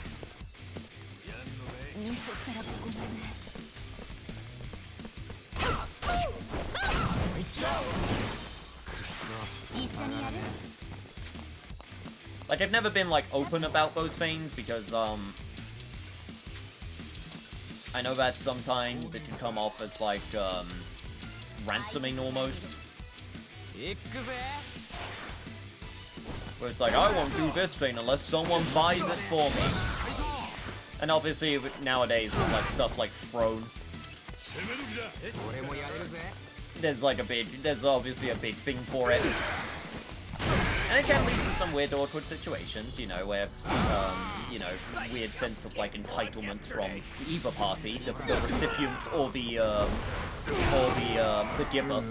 Like, I've never been, like, open about those things, because, I know that sometimes it can come off as, like, ransoming, almost. Where it's like, I won't do this thing unless someone buys it for me. And obviously, nowadays, with, like, stuff like Throne, There's obviously a big thing for it. And it can lead to some weird, awkward situations, you know, where, you know, weird sense of, like, entitlement from either party, the recipient or the giver.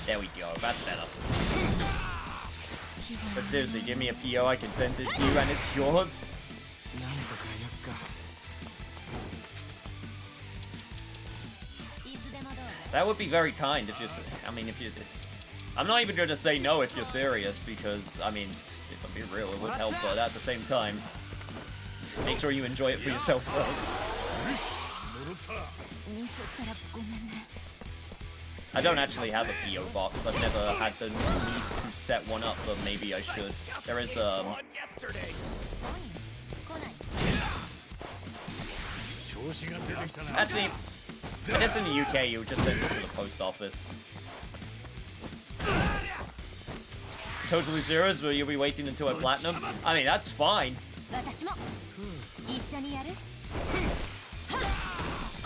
There we go, that's better. But seriously, give me a PO, I can send it to you, and it's yours. That would be very kind if you're, I mean, if you're this. I'm not even going to say no if you're serious, because, I mean, if I'm being real, it would help, but at the same time, make sure you enjoy it for yourself first. I don't actually have a PO box. I've never had the need to set one up, but maybe I should. There is actually, I guess in the UK you would just send it to the post office. Totally zeros, but you'll be waiting until a platinum? I mean, that's fine.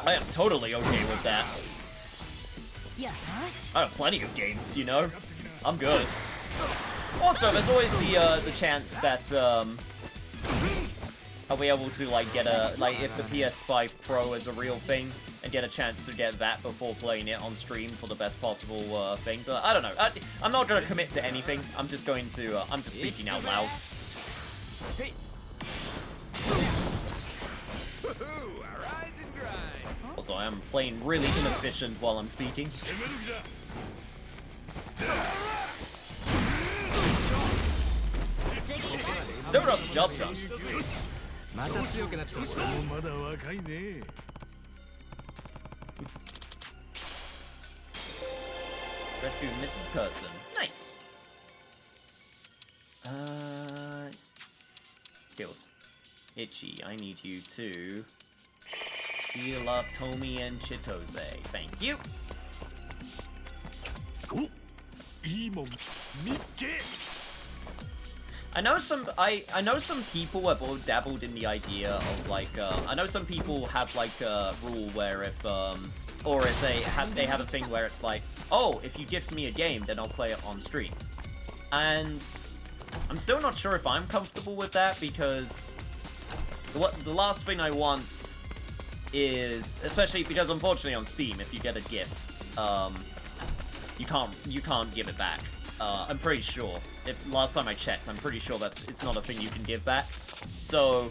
I am totally okay with that. I have plenty of games, you know? I'm good. Also, there's always the chance that, I'll be able to, like, get a, like, if the PS5 Pro is a real thing, and get a chance to get that before playing it on stream for the best possible, thing. But, I don't know. I'm not gonna commit to anything. I'm just going to, I'm just speaking out loud. Also, I am playing really inefficient while I'm speaking. Still not the job's done. Rescue a missing person. Nice. Skills. Itchy, I need you to heal up Tomi and Chitose. Thank you. I know some people have all dabbled in the idea of like I know some people have like a rule where if or if they have a thing where it's like, oh, if you gift me a game, then I'll play it on stream. And I'm still not sure if I'm comfortable with that, because the last thing I want is, especially because unfortunately on Steam, if you get a gift, you can't give it back. I'm pretty sure. Last time I checked, I'm pretty sure it's not a thing you can give back. So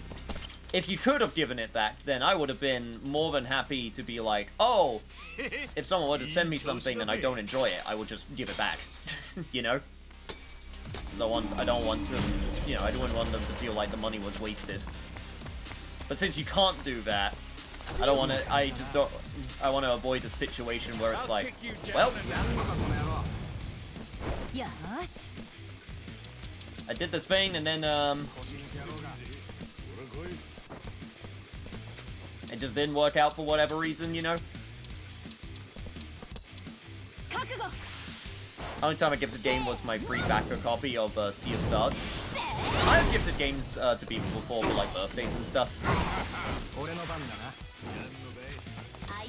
if you could have given it back, then I would have been more than happy to be like, oh, if someone were to send me something and I don't enjoy it, I would just give it back. You know? Because I don't want them, you know, I don't want them to feel like the money was wasted. But since you can't do that, I want to avoid a situation where it's like, well, I did this thing and then, it just didn't work out for whatever reason, you know? Only time I gifted a game was my free backer copy of Sea of Stars. I've gifted games to people before for like birthdays and stuff.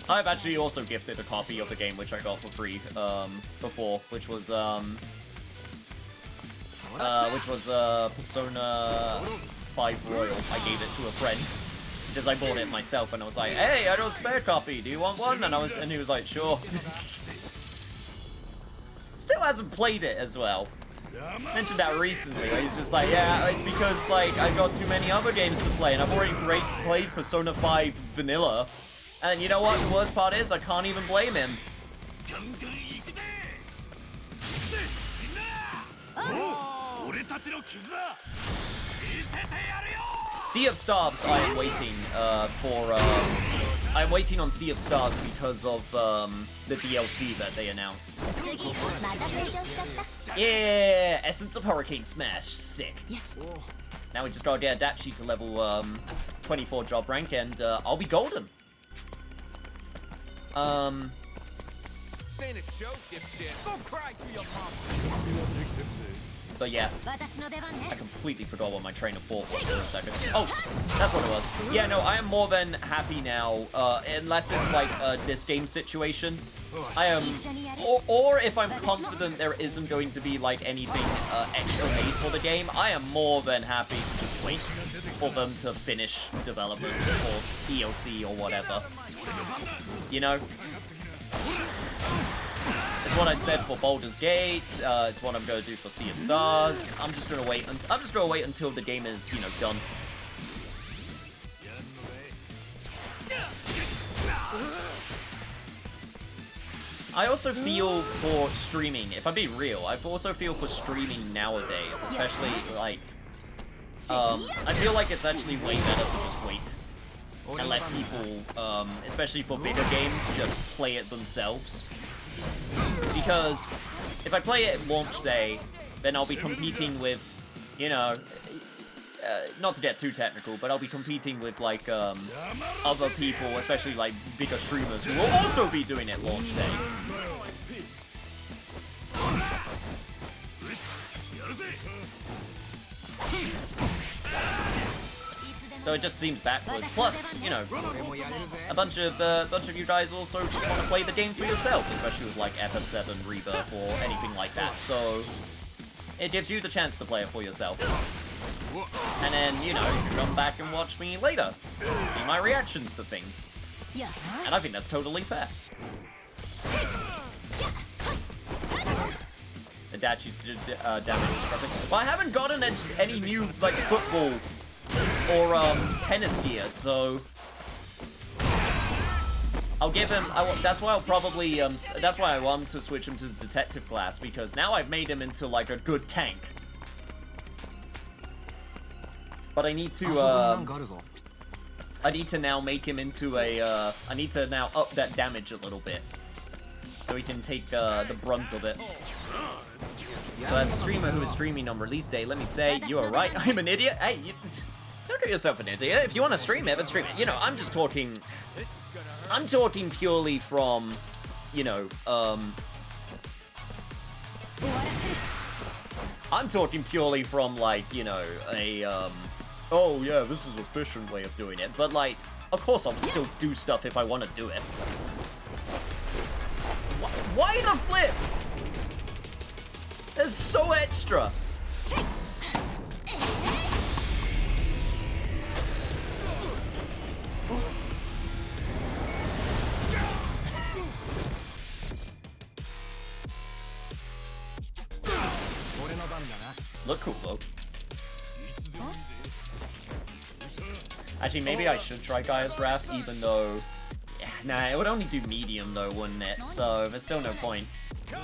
I've actually also gifted a copy of a game which I got for free before, which was Persona 5 Royal. I gave it to a friend because I bought it myself and I was like, hey, I got a spare copy, do you want one? And he was like, sure. Still hasn't played it as well. Mentioned that recently. He's just like, yeah, it's because like I got too many other games to play and I've already played Persona 5 Vanilla. And you know what the worst part is? I can't even blame him. Sea of Stars, I am waiting for. I'm waiting on Sea of Stars because of the DLC that they announced. Yeah, Essence of Hurricane Smash, sick. Yes. Now we just gotta get Adachi to level 24 job rank, and I'll be golden. ain't a show, dipshit. Go cry to your mama. But yeah, I completely forgot what my train of thought was for a second. Oh, that's what it was. Yeah, no, I am more than happy now, unless it's like this game situation. I am, or if I'm confident there isn't going to be like anything extra made for the game, I am more than happy to just wait for them to finish development or DLC or whatever. You know? It's what I said for Baldur's Gate. It's what I'm gonna do for Sea of Stars. I'm just gonna wait. I'm just gonna wait until the game is, you know, done. I also feel for streaming. If I'm being real, I also feel for streaming nowadays, especially like. I feel like it's actually way better to just wait and let people, especially for bigger games, just play it themselves. Because if I play it launch day, then I'll be competing with, you know, not to get too technical, but I'll be competing with like other people, especially like bigger streamers who will also be doing it launch day. So it just seems backwards. Plus, you know, a bunch of you guys also just want to play the game for yourself, especially with like FF7 Rebirth or anything like that. So it gives you the chance to play it for yourself. And then, you know, you can come back and watch me later, see my reactions to things. And I think that's totally fair. Adachi's damage. But I haven't gotten any new like football or tennis gear, so I'll give him. That's why I'll probably. That's why I want to switch him to the detective class, because now I've made him into like a good tank. But I need to. I need to now make him into a. I need to now up that damage a little bit, so he can take the brunt of it. So as a streamer who is streaming on release day, let me say you are right. I'm an idiot. Hey, don't call yourself an idiot. If you want to stream it, then stream it. You know, I'm just talking. I'm talking purely from, you know, I'm talking purely from like, you know, a oh yeah, this is an efficient way of doing it. But like, of course I'll still do stuff if I want to do it. Why the flips? They're so extra. Look cool though. Actually, maybe I should try Gaia's Wrath, even though... Yeah, nah, it would only do medium though, wouldn't it? So, there's still no point. Yeah,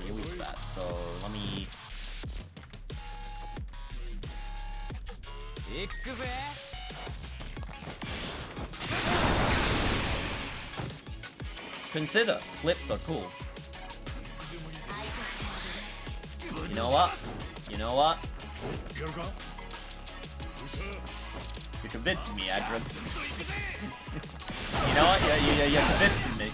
you're weak to that, so let me... Consider, flips are cool. You know what? You know what? You're convincing me, Adrian. You know what? You're convincing me.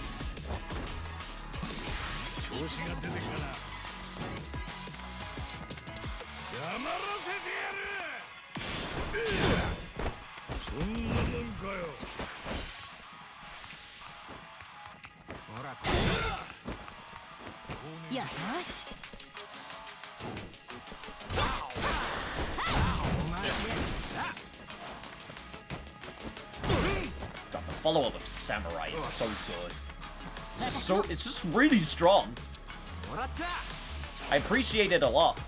God, the follow-up of Samurai is so good. It's just really strong. I appreciate it a lot.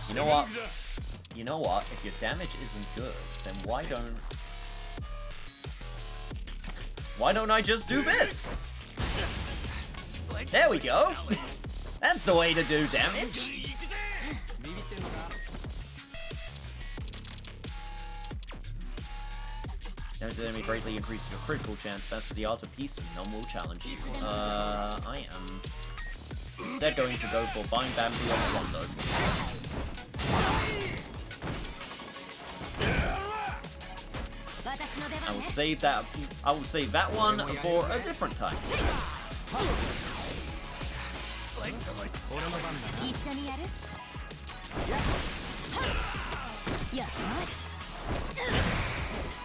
You know what? You know what? If your damage isn't good, then why don't I just do this? There we go. That's a way to do damage. Turns enemy greatly increases your critical chance. Master the art of peace and none will challenge you. I am instead going to go for Bind Bamboo on Rondo. I will save that. I will save that one for a different time.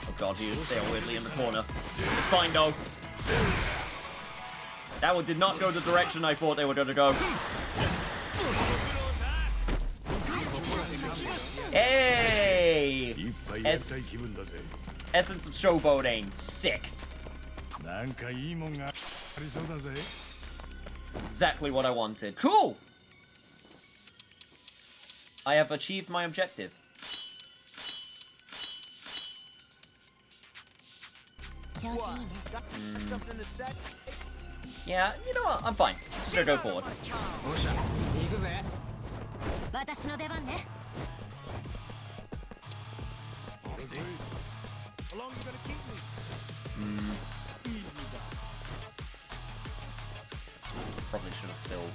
Oh god, they are weirdly in the corner. It's fine though. That one did not go the direction I thought they were going to go. Hey! Essence of showboating. Sick. Exactly what I wanted. Cool! I have achieved my objective. Yeah, you know what? I'm fine. Just gonna go forward. Probably should have still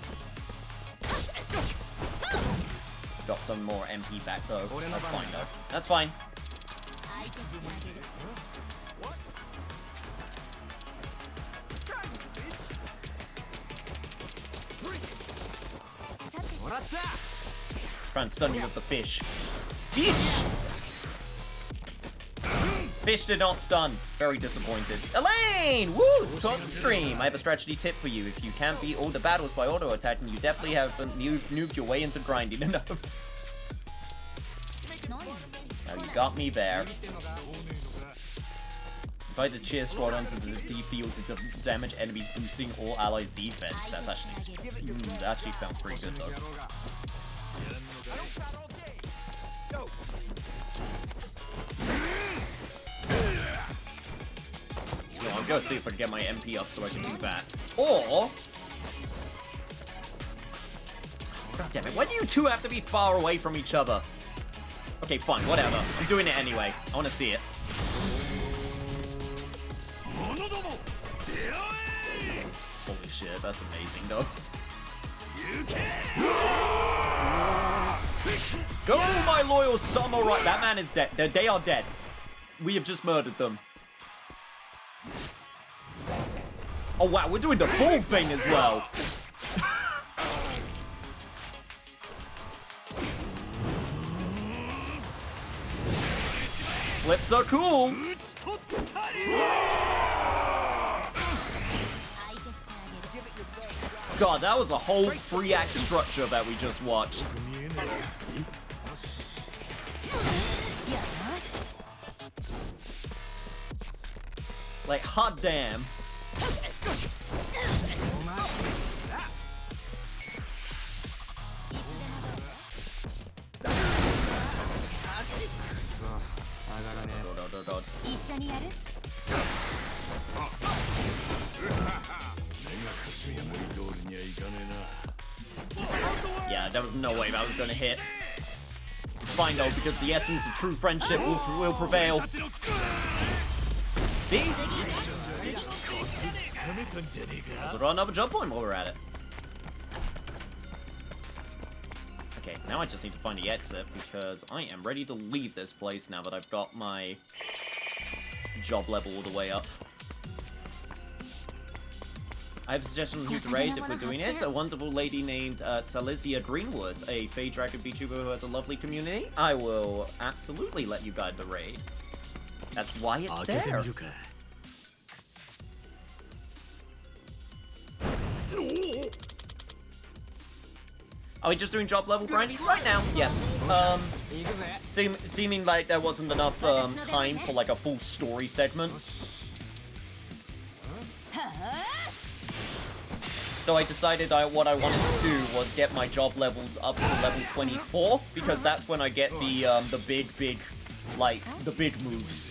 got some more MP back though. That's fine though. That's fine. Try and stun you with the fish. Fish! Fish did not stun. Very disappointed. Elaine! Woo! It's caught the stream. I have a strategy tip for you. If you can't beat all the battles by auto-attacking, you definitely haven't moved your way into grinding enough. Now you got me there. Invite the cheer squad onto the D field to damage enemies, boosting all allies' defense. That's actually that actually sounds pretty good though. So I'll go see if I can get my MP up so I can do that. Or god damn it! Why do you two have to be far away from each other? Okay, fine, whatever. I'm doing it anyway. I want to see it. Holy shit, that's amazing though. Go, my loyal samurai! That man is dead. They are dead. We have just murdered them. Oh wow, we're doing the full thing as well. Flips are cool. God, that was a whole 3-act structure that we just watched. Like, hot damn. Yeah, there was no way that was gonna hit. It's fine though, because the essence of true friendship will prevail. See? Let's draw another jump point while we're at it. Okay, now I just need to find the exit because I am ready to leave this place now that I've got my job level all the way up. I have a suggestion on who to raid if we're doing it. A wonderful lady named Salizia Greenwood, a Fade Dragon VTuber who has a lovely community. I will absolutely let you guide the raid. That's why it's there. Are we just doing job level grinding right now? Yes. Seeming like there wasn't enough time for like a full story segment. So I decided what I wanted to do was get my job levels up to level 24 because that's when I get the big moves.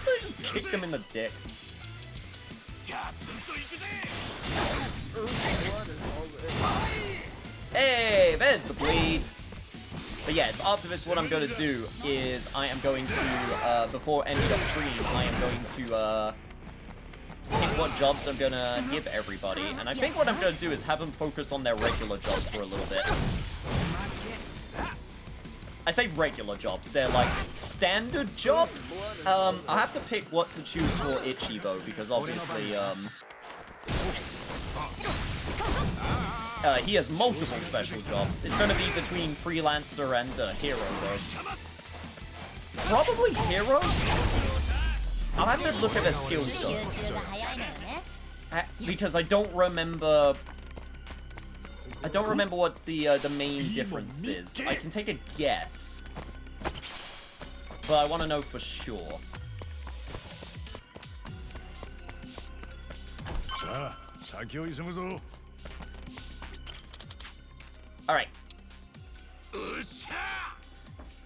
I just kicked him in the dick. Hey, there's the bleed. But yeah, after this, what I'm going to do is I am going to, before ending up stream, I am going to, pick what jobs I'm going to give everybody. And I think what I'm going to do is have them focus on their regular jobs for a little bit. I say regular jobs, they're like standard jobs. I have to pick what to choose for Ichi though, because obviously, he has multiple special jobs. It's gonna be between freelancer and hero though. Probably hero? I'll have to look at their skills though. Because I don't remember what the main difference is. I can take a guess, but I want to know for sure. All right.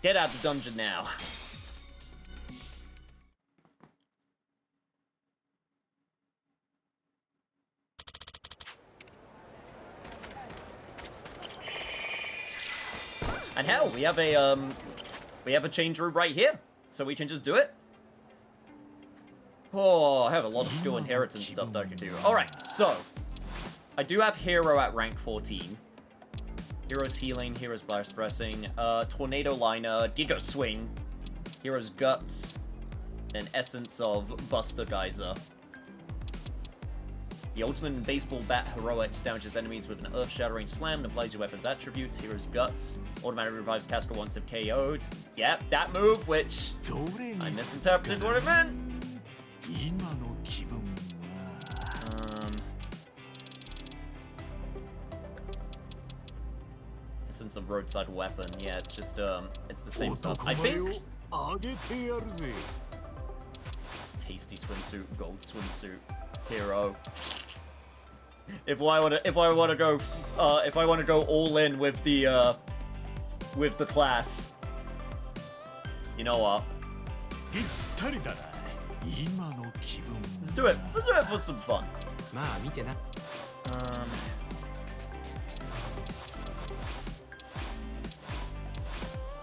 Get out the dungeon now. And hell, we have a change room right here, so we can just do it. Oh, I have a lot of skill inheritance stuff that I can do. Alright, so I do have hero at rank 14. Hero's healing, hero's blast pressing, tornado liner, giga swing, hero's guts, and essence of Buster Geyser. The ultimate baseball bat heroics damages enemies with an earth-shattering slam and applies your weapon's attributes. Hero's guts automatically revives caster once if KO'd. Yep, that move, which I misinterpreted what it meant. Essence of roadside weapon. Yeah, it's just it's the same stuff. I think. Tasty swimsuit, gold swimsuit, hero. If I want to go all in with the class, you know what? Let's do it. Let's do it for some fun.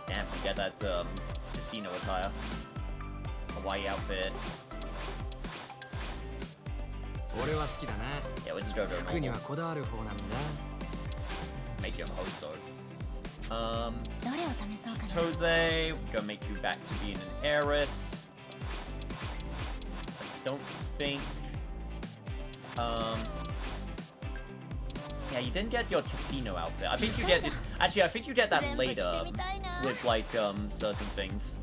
Damn, we get that casino attire, Hawaii outfit. Yeah, we'll just go normal. Make you a host though. Tose, we're gonna make you back to being an heiress. I don't think. Yeah, you didn't get your casino outfit. I think you get it. Actually, I think you get that later with like certain things.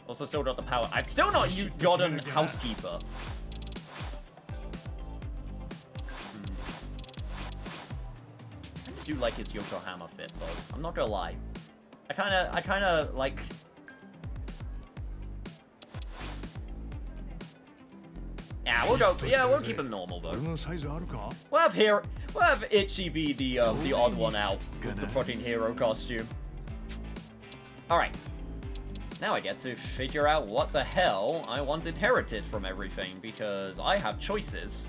Also, still got the power. I've still not gotten housekeeper. I do like his Yokohama fit though. I'm not gonna lie. I kind of like. Yeah, we'll go. Yeah, we'll keep him normal though. We'll have Itchy be the odd one out with the fucking hero costume. All right. Now I get to figure out what the hell I want inherited from everything, because I have choices.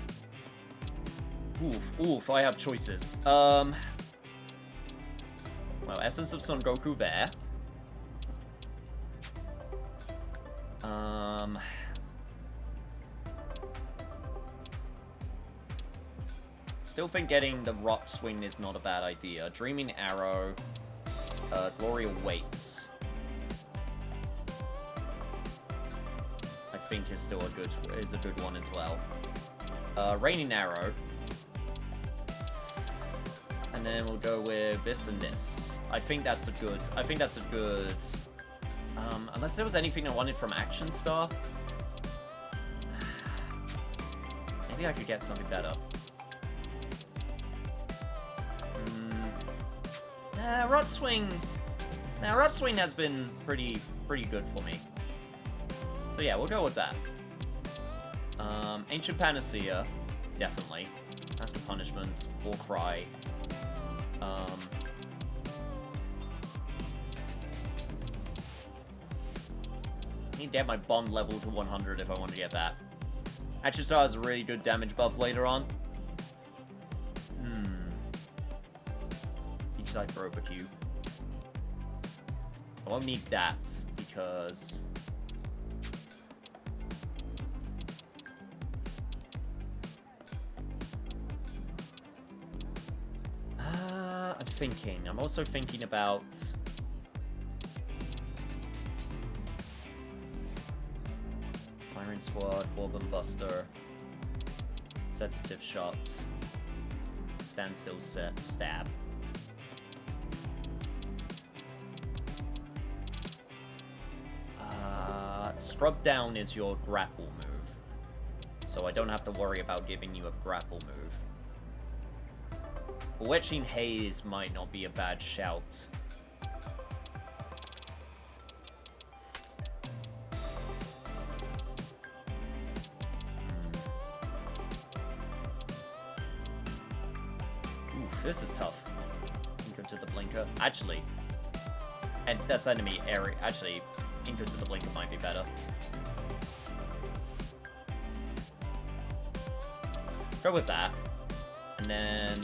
Oof, I have choices. Well, Essence of Son Goku there. Still think getting the rock swing is not a bad idea. Dreaming Arrow. Glory Awaits. I think is still a good one as well. Raining Arrow. And then we'll go with this and this. I think that's a good unless there was anything I wanted from Action Star. Maybe I could get something better. Rod Swing. Now Rod Swing has been pretty good for me. So yeah, we'll go with that. Ancient Panacea, definitely. Master Punishment, War Cry. I need to get my bond level to 100 if I want to get that. Actually, still has a really good damage buff later on. Each type for overview. I won't need that because I'm thinking. I'm also thinking about Firing Squad, Organ Buster, Sedative Shot, Standstill Set, Stab. Scrub Down is your grapple move, so I don't have to worry about giving you a grapple move. Bewitching Haze might not be a bad shout. Oof, this is tough. Go to the Blinker. Actually, and that's enemy area. Actually, Inco to the Blinker might be better. Go with that. And then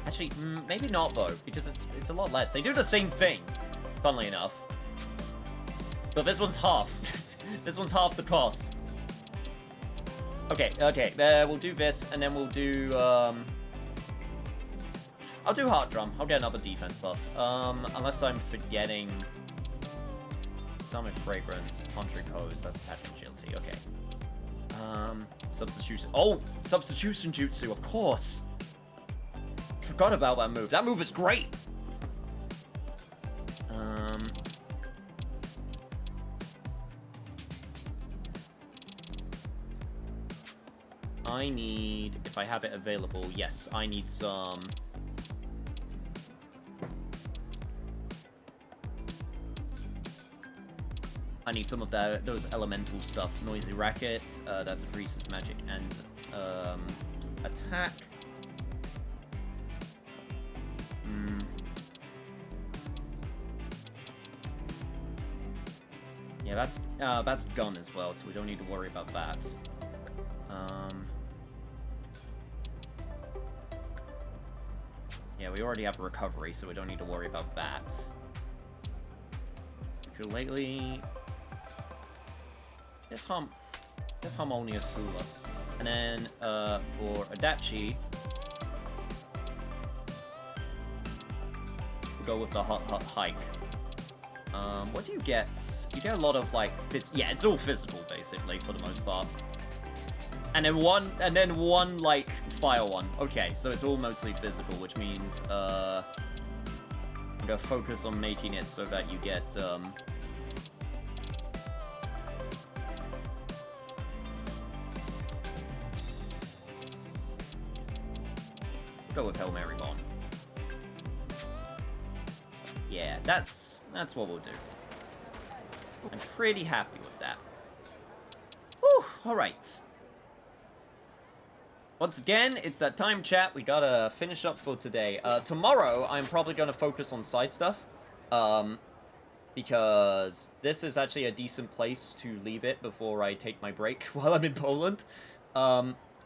actually, maybe not though, because it's a lot less. They do the same thing, funnily enough. But this one's half. This one's half the cost. Okay, okay. We'll do this, and then we'll do I'll do Heart Drum. I'll get another defense buff. Unless I'm forgetting Summon Fragrance, Contrary Pose, that's attack and agility, okay. Substitution. Oh! Substitution Jutsu, of course! Forgot about that move. That move is great! I need, if I have it available, yes, I need some of those elemental stuff. Noisy Racket, that decreases magic and attack. Yeah, that's gun as well, so we don't need to worry about that. Yeah, we already have a recovery, so we don't need to worry about that. Lately, this Harmonious Hula. And then for Adachi, we'll go with the Hot Hike. What do you get? You get a lot of like yeah, it's all physical basically for the most part. And then one like fire one. Okay, so it's all mostly physical, which means I'm gonna focus on making it so that you get go with Hail Mary Bomb. Yeah, that's what we'll do. I'm pretty happy with that. Whew, alright. Once again, it's that time, chat. We gotta finish up for today. Tomorrow, I'm probably gonna focus on side stuff. Because this is actually a decent place to leave it before I take my break while I'm in Poland.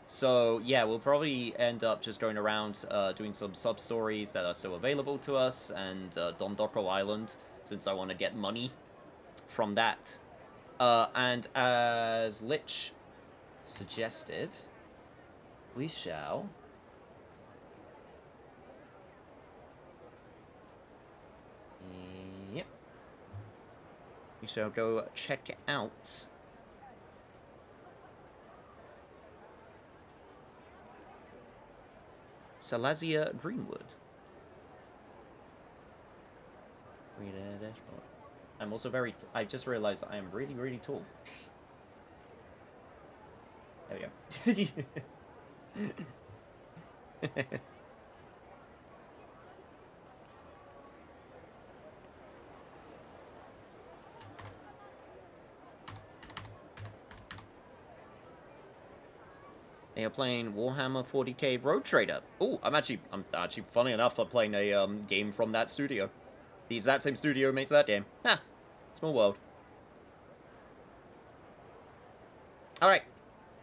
So, yeah, we'll probably end up just going around doing some sub-stories that are still available to us, and Dondoko Island, since I want to get money from that. And as Lich suggested, we shall yep. We shall go check out Salazia Greenwood. I'm also I just realized that I am really, really tall. There we go. They are playing Warhammer 40k Road Trader. Oh, I'm actually, funny enough, I'm playing a game from that studio. The exact same studio makes that game. Ha! Small world. Alright.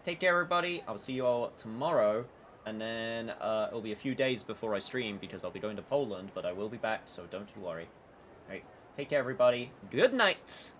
Take care, everybody. I'll see you all tomorrow. And then it'll be a few days before I stream because I'll be going to Poland, but I will be back, so don't you worry. Alright. Take care, everybody. Good night.